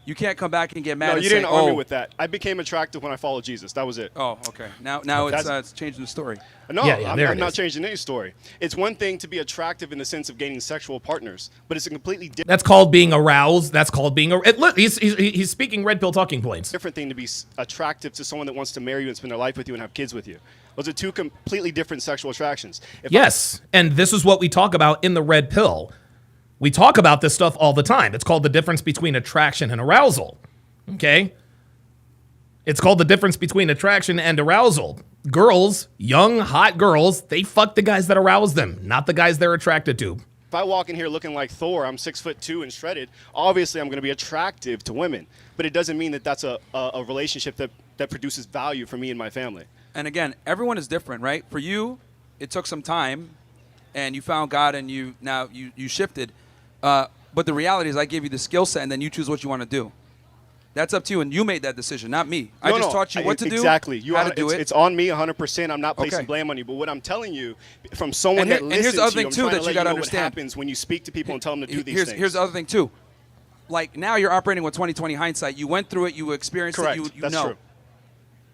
E: You can't come back and get mad
S: No,
E: and
S: you
E: say,
S: didn't arm me with that. I became attractive when I followed Jesus. That was it.
E: Oh, okay. Now it's changing the story.
S: No, I'm not changing any story. It's one thing to be attractive in the sense of gaining sexual partners, but it's a completely different.
A: That's called being aroused. That's called being. Look, he's speaking red pill talking points.
S: Different thing to be attractive to someone that wants to marry you and spend their life with you and have kids with you. Those are two completely different sexual attractions.
A: Yes, and this is what we talk about in the red pill. We talk about this stuff all the time. It's called the difference between attraction and arousal. Okay? It's called the difference between attraction and arousal. Girls, young, hot girls, they fuck the guys that arouse them, not the guys they're attracted to.
S: If I walk in here looking like Thor, I'm 6'2" and shredded, obviously I'm going to be attractive to women. But it doesn't mean that that's a relationship that produces value for me and my family.
E: And again, everyone is different, right? For you, it took some time, and you found God, and you shifted. But the reality is I gave you the skill set, and then you choose what you want to do. That's up to you, and you made that decision, not me. I just taught you what to do,
S: exactly.
E: how to do it.
S: It's on me 100%. I'm not placing blame on you. But what I'm telling you, from someone that listens
E: here's the other
S: to you,
E: thing,
S: I'm
E: too,
S: trying
E: that
S: to
E: you
S: let
E: got to
S: know what
E: understand.
S: happens when you speak to people and tell them to do these things.
E: Here's the other thing, too. Like, now you're operating with 20/20 hindsight. You went through it. You experienced
S: Correct.
E: it. You
S: That's
E: know.
S: true.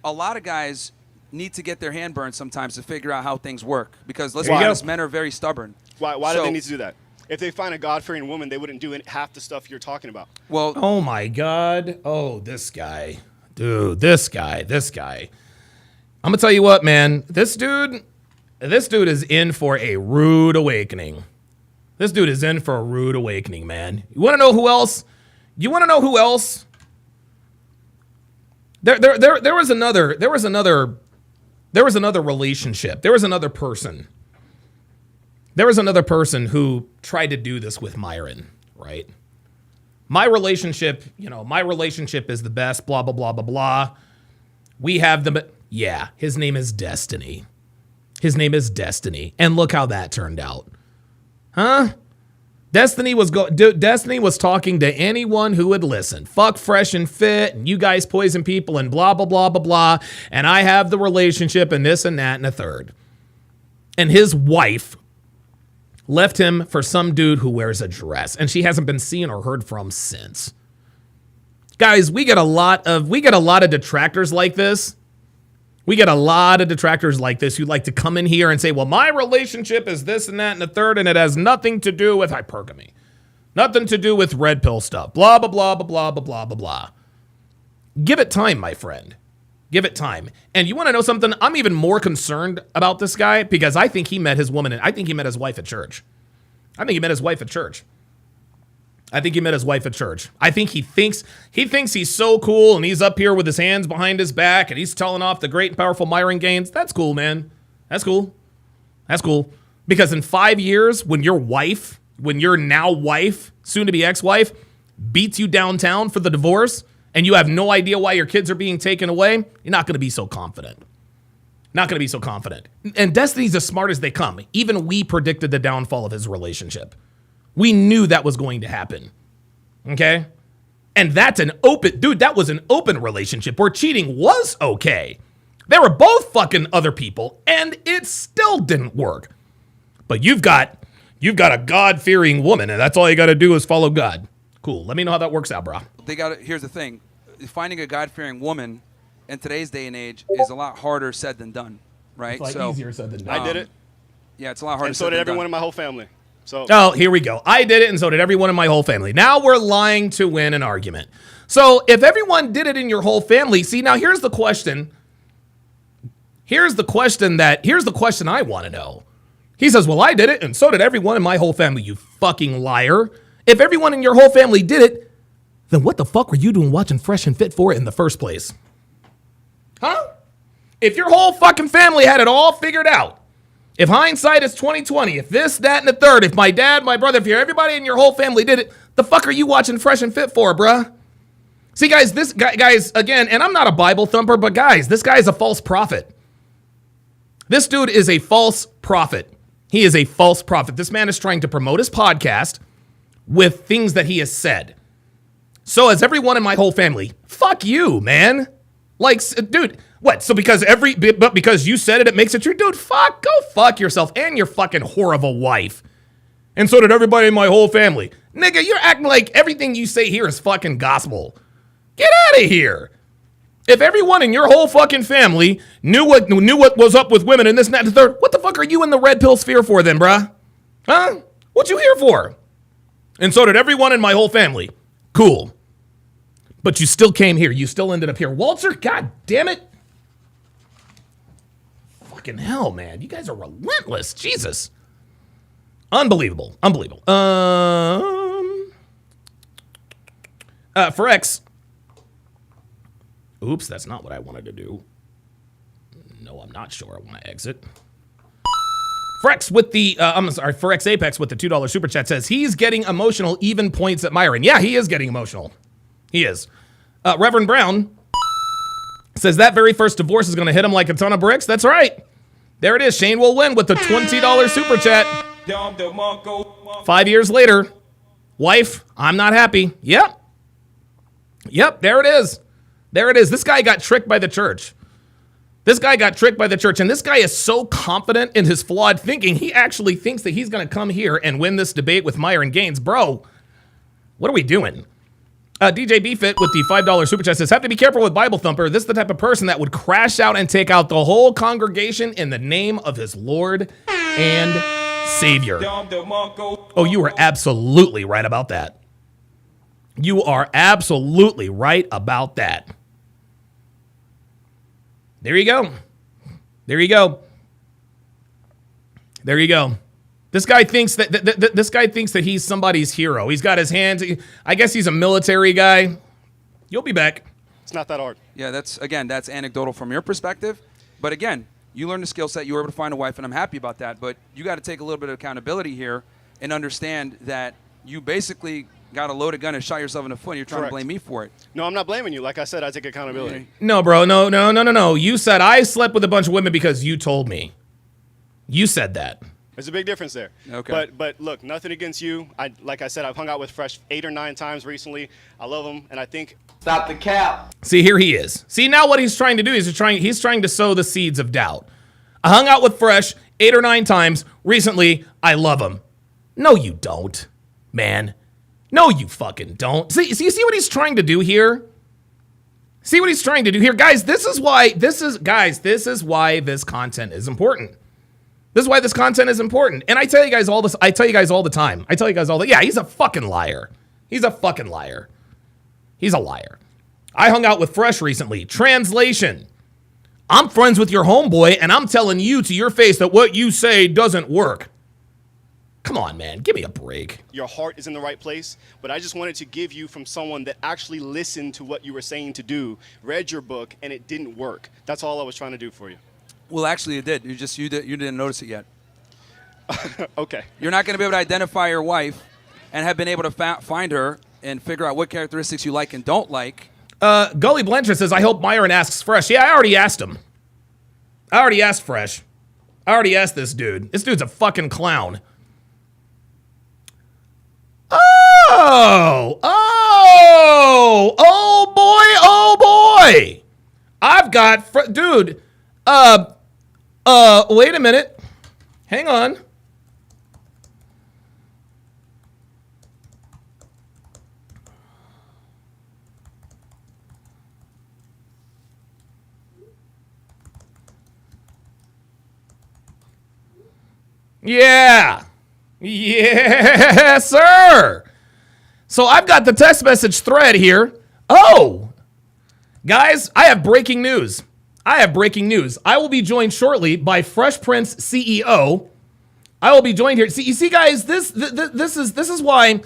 E: A lot of guys need to get their hand burned sometimes to figure out how things work. Because, let's be honest, men are very stubborn.
S: Why do they need to do that? If they find a God-fearing woman, they wouldn't do half the stuff you're talking about.
E: Well,
A: oh my God. Oh, this guy. Dude, this guy. I'm gonna tell you what, man. This dude is in for a rude awakening. This dude is in for a rude awakening, man. You wanna know who else? There was another relationship. There was another person. There was another person who tried to do this with Myron, right? My relationship is the best, blah, blah, blah, blah, blah. We have his name is Destiny. And look how that turned out. Huh? Destiny was talking to anyone who would listen. Fuck Fresh and Fit, and you guys poison people, and blah, blah, blah, blah, blah. And I have the relationship, and this and that and a third. And his wife left him for some dude who wears a dress, and she hasn't been seen or heard from since. Guys, we get a lot of detractors like this. We get a lot of detractors like this who like to come in here and say, well, my relationship is this and that and the third, and it has nothing to do with hypergamy. Nothing to do with red pill stuff. Blah, blah, blah, blah, blah, blah, blah, blah, blah. Give it time, my friend. Give it time. And you want to know something? I'm even more concerned about this guy because I think he met his woman and I think he met his wife at church. I think he thinks he's so cool and he's up here with his hands behind his back and he's telling off the great and powerful Myron Gaines. That's cool, man. That's cool. Because in 5 years, when your now wife, soon to be ex-wife, beats you downtown for the divorce, and you have no idea why your kids are being taken away, you're not going to be so confident. And Destiny's as smart as they come. Even we predicted the downfall of his relationship. We knew that was going to happen. Okay? And that was an open relationship where cheating was okay. They were both fucking other people, and it still didn't work. But you've got a God-fearing woman, and that's all you got to do is follow God. Cool. Let me know how that works out, bro.
E: Here's the thing. Finding a God-fearing woman in today's day and age is a lot harder said than done, right?
A: It's easier said than done.
S: I did it.
E: Yeah, it's a lot harder
S: and
E: said
S: so
E: than
S: did everyone
E: done.
S: in my whole family. So.
A: Oh, here we go. I did it, and so did everyone in my whole family. Now we're lying to win an argument. So if everyone did it in your whole family, see, now here's the question. Here's the question I want to know. He says, well, I did it, and so did everyone in my whole family, you fucking liar. If everyone in your whole family did it, then what the fuck were you doing watching Fresh and Fit for it in the first place? Huh? If your whole fucking family had it all figured out, if hindsight is 20/20, if this, that, and the third, if my dad, my brother, if everybody in your whole family did it, the fuck are you watching Fresh and Fit for, bruh? See, guys, guys, again, and I'm not a Bible thumper, but guys, this guy is a false prophet. This dude is a false prophet. He is a false prophet. This man is trying to promote his podcast with things that he has said. So as everyone in my whole family, fuck you, man. Like, dude, What? So because because you said it, it makes it true? Dude, go fuck yourself and your fucking whore of a wife. And so did everybody in my whole family. Nigga, you're acting like everything you say here is fucking gospel. Get out of here. If everyone in your whole fucking family knew what was up with women and this and that and the third, what the fuck are you in the red pill sphere for then, bruh? Huh? What you here for? And so did everyone in my whole family. Cool. But you still came here. You still ended up here. Walter, god damn it. Fucking hell, man. You guys are relentless. Jesus. Unbelievable. For X. Oops, that's not what I wanted to do. No, I'm not sure. I want to exit. Frex with the, Forex Apex with the $2 super chat says, he's getting emotional, even points at Myron. Yeah, he is getting emotional. He is. Reverend Brown says that very first divorce is going to hit him like a ton of bricks. That's right. There it is. Shane will win with the $20 super chat. 5 years later, wife, I'm not happy. Yep, there it is. There it is. This guy got tricked by the church. And this guy is so confident in his flawed thinking, he actually thinks that he's going to come here and win this debate with Myron Gaines. Bro, what are we doing? DJ BFit with the $5 super chat says, have to be careful with Bible Thumper. This is the type of person that would crash out and take out the whole congregation in the name of his Lord and Savior. Oh, you are absolutely right about that. You are absolutely right about that. There you go. This guy thinks that he's somebody's hero. He's got his hands. I guess he's a military guy. You'll be back.
S: It's not that hard.
E: Yeah, that's anecdotal from your perspective. But again, you learned the skill set. You were able to find a wife, and I'm happy about that. But you got to take a little bit of accountability here and understand that you basically got a loaded gun and shot yourself in the foot. And you're trying to blame me for it.
S: No, I'm not blaming you. Like I said, I take accountability.
A: No, bro. No. You said I slept with a bunch of women because you told me. You said that.
S: There's a big difference there.
E: Okay.
S: But look, nothing against you. Like I said, I've hung out with Fresh 8 or 9 times recently. I love him, and I think
C: Stop the cap.
A: See, here he is. See, now what he's trying to do is he's trying to sow the seeds of doubt. I hung out with Fresh 8 or 9 times recently. I love him. No, you don't, man. No, you fucking don't. See what he's trying to do here? Guys, this is why this content is important. This is why this content is important. And I tell you guys all this. I tell you guys all the time. Yeah, he's a fucking liar. He's a liar. I hung out with Fresh recently. Translation. I'm friends with your homeboy, and I'm telling you to your face that what you say doesn't work. Come on, man. Give me a break.
S: Your heart is in the right place, but I just wanted to give you from someone that actually listened to what you were saying to do, read your book, and it didn't work. That's all I was trying to do for you.
E: Well, actually, it did. You didn't notice it yet.
S: Okay.
E: You're not going to be able to identify your wife and have been able to find her and figure out what characteristics you like and don't like.
A: Gully Blanchard says, I hope Myron asks Fresh. Yeah, I already asked him. I already asked Fresh. I already asked this dude. This dude's a fucking clown. Oh boy. I've got, dude, wait a minute. Hang on. Yeah. Yes, sir. So I've got the text message thread here. Oh, guys, I have breaking news. I will be joined shortly by Fresh Prince CEO. I will be joined here. See, you see, guys, this is why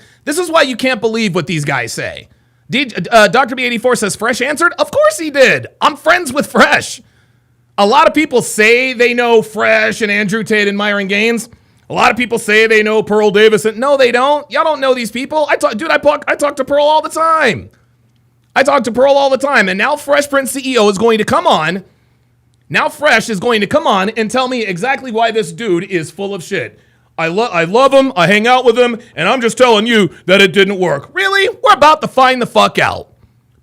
A: you can't believe what these guys say. Dr. B84 says Fresh answered. Of course he did. I'm friends with Fresh. A lot of people say they know Fresh and Andrew Tate and Myron Gaines. A lot of people say they know Pearl Davis. No, they don't. Y'all don't know these people. I talk to Pearl all the time. And now Fresh Prince CEO is going to come on. Now Fresh is going to come on and tell me exactly why this dude is full of shit. I love him. I hang out with him. And I'm just telling you that it didn't work. Really? We're about to find the fuck out.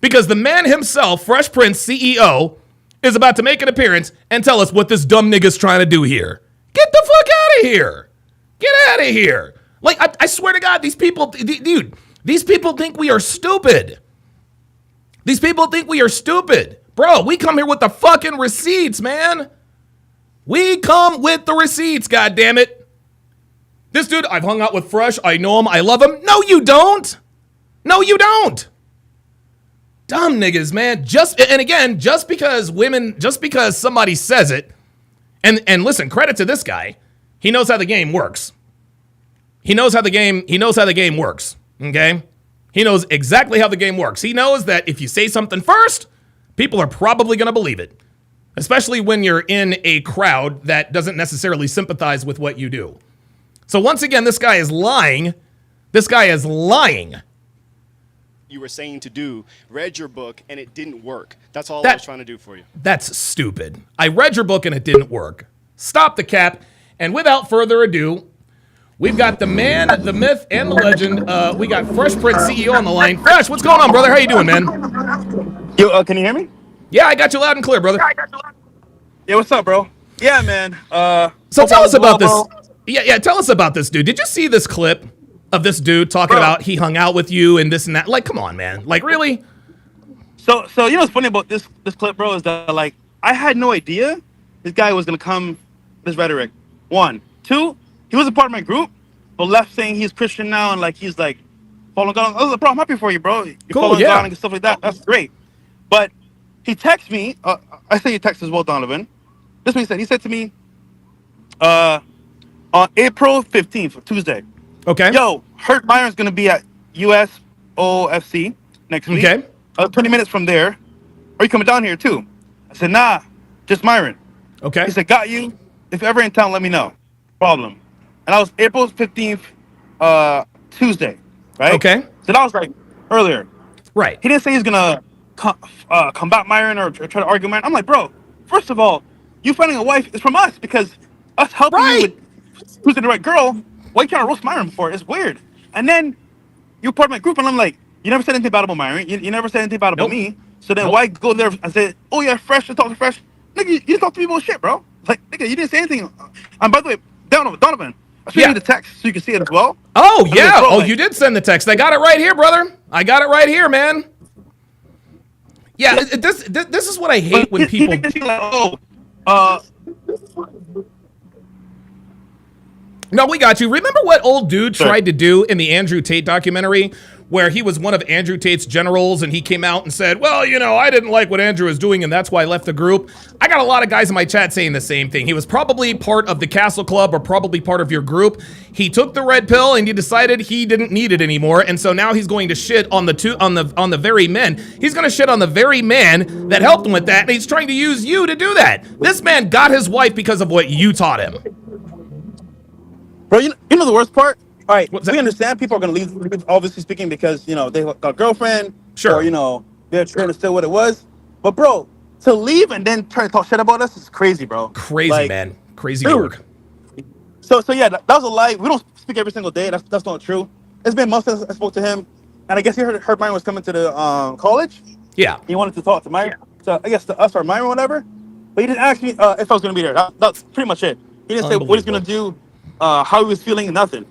A: Because the man himself, Fresh Prince CEO, is about to make an appearance and tell us what this dumb nigga's trying to do here. Get the fuck out of here. Get out of here. Like, I swear to God, these people, dude, these people think we are stupid. These people think we are stupid. Bro, we come here with the fucking receipts, man. We come with the receipts, goddammit. This dude, I've hung out with Fresh. I know him. I love him. No, you don't. No, you don't. Dumb niggas, man. Just because somebody says it, and listen, credit to this guy. He knows how the game works. He knows how the game works. Okay? He knows exactly how the game works. He knows that if you say something first, people are probably going to believe it. Especially when you're in a crowd that doesn't necessarily sympathize with what you do. So once again, this guy is lying. This guy is lying.
S: You were saying to do, read your book, and it didn't work. That's all I was trying to do for you.
A: That's stupid. I read your book and it didn't work. Stop the cap. And without further ado, we've got the man, the myth, and the legend. We got Fresh Prince CEO on the line. Fresh, what's going on, brother? How you doing, man?
T: Yo, can you hear me?
A: Yeah, I got you loud and clear, brother.
T: Yeah, what's up, bro? Yeah, man.
A: So tell us about this. Yeah, tell us about this dude. Did you see this clip of this dude talking about he hung out with you and this and that? Like, come on, man. Like, really?
T: So you know what's funny about this clip, bro, is that, like, I had no idea this guy was gonna come this rhetoric. 1, 2, he was a part of my group, but left saying he's Christian now and like he's like following God. I was like, bro, I'm happy for you, bro. You're following God and stuff like that. That's great. But he texted me. I say he texted as well, Donovan. This is what he said. He said to me on April 15th, Tuesday.
A: Okay.
T: Yo, heard Myron's gonna be at USOFC next week.
A: Okay.
T: 20 minutes from there. Are you coming down here too? I said, nah, just Myron.
A: Okay.
T: He said, got you. If you're ever in town, let me know. Problem. And that was April 15th, Tuesday, right?
A: Okay.
T: So that was like earlier.
A: Right.
T: He didn't say he's gonna combat Myron or try to argue Myron. I'm like, bro, first of all, you finding a wife is from us because us helping you with choosing the right girl. Why you trying to roast Myron for? It's weird. And then you're part of my group, and I'm like, you never said anything bad about Myron. You never said anything bad about me. So then why go there and say, oh yeah, Fresh, to talk to Fresh? Nigga, you talk to me about shit, bro. Like, nigga, you didn't say anything. And by the way, Donovan, I sent you the text so you can see it as well.
A: Oh, yeah. Bro, you did send the text. I got it right here, brother. I got it right here, man. Yeah, this is what I hate when people... No, we got you. Remember what old dude tried to do in the Andrew Tate documentary where he was one of Andrew Tate's generals and he came out and said, well, you know, I didn't like what Andrew was doing and that's why I left the group. I got a lot of guys in my chat saying the same thing. He was probably part of the Castle Club or probably part of your group. He took the red pill and he decided he didn't need it anymore. And so now he's going to shit on the very men. He's going to shit on the very man that helped him with that. And he's trying to use you to do that. This man got his wife because of what you taught him.
T: Bro, you know the worst part? All right, we understand people are going to leave, obviously speaking, because, you know, they got a girlfriend.
A: Sure.
T: Or, you know, they're trying to still what it was. But, bro, to leave and then try to talk shit about us is crazy, bro.
A: Crazy,
T: like,
A: man. Crazy work.
T: So yeah, that was a lie. We don't speak every single day. That's not true. It's been months since I spoke to him. And I guess he heard Myron was coming to the college.
A: Yeah.
T: He wanted to talk to Myron. So I guess to us or Myron or whatever. But he didn't ask me if I was going to be there. That's pretty much it. He didn't say what he's going to do, how he was feeling, nothing.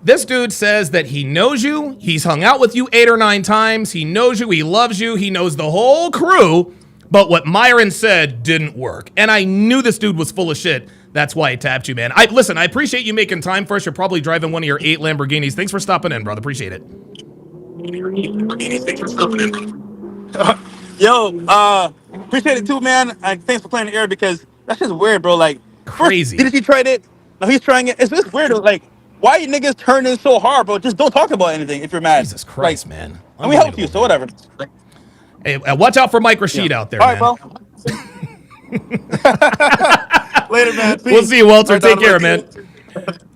A: This dude says that he knows you. He's hung out with you 8 or 9 times. He knows you. He loves you. He knows the whole crew. But what Myron said didn't work. And I knew this dude was full of shit. That's why I tapped you, man. Listen, I appreciate you making time for us. You're probably driving one of your 8 Lamborghinis. Thanks for stopping in, brother. Appreciate it.
T: Yo, appreciate it too, man. And thanks for playing the air because that's just weird, bro. Like,
A: crazy.
T: First, he tried it. Now he's trying it. It's just weird. Like, why you niggas turning so hard, bro? Just don't talk about anything if you're mad.
A: Jesus Christ, man.
T: And we help you, so whatever.
A: Hey, watch out for Mike Rashid out there, man.
T: All right, bro. Later, man. Peace.
A: We'll see you, Walter.
T: Right,
A: take care, man.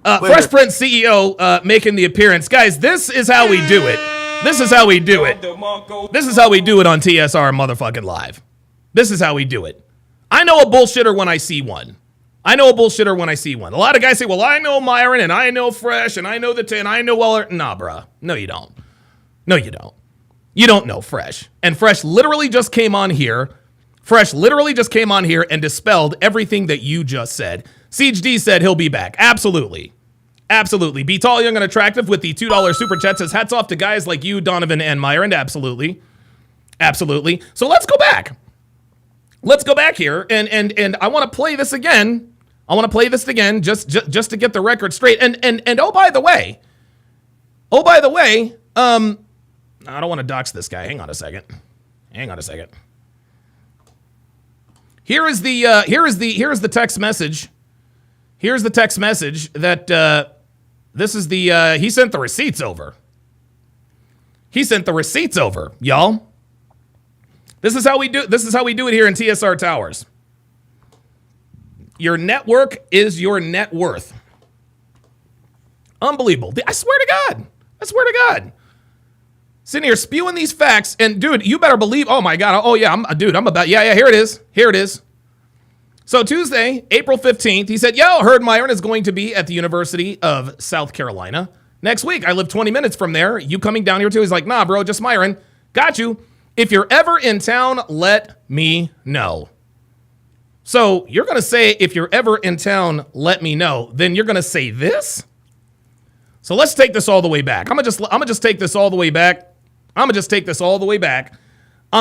A: Fresh Prince CEO making the appearance. Guys, this is how we do it. This is how we do it. This is how we do it on TSR motherfucking live. This is how we do it. I know a bullshitter when I see one. A lot of guys say, well, I know Myron, and I know Fresh, and I know and I know Weller. Nah, bruh. No, you don't. No, you don't. You don't know Fresh. And Fresh literally just came on here Fresh literally just came on here and dispelled everything that you just said. Siege D said he'll be back. Absolutely. Absolutely. Be tall, young, and attractive with the $2 super chat says hats off to guys like you, Donovan and Myron. Absolutely. Absolutely. So let's go back. Let's go back here and I want to play this again. I want to play this again just to get the record straight. And oh by the way, I don't want to dox this guy. Hang on a second. Here is the text message. Here's the text message that this is the he sent the receipts over. Y'all. This is how we do it here in TSR Towers. Your network is your net worth. Unbelievable. I swear to God. Sitting here spewing these facts, and dude, you better believe, oh my God, oh yeah, here it is. So Tuesday, April 15th, he said, yo, heard Myron is going to be at the University of South Carolina next week. I live 20 minutes from there. You coming down here too? He's like, nah, bro, just Myron. Got you. If you're ever in town, let me know. So you're going to say, if you're ever in town, let me know. Then you're going to say this? So let's take this all the way back. I'm gonna just take this all the way back. I'm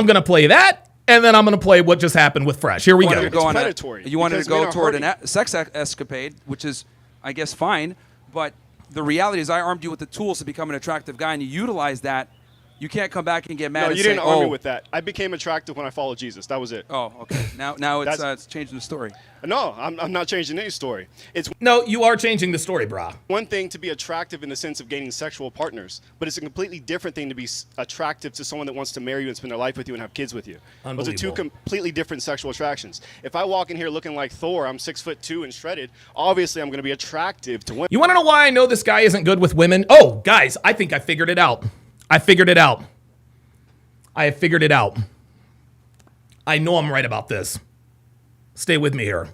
A: going to play that, and then I'm going to play what just happened with Fresh. Here we go.
E: You wanted to go toward a sex escapade, which is, I guess, fine. But the reality is I armed you with the tools to become an attractive guy, and you utilize that. You can't come back and get mad.
S: No,
E: and
S: you
E: say,
S: didn't arm me with that. I became attractive when I followed Jesus. That was it.
E: Oh, okay. Now it's changing the story.
S: No, I'm not changing any story.
A: No, you are changing the story, brah.
S: One thing to be attractive in the sense of gaining sexual partners, but it's a completely different thing to be attractive to someone that wants to marry you and spend their life with you and have kids with you. Those are two completely different sexual attractions. If I walk in here looking like Thor, I'm 6'2" and shredded, obviously I'm going to be attractive to women.
A: You want to know why I know this guy isn't good with women? Oh, guys, I think I figured it out. I have figured it out. I know I'm right about this. Stay with me here.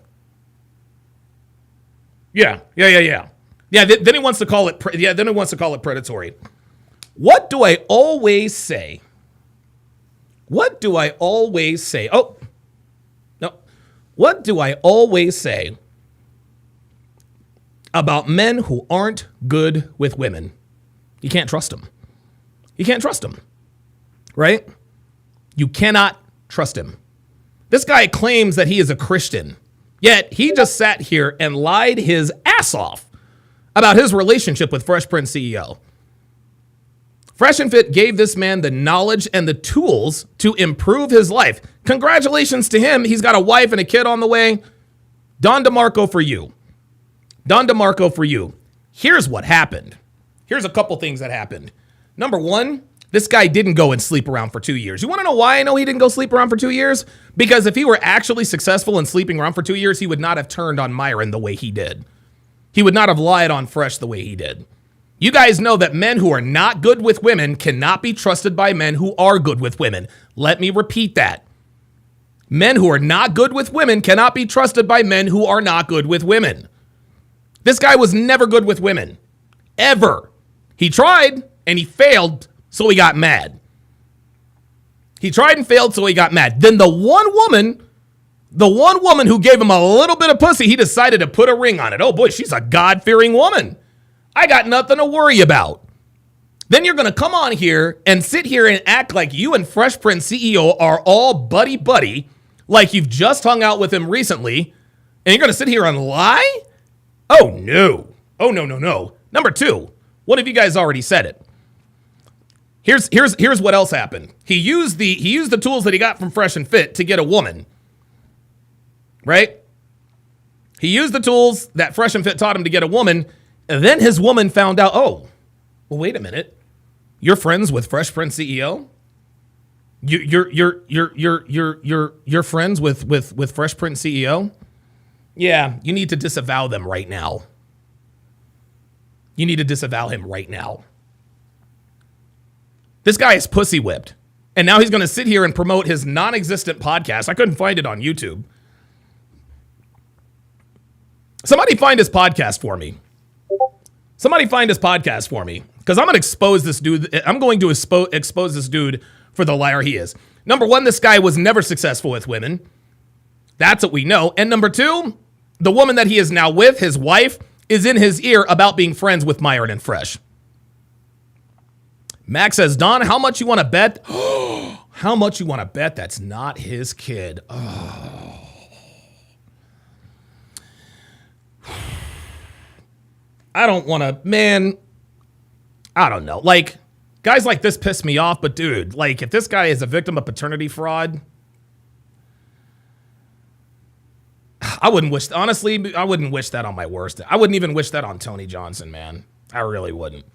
A: Yeah. Then he wants to call it. Then he wants to call it predatory. What do I always say? Oh, no. What do I always say about men who aren't good with women? You can't trust them. Right? You cannot trust him. This guy claims that he is a Christian, yet he just sat here and lied his ass off about his relationship with Fresh Prince CEO. Fresh and Fit gave this man the knowledge and the tools to improve his life. Congratulations to him. He's got a wife and a kid on the way. Don DeMarco for you. Here's what happened. Here's a couple things that happened. Number one, this guy didn't go and sleep around for 2 years. You want to know why I know he didn't go sleep around for 2 years? Because if he were actually successful in sleeping around for 2 years, he would not have turned on Myron the way he did. He would not have lied on Fresh the way he did. You guys know that men who are not good with women cannot be trusted by men who are good with women. Let me repeat that. Men who are not good with women cannot be trusted by men who are not good with women. This guy was never good with women. Ever. He tried and he failed. So he got mad. Then the one woman who gave him a little bit of pussy, he decided to put a ring on it. Oh boy, she's a God-fearing woman. I got nothing to worry about. Then you're going to come on here and sit here and act like you and Fresh Prince CEO are all buddy-buddy, like you've just hung out with him recently, and you're going to sit here and lie? Oh no. Number two, what if you guys already said it? Here's what else happened. He used the tools that he got from Fresh and Fit to get a woman. Right? He used the tools that Fresh and Fit taught him to get a woman, and then his woman found out, oh, well, wait a minute. You're friends with Fresh Prince CEO? You're friends with Fresh Prince CEO? Yeah, you need to disavow them right now. You need to disavow him right now. This guy is pussy whipped. And now he's going to sit here and promote his non-existent podcast. I couldn't find it on YouTube. Somebody find his podcast for me. Because I'm going to expose this dude. I'm going to expose this dude for the liar he is. Number one, this guy was never successful with women. That's what we know. And number two, the woman that he is now with, his wife, is in his ear about being friends with Myron and Fresh. Max says, Don, how much you want to bet? How much you want to bet that's not his kid? Oh. I don't want to, man, I don't know. Like, guys like this piss me off, but dude, like, if this guy is a victim of paternity fraud, I wouldn't wish, honestly, I wouldn't wish that on my worst. I wouldn't even wish that on Tony Johnson, man. I really wouldn't.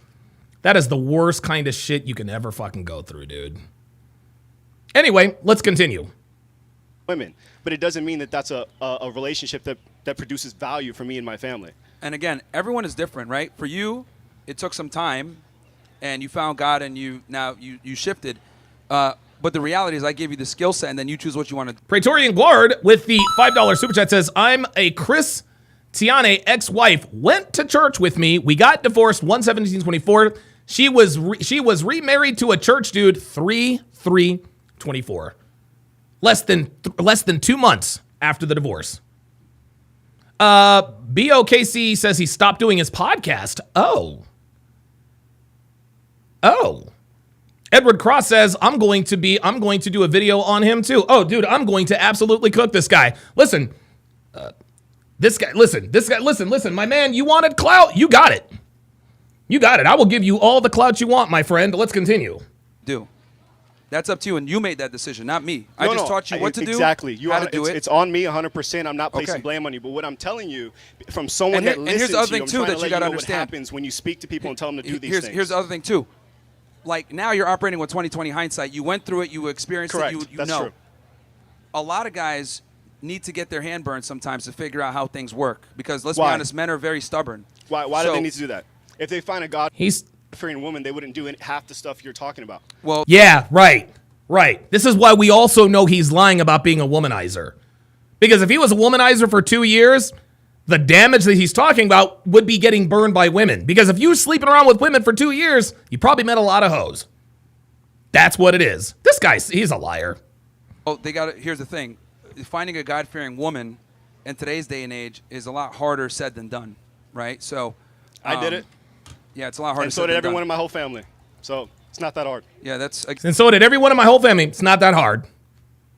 A: That is the worst kind of shit you can ever fucking go through, dude. Anyway, let's continue.
S: Women, but it doesn't mean that that's a relationship that produces value for me and my family.
E: And again, everyone is different, right? For you, it took some time, and you found God, and you shifted. But the reality is I gave you the skill set, and then you choose what you want to do.
A: Praetorian Guard with the $5 super chat says, I'm a Chris Tiane ex-wife, went to church with me. We got divorced 1/17/24. She was remarried to a church dude 3/3/24. Less than 2 months after the divorce. BOKC says he stopped doing his podcast. Oh. Edward Cross says, I'm going to do a video on him too. Oh, dude, I'm going to absolutely cook this guy. Listen, listen, my man, you wanted clout? You got it. I will give you all the clout you want, my friend. Let's continue.
E: That's up to you, and you made that decision, not me. I just taught you what to do.
S: Exactly.
E: How to do it.
S: It's on me 100%. I'm not placing blame on you. But what I'm telling you, from someone that listens
E: here's the other
S: to you,
E: thing,
S: I'm
E: too,
S: trying
E: that
S: to let
E: you got to
S: know what
E: understand.
S: happens when you speak to people and tell them to do these things.
E: Here's the other thing, too. Like, now you're operating with 20/20 hindsight. You went through it. You experienced
S: Correct.
E: it. You
S: That's
E: know.
S: true.
E: A lot of guys need to get their hand burned sometimes to figure out how things work. Because, let's
S: Why?
E: be honest, men are very stubborn.
S: Why do they need to do that? If they find a God-fearing woman, they wouldn't do half the stuff you're talking about.
E: Well,
A: yeah, right. This is why we also know he's lying about being a womanizer. Because if he was a womanizer for 2 years, the damage that he's talking about would be getting burned by women. Because if you were sleeping around with women for 2 years, you probably met a lot of hoes. That's what it is. This guy, he's a liar.
E: Oh, here's the thing. Finding a God-fearing woman in today's day and age is a lot harder said than done, right? So
S: I did it.
E: Yeah, it's a lot harder.
S: And so did everyone in my whole family. So it's not that hard.
E: Yeah, that's.
A: And so did everyone in my whole family. It's not that hard.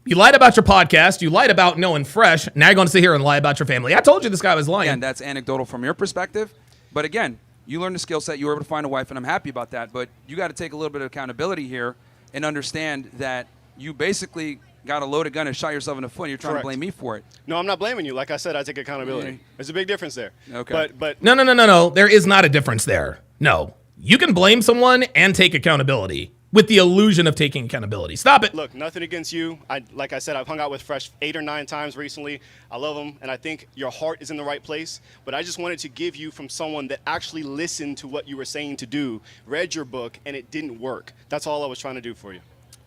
A: You lied about your podcast. You lied about knowing Fresh. Now you're going to sit here and lie about your family. I told you this guy was lying.
E: Again, that's anecdotal from your perspective. But again, you learned the skill set. You were able to find a wife, and I'm happy about that. But you got to take a little bit of accountability here and understand that you basically got a loaded gun and shot yourself in the foot, and you're trying to blame me for it.
S: No, I'm not blaming you. Like I said, I take accountability. There's a big difference there.
E: Okay.
S: But
A: No. There is not a difference there. No. You can blame someone and take accountability with the illusion of taking accountability. Stop it.
S: Look, nothing against you. Like I said, I've hung out with Fresh 8 or 9 times recently. I love him, and I think your heart is in the right place. But I just wanted to give you from someone that actually listened to what you were saying to do, read your book, and it didn't work. That's all I was trying to do for you.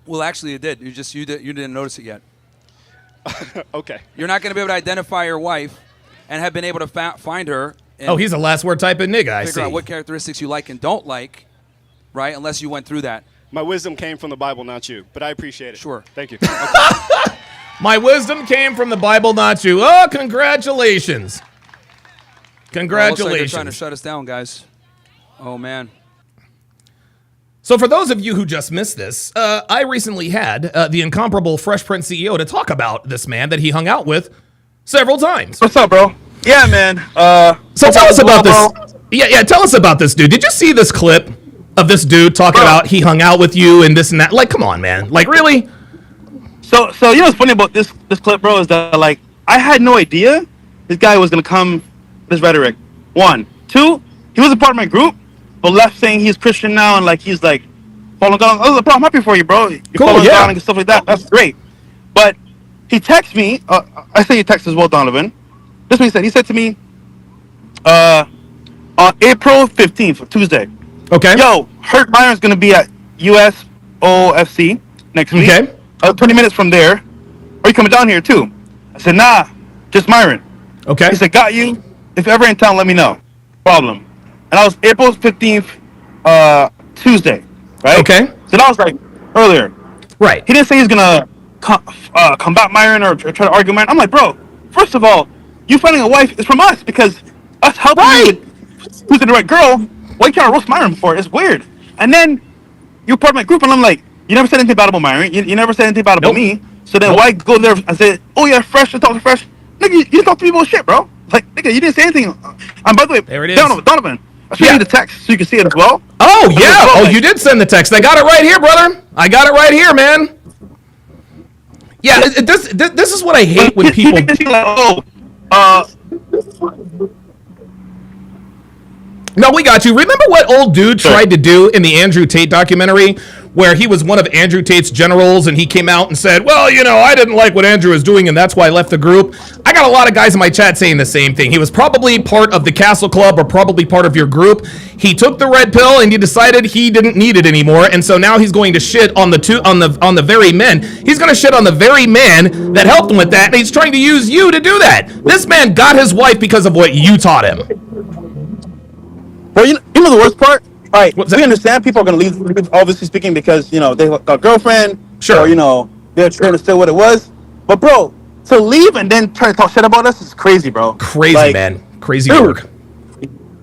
E: Well, actually, it did. You didn't notice it yet.
S: Okay.
E: You're not going to be able to identify your wife and have been able to find her. And
A: he's a last word type of nigga, I see.
E: Figure out what characteristics you like and don't like, right? Unless you went through that.
S: My wisdom came from the Bible, not you. But I appreciate it.
E: Sure.
S: Thank you.
A: My wisdom came from the Bible, not you. Oh, congratulations. Congratulations.
E: Well, looks like they're trying to shut us down, guys. Oh, man.
A: So for those of you who just missed this, I recently had the incomparable Fresh Prince CEO to talk about this man that he hung out with several times.
T: What's up, bro? Yeah, man.
A: So tell us about this. Yeah, tell us about this dude. Did you see this clip of this dude talking about he hung out with you and this and that? Like, come on, man. Like, really?
T: So you know what's funny about this clip, bro, is that, like, I had no idea this guy was going to come with this rhetoric. 1. 2, he was a part of my group, but left saying he's Christian now and, like, he's, like, following God. Oh, bro, I'm happy for you, bro. You're following God and stuff like that. That's great. But he texted me. I say he texted as well, Donovan. This is what he said. He said to me on April 15th, Tuesday.
A: Okay.
T: Yo, heard Myron's going to be at USOFC next week.
A: Okay.
T: 20 minutes from there. Are you coming down here, too? I said, nah, just Myron.
A: Okay.
T: He said, got you. If you're ever in town, let me know. Problem. And that was April 15th, Tuesday. Right?
A: Okay.
T: So that was like earlier.
A: Right.
T: He didn't say he's gonna combat Myron or try to argue Myron. I'm like, bro, first of all, you finding a wife is from us because us helping you with who's the right girl. Why you trying to roast Myron for it? It's weird. And then you're part of my group, and I'm like, you never said anything bad about Myron. You never said anything bad about me. So then why go there and say, oh yeah, fresh, talk to fresh? Nigga, you talk to people shit, bro. Like, nigga, you didn't say anything. And by the way,
A: there it is.
T: Donovan, I sent you the text so you can see it as well.
A: Oh yeah.
T: Well,
A: Oh, you did send the text. I got it right here, brother. I got it right here, man. Yeah, this is what I hate when people. No, we got you. Remember what old dude tried to do in the Andrew Tate documentary, where he was one of Andrew Tate's generals, and he came out and said, well, you know, I didn't like what Andrew was doing, and that's why I left the group. I got a lot of guys in my chat saying the same thing. He was probably part of the Castle Club or probably part of your group. He took the red pill and he decided he didn't need it anymore, and so now he's going to shit on the very men. He's going to shit on the very man that helped him with that, and he's trying to use you to do that. This man got his wife because of what you taught him.
T: Well, you know the worst part? All right, we understand people are going to leave, obviously speaking, because, you know, they got a girlfriend.
A: Sure.
T: Or, you know, they're trying to say what it was. But, bro, to leave and then try to talk shit about us is crazy, bro.
A: Crazy, man. Crazy work.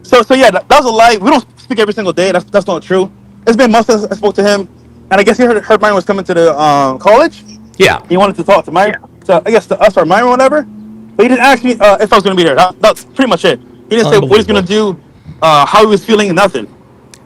T: So yeah, that was a lie. We don't speak every single day. That's not true. It's been months since I spoke to him. And I guess he heard Myron was coming to the college.
A: Yeah.
T: He wanted to talk to Myron. So I guess to us or Myron or whatever. But he didn't ask me if I was going to be there. That's pretty much it. He didn't say what he's going to do, how he was feeling, and nothing.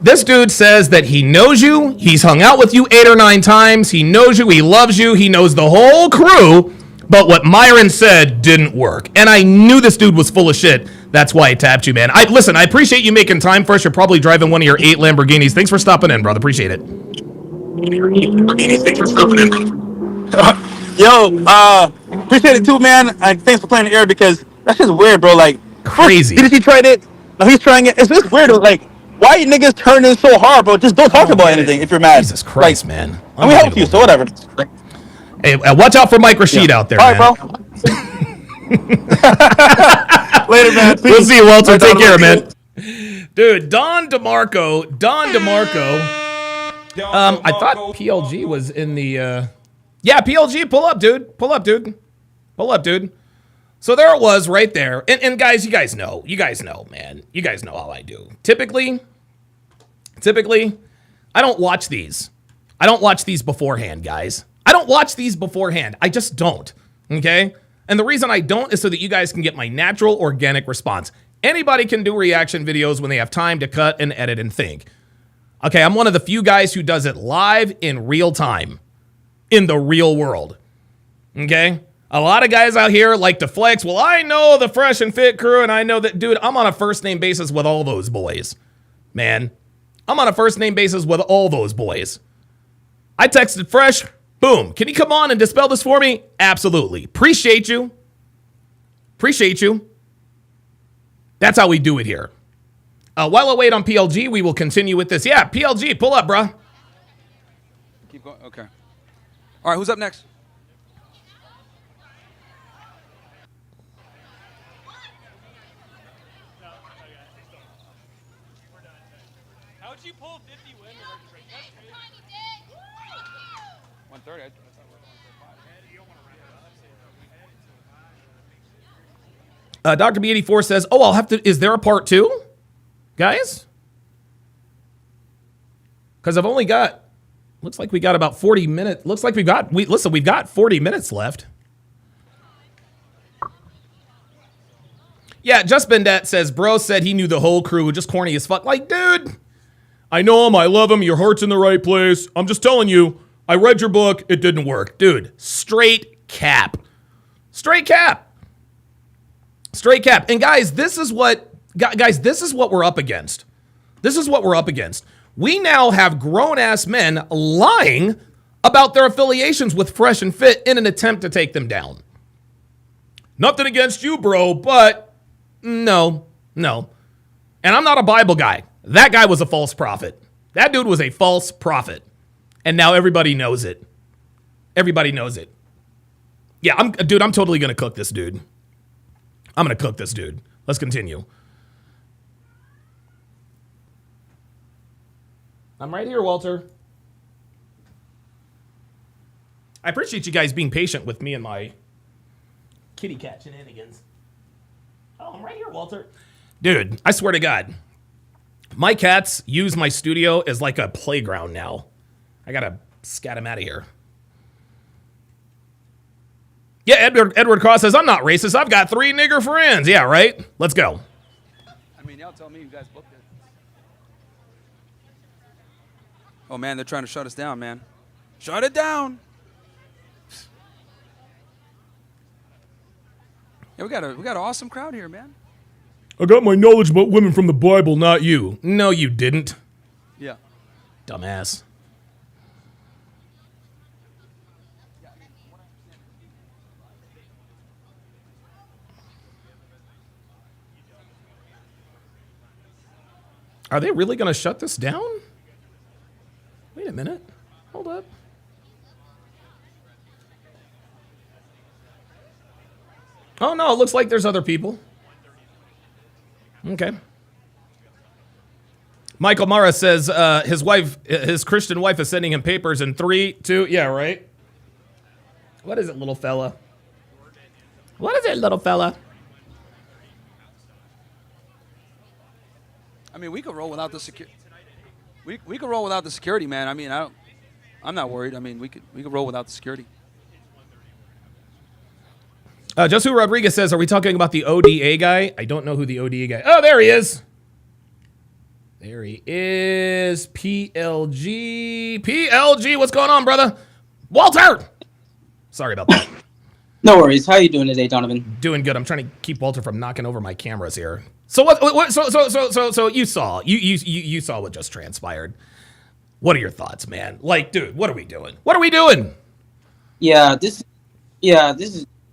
A: This dude says that he knows you. He's hung out with you 8 or 9 times. He knows you. He loves you. He knows the whole crew. But what Myron said didn't work. And I knew this dude was full of shit. That's why I tapped you, man. Listen, I appreciate you making time for us. You're probably driving one of your 8 Lamborghinis. Thanks for stopping in, brother. Appreciate it.
T: Appreciate it too, man. And thanks for playing the air because that's just weird, bro. Like,
A: crazy.
T: He tried it. Now he's trying it. It's just weird. Like, why you niggas turning so hard, bro? Just don't talk about anything if you're mad.
A: Jesus Christ, man.
T: And we help you, so whatever.
A: Hey, watch out for Mike Rashid out there,
T: all
A: man.
T: right, bro. Later, man.
A: We'll see you, Walter. Take care, man. Dude, Don DeMarco. I thought PLG was in the... Yeah, PLG, pull up, dude. Pull up, dude. So there it was right there. And guys, you guys know, man. You guys know how I do. Typically, I don't watch these. I don't watch these beforehand, guys. I don't watch these beforehand. I just don't, okay? And the reason I don't is so that you guys can get my natural, organic response. Anybody can do reaction videos when they have time to cut and edit and think. Okay, I'm one of the few guys who does it live in real time, in the real world, okay? A lot of guys out here like to flex. Well, I know the Fresh and Fit crew, and I know that, dude, I'm on a first-name basis with all those boys, man. I'm on a first-name basis with all those boys. I texted Fresh, boom. Can you come on and dispel this for me? Absolutely. Appreciate you. That's how we do it here. While I wait on PLG, we will continue with this. Yeah, PLG, pull up, bruh.
E: Keep going. Okay. All right, who's up next?
M: How'd you pull 50 women?
E: 130.
A: Dr. B84 says, oh, I'll have to, is there a part 2? Guys? Because I've only got, looks like we got about 40 minutes. Looks like we've got 40 minutes left. Yeah, Just Bendette says, bro said he knew the whole crew, just corny as fuck. Like, dude, I know him, I love him, your heart's in the right place. I'm just telling you, I read your book, it didn't work. Dude, straight cap. And guys, this is what we're up against. We now have grown-ass men lying about their affiliations with Fresh and Fit in an attempt to take them down. Nothing against you, bro, but no. And I'm not a Bible guy. That guy was a false prophet. That dude was a false prophet. And now everybody knows it. Yeah, I'm totally going to cook this dude. Let's continue. I'm right here, Walter. I appreciate you guys being patient with me and my kitty cat shenanigans. Oh, I'm right here, Walter. Dude, I swear to God, my cats use my studio as like a playground now. I gotta scat them out of here. Yeah, Edward Cross says, I'm not racist. I've got 3 nigger friends. Yeah, right? Let's go.
E: I mean, y'all tell me you guys booked it. Oh, man, they're trying to shut us down, man. Shut it down. Yeah, we got an awesome crowd here, man.
A: I got my knowledge about women from the Bible, not you. No, you didn't.
E: Yeah.
A: Dumbass. Are they really going to shut this down? Wait a minute. Hold up. Oh, no, it looks like there's other people. Okay. Michael Mara says his Christian wife is sending him papers in 3, 2, yeah, right? What is it, little fella? What is it, little fella?
E: I mean, we could roll without the security. We could roll without the security, man. I mean, I'm not worried. I mean, we could roll without the security.
A: Josu Rodriguez says, are we talking about the ODA guy? I don't know who the ODA guy. Oh, there he is. There he is. PLG. PLG, what's going on, brother? Walter! Sorry about that.
U: No worries. How are you doing today, Donovan?
A: Doing good. I'm trying to keep Walter from knocking over my cameras here. So what so you saw what just transpired. What are your thoughts, man? Like, dude, what are we doing? What are we doing?
U: This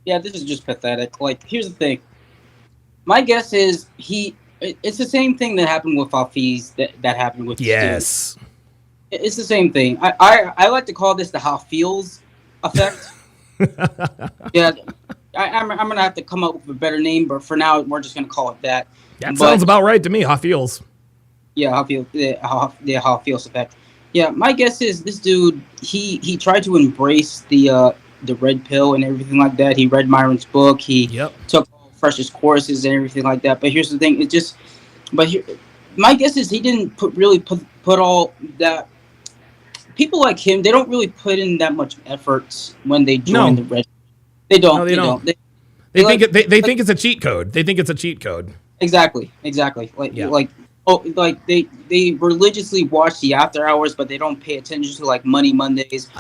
U: is just pathetic. Like, here's the thing. My guess is it's the same thing that happened with Hafiz that happened with
A: Yes.
U: It's the same thing. I like to call this the Hafiz effect. Yeah, I'm gonna have to come up with a better name, but for now we're just gonna call it that.
A: That sounds about right to me. Hafiz.
U: Yeah, Hafiz, the Hafiz effect. Yeah, my guess is this dude. He tried to embrace the red pill and everything like that. He read Myron's book. He took Freshest courses and everything like that. But here's the thing: my guess is he didn't put all that. People like him, they don't really put in that much effort when they join the red. They don't. No, they don't. They
A: think it's a cheat code. They think it's a cheat code.
U: Exactly. They religiously watch the after hours, but they don't pay attention to like Money Mondays.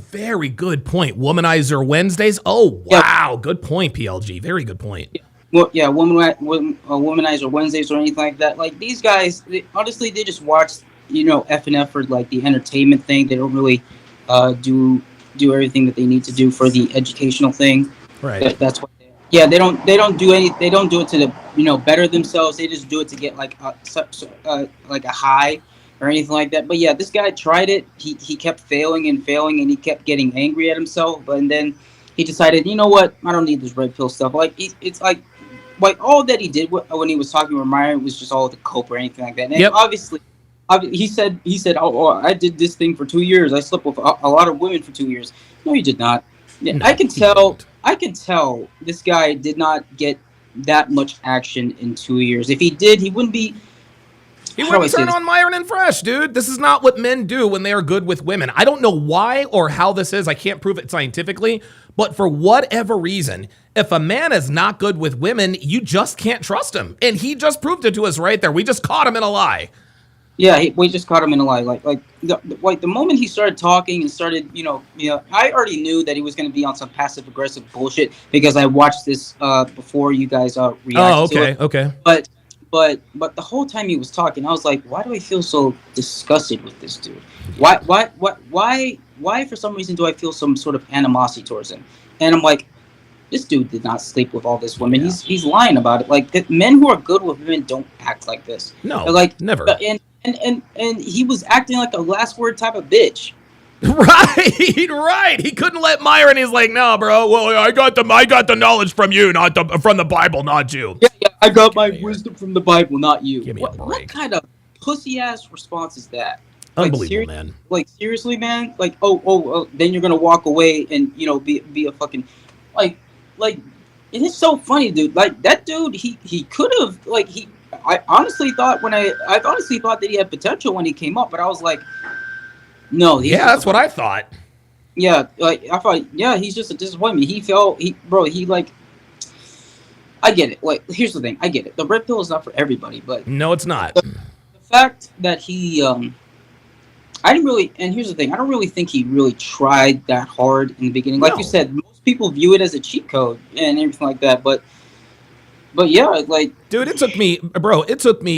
A: Very good point. Womanizer Wednesdays. Oh, wow. Good point, PLG. Very good point.
U: Womanizer Wednesdays or anything like that. Like these guys, honestly, they just watch, F&F for like the entertainment thing. They don't really do everything that they need to do for the educational thing.
A: Right.
U: That's what. They don't do any. They don't do it to better themselves. They just do it to get like a high or anything like that. But yeah, this guy tried it. He kept failing, and he kept getting angry at himself. And then he decided, you know what? I don't need this red pill stuff. Like it's like all that he did when he was talking with Myron was just all the cope or anything like that. And obviously, he said, oh, I did this thing for 2 years. I slept with a lot of women for 2 years. No, you did not. Yeah, no, I can tell this guy did not get that much action in 2 years. If he did, he wouldn't be.
A: He wouldn't turn on Myron and Fresh, dude. This is not what men do when they are good with women. I don't know why or how this is. I can't prove it scientifically. But for whatever reason, if a man is not good with women, you just can't trust him. And he just proved it to us right there. We just caught him in a lie.
U: Yeah, we just caught him in a lie. Like the moment he started talking and started, I already knew that he was going to be on some passive aggressive bullshit because I watched this before you guys reacted to it.
A: Okay.
U: But the whole time he was talking, I was like, why do I feel so disgusted with this dude? Why for some reason do I feel some sort of animosity towards him? And I'm like, this dude did not sleep with all these women. Yeah. He's lying about it. Like men who are good with women don't act like this.
A: No,
U: never. And he was acting like a last word type of bitch.
A: Right. He couldn't let Myron. He's like, no, bro. Well, I got the knowledge from you, from the Bible, not you.
U: Yeah. I got my wisdom from the Bible, not you. Give me a break. What kind of pussy ass response is that?
A: Unbelievable, man.
U: Like seriously, man. Like then you're gonna walk away and be a fucking like. It is so funny, dude. Like that dude, he could have I honestly thought that he had potential when he came up, but I was like, no.
A: That's what I thought.
U: Yeah, like I thought. Yeah, he's just a disappointment. I get it. Like, here's the thing. I get it. The red pill is not for everybody, but
A: no, it's not.
U: The fact that he, I didn't really. And here's the thing. I don't really think he really tried that hard in the beginning. Like you said, most people view it as a cheat code and everything like that. But yeah, like,
A: dude, it took me,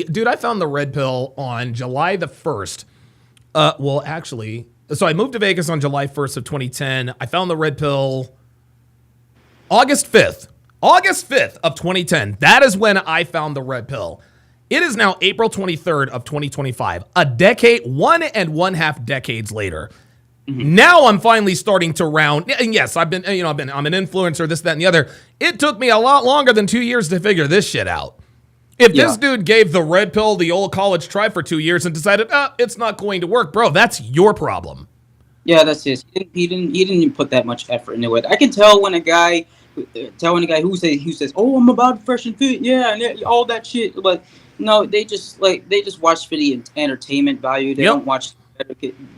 A: dude. I found the red pill on July the 1st. Well, actually, so I moved to Vegas on July 1st of 2010. I found the red pill August 5th of 2010. That is when I found the red pill. It is now April 23rd of 2025. A decade, 1.5 decades later. Mm-hmm. Now I'm finally starting to round. And yes, I'm an influencer, this, that, and the other. It took me a lot longer than 2 years to figure this shit out. If this dude gave the red pill the old college try for 2 years and decided, it's not going to work, bro, that's your problem.
U: Yeah, that's his. He didn't even put that much effort into it. I can tell when a guy who says, "Oh, I'm about fresh and fit," and all that shit. But no, they just watch for the entertainment value. They don't watch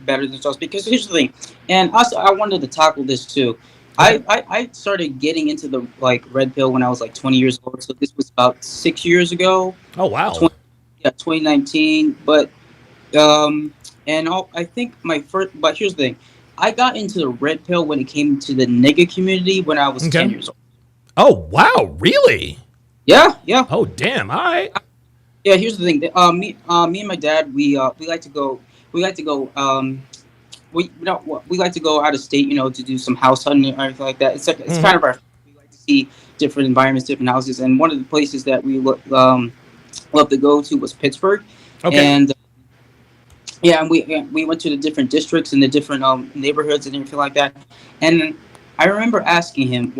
U: better themselves. Because here's the thing, and also I wanted to tackle this too. I started getting into the red pill when I was 20 years old. So this was about 6 years ago.
A: Oh wow.
U: 2019. But I think but here's the thing. I got into the red pill when it came to the nigga community when I was 10 years old.
A: Oh, wow. Really?
U: Yeah.
A: Oh, damn. All right.
U: Yeah, here's the thing. Me and my dad, we like to go out of state, to do some house hunting and everything like that. It's kind of our, we like to see different environments, different houses. And one of the places that we love to go to was Pittsburgh. Okay. And and we went to the different districts and the different neighborhoods and everything like that. And I remember asking him,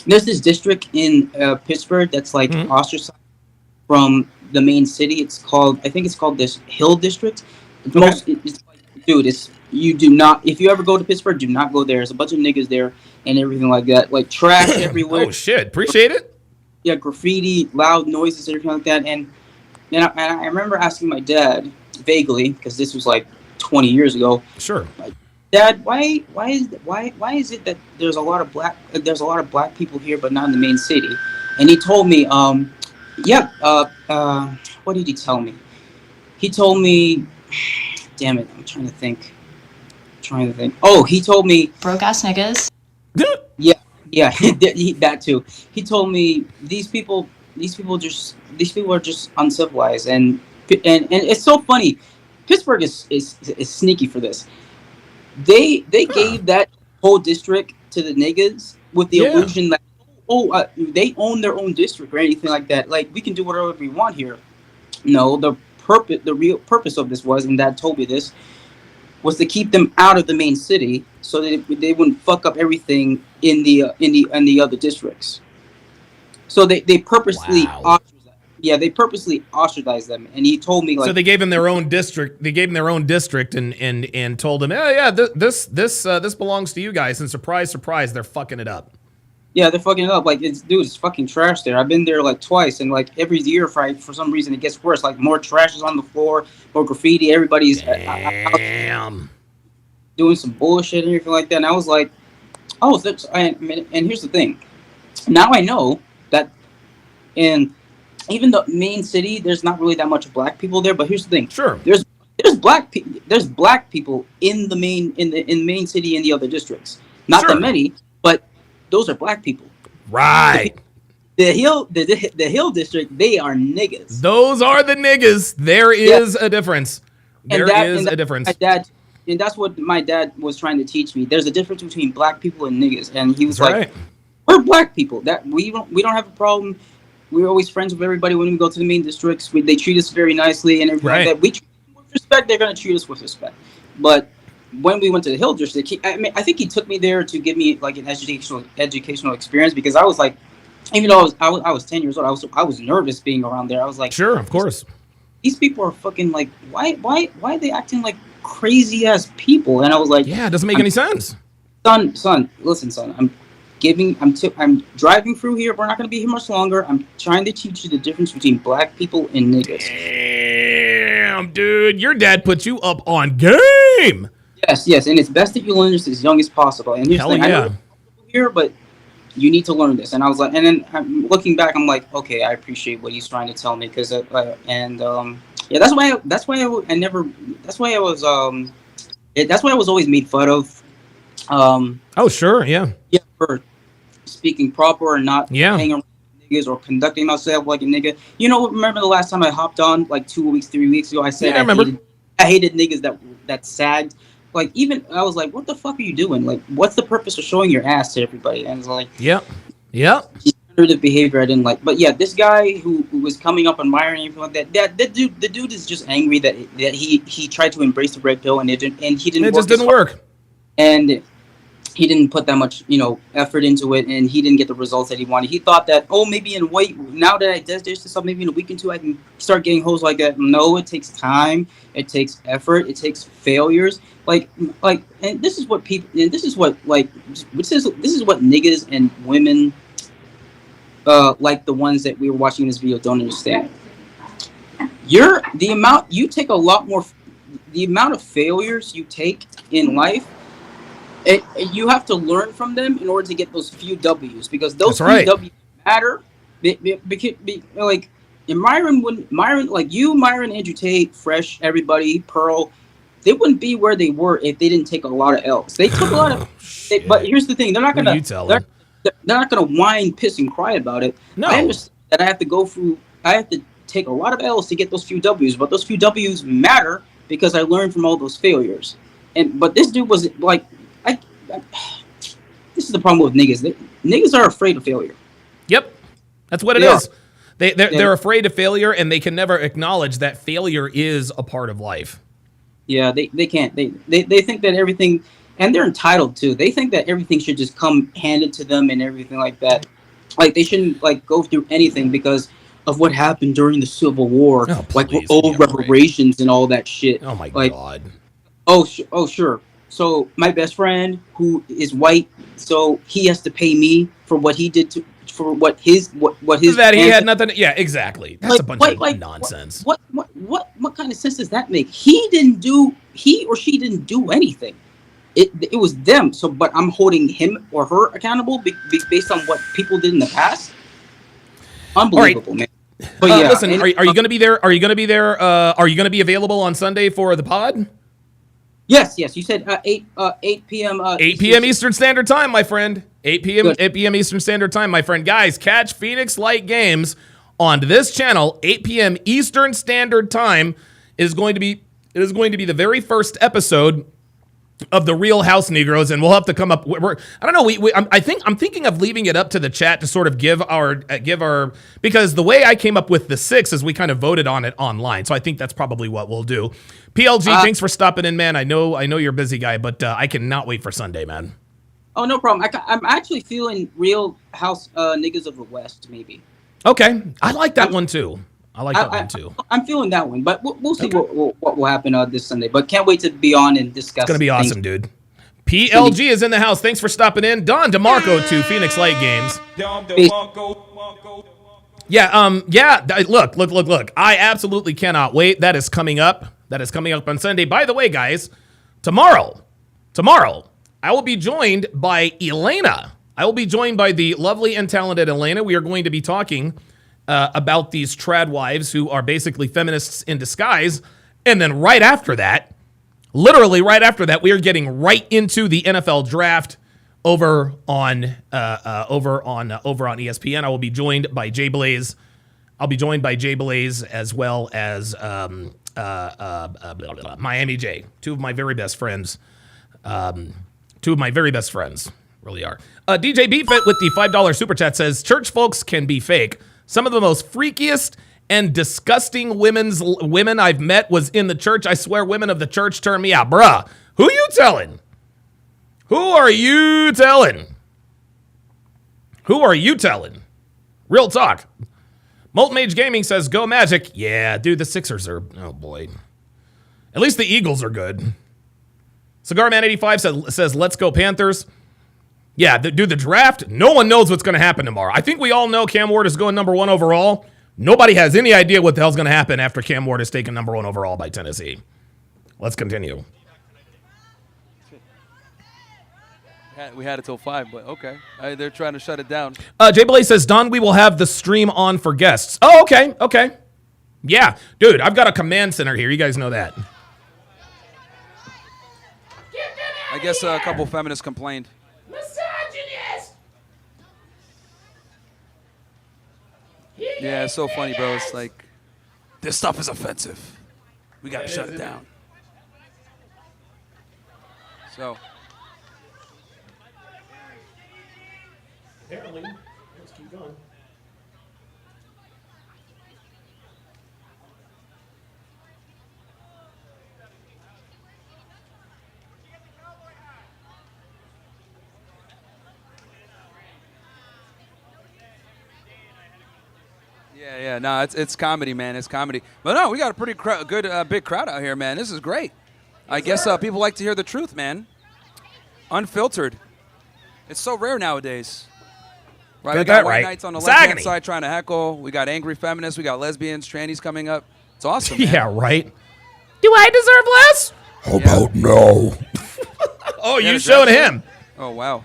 U: there's this district in Pittsburgh that's ostracized from the main city. I think it's called this Hill District. You do not, if you ever go to Pittsburgh, do not go there. There's a bunch of niggas there and everything like that. Like trash everywhere.
A: Oh shit, appreciate it.
U: Yeah, graffiti, loud noises, everything like that. And I remember asking my dad, vaguely, because this was 20 years ago.
A: Sure.
U: Dad, why is it that there's a lot of black people here but not in the main city? And he told me, what did he tell me? He told me, damn it, I'm trying to think. Oh, he told me
F: broke ass niggas.
U: Yeah, that too. He told me these people are just uncivilized and it's so funny. Pittsburgh is sneaky for this. They gave that whole district to the niggas with the illusion that they own their own district or anything like that. Like, we can do whatever we want here. No, the real purpose of this was, and Dad told me this, was to keep them out of the main city so that they wouldn't fuck up everything in the other districts. So they purposely they purposely ostracized them, and he told me
A: so they gave him their own district. They gave him their own district and told him, this belongs to you guys. And surprise, they're fucking it up.
U: Yeah, they're fucking it up. It's fucking trash there. I've been there twice, and every year for some reason it gets worse. More trash is on the floor, more graffiti. Everybody's doing some bullshit and everything like that. And I was like, and here's the thing. Now I know that in even the main city, there's not really that much black people there. But here's the thing.
A: Sure.
U: There's black people in the main city in the other districts. Not that many, but those are black people.
A: Right.
U: The Hill District, they are niggas.
A: Those are the niggas. There is a difference. There is a difference.
U: And that's what my dad was trying to teach me. There's a difference between black people and niggas. And he was we're black people. That we don't have a problem. We're always friends with everybody when we go to the main districts. They treat us very nicely and everything like that. We treat them with respect. They're going to treat us with respect. But when we went to the Hill District, I think he took me there to give me an educational experience, because I was even though I was 10 years old, I was nervous being around there. I was like,
A: sure, of course.
U: these people are fucking like, why are they acting like crazy ass people? And I was like,
A: yeah, it doesn't make any sense.
U: Son, listen, son. I'm driving through here. We're not going to be here much longer. I'm trying to teach you the difference between black people and niggas.
A: Damn, dude, your dad put you up on game.
U: Yes, and it's best that you learn this as young as possible. And here's
A: Hell
U: the thing,
A: yeah.
U: I know it's here, but you need to learn this. And I was like, and then looking back, I'm like, okay, I appreciate what he's trying to tell me, because yeah, that's why I was always made fun of.
A: Oh sure, yeah,
U: for speaking proper or not hanging around niggas or conducting myself like a nigga. You know, remember the last time I hopped on like 2 weeks, 3 weeks ago? I said I hated niggas that sagged. Like, even I was like, what the fuck are you doing? Like, what's the purpose of showing your ass to everybody? And it's like,
A: yeah.
U: The behavior I didn't like. But yeah, this guy who was coming up on Myron and everything like that, the dude is just angry that he tried to embrace the red pill and he didn't. It
A: just didn't work.
U: And he didn't put that much, effort into it, and he didn't get the results that he wanted. He thought that, maybe now that I did this stuff, maybe in a week or two I can start getting hoes like that. No, it takes time, it takes effort, it takes failures. And this is what people, and this is what niggas and women, like the ones that we were watching in this video, don't understand. The amount of failures you take in life, you have to learn from them in order to get those few W's, because those W's matter. Like in Myron, like you, Myron, Andrew Tate, Fresh, everybody, Pearl, they wouldn't be where they were if they didn't take a lot of L's. They took a lot of, but here's the thing: they're not gonna whine, piss, and cry about it.
A: No.
U: I understand that I have to take a lot of L's to get those few W's, but those few W's matter because I learned from all those failures. But this dude was like, this is the problem with niggas. Niggas are afraid of failure.
A: Yep, that's what it is. They're afraid of failure, and they can never acknowledge that failure is a part of life.
U: Yeah, they can't. They think that everything, and they're entitled to. They think that everything should just come handed to them and everything like that. Like they shouldn't go through anything because of what happened during the Civil War, old reparations and all that shit.
A: Oh my god.
U: Oh sure. So my best friend, who is white, so he has to pay me for what he did for what his
A: that he had nothing. Yeah, exactly. That's a bunch of nonsense.
U: What kind of sense does that make? He or she didn't do anything. It was them. So, but I'm holding him or her accountable based on what people did in the past. Unbelievable, man. But yeah,
A: listen, are you going to be there? Are you going to be there? Are you going to be available on Sunday for the pod?
U: Yes. You said 8 p.m.
A: 8 p.m. Eastern Standard Time, my friend. 8 p.m. Eastern Standard Time, my friend. Guys, catch Phoenix Light Games on this channel. 8 p.m. Eastern Standard Time is going to be the very first episode of the Real House Negroes, and we'll have to come up. I don't know. I'm thinking of leaving it up to the chat to sort of give our because the way I came up with the 6 is we kind of voted on it online. So I think that's probably what we'll do. PLG, thanks for stopping in, man. I know you're a busy guy, but I cannot wait for Sunday, man.
U: Oh, no problem. I'm actually feeling Real House Niggas of the West, maybe.
A: Okay, I like that one too. I'm
U: feeling that one, but we'll see what will happen this Sunday. But can't wait to be on and discuss.
A: It's gonna be awesome, dude. PLG is in the house. Thanks for stopping in. Don DeMarco to Phoenix Light Games. Yeah. Look. I absolutely cannot wait. That is coming up. On Sunday. By the way, guys, tomorrow, I will be joined by Elena. I will be joined by the lovely and talented Elena. We are going to be talking about these trad wives who are basically feminists in disguise. And then literally right after that, we are getting right into the NFL draft over on ESPN. I will be joined by Jay Blaze. I'll be joined by Jay Blaze as well as Miami J, two of my very best friends. Really are. DJ Beefit with the $5 super chat says, church folks can be fake. Some of the most freakiest and disgusting women I've met was in the church. I swear women of the church turn me out. Bruh, who you telling? Who are you telling? Real talk. Molten Mage Gaming says, go Magic. Yeah, dude, the Sixers are, oh boy. At least the Eagles are good. Cigarman85 says, let's go Panthers. Yeah, dude, the draft, no one knows what's going to happen tomorrow. I think we all know Cam Ward is going number 1 overall. Nobody has any idea what the hell's going to happen after Cam Ward is taken number 1 overall by Tennessee. Let's continue.
E: We had it till 5, but okay. They're trying to shut it down.
A: Jay Blaze says, Don, we will have the stream on for guests. Oh, okay, okay. Yeah, dude, I've got a command center here. You guys know that.
E: I guess a couple feminists complained.
Q: Misogynist!
E: Yeah, it's so funny, bro. It's like, this stuff is offensive. We got to shut it down. So.
A: Apparently, let's keep going.
E: Yeah, no, it's comedy, man. It's comedy. But no, we got a pretty good, big crowd out here, man. This is great. I guess people like to hear the truth, man. Unfiltered. It's so rare nowadays. Right, we got white knights on the left-hand side trying to heckle. We got angry feminists. We got lesbians, trannies coming up. It's awesome, man.
A: Yeah, right. Do I deserve less?
F: How about no?
A: Oh, you showed him.
E: Oh, wow.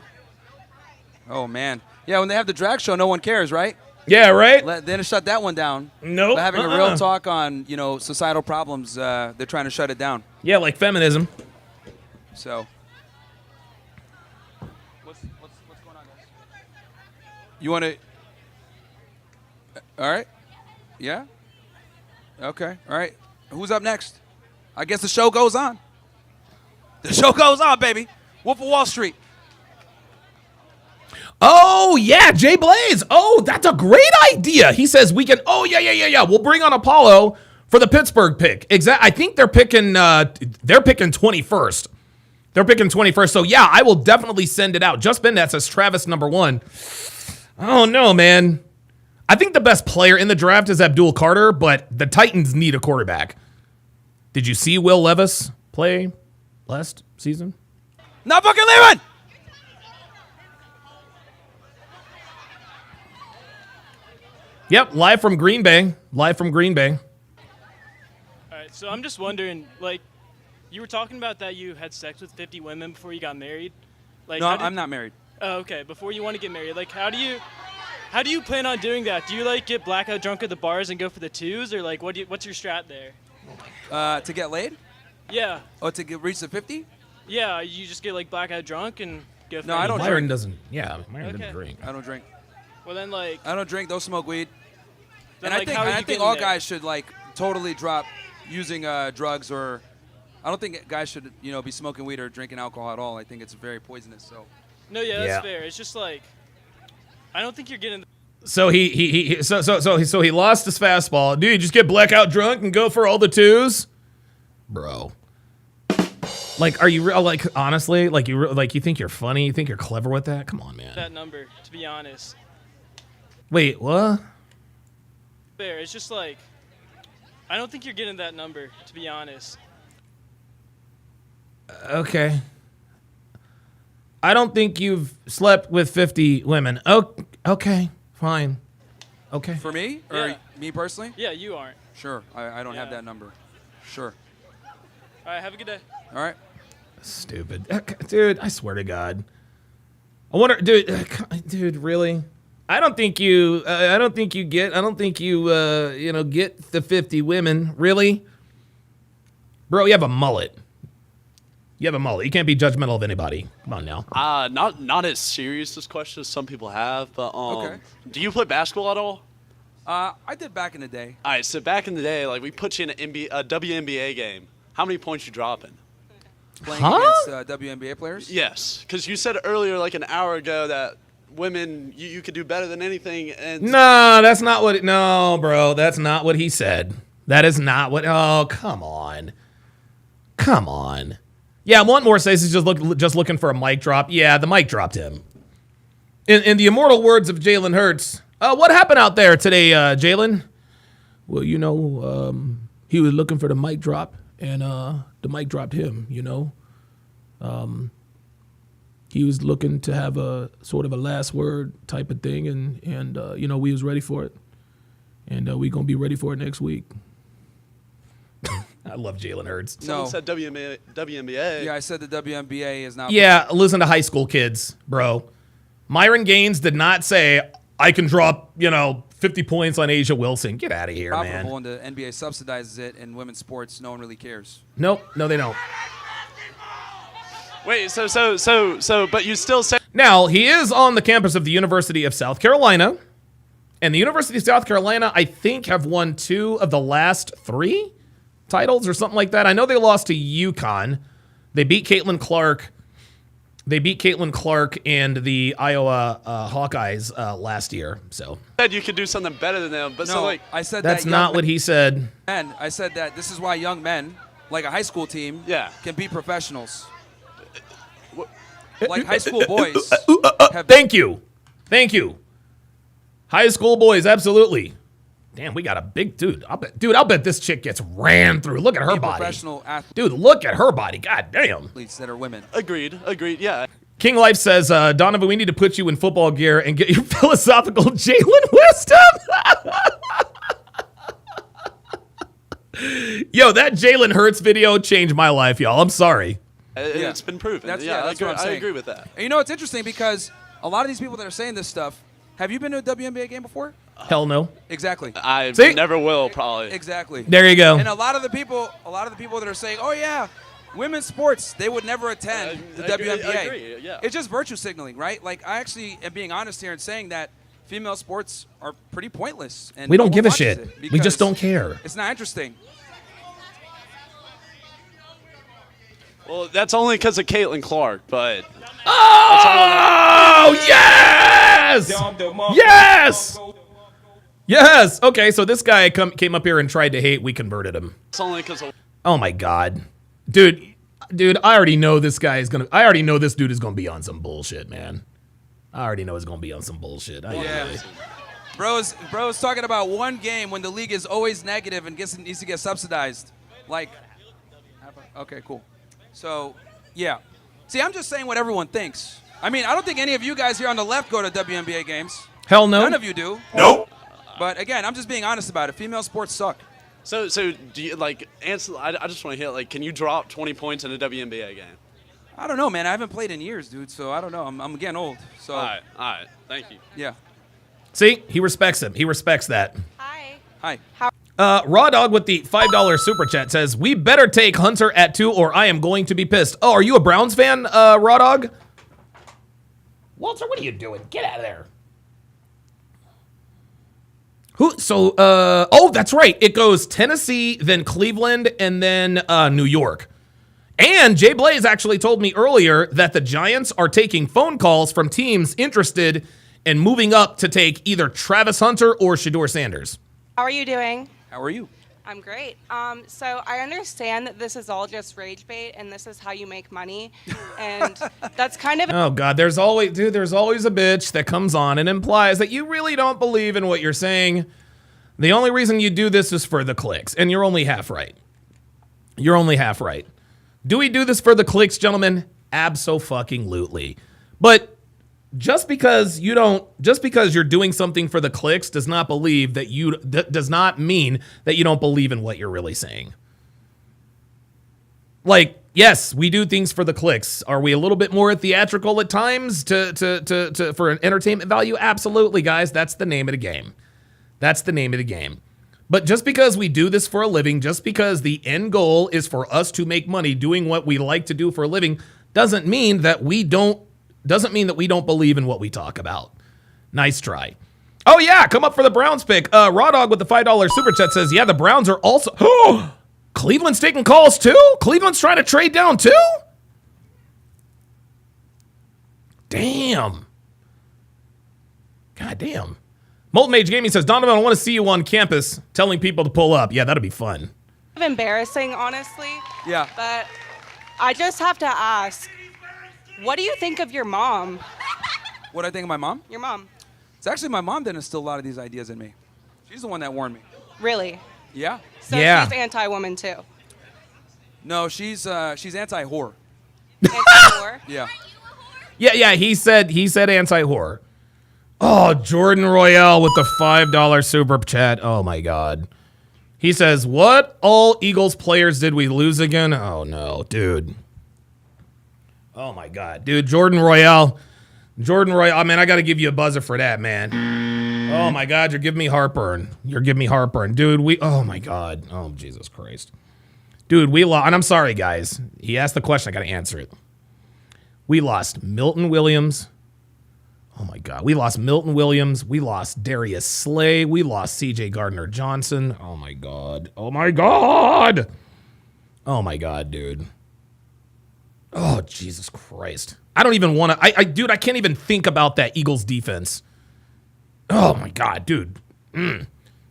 E: Oh, man. Yeah, when they have the drag show, no one cares, right?
A: Yeah, right?
E: They didn't shut that one down.
A: Nope.
E: But having a real talk on, societal problems, they're trying to shut it down.
A: Yeah, like feminism.
E: So. What's going on, guys? You want to? All right. Yeah. Okay. All right. Who's up next? I guess the show goes on. The show goes on, baby. Wolf of Wall Street.
A: Oh, yeah, Jay Blaze. Oh, that's a great idea. He says we can, yeah. We'll bring on Apollo for the Pittsburgh pick. I think they're picking 21st. They're picking 21st. So, yeah, I will definitely send it out. Just Ben that says Travis number 1. Oh, no, man. I think the best player in the draft is Abdul Carter, but the Titans need a quarterback. Did you see Will Levis play last season?
E: Not fucking leaving!
A: Yep, live from Green Bay. All right,
M: so I'm just wondering, like, you were talking about that you had sex with 50 women before you got married. Like,
E: no, I'm not married.
M: Oh, okay. Before you want to get married, like, how do you plan on doing that? Do you like get blackout drunk at the bars and go for the twos, or like what's your strat there?
E: To get laid?
M: Yeah.
E: Oh, to reach the 50?
M: Yeah, you just get like blackout drunk and go for
E: No, I don't
A: Myron
E: drink.
A: doesn't. Yeah, Myron doesn't drink.
E: I don't drink.
M: Well, then, like...
E: I don't drink, don't smoke weed.
M: Then,
E: And
M: like,
E: I think all guys should, like, totally drop using drugs, or... I don't think guys should, be smoking weed or drinking alcohol at all. I think it's very poisonous, so...
M: No, yeah, that's fair. It's just, like... I don't think you're getting...
A: So he lost his fastball. Dude, you just get blackout drunk and go for all the twos? Bro. Like, are you real? Like, honestly, like you think you're funny? You think you're clever with that? Come on, man.
M: That number, to be honest.
A: Wait, what?
M: Fair. It's just like, I don't think you're getting that number, to be honest.
A: Okay. I don't think you've slept with 50 women. Oh, okay, fine. Okay.
E: For me? Or me personally?
M: Yeah, you aren't.
E: Sure. I don't have that number. Sure.
M: All right, have a good day.
E: All right.
A: Stupid. Dude, I swear to God. I wonder, dude, really? I don't think you get the 50 women, really? Bro, you have a mullet. You can't be judgmental of anybody. Come on now.
V: Not as serious this question as some people have, but
E: Okay.
V: Do you play basketball at all?
E: I did back in the day.
V: All right, so back in the day, like we put you in a WNBA game. How many points you dropping?
E: Playing against WNBA players?
V: Yes, because you said earlier, like an hour ago, that women you could do better than anything. And
A: No, that's not what. No, bro, that's not what he said. That is not what. Oh, come on. Yeah, one more says he's just looking for a mic drop. Yeah, the mic dropped him. In the immortal words of Jalen Hurts, What happened out there today, Jalen? Well, he was looking for the mic drop, and the mic dropped him, He was looking to have a sort of a last word type of thing, and we was ready for it. And we going to be ready for it next week. I love Jalen Hurts.
V: Someone said WNBA.
E: Yeah, I said the WNBA is not.
A: Yeah, listen to high school kids, bro. Myron Gaines did not say, I can drop, 50 points on Asia Wilson. Get out of here, man.
E: Profitable, and the NBA subsidizes it. In women's sports, no one really cares.
A: Nope, no, they don't.
V: Wait, but you still say.
A: Now, he is on the campus of the University of South Carolina. And the University of South Carolina, I think, have won 2 of the last 3 titles or something like that. I know they lost to UConn. They beat Caitlin Clark. And the Iowa Hawkeyes last year. So
V: Said you could do something better than them, but
E: I said
A: that's not what he said.
E: And I said that this is why young men, like a high school team, can be professionals. Like high school boys.
A: Thank you. High school boys, absolutely. Damn, we got a big dude. I'll bet this chick gets ran through. Look at her body.
E: Professional athletes.
A: Dude, look at her body. God damn.
E: That are women.
V: Agreed, yeah.
A: King Life says, Donovan, we need to put you in football gear and get your philosophical Jalen wisdom. Yo, that Jalen Hurts video changed my life, y'all. I'm sorry.
V: It's been proven.
E: That's
V: I
E: what I'm saying.
V: agree with that.
E: And it's interesting because a lot of these people that are saying this stuff, have you been to a WNBA game before?
A: Hell no.
E: Exactly.
V: I never will, probably.
E: Exactly.
A: There you go.
E: And a lot of the people that are saying, oh yeah, women's sports, they would never attend the WNBA.
V: I agree, yeah.
E: It's just virtue signaling, right? Like, I actually am being honest here and saying that female sports are pretty pointless. And
A: We don't
E: no
A: give
E: one
A: a shit.
E: watches it
A: We just
E: because
A: don't care.
E: It's not interesting.
V: Well, that's only because of Caitlin Clark, but.
A: Oh, yes! Yes! Yes! Okay, so this guy came up here and tried to hate. We converted him.
V: It's only because of.
A: Oh, my God. Dude, I already know this guy is I already know this dude is going to be on some bullshit, man. I already know he's going to be on some bullshit.
E: Bro's talking about one game when the league is always negative and needs to get subsidized. Like, okay, cool. So, yeah. See, I'm just saying what everyone thinks. I mean, I don't think any of you guys here on the left go to WNBA games.
A: Hell no.
E: None of you do.
V: Nope.
E: But again, I'm just being honest about it. Female sports suck.
V: So do you answer? I just want to hear can you drop 20 points in a WNBA game?
E: I don't know, man. I haven't played in years, dude. So I don't know. I'm getting old. So.
V: All right. Thank you.
E: Yeah.
A: See, he respects him. He respects that.
E: Hi.
A: Raw Dog with the $5 super chat says, we better take Hunter at 2 or I am going to be pissed. Oh, are you a Browns fan, Raw Dog? Walter, what are you doing? Get out of there. Oh, that's right. It goes Tennessee, then Cleveland, and then New York. And Jay Blaze actually told me earlier that the Giants are taking phone calls from teams interested in moving up to take either Travis Hunter or Shedeur Sanders.
D: How are you doing?
E: How are you?
D: I'm great. So I understand that this is all just rage bait and this is how you make money. And that's kind of...
A: Oh, God, there's always a bitch that comes on and implies that you really don't believe in what you're saying. The only reason you do this is for the clicks, and you're only half right. You're only half right. Do we do this for the clicks, gentlemen? Abso-fucking-lutely. But just because you're doing something for the clicks does not mean that you don't believe in what you're really saying. Like, yes, we do things for the clicks. Are we a little bit more theatrical at times for an entertainment value? Absolutely, guys. That's the name of the game. That's the name of the game. But just because we do this for a living, just because the end goal is for us to make money doing what we like to do for a living, doesn't mean that we don't believe in what we talk about. Nice try. Oh, yeah, come up for the Browns pick. Raw Dog with the $5 super chat says, yeah, the Browns are also... Oh, Cleveland's taking calls too? Cleveland's trying to trade down too? Damn. God damn. Molten Mage Gaming says, Donovan, I want to see you on campus telling people to pull up. Yeah, that'd be fun.
D: embarrassing, honestly.
E: Yeah.
D: But I just have to ask, what do you think of your mom?
E: What do I think of my mom?
D: Your mom.
E: It's actually my mom that instilled a lot of these ideas in me. She's the one that warned me.
D: Really?
E: Yeah.
D: So she's anti-woman too.
E: No, she's anti-whore.
D: Anti-whore?
E: Yeah.
A: Yeah. He said anti-whore. Oh, Jordan Royale with the $5 super chat. Oh my God. He says, "What all Eagles players did we lose again?" Oh no, dude. Oh my God, dude. Jordan Royale. I mean, I got to give you a buzzer for that, man. Oh my God, you're giving me heartburn. Dude. Oh my God. Oh Jesus Christ. Dude, we lost, and I'm sorry, guys. He asked the question. I got to answer it. We lost Milton Williams. Oh, my God. We lost Milton Williams. We lost Darius Slay. We lost C.J. Gardner-Johnson. Oh, my God. Oh, my God. Oh, my God, dude. Oh, Jesus Christ. I don't even want to. Dude, I can't even think about that Eagles defense. Oh, my God, dude.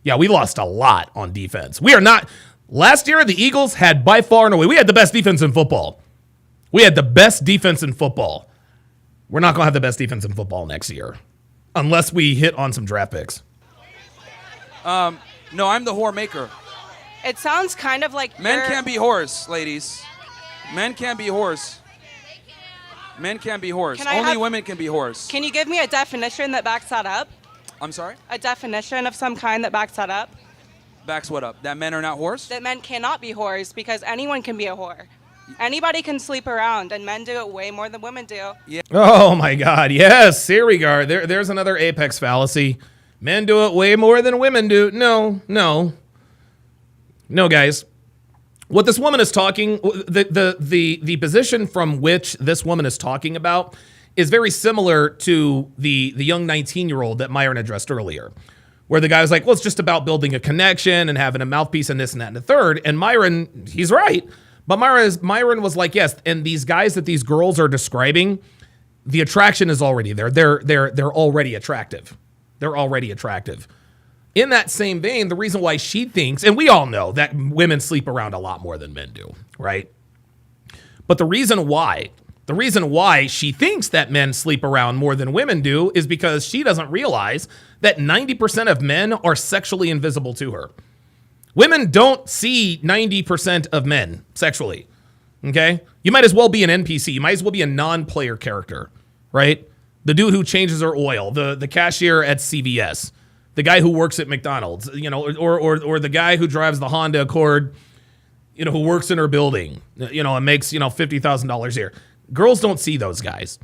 A: Yeah, we lost a lot on defense. We are not. Last year, the Eagles had by far and away, we had the best defense in football. We're not going to have the best defense in football next year unless we hit on some draft picks.
E: No, I'm the whore maker.
D: It sounds kind of like
E: Men can't be whores, ladies. Men can't be whores. Only women can be whores.
D: Can you give me a definition that backs that up?
E: I'm sorry?
D: A definition of some kind that backs that up?
E: Backs what up? That men are not whores?
D: That men cannot be whores because anyone can be a whore. Anybody can sleep around, and men do it way more than women do.
E: Yeah.
A: Oh, my God. Yes, here we go. There's another apex fallacy. Men do it way more than women do. No, guys. What this woman is talking, the position from which this woman is talking about is very similar to the young 19-year-old that Myron addressed earlier, where the guy was like, well, it's just about building a connection and having a mouthpiece and this and that and the third. And Myron, he's right. But Myron was like, yes, and these guys that these girls are describing, the attraction is already there. They're already attractive. In that same vein, the reason why she thinks, and we all know that women sleep around a lot more than men do, right? But the reason why she thinks that men sleep around more than women do is because she doesn't realize that 90% of men are sexually invisible to her. Women don't see 90% of men sexually, okay? You might as well be an NPC. You might as well be a non-player character, right? The dude who changes her oil, the cashier at CVS, the guy who works at McDonald's, or the guy who drives the Honda Accord, who works in her building, and makes, $50,000 a year. Girls don't see those guys.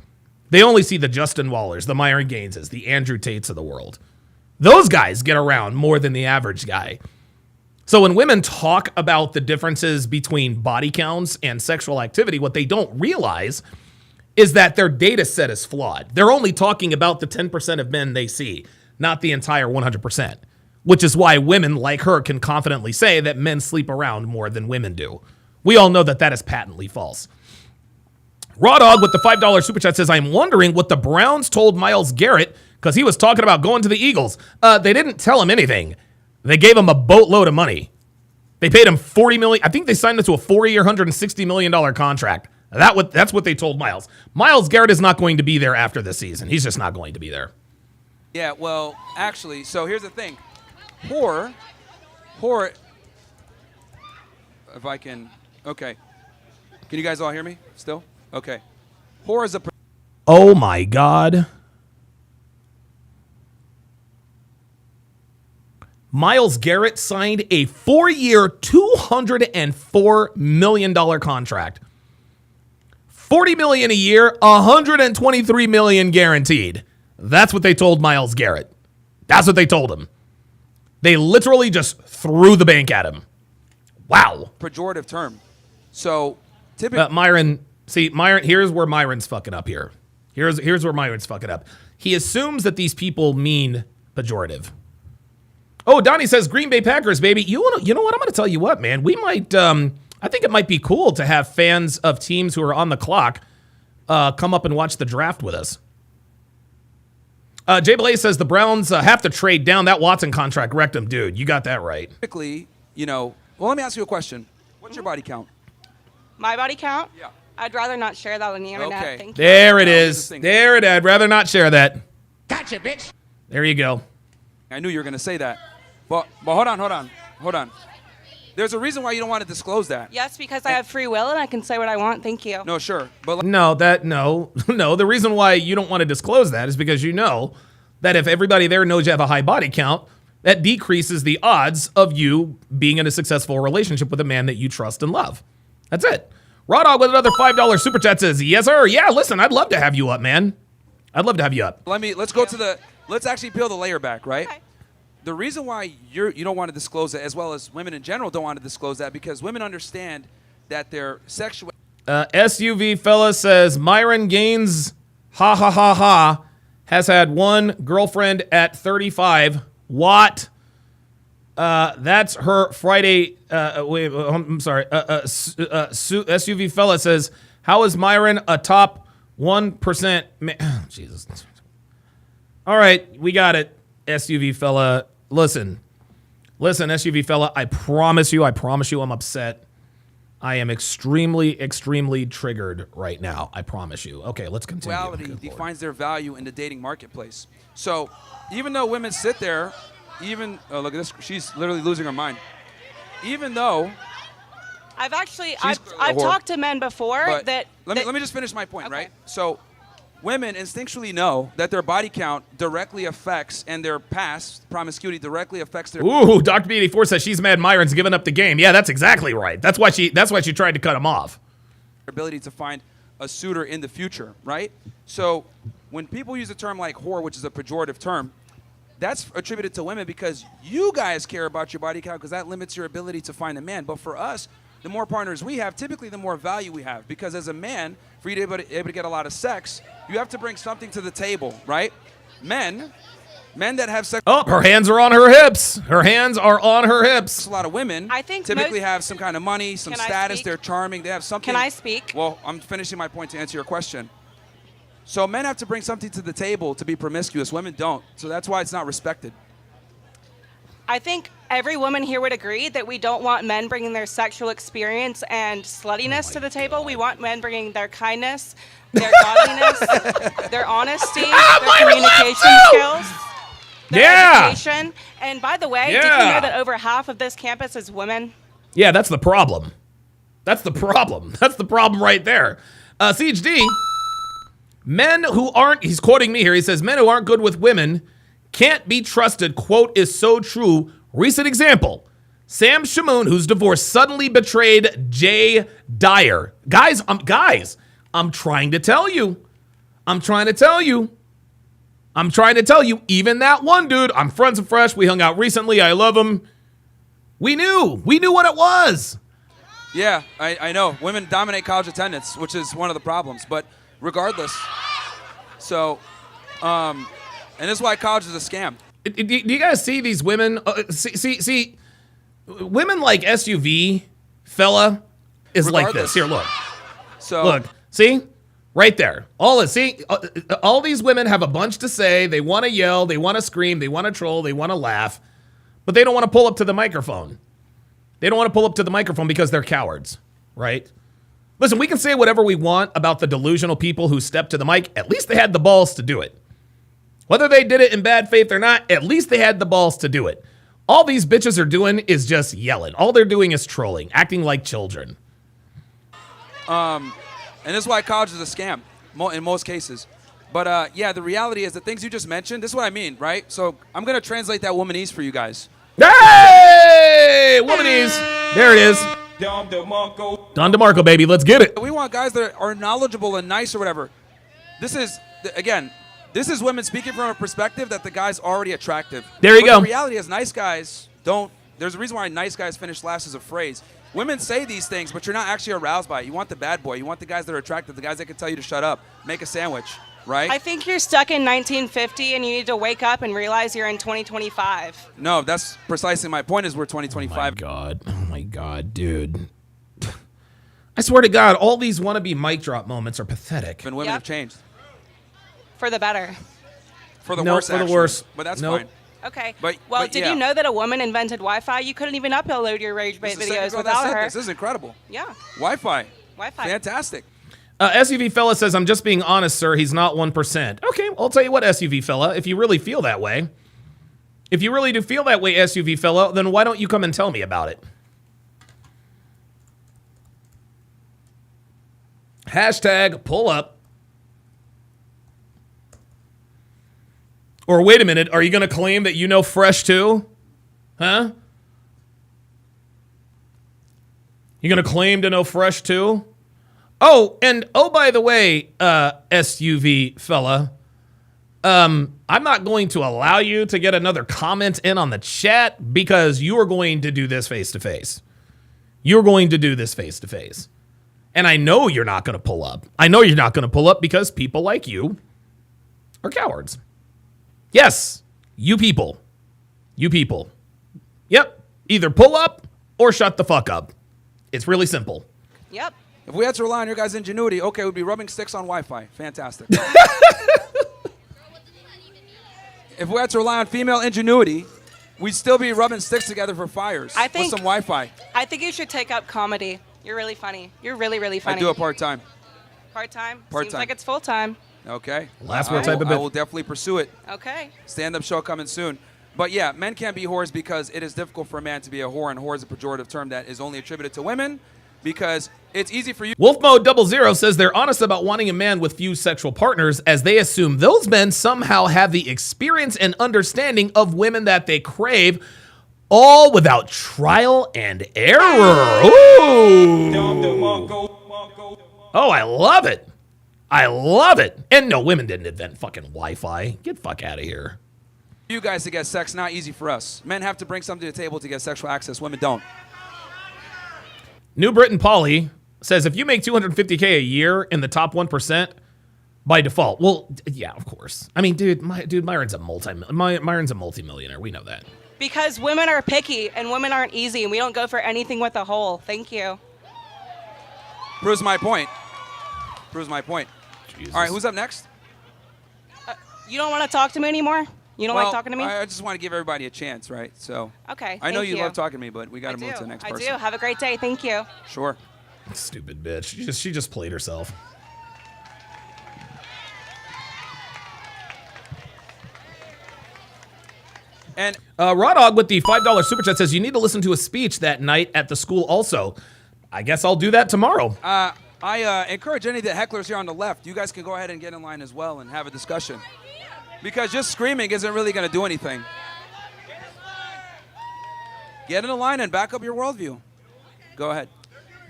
A: They only see the Justin Wallers, the Myron Gaineses, the Andrew Tates of the world. Those guys get around more than the average guy. So when women talk about the differences between body counts and sexual activity, what they don't realize is that their data set is flawed. They're only talking about the 10% of men they see, not the entire 100%, which is why women like her can confidently say that men sleep around more than women do. We all know that that is patently false. Raw Dog with the $5 super chat says, I'm wondering what the Browns told Myles Garrett because he was talking about going to the Eagles. They didn't tell him anything. They gave him a boatload of money. They paid him $40 million. I think they signed him to a 4-year, $160 million contract. That's what they told Myles. Myles Garrett is not going to be there after this season. He's just not going to be there.
E: Yeah, well, actually, so here's the thing. Whore, if I can, okay. Can you guys all hear me still? Okay. Whore is a...
A: Oh, my God. Myles Garrett signed a 4-year, $204 million contract. $40 million a year, $123 million guaranteed. That's what they told Myles Garrett. That's what they told him. They literally just threw the bank at him. Wow.
E: Pejorative term. So, typically...
A: Myron, here's where Myron's fucking up here. Here's where Myron's fucking up. He assumes that these people mean pejorative. Oh, Donnie says Green Bay Packers, baby. You know what? I'm going to tell you what, man. We might, I think it might be cool to have fans of teams who are on the clock come up and watch the draft with us. Jay Blaze says the Browns have to trade down. That Watson contract wrecked him. Dude, you got that right.
E: Typically, well, let me ask you a question. What's your body count?
D: My body count?
E: Yeah.
D: I'd rather not share that on the internet.
E: Okay.
D: Thank you.
A: There it is. I'd rather not share that.
Q: Gotcha, bitch.
A: There you go.
E: I knew you were going to say that. But hold on. There's a reason why you don't want to disclose that.
D: Yes, because I have free will and I can say what I want. Thank you.
E: No, sure. But
A: No. The reason why you don't want to disclose that is because you know that if everybody there knows you have a high body count, that decreases the odds of you being in a successful relationship with a man that you trust and love. That's it. Raw Dog with another $5 super chat says, yes, sir. Yeah, listen, I'd love to have you up, man. I'd love to have you up.
E: Let's actually peel the layer back, right?
D: Okay.
E: The reason why you don't want to disclose it, as well as women in general don't want to disclose that, because women understand that their sexual...
A: SUV fella says, Myron Gaines, ha ha ha ha, has had one girlfriend at 35. What? That's her Friday. I'm sorry. SUV fella says, how is Myron a top 1% man? Jesus. All right, we got it, SUV fella. Listen, SUV fella, I promise you, I'm upset. I am extremely, extremely triggered right now. I promise you. Okay, let's continue.
E: Sexuality defines their value in the dating marketplace. So even though women sit there, look at this, she's literally losing her mind. Even though
D: I've talked to men before that.
E: Let me just finish my point, right? So women instinctually know that their body count directly affects, and their past promiscuity directly affects their...
A: Ooh, Dr. B84 says she's mad Myron's giving up the game. Yeah, that's exactly right. That's why she tried to cut him off.
E: Ability to find a suitor in the future, right? So when people use a term like whore, which is a pejorative term, that's attributed to women because you guys care about your body count because that limits your ability to find a man. But for us, the more partners we have, typically the more value we have. Because as a man, for you to be able to get a lot of sex, you have to bring something to the table, right? Men that have sex...
A: Oh, her hands are on her hips. Her hands are on her hips.
E: A lot of women typically have some kind of money, some status, they're charming, they have something...
D: Can I speak?
E: Well, I'm finishing my point to answer your question. So men have to bring something to the table to be promiscuous. Women don't. So that's why it's not respected.
D: I think every woman here would agree that we don't want men bringing their sexual experience and sluttiness to the table. We want men bringing their kindness, their godliness, their honesty, their communication skills, their education. And by the way, did you know that over half of this campus is women?
A: Yeah, that's the problem. That's the problem right there. Siege D, men who aren't, he's quoting me here, he says, men who aren't good with women can't be trusted, quote, is so true. Recent example, Sam Shamoon, who's divorced, suddenly betrayed Jay Dyer. Guys, I'm trying to tell you. Even that one dude, I'm friends with Fresh, we hung out recently, I love him. We knew what it was.
E: Yeah, I know. Women dominate college attendance, which is one of the problems. But regardless, so, and this is why college is a scam.
A: Do you guys see these women? See, women like SUV fella is like this. Here, look.
E: So
A: look, see, right there. All these women have a bunch to say. They want to yell. They want to scream. They want to troll. They want to laugh, but they don't want to pull up to the microphone. They don't want to pull up to the microphone because they're cowards, right? Listen, we can say whatever we want about the delusional people who stepped to the mic. At least they had the balls to do it. Whether they did it in bad faith or not, at least they had the balls to do it. All these bitches are doing is just yelling. All they're doing is trolling, acting like children.
E: And this is why college is a scam in most cases. But yeah, the reality is the things you just mentioned, this is what I mean, right? So I'm going to translate that womanese for you guys.
A: Hey! Womanese. There it is. Don DeMarco, baby. Let's get it.
E: We want guys that are knowledgeable and nice or whatever. This is, again, this is women speaking from a perspective that the guy's already attractive.
A: There you go.
E: The reality is nice guys don't, there's a reason why nice guys finish last as a phrase. Women say these things, but you're not actually aroused by it. You want the bad boy. You want the guys that are attractive, the guys that can tell you to shut up, make a sandwich, right?
D: I think you're stuck in 1950 and you need to wake up and realize you're in 2025.
E: No, that's precisely my point is we're 2025.
A: Oh my God, dude. I swear to God, all these wannabe mic drop moments are pathetic.
E: And women have changed.
D: For the better.
E: For the worse, actually.
A: Worse.
E: But that's
A: Nope.
E: fine.
D: Okay.
E: But
D: did you know that a woman invented Wi-Fi? You couldn't even upload your rage bait videos without her.
E: This is incredible.
D: Yeah.
E: Wi-Fi.
D: Wi-Fi.
E: Fantastic.
A: SUV fella says, I'm just being honest, sir. He's not 1%. Okay, I'll tell you what, SUV fella, if you really feel that way, if you really do feel that way, SUV fella, then why don't you come and tell me about it? Hashtag pull up. Or wait a minute, are you going to claim that you know fresh too? Huh? You going to claim to know fresh too? Oh, and oh, by the way, SUV fella, I'm not going to allow you to get another comment in on the chat because you are going to do this face to face. You're going to do this face to face. And I know you're not going to pull up. I know you're not going to pull up because people like you are cowards. Yes, you people. You people. Yep, either pull up or shut the fuck up. It's really simple.
D: Yep.
E: If we had to rely on your guys' ingenuity, okay, we'd be rubbing sticks on Wi-Fi. Fantastic. If we had to rely on female ingenuity, we'd still be rubbing sticks together for fires with some Wi-Fi.
D: I think you should take up comedy. You're really funny. You're really, really funny.
E: I do it part-time.
D: Part-time?
E: Part-time.
D: Seems like it's full-time.
E: Okay.
A: Last word type of
E: I
A: bit.
E: will definitely pursue it.
D: Okay.
E: Stand-up show coming soon. But yeah, men can't be whores because it is difficult for a man to be a whore, and whore is a pejorative term that is only attributed to women because it's easy for you.
A: Wolf Mode 00 says they're honest about wanting a man with few sexual partners as they assume those men somehow have the experience and understanding of women that they crave, all without trial and error. Ooh. Oh, I love it. I love it. And no, women didn't invent fucking Wi-Fi. Get fuck out of here.
E: You guys to get sex, not easy for us. Men have to bring something to the table to get sexual access. Women don't.
A: New Britain Polly says if you make $250K a year in the top 1% by default, well, yeah, of course. I mean, Myron's a multi-millionaire. We know that.
D: Because women are picky and women aren't easy and we don't go for anything with a hole. Thank you.
E: Proves my point. Proves my point.
A: Jesus.
E: All right, who's up next?
D: You don't want to talk to me anymore? You don't like talking to me?
E: I just want to give everybody a chance, right? So.
D: Okay.
E: I know
D: thank
E: you love talking to me, but we got to move to the next person.
D: I do. Have a great day. Thank you.
E: Sure.
A: Stupid bitch. She just played herself.
E: And
A: Raw Dog with the $5 super chat says you need to listen to a speech that night at the school also. I guess I'll do that tomorrow.
E: I encourage any of the hecklers here on the left. You guys can go ahead and get in line as well and have a discussion. Because just screaming isn't really going to do anything. Get in a line and back up your worldview. Go ahead.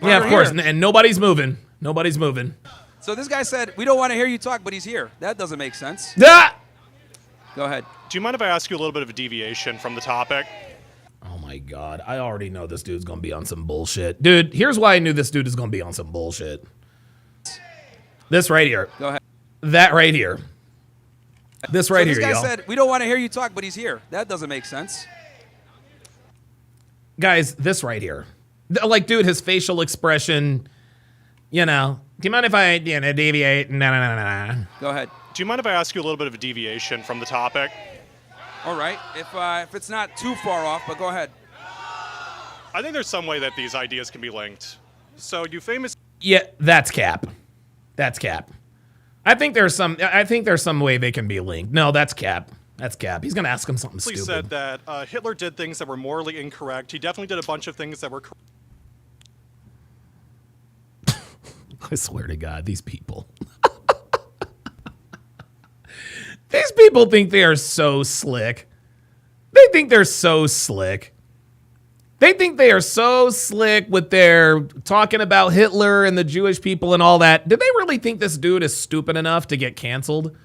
A: Yeah, of course. And nobody's moving. Nobody's moving.
E: So this guy said, we don't want to hear you talk, but he's here. That doesn't make sense.
A: Ah!
E: Go ahead.
F: Do you mind if I ask you a little bit of a deviation from the topic?
A: Oh my God. I already know this dude's going to be on some bullshit. Dude, here's why I knew this dude is going to be on some bullshit. This right here.
E: Go ahead.
A: That right here. This right here, y'all.
E: This guy said, we don't want to hear you talk, but he's here. That doesn't make sense.
A: Guys, this right here. Like, dude, his facial expression, you know. Do you mind if I, deviate? No.
E: Go ahead.
F: Do you mind if I ask you a little bit of a deviation from the topic?
E: All right. If it's not too far off, but go ahead.
F: I think there's some way that these ideas can be linked. So you famous...
A: Yeah, that's cap. That's cap. I think there's some way they can be linked. No, that's cap. That's cap. He's going to ask him something stupid.
F: He said that Hitler did things that were morally incorrect. He definitely did a bunch of things that were...
A: I swear to God, these people. These people think they are so slick. They think they're so slick. They think they are so slick with their talking about Hitler and the Jewish people and all that. Did they really think this dude is stupid enough to get canceled?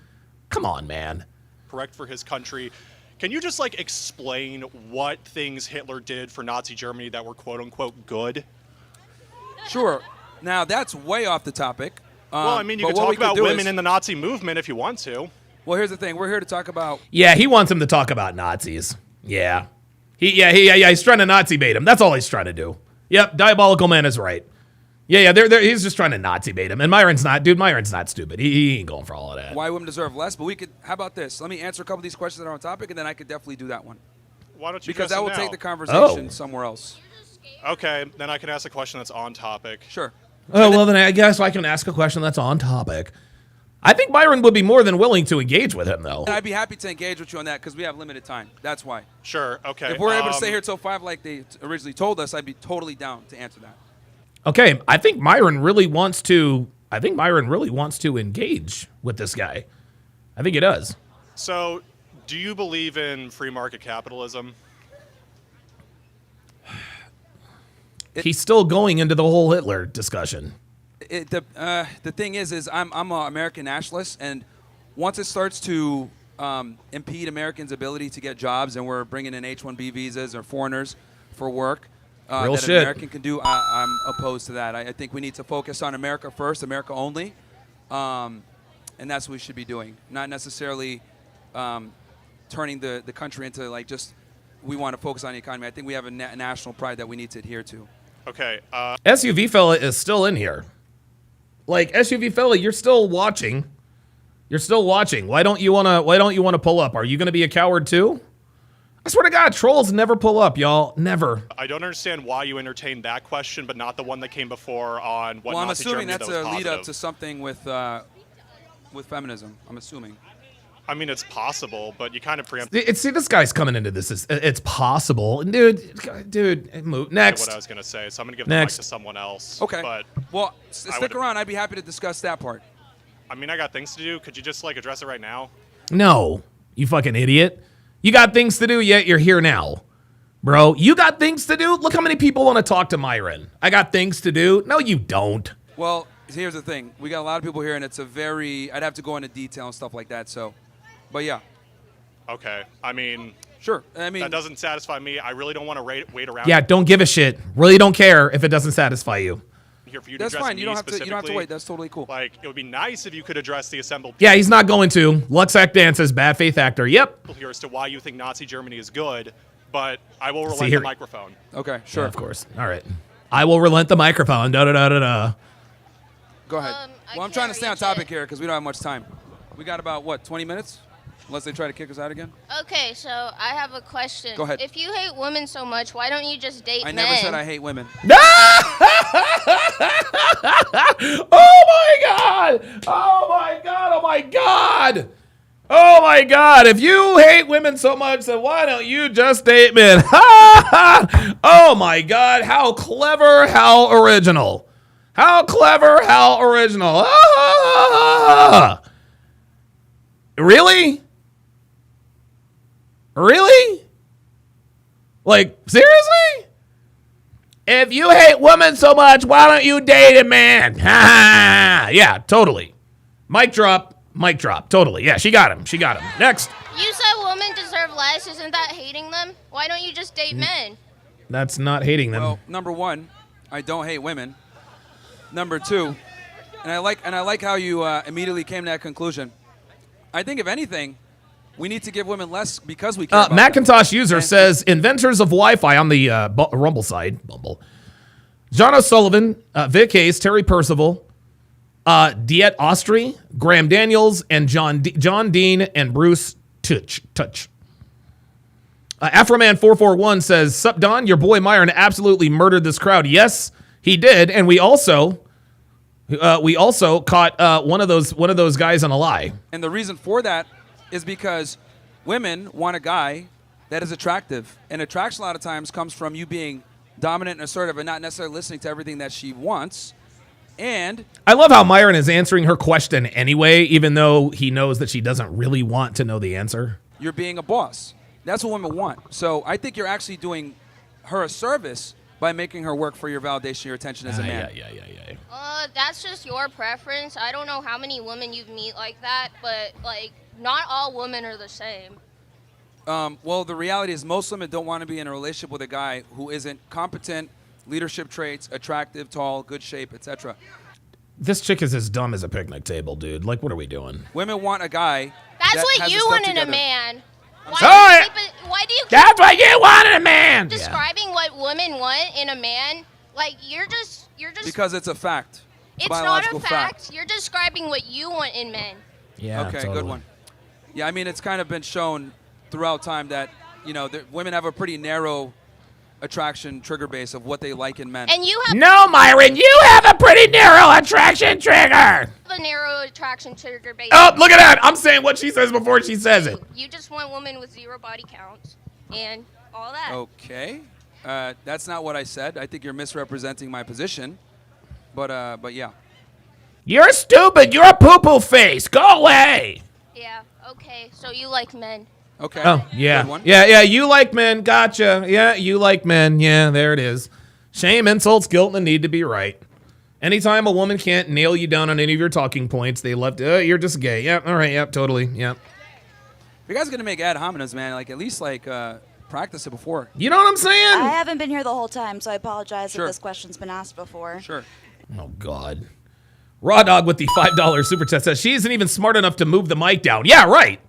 A: Come on, man.
F: Correct for his country. Can you just explain what things Hitler did for Nazi Germany that were quote unquote good?
E: Sure. Now that's way off the topic.
F: Well, I mean, you can talk about women in the Nazi movement if you want to.
E: Well, here's the thing. We're here to talk about...
A: Yeah, he wants him to talk about Nazis. Yeah. He's trying to Nazi bait him. That's all he's trying to do. Yep, Diabolical Man is right. Yeah, he's just trying to Nazi bait him. And Myron's not stupid. He ain't going for all of that.
E: Why women deserve less, but we could... How about this? Let me answer a couple of these questions that are on topic, and then I could definitely do that one.
F: Why don't you
E: Because that will take the
F: now?
E: conversation somewhere else.
F: Okay, then I can ask a question that's on topic.
E: Sure.
A: Oh, well, then I guess I can ask a question that's on topic. I think Myron would be more than willing to engage with him, though.
E: And I'd be happy to engage with you on that because we have limited time. That's why.
F: Sure. Okay.
E: If we're able to stay here till 5 like they originally told us, I'd be totally down to answer that.
A: Okay, I think Myron really wants to engage with this guy. I think he does.
F: So, do you believe in free market capitalism?
A: He's still going into the whole Hitler discussion.
E: The thing is I'm an American nationalist, and once it starts to impede Americans' ability to get jobs, and we're bringing in H-1B visas or foreigners for work that an American can do, I'm opposed to that. I think we need to focus on America first, America only, and that's what we should be doing. Not necessarily turning the country into like just we want to focus on the economy. I think we have a national pride that we need to adhere to.
F: Okay.
A: SUV fella is still in here. Like, SUV fella, you're still watching. You're still watching. Why don't you wanna pull up? Are you gonna be a coward too? I swear to God, trolls never pull up, y'all. Never.
F: I don't understand why you entertained that question, but not the one that came before on what
E: Well, I'm
F: Nazi
E: assuming
F: Germany
E: that's
F: that was
E: a lead up
F: positive.
E: to something with feminism. I'm assuming.
F: I mean, it's possible, but you kind of preempt.
A: See, this guy's coming into this. It's possible, dude. Move next.
F: What I was gonna say, so I'm gonna give the mic to someone else.
E: Okay.
F: But
E: well, stick around. I'd be happy to discuss that part.
F: I mean, I got things to do. Could you just like address it right now?
A: No, you fucking idiot. You got things to do, yet you're here now. Bro, you got things to do? Look how many people want to talk to Myron. I got things to do. No, you don't.
E: Well, here's the thing. We got a lot of people here, and it's I'd have to go into detail and stuff like that, so. But yeah.
F: Okay. I mean.
E: Sure. I mean.
F: That doesn't satisfy me. I really don't want to wait around.
A: Yeah, don't give a shit. Really don't care if it doesn't satisfy you.
F: Here for you
E: That's
F: to address
E: fine.
F: me
E: You don't have to. You don't have to
F: specifically.
E: wait. That's totally cool.
F: Like, it would be nice if you could address the assembled.
A: Yeah, he's not going to. Luxac dances, bad faith actor. Yep.
F: People here as to why you think Nazi Germany is good, but I will relent
A: here-
F: the microphone.
E: Okay. Sure.
A: Yeah, of course. All right. I will relent the microphone. Da da da da da.
E: Go ahead. Well, I'm trying to stay on topic here because we don't have much time. We got about, 20 minutes? Unless they try to kick us out again?
I: Okay, so I have a question.
E: Go ahead.
I: If you hate women so much, why don't you just date
E: I
I: men?
E: never said I hate women.
A: Oh my God! Oh my God! Oh my God! Oh my God! If you hate women so much, then why don't you just date men? Oh my God! How clever! How original! How clever! How original! Really? Really? Like, seriously? If you hate women so much, why don't you date a man? Yeah, totally. Mic drop, totally. Yeah, she got him. Next.
I: You said women deserve less. Isn't that hating them? Why don't you just date men?
A: That's not hating them.
E: Well, number one, I don't hate women. Number two, and I like how you immediately came to that conclusion. I think if anything, we need to give women less because we care about
A: Macintosh
E: them.
A: user says, inventors of Wi-Fi on the Rumble side, Bumble. John O'Sullivan, Vic Hayes, Terry Percival, Diet Austri, Graham Daniels, and John Dean and Bruce Touch. Afroman441 says, sup Don, your boy Myron absolutely murdered this crowd. Yes, he did, and we also caught one of those guys on a lie.
E: And the reason for that is because women want a guy that is attractive. And attraction a lot of times comes from you being dominant and assertive and not necessarily listening to everything that she wants. And
A: I love how Myron is answering her question anyway, even though he knows that she doesn't really want to know the answer.
E: you're being a boss. That's what women want. So I think you're actually doing her a service by making her work for your validation, your attention as a man.
A: Yeah.
I: That's just your preference. I don't know how many women you've met like that, but like not all women are the same.
E: Well, the reality is most women don't want to be in a relationship with a guy who isn't competent, leadership traits, attractive, tall, good shape, etc.
A: This chick is as dumb as a picnic table, dude. Like, what are we doing?
E: Women want a guy.
I: That's
E: that
I: what
E: has
I: you
E: his stuff
I: want in a
E: together.
I: man. Why do you keep
A: That's what you want in a man.
I: describing what women want in a man? Like you're just
E: Because it's a fact.
I: it's
E: biological
I: not a fact. You're describing what you want in men.
A: Yeah.
E: Okay,
A: totally.
E: good one. Yeah, I mean, it's kind of been shown throughout time that, women have a pretty narrow attraction trigger base of what they like in men.
I: And you have
A: No, Myron, you have a pretty narrow attraction trigger.
I: a narrow attraction trigger base.
A: Oh, look at that. I'm saying what she says before she says it.
I: You just want women with 0 body counts and all that.
E: Okay. That's not what I said. I think you're misrepresenting my position. But yeah.
A: You're stupid. You're a poo-poo face. Go away.
I: Yeah, okay. So you like men.
E: Okay.
A: Oh, yeah. Yeah, you like men. Gotcha. Yeah, you like men. Yeah, there it is. Shame, insults, guilt, and the need to be right. Anytime a woman can't nail you down on any of your talking points, they love to, you're just gay. Yep, all right, yep, totally, yep.
E: If you guys are going to make ad hominems, man, like at least like practice it before.
A: You know what I'm saying?
J: I haven't been here the whole time, so I apologize
E: Sure.
J: if this question's been asked before.
E: Sure.
A: Oh, God. Raw Dog with the $5 super chat says, she isn't even smart enough to move the mic down. Yeah, right.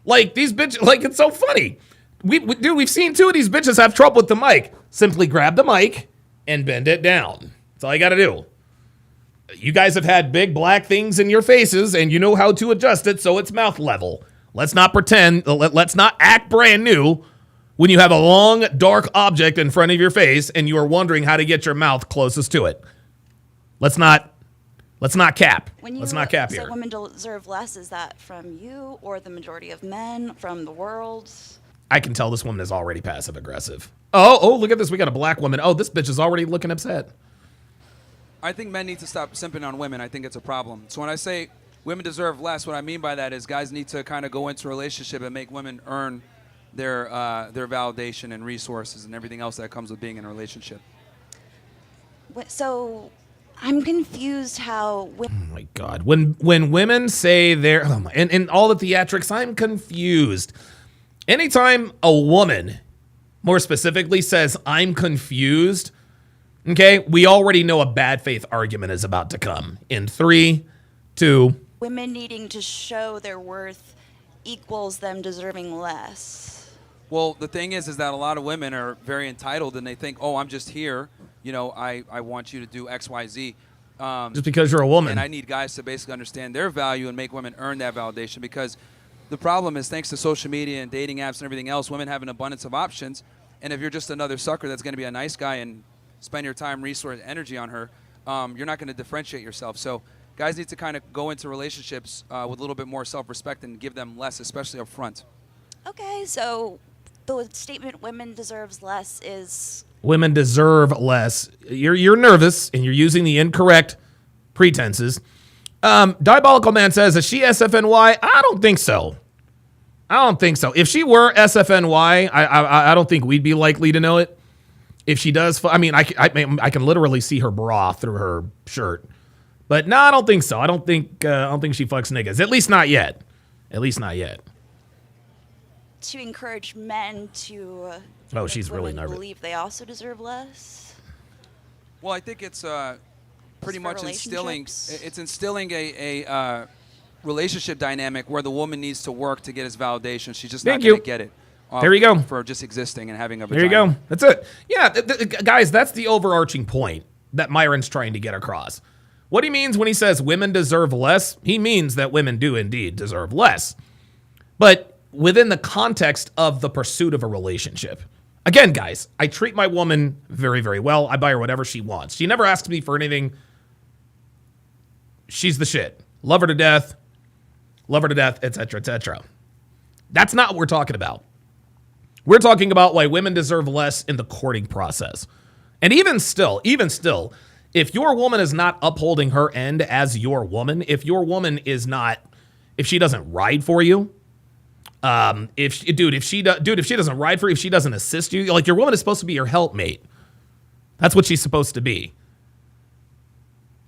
A: Like, these bitches, like, it's so funny. Dude, we've seen 2 of these bitches have trouble with the mic. Simply grab the mic and bend it down. That's all you got to do. You guys have had big black things in your faces, and you know how to adjust it so it's mouth level. Let's not pretend, let's not act brand new when you have a long, dark object in front of your face and you are wondering how to get your mouth closest to it. Let's not cap. Let's not cap
J: say
A: here.
J: women deserve less, is that from you or the majority of men, from the world?
A: I can tell this woman is already passive aggressive. Oh, look at this. We got a black woman. Oh, this bitch is already looking upset.
E: I think men need to stop simping on women. I think it's a problem. So when I say women deserve less, what I mean by that is guys need to kind of go into a relationship and make women earn their validation and resources and everything else that comes with being in a relationship.
J: So I'm confused how...
A: Oh my God. When women say they're... and all the theatrics, I'm confused. Anytime a woman, more specifically, says, I'm confused, okay, we already know a bad faith argument is about to come. In 3, 2...
J: Women needing to show their worth equals them deserving less.
E: Well, the thing is that a lot of women are very entitled and they think, oh, I'm just here. You know, I want you to do X, Y, Z.
A: Just because you're a woman.
E: And I need guys to basically understand their value and make women earn that validation, because the problem is, thanks to social media and dating apps and everything else, women have an abundance of options. And if you're just another sucker that's going to be a nice guy and spend your time, resource, energy on her, you're not going to differentiate yourself. So guys need to kind of go into relationships with a little bit more self-respect and give them less, especially up front.
J: Okay, so the statement women deserves less is...
A: Women deserve less. You're nervous and you're using the incorrect pretenses. Diabolical Man says, is she SFNY? I don't think so. If she were SFNY, I don't think we'd be likely to know it. If she does, I mean, I can literally see her bra through her shirt. But no, I don't think so. I don't think she fucks niggas. At least not yet.
J: To encourage men to...
A: Oh, she's really
J: women
A: nervous.
J: Believe they also deserve less.
E: Well, I think it's pretty much instilling.
J: relationships?
E: It's instilling a relationship dynamic where the woman needs to work to get his validation. She's just not
A: Thank
E: going
A: you.
E: to get it.
A: There you go.
E: For just existing and having a
A: There you
E: vagina.
A: go. That's it. Yeah, guys, that's the overarching point that Myron's trying to get across. What he means when he says women deserve less, he means that women do indeed deserve less. But within the context of the pursuit of a relationship. Again, guys, I treat my woman very, very well. I buy her whatever she wants. She never asks me for anything. She's the shit. Love her to death, etc., etc. That's not what we're talking about. We're talking about why women deserve less in the courting process. And even still, if your woman is not upholding her end as your woman, if she doesn't ride for you, if she doesn't ride for you, if she doesn't assist you, like, your woman is supposed to be your helpmate. That's what she's supposed to be.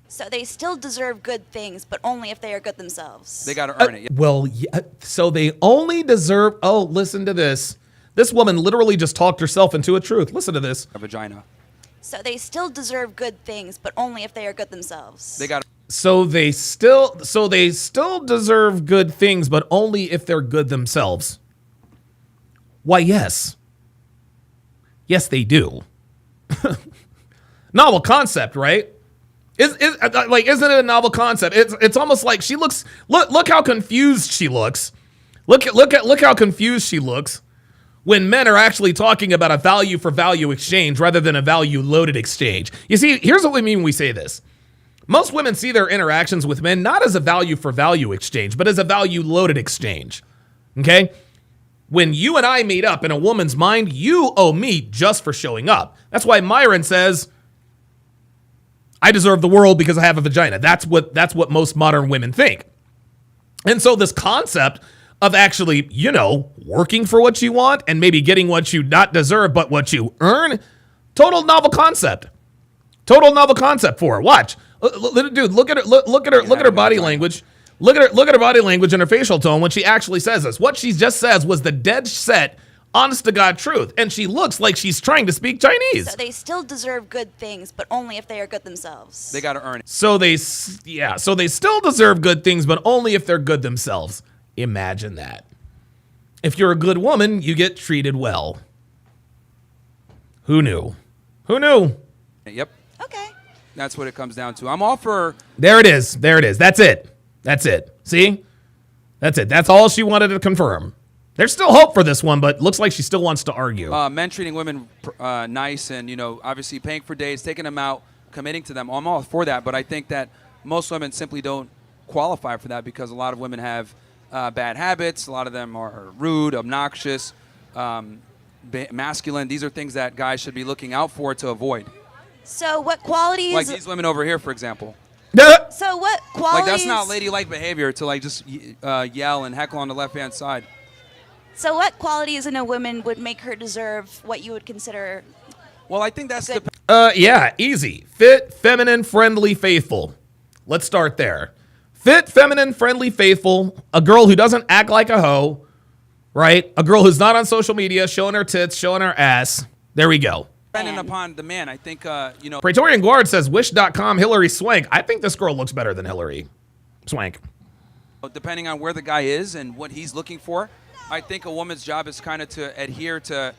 J: So they still deserve good things, but only if they are good themselves.
E: They got to earn it.
A: Well, yeah, so they only deserve, listen to this. This woman literally just talked herself into a truth. Listen to this.
E: A vagina.
J: So they still deserve good things, but only if they are good themselves.
E: They got.
A: So they still deserve good things, but only if they're good themselves. Why, yes. Yes, they do. Novel concept, right? Isn't it a novel concept? It's almost like she looks. Look how confused she looks. Look how confused she looks when men are actually talking about a value for value exchange rather than a value loaded exchange. You see, here's what we mean when we say this. Most women see their interactions with men not as a value for value exchange, but as a value loaded exchange. Okay? When you and I meet up in a woman's mind, you owe me just for showing up. That's why Myron says, I deserve the world because I have a vagina. That's what most modern women think. And so this concept of actually, working for what you want and maybe getting what you not deserve, but what you earn, total novel concept. Total novel concept for her. Watch. Dude, look at her body language. Look at her body language and her facial tone when she actually says this. What she just says was the dead set, honest to God truth. And she looks like she's trying to speak Chinese.
J: So they still deserve good things, but only if they are good themselves.
E: They got to earn it.
A: So they still deserve good things, but only if they're good themselves. Imagine that. If you're a good woman, you get treated well. Who knew? Who knew?
E: Yep. Okay. That's what it comes down to. I'm all for...
A: There it is. That's it. See? That's it. That's all she wanted to confirm. There's still hope for this one, but looks like she still wants to argue.
E: Men treating women nice and, obviously paying for dates, taking them out, committing to them. I'm all for that, but I think that most women simply don't qualify for that because a lot of women have bad habits. A lot of them are rude, obnoxious, masculine. These are things that guys should be looking out for to avoid.
J: So what qualities...
E: Like these women over here, for example.
J: So what qualities...
E: Like that's not ladylike behavior to just yell and heckle on the left-hand side.
J: So what qualities in a woman would make her deserve what you would consider...
E: Well, I think that's
A: yeah, easy. Fit, feminine, friendly, faithful. Let's start there. Fit, feminine, friendly, faithful. A girl who doesn't act like a hoe, right? A girl who's not on social media showing her tits, showing her ass. There we go.
E: Depending upon the man, I think,
A: Praetorian Guard says, wish.com, Hillary Swank. I think this girl looks better than Hillary Swank.
E: Depending on where the guy is and what he's looking for, I think a woman's job is kind of to adhere to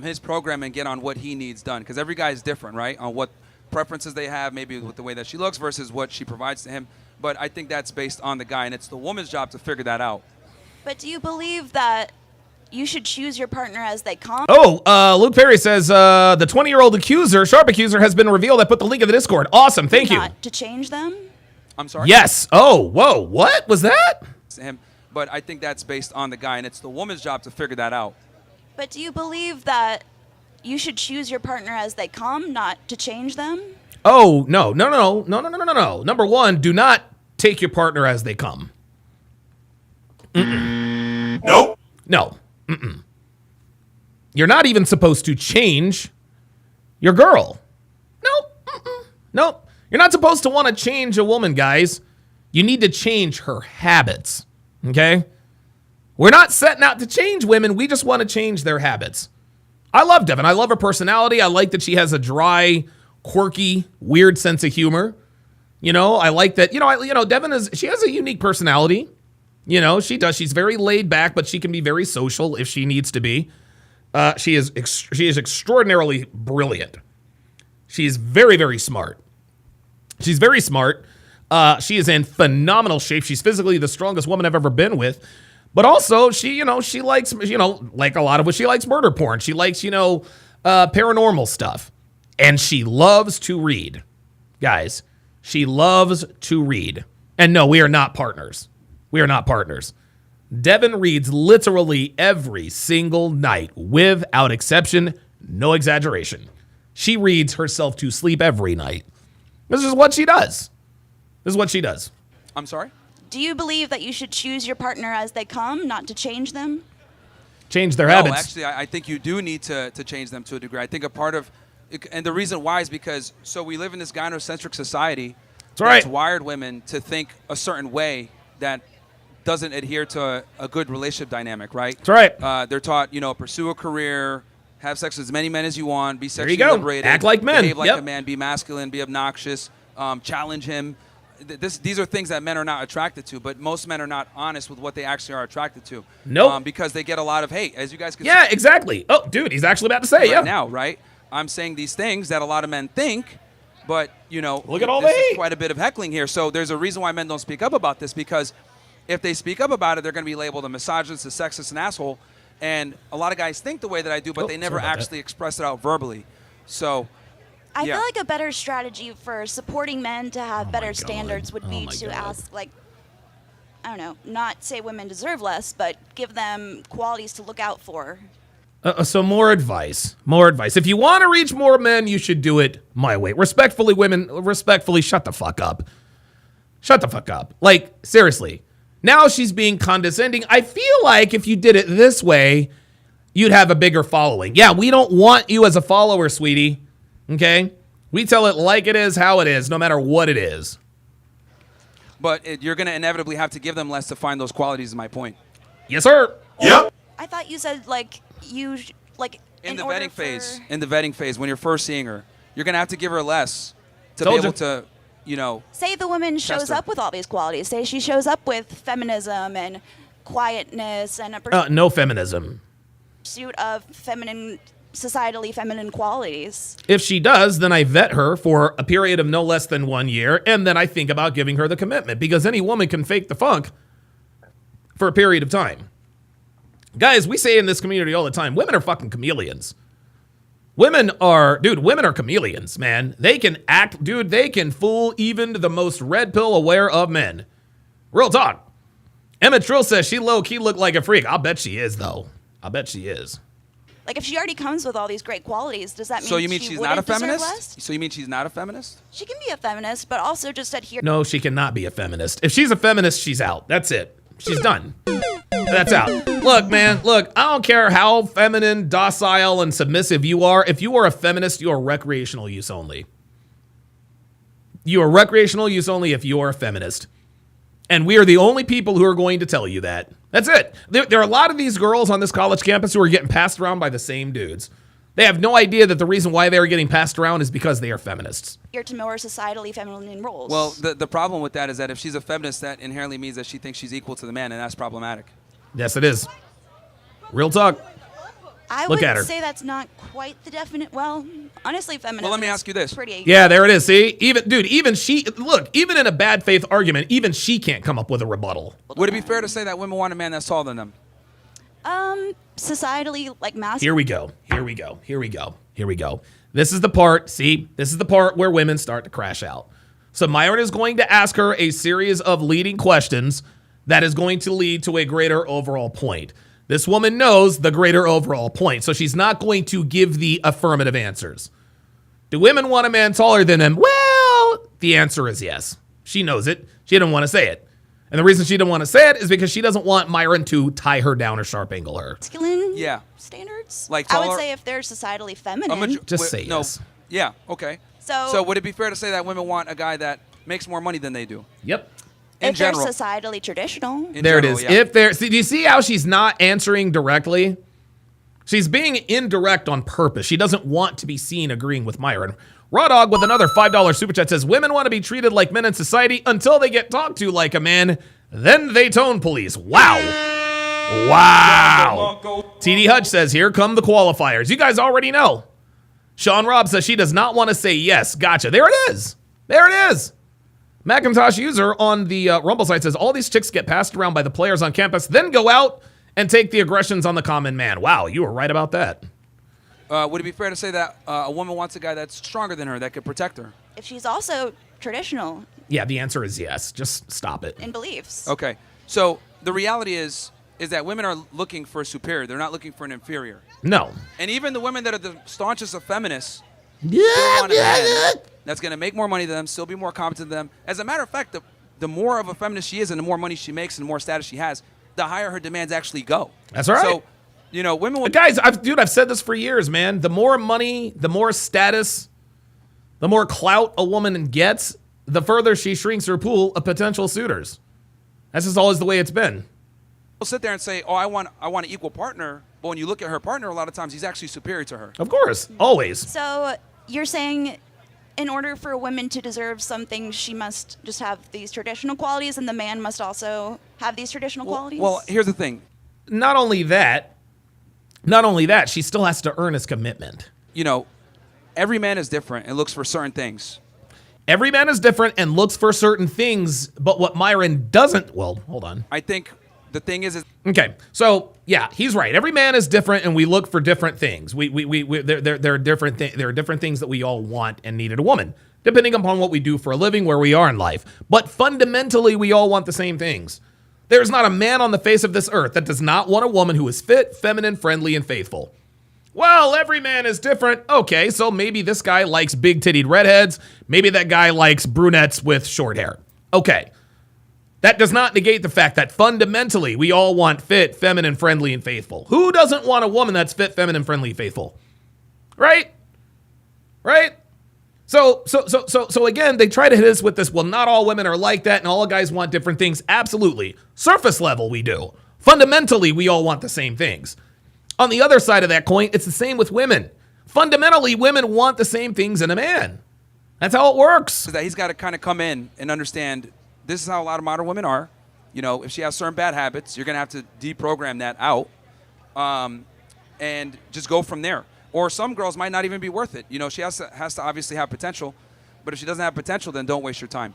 E: his program and get on what he needs done. Because every guy is different, right? On what preferences they have, maybe with the way that she looks versus what she provides to him. But I think that's based on the guy, and it's the woman's job to figure that out.
J: But do you believe that you should choose your partner as they come?
A: Luke Perry says, the 20-year-old accuser, Sharpe accuser, has been revealed. I put the link in the Discord. Awesome, thank you.
J: Not to change them?
E: I'm sorry?
A: Yes. Oh, whoa, what was that?
E: Him. But I think that's based on the guy, and it's the woman's job to figure that out.
J: But do you believe that you should choose your partner as they come, not to change them?
A: Oh, no. Number one, do not take your partner as they come. Nope. No. You're not even supposed to change your girl. Nope. You're not supposed to want to change a woman, guys. You need to change her habits, okay? We're not setting out to change women. We just want to change their habits. I love Devin. I love her personality. I like that she has a dry, quirky, weird sense of humor. I like that. Devin she has a unique personality. She does. She's very laid back, but she can be very social if she needs to be. She is extraordinarily brilliant. She's very, very smart. She's very smart. She is in phenomenal shape. She's physically the strongest woman I've ever been with. But also, she likes, like a lot of what she likes murder porn. She likes, paranormal stuff. And she loves to read. Guys, she loves to read. And no, we are not partners. We are not partners. Devin reads literally every single night, without exception, no exaggeration. She reads herself to sleep every night. This is what she does.
E: I'm sorry?
J: Do you believe that you should choose your partner as they come, not to change them?
A: Change their habits.
E: Actually, I think you do need to change them to a degree. I think a part of, and the reason why is because, we live in this gynocentric society that's wired women to think a certain way that doesn't adhere to a good relationship dynamic, right?
A: That's right.
E: They're taught, pursue a career, have sex with as many men as you want, be sexually
A: there you go.
E: liberated,
A: Act like men,
E: behave like a man, be masculine, be obnoxious, challenge him. These are things that men are not attracted to, but most men are not honest with what they actually are attracted to.
A: Nope.
E: Because they get a lot of hate, as you guys can see.
A: Yeah, exactly. Oh, dude, he's actually about to say,
E: right now, right? I'm saying these things that a lot of men think, but,
A: look at all the
E: this
A: hate.
E: Is quite a bit of heckling here. So there's a reason why men don't speak up about this, because if they speak up about it, they're going to be labeled a misogynist, a sexist, an asshole. And a lot of guys think the way that I do, but they never actually express it out verbally. So,
J: I
E: yeah.
J: feel like a better strategy for supporting men to have better standards would be to ask, like, I don't know, not say women deserve less, but give them qualities to look out for.
A: So more advice. If you want to reach more men, you should do it my way. Respectfully, women, shut the fuck up. Shut the fuck up. Like, seriously. Now she's being condescending. I feel like if you did it this way, you'd have a bigger following. Yeah, we don't want you as a follower, sweetie. Okay? We tell it like it is, how it is, no matter what it is.
E: But you're going to inevitably have to give them less to find those qualities, is my point.
A: Yes, sir. Yep.
J: I thought you said, like,
E: In the vetting phase, when you're first seeing her, you're going to have to give her less to be able to,
J: say the woman shows up with all these qualities. Say she shows up with feminism and quietness and a
A: No feminism.
J: pursuit of societally feminine qualities.
A: If she does, then I vet her for a period of no less than 1 year, and then I think about giving her the commitment, because any woman can fake the funk for a period of time. Guys, we say in this community all the time, women are fucking chameleons. Women are chameleons, man. They can act, they can fool even the most red pill aware of men. Real talk. Emma Trill says she low-key looked like a freak. I'll bet she is, though. I bet she is.
J: Like, if she already comes with all these great qualities, does that mean
E: So you mean
J: she
E: she's not a
J: wouldn't deserve
E: feminist?
J: less?
E: So you mean she's not a feminist?
J: She can be a feminist, but also just adhere.
A: No, she cannot be a feminist. If she's a feminist, she's out. That's it. She's done. That's out. Look, man, I don't care how feminine, docile, and submissive you are. If you are a feminist, you are recreational use only. You are recreational use only if you are a feminist. And we are the only people who are going to tell you that. That's it. There are a lot of these girls on this college campus who are getting passed around by the same dudes. They have no idea that the reason why they are getting passed around is because they are feminists.
J: Adhere to more societally feminine roles.
E: Well, the problem with that is that if she's a feminist, that inherently means that she thinks she's equal to the man, and that's problematic.
A: Yes, it is. Real talk.
J: I
A: Look at
J: would
A: her.
J: say that's not quite the definite. Well, honestly, feminism.
E: Well, let me ask you this.
J: Pretty.
A: Yeah, there it is. See, even she. Look, even in a bad faith argument, even she can't come up with a rebuttal.
E: Would it be fair to say that women want a man that's taller than them?
J: Societally, like masculine.
A: Here we go. This is the part. See, this is the part where women start to crash out. So Myron is going to ask her a series of leading questions that is going to lead to a greater overall point. This woman knows the greater overall point, so she's not going to give the affirmative answers. Do women want a man taller than them? Well, the answer is yes. She knows it. She didn't want to say it. And the reason she didn't want to say it is because she doesn't want Myron to tie her down or sharp angle her.
J: Masculine
E: standards?
J: I would say if they're societally feminine.
A: Just say
E: no.
A: yes.
E: Yeah, okay.
J: So
E: would it be fair to say that women want a guy that makes more money than they do?
A: Yep.
E: In
J: if they're
E: general.
J: societally traditional.
A: There it is.
E: Yeah.
A: If there, see, do you see how she's not answering directly? She's being indirect on purpose. She doesn't want to be seen agreeing with Myron. Raw Dog with another $5 super chat says, women want to be treated like men in society until they get talked to like a man. Then they tone police. Wow. Wow. TD Hutch says, here come the qualifiers. You guys already know. Sean Robb says she does not want to say yes. Gotcha. There it is. There it is. Macintosh user on the Rumble site says, all these chicks get passed around by the players on campus, then go out and take the aggressions on the common man. Wow, you were right about that.
E: Would it be fair to say that a woman wants a guy that's stronger than her, that could protect her?
J: If she's also traditional
A: Yeah, the answer is yes. Just stop it.
J: in beliefs.
E: Okay. So the reality is that women are looking for a superior. They're not looking for an inferior.
A: No.
E: And even the women that are the staunchest of feminists still want a man that's going to make more money than them, still be more competent than them. As a matter of fact, the more of a feminist she is and the more money she makes and the more status she has, the higher her demands actually go.
A: That's right.
E: So, women will...
A: Guys, I've said this for years, man. The more money, the more status, the more clout a woman gets, the further she shrinks her pool of potential suitors. That's just always the way it's been.
E: She'll sit there and say, oh, I want an equal partner. But when you look at her partner, a lot of times he's actually superior to her.
A: Of course. Always.
J: So you're saying in order for a woman to deserve something, she must just have these traditional qualities and the man must also have these traditional qualities?
E: Well, here's the thing.
A: Not only that, she still has to earn his commitment.
E: Every man is different and looks for certain things.
A: Every man is different and looks for certain things, but what Myron doesn't... Well, hold on.
E: I think The thing is
A: okay. So yeah, he's right. Every man is different, and we look for different things. There are different things that we all want and need in a woman, depending upon what we do for a living, where we are in life. But fundamentally, we all want the same things. There's not a man on the face of this earth that does not want a woman who is fit, feminine, friendly, and faithful. Well, every man is different. Okay, so maybe this guy likes big-tittied redheads. Maybe that guy likes brunettes with short hair. Okay. That does not negate the fact that fundamentally we all want fit, feminine, friendly, and faithful. Who doesn't want a woman that's fit, feminine, friendly, faithful? Right? Right? So again, they try to hit us with this, well, not all women are like that and all guys want different things. Absolutely. Surface level, we do. Fundamentally, we all want the same things. On the other side of that coin, it's the same with women. Fundamentally, women want the same things in a man. That's how it works.
E: That he's got to kind of come in and understand this is how a lot of modern women are. You know, if she has certain bad habits, you're going to have to deprogram that out and just go from there. Or some girls might not even be worth it. You know, she has to obviously have potential. But if she doesn't have potential, then don't waste your time.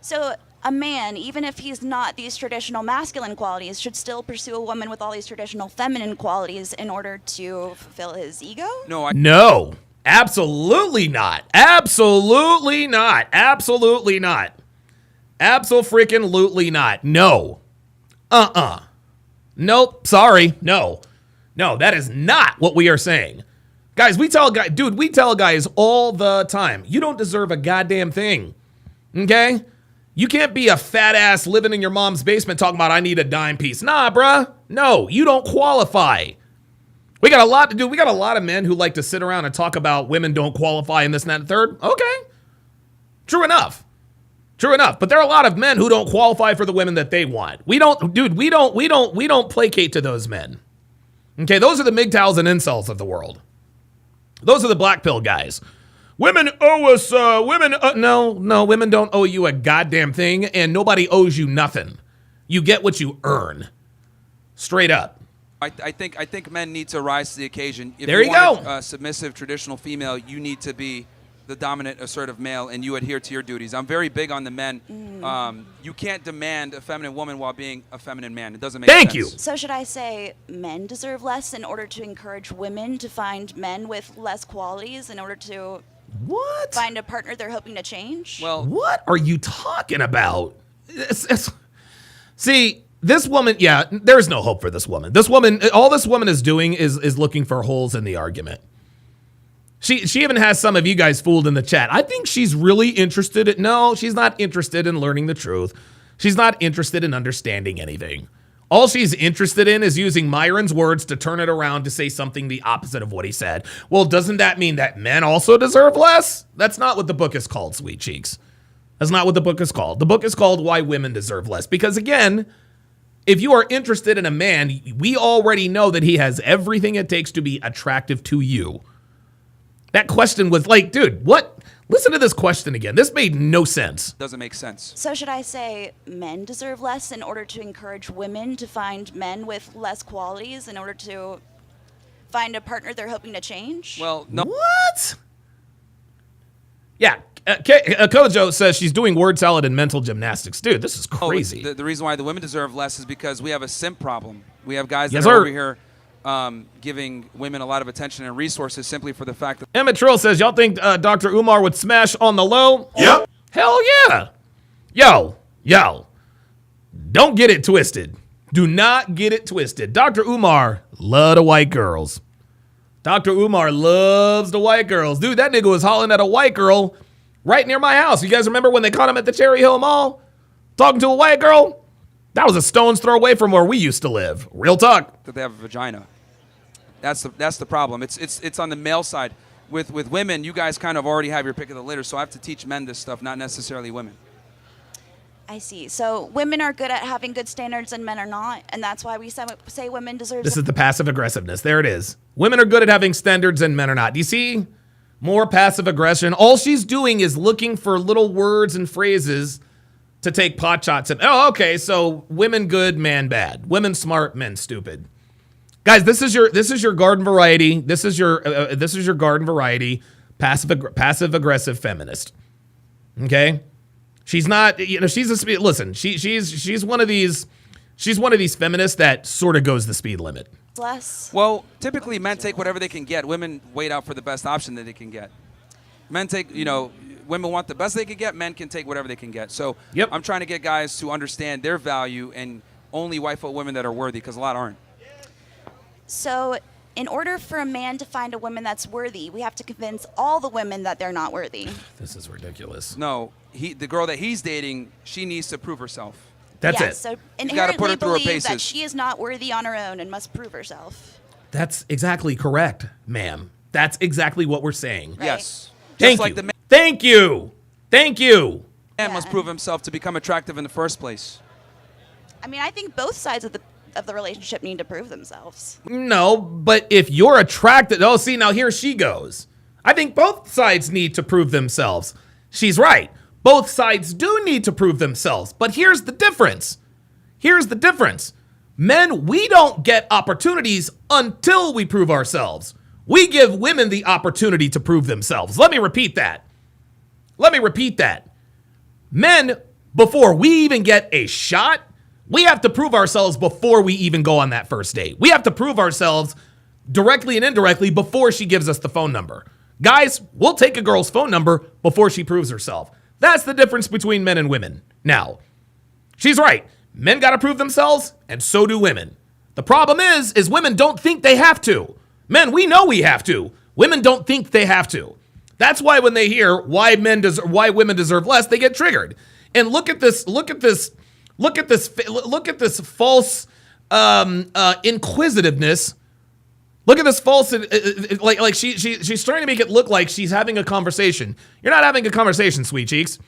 J: So a man, even if he's not these traditional masculine qualities, should still pursue a woman with all these traditional feminine qualities in order to fulfill his ego?
A: No, absolutely not. Absolutely not. Absolutely not. Abso-freaking-lutely not. No. Nope. Sorry. No. No, that is not what we are saying. Guys, we tell guys all the time, you don't deserve a goddamn thing. Okay? You can't be a fat ass living in your mom's basement talking about I need a dime piece. Nah, bruh. No, you don't qualify. We got a lot to do. We got a lot of men who like to sit around and talk about women don't qualify and this and that and third. Okay. True enough. True enough. But there are a lot of men who don't qualify for the women that they want. We don't placate to those men. Okay, those are the MGTOWs and incels of the world. Those are the black pill guys. Women owe us, no, women don't owe you a goddamn thing, and nobody owes you nothing. You get what you earn. Straight up.
E: I think men need to rise to the occasion. If
A: there you
E: want
A: go.
E: A submissive, traditional female, you need to be the dominant, assertive male, and you adhere to your duties. I'm very big on the men. You can't demand a feminine woman while being a feminine man. It doesn't make sense.
A: Thank you.
J: So should I say men deserve less in order to encourage women to find men with less qualities in order to find a partner they're hoping to change?
E: Well,
A: what are you talking about? See, this woman, yeah, there's no hope for this woman. All this woman is doing is looking for holes in the argument. She even has some of you guys fooled in the chat. I think she's really interested no, she's not interested in learning the truth. She's not interested in understanding anything. All she's interested in is using Myron's words to turn it around to say something the opposite of what he said. Well, doesn't that mean that men also deserve less? That's not what the book is called, sweet cheeks. That's not what the book is called. The book is called Why Women Deserve Less. Because again, if you are interested in a man, we already know that he has everything it takes to be attractive to you. That question was like, dude, what? Listen to this question again. This made no sense.
E: Doesn't make sense.
J: So should I say men deserve less in order to encourage women to find men with less qualities in order to find a partner they're hoping to change?
E: Well, no.
A: What? Yeah. Kojo says she's doing word salad and mental gymnastics. Dude, this is crazy.
E: The reason why the women deserve less is because we have a simp problem. We have guys that
A: Yes,
E: are
A: sir.
E: over here giving women a lot of attention and resources simply for the fact that...
A: Emmett Trill says, y'all think Dr. Umar would smash on the low?
E: Yep.
A: Hell yeah. Yo. Don't get it twisted. Do not get it twisted. Dr. Umar love the white girls. Dr. Umar loves the white girls. Dude, that nigga was hollering at a white girl right near my house. You guys remember when they caught him at the Cherry Hill Mall? Talking to a white girl? That was a stone's throw away from where we used to live. Real talk.
E: That they have a vagina. That's the problem. It's on the male side. With women, you guys kind of already have your pick of the litter, so I have to teach men this stuff, not necessarily women.
J: I see. So women are good at having good standards and men are not, and that's why we say women deserve...
A: This is the passive aggressiveness. There it is. Women are good at having standards and men are not. Do you see? More passive aggression. All she's doing is looking for little words and phrases to take pot shots at. Oh, okay. So women good, man bad. Women smart, men stupid. Guys, this is your garden variety. This is your garden variety passive aggressive feminist. Okay? She's not, she's one of these She's one of these feminists that sort of goes the speed limit.
J: Less.
E: Well, typically men take whatever they can get. Women wait out for the best option that they can get. Men take, women want the best they can get. Men can take whatever they can get. So I'm trying to get guys to understand their value and only wife out women that are worthy, because a lot aren't.
J: So in order for a man to find a woman that's worthy, we have to convince all the women that they're not worthy.
A: This is ridiculous.
E: No, the girl that he's dating, she needs to prove herself.
A: That's it.
J: So
E: You gotta put
J: inherently
E: her through her
J: believe that
E: paces.
J: she is not worthy on her own and must prove herself.
A: That's exactly correct, ma'am. That's exactly what we're saying.
E: Yes.
A: Thank
E: Just like
A: you.
E: the man.
A: Thank you. Thank you.
E: Man must prove himself to become attractive in the first place.
J: I mean, I think both sides of the relationship need to prove themselves.
A: No, but if you're attracted, see, now here she goes. I think both sides need to prove themselves. She's right. Both sides do need to prove themselves. But here's the difference. Here's the difference. Men, we don't get opportunities until we prove ourselves. We give women the opportunity to prove themselves. Let me repeat that. Men, before we even get a shot, we have to prove ourselves before we even go on that first date. We have to prove ourselves directly and indirectly before she gives us the phone number. Guys, we'll take a girl's phone number before she proves herself. That's the difference between men and women. Now, she's right. Men got to prove themselves, and so do women. The problem is women don't think they have to. Men, we know we have to. Women don't think they have to. That's why when they hear why women deserve less, they get triggered. And look at this false inquisitiveness. Look at this false, like she's trying to make it look like she's having a conversation. You're not having a conversation, sweet cheeks.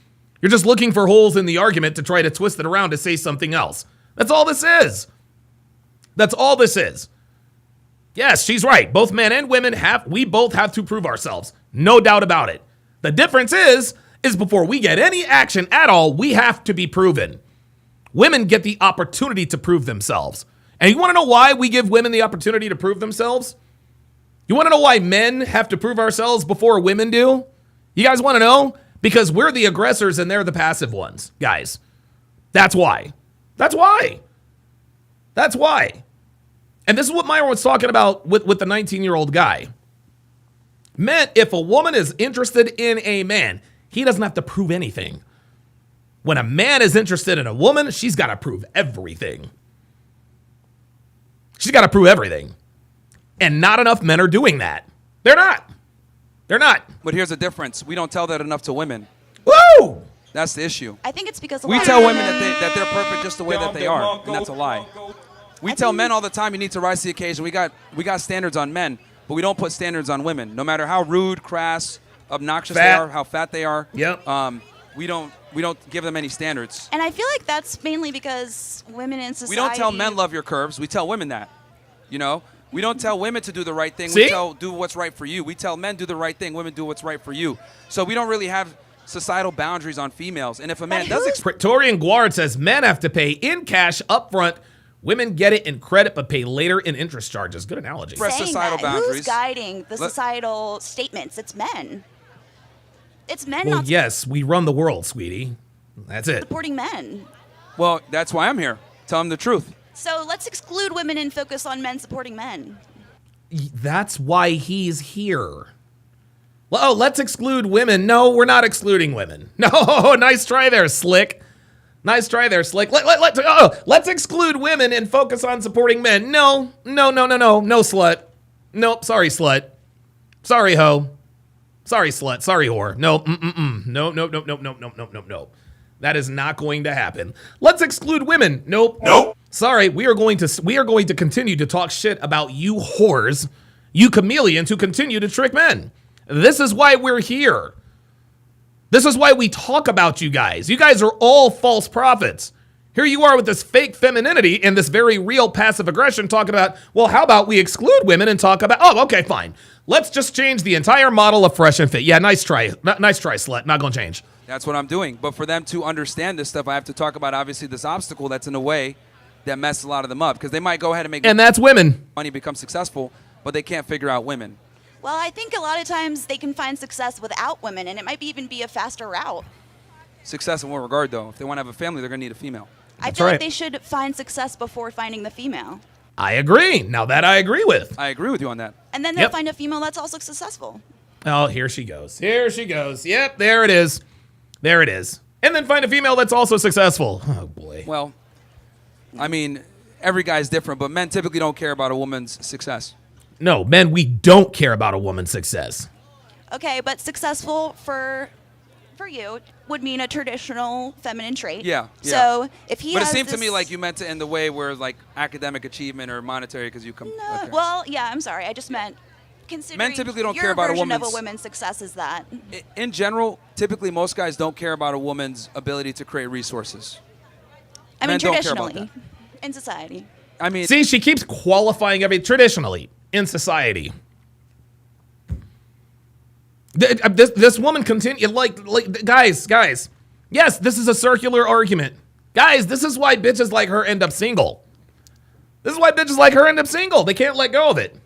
A: You're just looking for holes in the argument to try to twist it around to say something else. That's all this is. That's all this is. Yes, she's right. Both men and women we both have to prove ourselves. No doubt about it. The difference is before we get any action at all, we have to be proven. Women get the opportunity to prove themselves. And you want to know why we give women the opportunity to prove themselves? You want to know why men have to prove ourselves before women do? You guys want to know? Because we're the aggressors and they're the passive ones, guys. That's why. That's why. That's why. And this is what Myron was talking about with the 19-year-old guy. Men, if a woman is interested in a man, he doesn't have to prove anything. When a man is interested in a woman, she's got to prove everything. She's got to prove everything. And not enough men are doing that. They're not. They're not.
E: But here's the difference. We don't tell that enough to women.
A: Woo!
E: That's the issue.
J: I think it's because
E: we tell women that they're perfect just the way that they are, and that's a lie. We tell men all the time you need to rise to the occasion. We got standards on men, but we don't put standards on women. No matter how rude, crass, obnoxious they are, how fat they are.
A: Yep.
E: We don't give them any standards.
J: And I feel like that's mainly because women in society.
E: We don't tell men love your curves. We tell women that. We don't tell women to do the right thing.
A: See?
E: We tell do what's right for you. We tell men do the right thing. Women do what's right for you. So we don't really have societal boundaries on females. And if a man does
A: Praetorian Guard says men have to pay in cash up front. Women get it in credit but pay later in interest charges. Good analogy.
E: societal boundaries.
J: Who's guiding the societal statements? It's men. It's men
A: Well,
J: not
A: yes, we run the world, sweetie. That's it.
J: supporting men.
E: Well, that's why I'm here. Tell them the truth.
J: So let's exclude women and focus on men supporting men.
A: That's why he's here. Oh, let's exclude women. No, we're not excluding women. No, nice try there, Slick. Nice try there, Slick. Let's exclude women and focus on supporting men. No, slut. Nope, sorry, slut. Sorry, hoe. Sorry, slut. Sorry, whore. No, No. That is not going to happen. Let's exclude women. Nope. Sorry, we are going to continue to talk shit about you whores, you chameleons who continue to trick men. This is why we're here. This is why we talk about you guys. You guys are all false prophets. Here you are with this fake femininity and this very real passive aggression talking about, well, how about we exclude women and talk about, oh, okay, fine. Let's just change the entire model of Fresh and Fit. Yeah, nice try. Nice try, slut. Not going to change.
E: That's what I'm doing. But for them to understand this stuff, I have to talk about, obviously, this obstacle that's in a way that messes a lot of them up. Because they might go ahead and make
A: and that's women.
E: Money, become successful, but they can't figure out women.
J: Well, I think a lot of times they can find success without women, and it might even be a faster route.
E: Success in what regard, though? If they want to have a family, they're going to need a female.
J: I feel like they should find success before finding the female.
A: I agree. Now that I agree with.
E: I agree with you on that.
J: And then they'll find a female that's also successful.
A: Oh, here she goes. Here she goes. Yep, there it is. There it is. And then find a female that's also successful. Oh, boy.
E: Well, I mean, every guy's different, but men typically don't care about a woman's success.
A: No, men, we don't care about a woman's success.
J: Okay, but successful for you would mean a traditional feminine trait.
E: Yeah.
J: So if he
E: But it
J: has
E: seemed to me
J: this-
E: like you meant to in the way where like academic achievement or monetary because you come.
J: No,
E: okay.
J: well, yeah, I'm sorry. I just meant considering
E: Men typically don't
J: your
E: care about a
J: version of
E: woman's-
J: a woman's success is that.
E: In general, typically most guys don't care about a woman's ability to create resources.
J: I mean,
E: Men don't care about
J: traditionally in society.
E: I mean,
A: See, she keeps qualifying every traditionally in society. This woman continue like guys. Yes, this is a circular argument. Guys, this is why bitches like her end up single. This is why bitches like her end up single. They can't let go of it.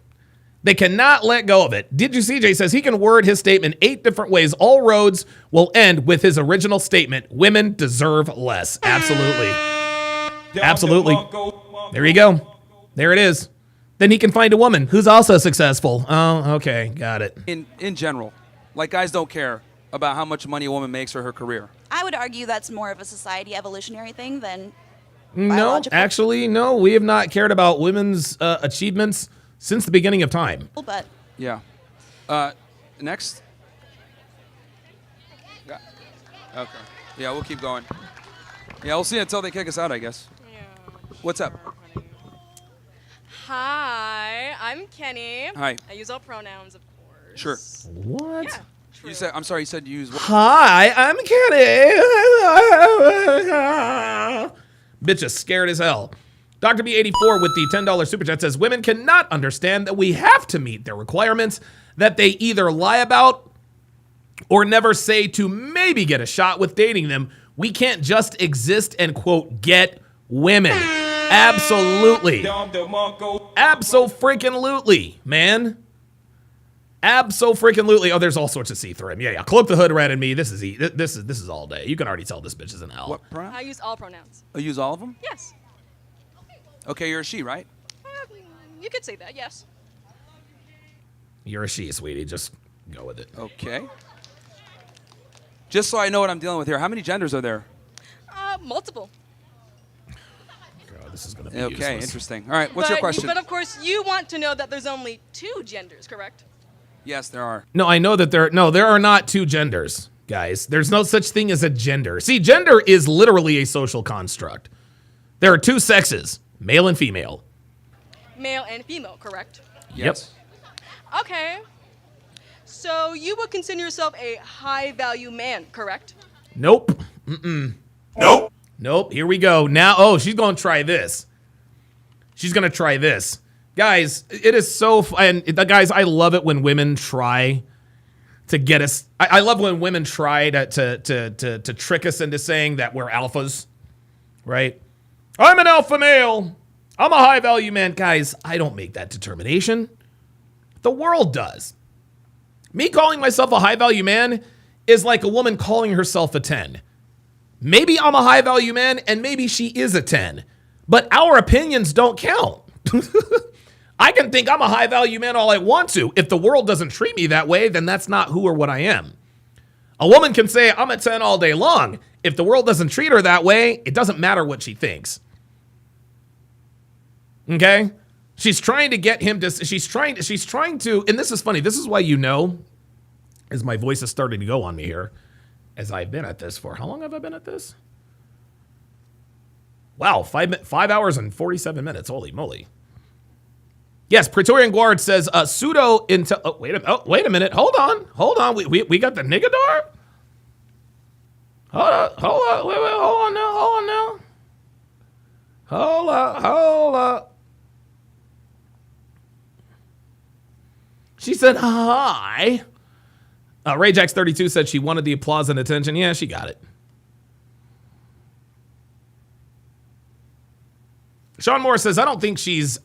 A: They cannot let go of it. Did you CJ says he can word his statement 8 different ways. All roads will end with his original statement. Women deserve less. Absolutely. Absolutely. There you go. There it is. Then he can find a woman who's also successful. Oh, okay. Got it.
E: in general, like guys don't care about how much money a woman makes for her career.
J: I would argue that's more of a society evolutionary thing than
A: No,
J: biological.
A: actually, no. We have not cared about women's achievements since the beginning of time.
J: But
E: Yeah. Next. Yeah. Okay. Yeah, we'll keep going. Yeah, we'll see until they kick us out, I guess. What's up?
B: Hi, I'm Kenny.
E: Hi.
B: I use all pronouns, of course.
E: Sure.
A: What?
B: Yeah.
E: You said. I'm sorry. You said you use. What?
A: Hi, I'm Kenny. Bitch is scared as hell. Dr. B84 with the $10 super chat says women cannot understand that we have to meet their requirements that they either lie about or never say to maybe get a shot with dating them. We can't just exist and quote get women. Absolutely. Abso-freaking-lutely, man. Abso-freaking-lutely. Oh, there's all sorts of see-through. Yeah. Cloak the hood rat and me. This is all day. You can already tell this bitch is an L.
E: What pronoun?
B: I use all pronouns.
E: Oh, you use all of them?
B: Yes.
E: Okay, you're a she, right?
B: You could say that, yes.
A: You're a she, sweetie. Just go with it.
E: Okay. Just so I know what I'm dealing with here, how many genders are there?
B: Multiple.
A: God, this is gonna be
E: Okay,
A: useless.
E: interesting. All right, what's your question?
B: But of course, you want to know that there's only 2 genders, correct?
E: Yes, there are.
A: No, I know that there are not 2 genders, guys. There's no such thing as a gender. See, gender is literally a social construct. There are 2 sexes, male and female.
B: Male and female, correct?
E: Yes.
B: Okay. So you would consider yourself a high-value man, correct?
A: Nope. Nope. Here we go. Now, she's going to try this. She's going to try this. Guys, it is so fun. Guys, I love it when women try to get us. I love when women try to trick us into saying that we're alphas, right? I'm an alpha male. I'm a high value man. Guys, I don't make that determination. The world does. Me calling myself a high value man is like a woman calling herself a 10. Maybe I'm a high value man and maybe she is a 10, but our opinions don't count. I can think I'm a high value man all I want to. If the world doesn't treat me that way, then that's not who or what I am. A woman can say I'm a 10 all day long. If the world doesn't treat her that way, it doesn't matter what she thinks. Okay? She's trying to get him to, she's trying to, and this is funny. This is why you know, as my voice is starting to go on me here, as I've been at this for, how long have I been at this? Wow, 5 hours and 47 minutes. Holy moly. Yes, Praetorian Guard says pseudo intel. Oh, wait a minute. Hold on. We got the nigga door? Hold on. She said hi. RayJax32 said she wanted the applause and attention. Yeah, she got it. Sean Moore says, I don't think she's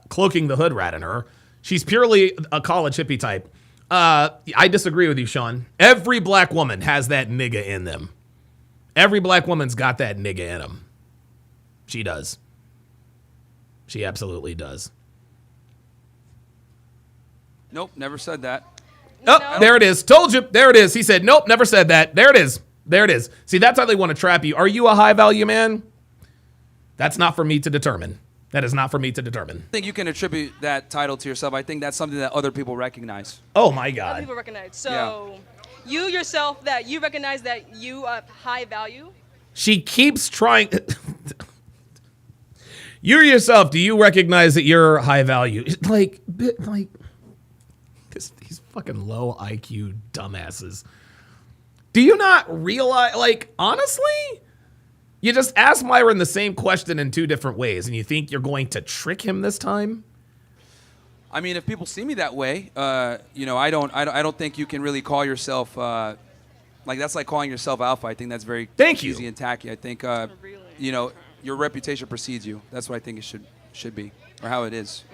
A: cloaking the hood rat in her. She's purely a college hippie type. I disagree with you, Sean. Every black woman has that nigga in them. Every black woman's got that nigga in them. She does. She absolutely does.
E: Nope, never said that.
A: Oh, there it is. Told you. There it is. He said, nope, never said that. There it is. There it is. See, that's how they want to trap you. Are you a high value man? That's not for me to determine. That is not for me to determine.
E: I think you can attribute that title to yourself. I think that's something that other people recognize.
A: Oh, my
B: Other
A: God.
B: people recognize. So you yourself, that you recognize that you are high value?
A: She keeps trying. You yourself, do you recognize that you're high value? Like these fucking low IQ dumbasses. Do you not realize, like, honestly, you just ask Myron the same question in two different ways, and you think you're going to trick him this time?
E: I mean, if people see me that way, you know, I don't think you can really call yourself like that's like calling yourself alpha. I think that's very easy and tacky. I think you know, your reputation precedes you. That's what I think it should be, or how it is.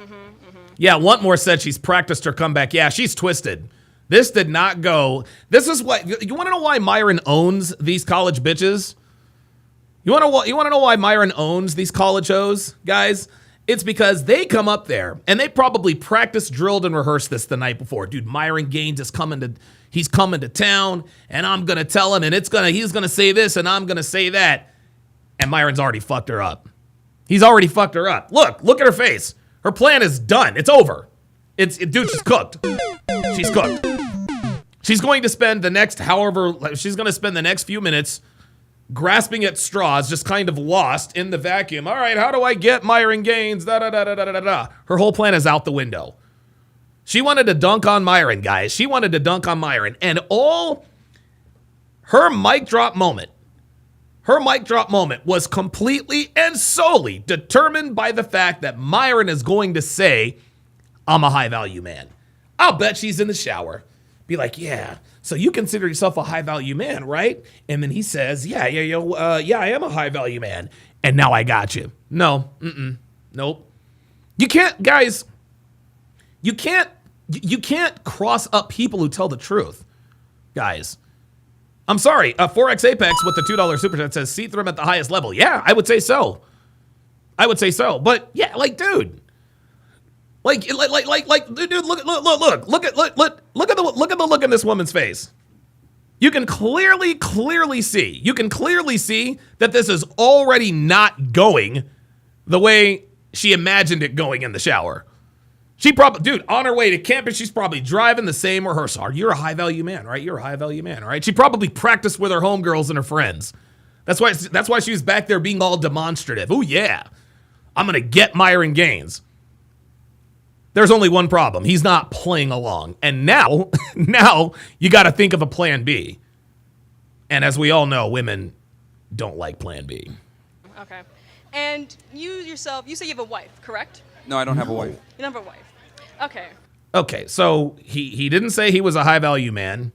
A: Yeah, Wantmore said she's practiced her comeback. Yeah, she's twisted. This did not go. This is what you want to know why Myron owns these college bitches. You want to know why Myron owns these college hoes, guys? It's because they come up there and they probably practiced, drilled, and rehearsed this the night before. Dude, Myron Gaines is coming to town, and I'm gonna tell him, and he's gonna say this, and I'm gonna say that, and Myron's already fucked her up. He's already fucked her up. Look at her face. Her plan is done. It's over. Dude, she's cooked. She's cooked. She's going to spend the next few minutes grasping at straws, just kind of lost in the vacuum. All right, how do I get Myron Gaines? Da-da-da-da-da-da-da. Her whole plan is out the window. She wanted to dunk on Myron, guys. She wanted to dunk on Myron. And all her mic drop moment was completely and solely determined by the fact that Myron is going to say, I'm a high value man. I'll bet she's in the shower. Be like, yeah, so you consider yourself a high value man, right? And then he says, yeah, I am a high value man. And now I got you. No, nope. You can't, guys, you can't cross up people who tell the truth, guys. I'm sorry, 4X Apex with the $2 super chat says, see through him at the highest level. Yeah, I would say so. But yeah, like, dude. Like, dude, look at the look in this woman's face. You can clearly see that this is already not going the way she imagined it going in the shower. She probably, dude, on her way to campus, she's probably driving the same rehearsal. You're a high value man, right? You're a high value man, right? She probably practiced with her homegirls and her friends. That's why she was back there being all demonstrative. Oh yeah, I'm gonna get Myron Gaines. There's only one problem. He's not playing along. And now you got to think of a plan B. And as we all know, women don't like plan B.
B: Okay. And you yourself, you say you have a wife, correct?
E: No, I don't have a wife.
B: You don't have a wife. Okay.
A: Okay, so he didn't say he was a high value man.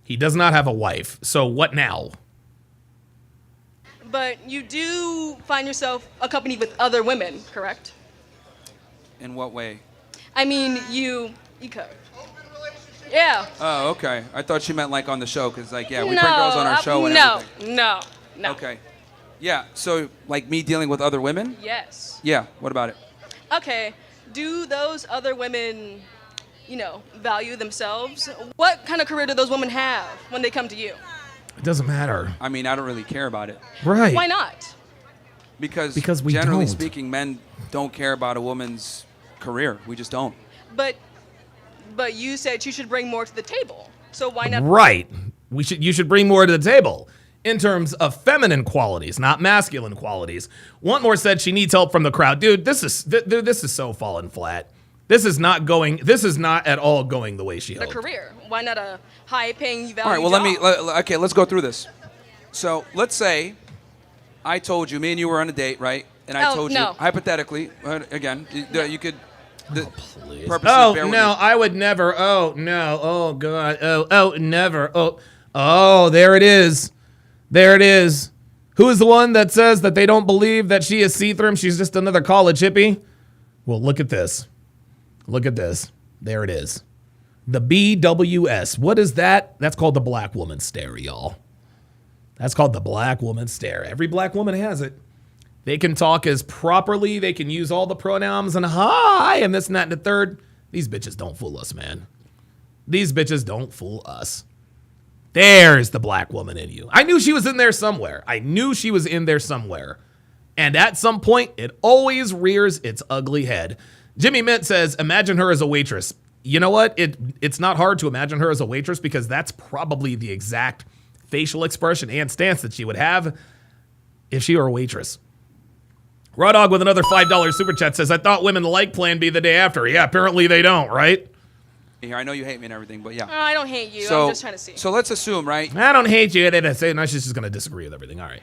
A: He does not have a wife. So what now?
B: But you do find yourself accompanied with other women, correct?
E: In what way?
B: I mean, you could. Yeah.
E: Oh, okay. I thought she meant like on the show, because like, yeah, we bring girls on our show and everything.
B: No.
E: Okay. Yeah, so like me dealing with other women?
B: Yes.
E: Yeah, what about it?
B: Okay. Do those other women, value themselves? What kind of career do those women have when they come to you?
A: It doesn't matter.
E: I mean, I don't really care about it.
A: Right.
B: Why not?
E: Because
A: we
E: generally
A: don't.
E: speaking, men don't care about a woman's career. We just don't.
B: But you said you should bring more to the table. So why not?
A: Right. You should bring more to the table in terms of feminine qualities, not masculine qualities. Wantmore said she needs help from the crowd. Dude, this is so falling flat. This is not at all going the way she hoped.
B: A career. Why not a high-paying value
E: All right, well,
B: job?
E: okay, let's go through this. So let's say I told you, me and you were on a date, right? And I told you, hypothetically, again, you could...
A: Please. I would never. Oh, no. Oh, God. Oh, never. Oh, there it is. There it is. Who is the one that says that they don't believe that she is see-through? She's just another college hippie? Well, look at this. Look at this. There it is. The BWS. What is that? That's called the black woman stare, y'all. That's called the black woman stare. Every black woman has it. They can talk as properly. They can use all the pronouns and hi and this and that and the third. These bitches don't fool us, man. These bitches don't fool us. There's the black woman in you. I knew she was in there somewhere. And at some point, it always rears its ugly head. Jimmy Mint says, imagine her as a waitress. You know what? It's not hard to imagine her as a waitress because that's probably the exact facial expression and stance that she would have if she were a waitress. Raw Dog with another $5 super chat says, I thought women like Plan B the day after. Yeah, apparently they don't, right?
E: Here, I know you hate me and everything, but yeah.
B: Oh, I don't hate you.
E: So,
B: I'm just trying to see.
E: So let's assume, right?
A: I don't hate you. Now she's just going to disagree with everything. All right.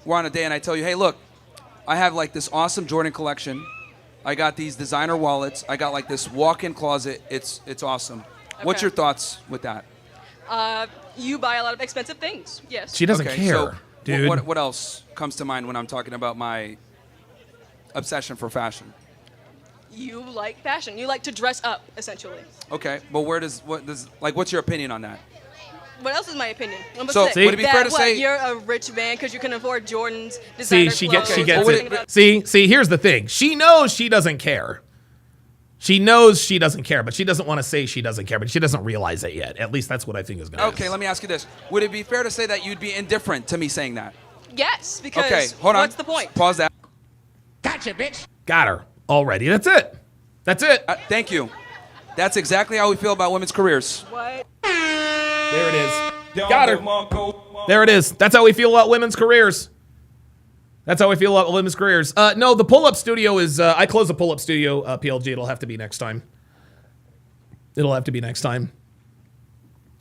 E: We're on a day and I tell you, hey, look, I have like this awesome Jordan collection. I got these designer wallets. I got like this walk-in closet. It's awesome.
B: Okay.
E: What's your thoughts with that?
B: You buy a lot of expensive things. Yes.
A: She doesn't care,
E: so
A: dude.
E: What else comes to mind when I'm talking about my obsession for fashion?
B: You like fashion. You like to dress up, essentially.
E: Okay, but what's your opinion on that?
B: What else is my opinion?
E: So, would it be fair to say
B: you're a rich man because you can afford Jordans,
A: See,
B: designer
A: she
B: clothes?
A: gets it. See, here's the thing. She knows she doesn't care. She knows she doesn't care, but she doesn't want to say she doesn't care, but she doesn't realize it yet. At least that's what I think is going to happen.
E: Okay, let me ask you this. Would it be fair to say that you'd be indifferent to me saying that?
B: Yes, because
E: okay, hold on.
B: what's the point?
E: Pause that.
Q: Gotcha, bitch.
A: Got her already. That's it.
E: Thank you. That's exactly how we feel about women's careers.
B: What?
A: There it is. Got her. There it is. That's how we feel about women's careers. No, the pull-up studio is, I close the pull-up studio, PLG. It'll have to be next time.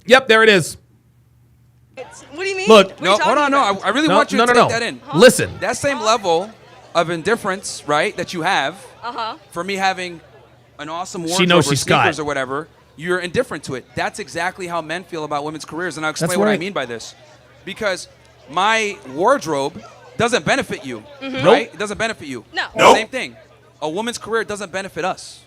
A: Yep, there it is.
B: What do you mean?
A: Look.
E: No, hold on. No, I really want you to take that in.
A: Huh? Listen.
E: That same level of indifference, right, that you have for me having an awesome wardrobe
A: She knows
E: or
A: she's
E: sneakers
A: got.
E: or whatever, you're indifferent to it. That's exactly how men feel about women's careers, and I'll explain what I mean by this. Because my wardrobe doesn't benefit you,
B: Mhm.
E: right?
B: Nope.
E: It doesn't benefit you.
B: No.
E: Nope. Same thing. A woman's career doesn't benefit us.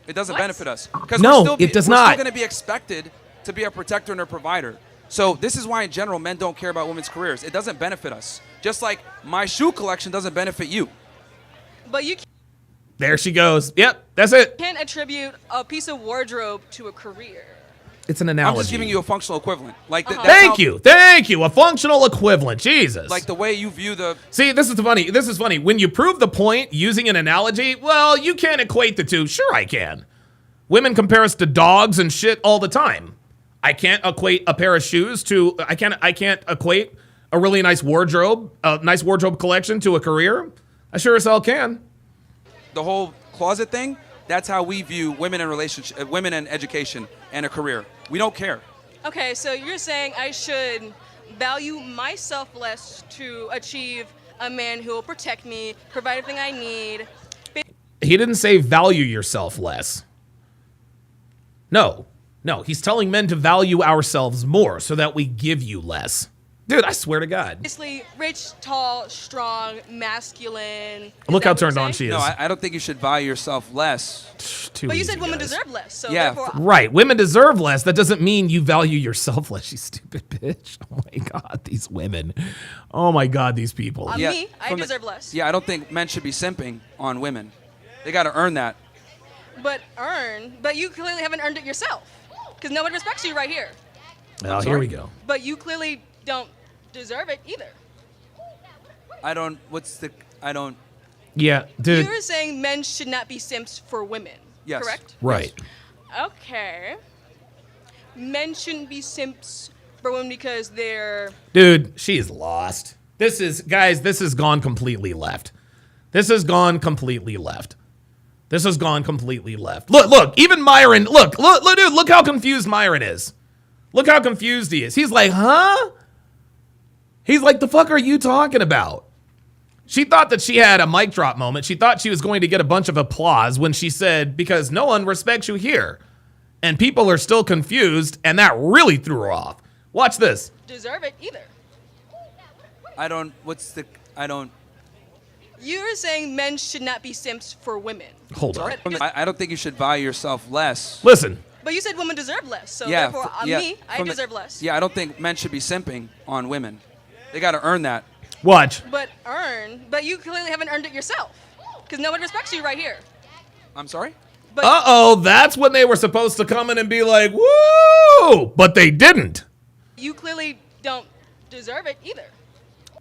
E: It doesn't benefit us. Because
A: No,
E: we're
A: it does
E: we're
A: not.
E: still going to be expected to be a protector and a provider. So this is why, in general, men don't care about women's careers. It doesn't benefit us. Just like my shoe collection doesn't benefit you.
B: But you
A: There she goes. Yep, that's it.
B: can't attribute a piece of wardrobe to a career.
A: It's an analogy.
E: I'm just giving you a functional equivalent. Like
A: Thank you. A functional equivalent. Jesus.
E: Like the way you view the.
A: See, this is funny. When you prove the point using an analogy, well, you can't equate the two. Sure, I can. Women compare us to dogs and shit all the time. I can't equate a pair of shoes to. I can't equate a really nice wardrobe collection to a career. I sure as hell can.
E: The whole closet thing. That's how we view women in women in education and a career. We don't care.
B: Okay, so you're saying I should value myself less to achieve a man who will protect me, provide everything I need.
A: He didn't say value yourself less. No, he's telling men to value ourselves more so that we give you less. Dude, I swear to God.
B: Obviously, rich, tall, strong, masculine.
A: Look how turned on she is.
E: No, I don't think you should value yourself less.
B: But you said women deserve less, so
E: Yeah,
B: therefore.
A: Right, women deserve less. That doesn't mean you value yourself less, you stupid bitch. Oh my God, these women. Oh my God, these people.
B: Me, I deserve less.
E: Yeah, I don't think men should be simping on women. They got to earn that.
B: But you clearly haven't earned it yourself. Because no one respects you right here.
A: Oh, here we go.
B: But you clearly don't deserve it either.
A: Yeah, dude.
B: You're saying men should not be simps for women,
E: Yes.
B: correct?
A: Right.
B: Okay. Men shouldn't be simps for women because they're...
A: Dude, she's lost. This has gone completely left. Look, even Myron, look, dude, look how confused Myron is. Look how confused he is. He's like, huh? He's like, the fuck are you talking about? She thought that she had a mic drop moment. She thought she was going to get a bunch of applause when she said, because no one respects you here. And people are still confused, and that really threw her off. Watch this.
B: Deserve it either. You're saying men should not be simps for women.
A: Hold on.
E: I don't think you should value yourself less.
A: Listen.
B: But you said women deserve less, so
E: Yeah,
B: therefore, I deserve less.
E: Yeah, I don't think men should be simping on women. They got to earn that.
A: Watch.
B: But you clearly haven't earned it yourself. Because no one respects you right here.
E: I'm sorry?
A: Uh-oh, that's when they were supposed to come in and be like, woo! But they didn't.
B: You clearly don't deserve it either.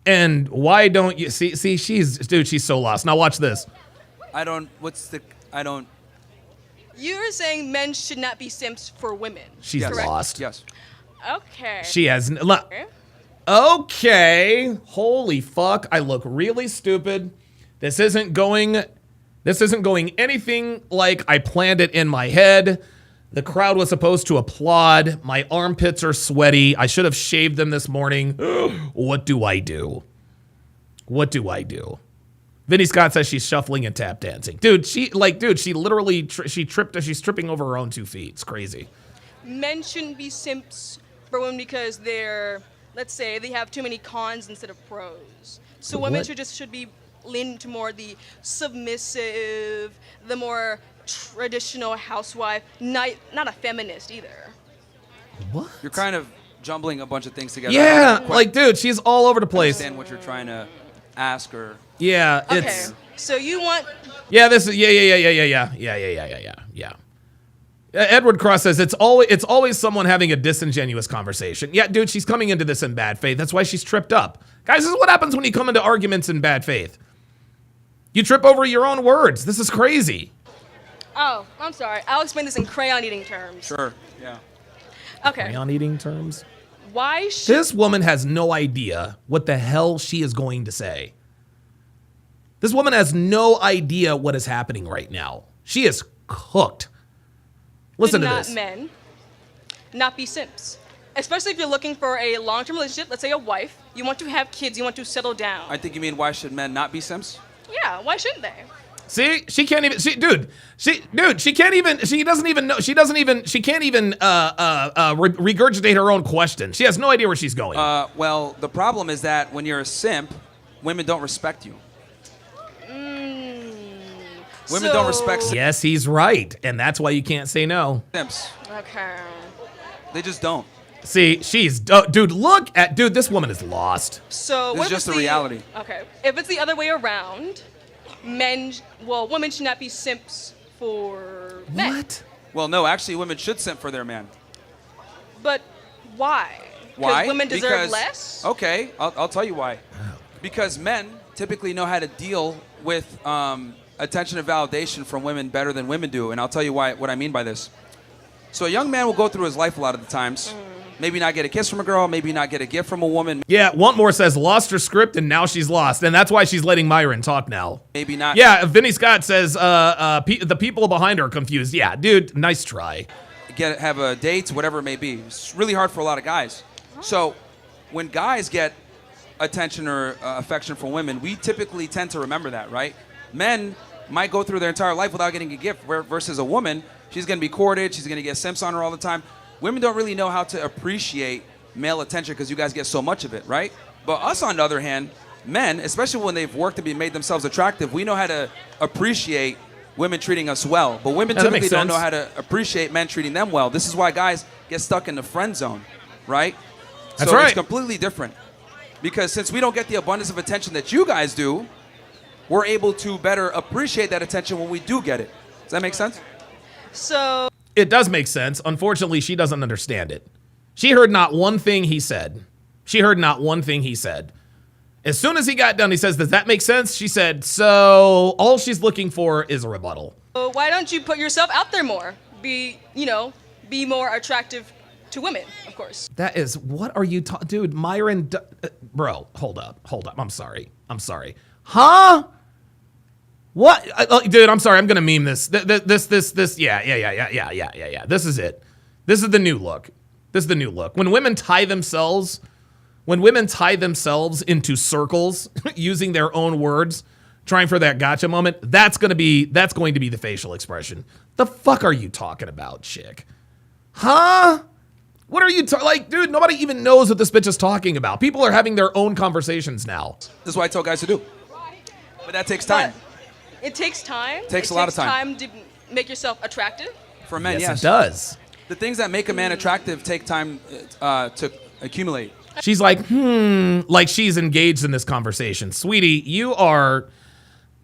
A: And why don't you see she's so lost. Now watch this.
B: You're saying men should not be simps for women.
A: She's
B: correct?
A: lost.
E: Yes.
B: Okay.
A: She has Okay. Holy fuck. I look really stupid. This isn't going anything like I planned it in my head. The crowd was supposed to applaud. My armpits are sweaty. I should have shaved them this morning. What do I do? What do I do? Vinny Scott says she's shuffling and tap dancing. Dude, she literally she's tripping over her own 2 feet. It's crazy.
B: Men shouldn't be simps for women because let's say they have too many cons instead of pros. So women should be leaning to more the submissive, the more traditional housewife, not a feminist either.
A: What?
E: You're kind of jumbling a bunch of things together.
A: Yeah, like, dude, she's all over the place.
E: I understand what you're trying to ask her.
A: Yeah,
B: okay. So you want?
A: Yeah, this is yeah. Edward Cross says it's always someone having a disingenuous conversation. Yeah, dude, she's coming into this in bad faith. That's why she's tripped up. Guys, this is what happens when you come into arguments in bad faith. You trip over your own words. This is crazy.
B: Oh, I'm sorry. I'll explain this in crayon eating terms.
E: Sure. Yeah.
B: Okay.
A: Crayon eating terms.
B: Why should
A: This woman has no idea what the hell she is going to say. This woman has no idea what is happening right now. She is cooked. Listen to this.
B: Men not be simps? Especially if you're looking for a long-term relationship, let's say a wife, you want to have kids, you want to settle down.
E: I think you mean why should men not be simps?
B: Yeah, why shouldn't they?
A: See, she can't even. She can't even. She doesn't even know. She can't even regurgitate her own question. She has no idea where she's going.
E: Well, the problem is that when you're a simp, women don't respect you. Women don't respect simps.
A: Yes, he's right, and that's why you can't say no.
E: Simps.
B: Okay.
E: They just don't.
A: See, dude. Look at this woman is lost.
B: So
E: This
B: what
E: is just
B: if
E: the reality.
B: Okay, if it's the other way around, women should not be simps for men.
A: What?
E: Well, no, actually, women should simp for their man.
B: But why?
E: Why?
B: Because women deserve less?
E: Okay, I'll tell you why. Because men typically know how to deal with attention and validation from women better than women do, and I'll tell you what I mean by this. So a young man will go through his life a lot of the times. Maybe not get a kiss from a girl, maybe not get a gift from a woman.
A: Yeah, Want More says lost her script and now she's lost, and that's why she's letting Myron talk now.
E: Maybe not.
A: Yeah, Vinny Scott says the people behind her are confused. Yeah, dude, nice try.
E: Have a date, whatever it may be. It's really hard for a lot of guys. So when guys get attention or affection from women, we typically tend to remember that, right? Men might go through their entire life without getting a gift, versus a woman, she's going to be courted, she's going to get simps on her all the time. Women don't really know how to appreciate male attention because you guys get so much of it, right? But us, on the other hand, men, especially when they've worked and made themselves attractive, we know how to appreciate women treating us well. But women typically don't know how to appreciate men treating them well. This is why guys get stuck in the friend zone, right?
A: That's
E: so
A: right.
E: It's completely different. Because since we don't get the abundance of attention that you guys do, we're able to better appreciate that attention when we do get it. Does that make sense?
B: So
A: it does make sense. Unfortunately, she doesn't understand it. She heard not one thing he said. As soon as he got done, he says, "Does that make sense?" She said, "So all she's looking for is a rebuttal."
B: why don't you put yourself out there more? Be more attractive to women, of course.
A: That is, what are you talking, dude? Myron, bro, hold up. I'm sorry. Huh? What? Dude, I'm sorry. I'm gonna meme this. This. Yeah. This is it. This is the new look. When women tie themselves into circles using their own words, trying for that gotcha moment, that's going to be the facial expression. The fuck are you talking about, chick? Huh? What are you like, dude? Nobody even knows what this bitch is talking about. People are having their own conversations now.
E: This is what I tell guys to do. But that takes time.
B: It takes time.
E: It takes a lot of time
B: to make yourself attractive.
E: For men,
A: yes, it does.
E: The things that make a man attractive take time to accumulate.
A: She's like, like she's engaged in this conversation. Sweetie,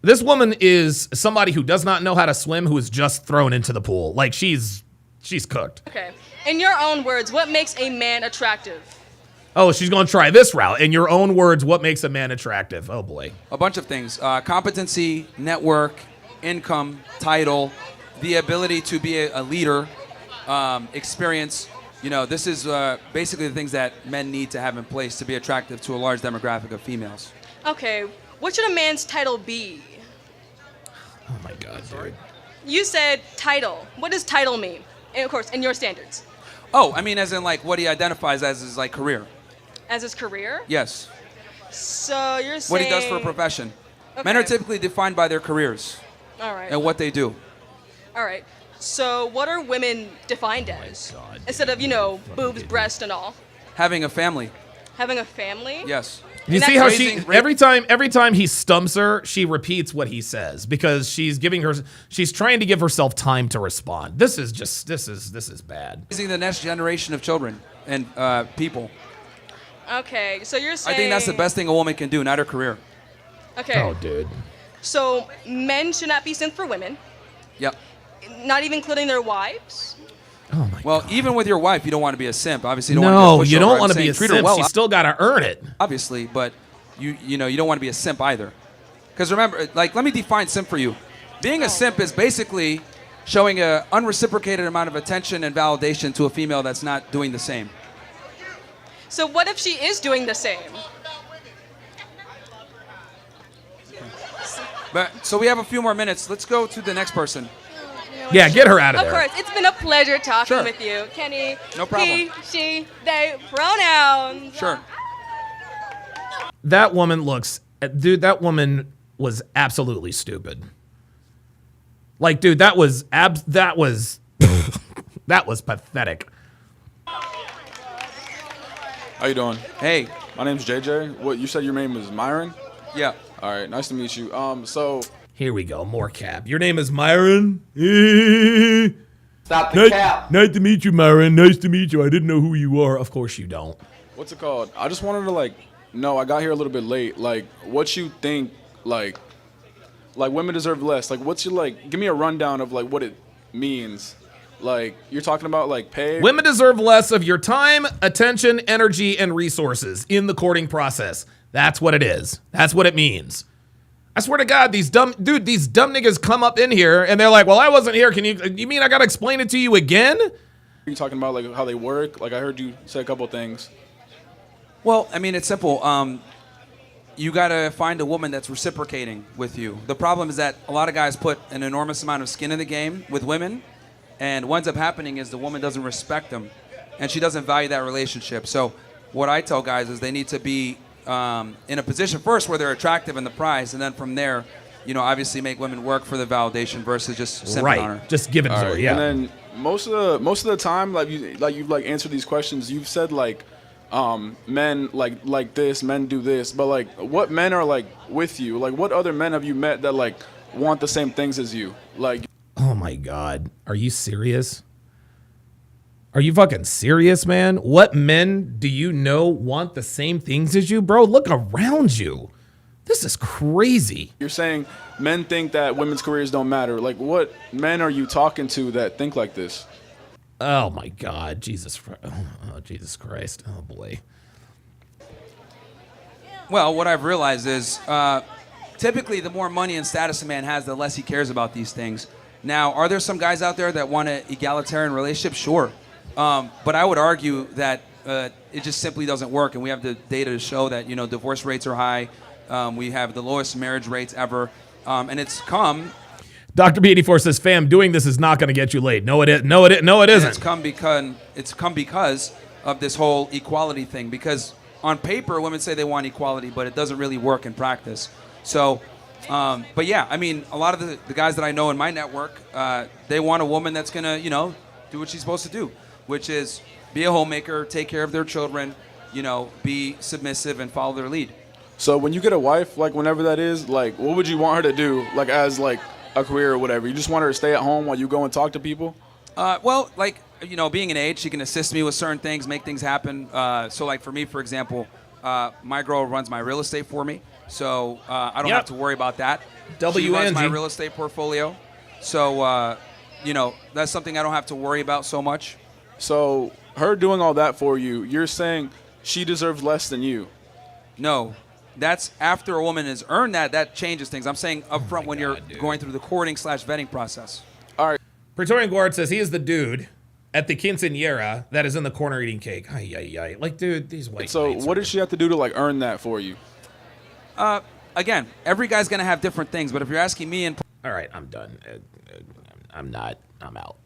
A: this woman is somebody who does not know how to swim, who is just thrown into the pool. Like she's cooked.
B: Okay. In your own words, what makes a man attractive?
A: Oh, she's going to try this route. In your own words, what makes a man attractive? Oh, boy.
E: A bunch of things. Competency, network, income, title, the ability to be a leader, experience. This is basically the things that men need to have in place to be attractive to a large demographic of females.
B: Okay. What should a man's title be?
A: Oh, my God, dude.
B: You said title. What does title mean? And of course, in your standards.
E: Oh, I mean, as in, like, what he identifies as his, like, career.
B: As his career?
E: Yes.
B: So you're saying...
E: What he does for a profession.
B: Okay.
E: Men are typically defined by their careers.
B: All right.
E: And what they do.
B: All right. So what are women defined as? Instead of, boobs, breast, and all.
E: Having a family.
B: Having a family?
E: Yes.
A: You see how every time he stumps her, she repeats what he says because she's trying to give herself time to respond. This is bad.
E: Raising the next generation of children and people.
B: Okay, so you're saying...
E: I think that's the best thing a woman can do, not her career.
B: Okay.
A: Oh, dude.
B: So men should not be sent for women,
E: Yep.
B: not even including their wives?
E: Well, even with your wife, you don't want to be a simp. Obviously, you don't
A: No,
E: want to
A: you don't want to be a
E: treat her
A: simp.
E: well,
A: She's still got to earn it.
E: obviously, but you don't want to be a simp either. Because remember, like, let me define simp for you. Being a simp is basically showing an unreciprocated amount of attention and validation to a female that's not doing the same.
B: So what if she is doing the same?
E: So we have a few more minutes. Let's go to the next person.
A: Yeah, get her out of there.
B: Of course, it's been a pleasure talking
E: Sure.
B: with you, Kenny.
E: No problem.
B: He, she, they, pronouns.
E: Sure.
A: That woman that woman was absolutely stupid. Like, dude, that was that was pathetic.
G: How you doing?
E: Hey.
G: My name's JJ. What, you said your name was Myron?
E: Yeah.
G: All right, nice to meet you. So
A: here we go, more cap. Your name is Myron?
G: Stop the cap.
A: Nice to meet you, Myron. Nice to meet you. I didn't know who you are. Of course you don't.
G: what's it called? I just wanted to I got here a little bit late. Like, what you think, like women deserve less. Like, what's your, give me a rundown of, what it means. Like, you're talking about, pay?
A: Women deserve less of your time, attention, energy, and resources in the courting process. That's what it is. That's what it means. I swear to God, these dumb niggas come up in here and they're like, well, I wasn't here. You mean I got to explain it to you again?
G: Are you talking about, how they work? I heard you say a couple things.
E: Well, I mean, it's simple. You got to find a woman that's reciprocating with you. The problem is that a lot of guys put an enormous amount of skin in the game with women, and what ends up happening is the woman doesn't respect them, and she doesn't value that relationship. So what I tell guys is they need to be in a position first where they're attractive in the prize, and then from there, obviously make women work for the validation versus just simping on her.
A: Just give it to her, yeah.
G: And then most of the time, you've answered these questions, you've said men like this, men do this, but what men are with you? What other men have you met that want the same things as you?
A: Oh my God, are you serious? Are you fucking serious, man? What men do you know want the same things as you? Bro, look around you. This is crazy.
G: You're saying men think that women's careers don't matter. What men are you talking to that think like this?
A: Oh my God, Jesus Christ. Oh boy.
E: Well, what I've realized is typically the more money and status a man has, the less he cares about these things. Now, are there some guys out there that want an egalitarian relationship? Sure. But I would argue that it just simply doesn't work, and we have the data to show that divorce rates are high. We have the lowest marriage rates ever, and it's come.
A: Dr. B84 says, "Fam, doing this is not going to get you laid." No, it isn't. No, it isn't.
E: It's come because of this whole equality thing. Because on paper, women say they want equality, but it doesn't really work in practice. So, but yeah, I mean, a lot of the guys that I know in my network, they want a woman that's gonna, do what she's supposed to do, which is be a homemaker, take care of their children, be submissive and follow their lead.
G: So when you get a wife, whenever that is, what would you want her to do, as a career or whatever? You just want her to stay at home while you go and talk to people?
E: Well, like, you know, being an aide, she can assist me with certain things, make things happen. So, like, for me, for example, my girl runs my real estate for me. So I don't have to worry about that. She runs my real estate portfolio. So, you know, that's something I don't have to worry about so much.
G: So her doing all that for you, you're saying she deserves less than you?
E: No. That's after a woman has earned that, that changes things. I'm saying up front when you're going through the courting / vetting process.
G: All right.
A: Praetorian Guard says he is the dude at the quinceañera that is in the corner eating cake. Ay, ay, ay. Like, dude, these white
G: So
A: whites
G: what does she have to do to, like, earn that for you?
E: Again, every guy's going to have different things, but if you're asking me in...
A: All right, I'm done. I'm not. I'm out.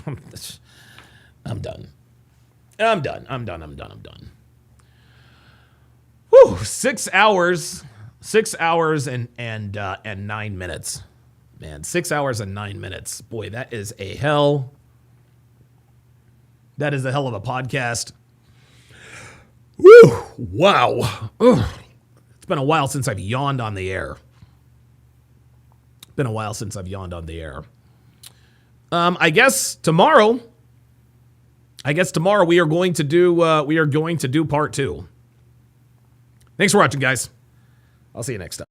A: I'm done. I'm done. Whew, 6 hours. 6 hours and 9 minutes. Man, 6 hours and 9 minutes. Boy, that is a hell. That is a hell of a podcast. Woo! Wow. Ugh. It's been a while since I've yawned on the air. I guess tomorrow we are going to do part 2. Thanks for watching, guys. I'll see you next time.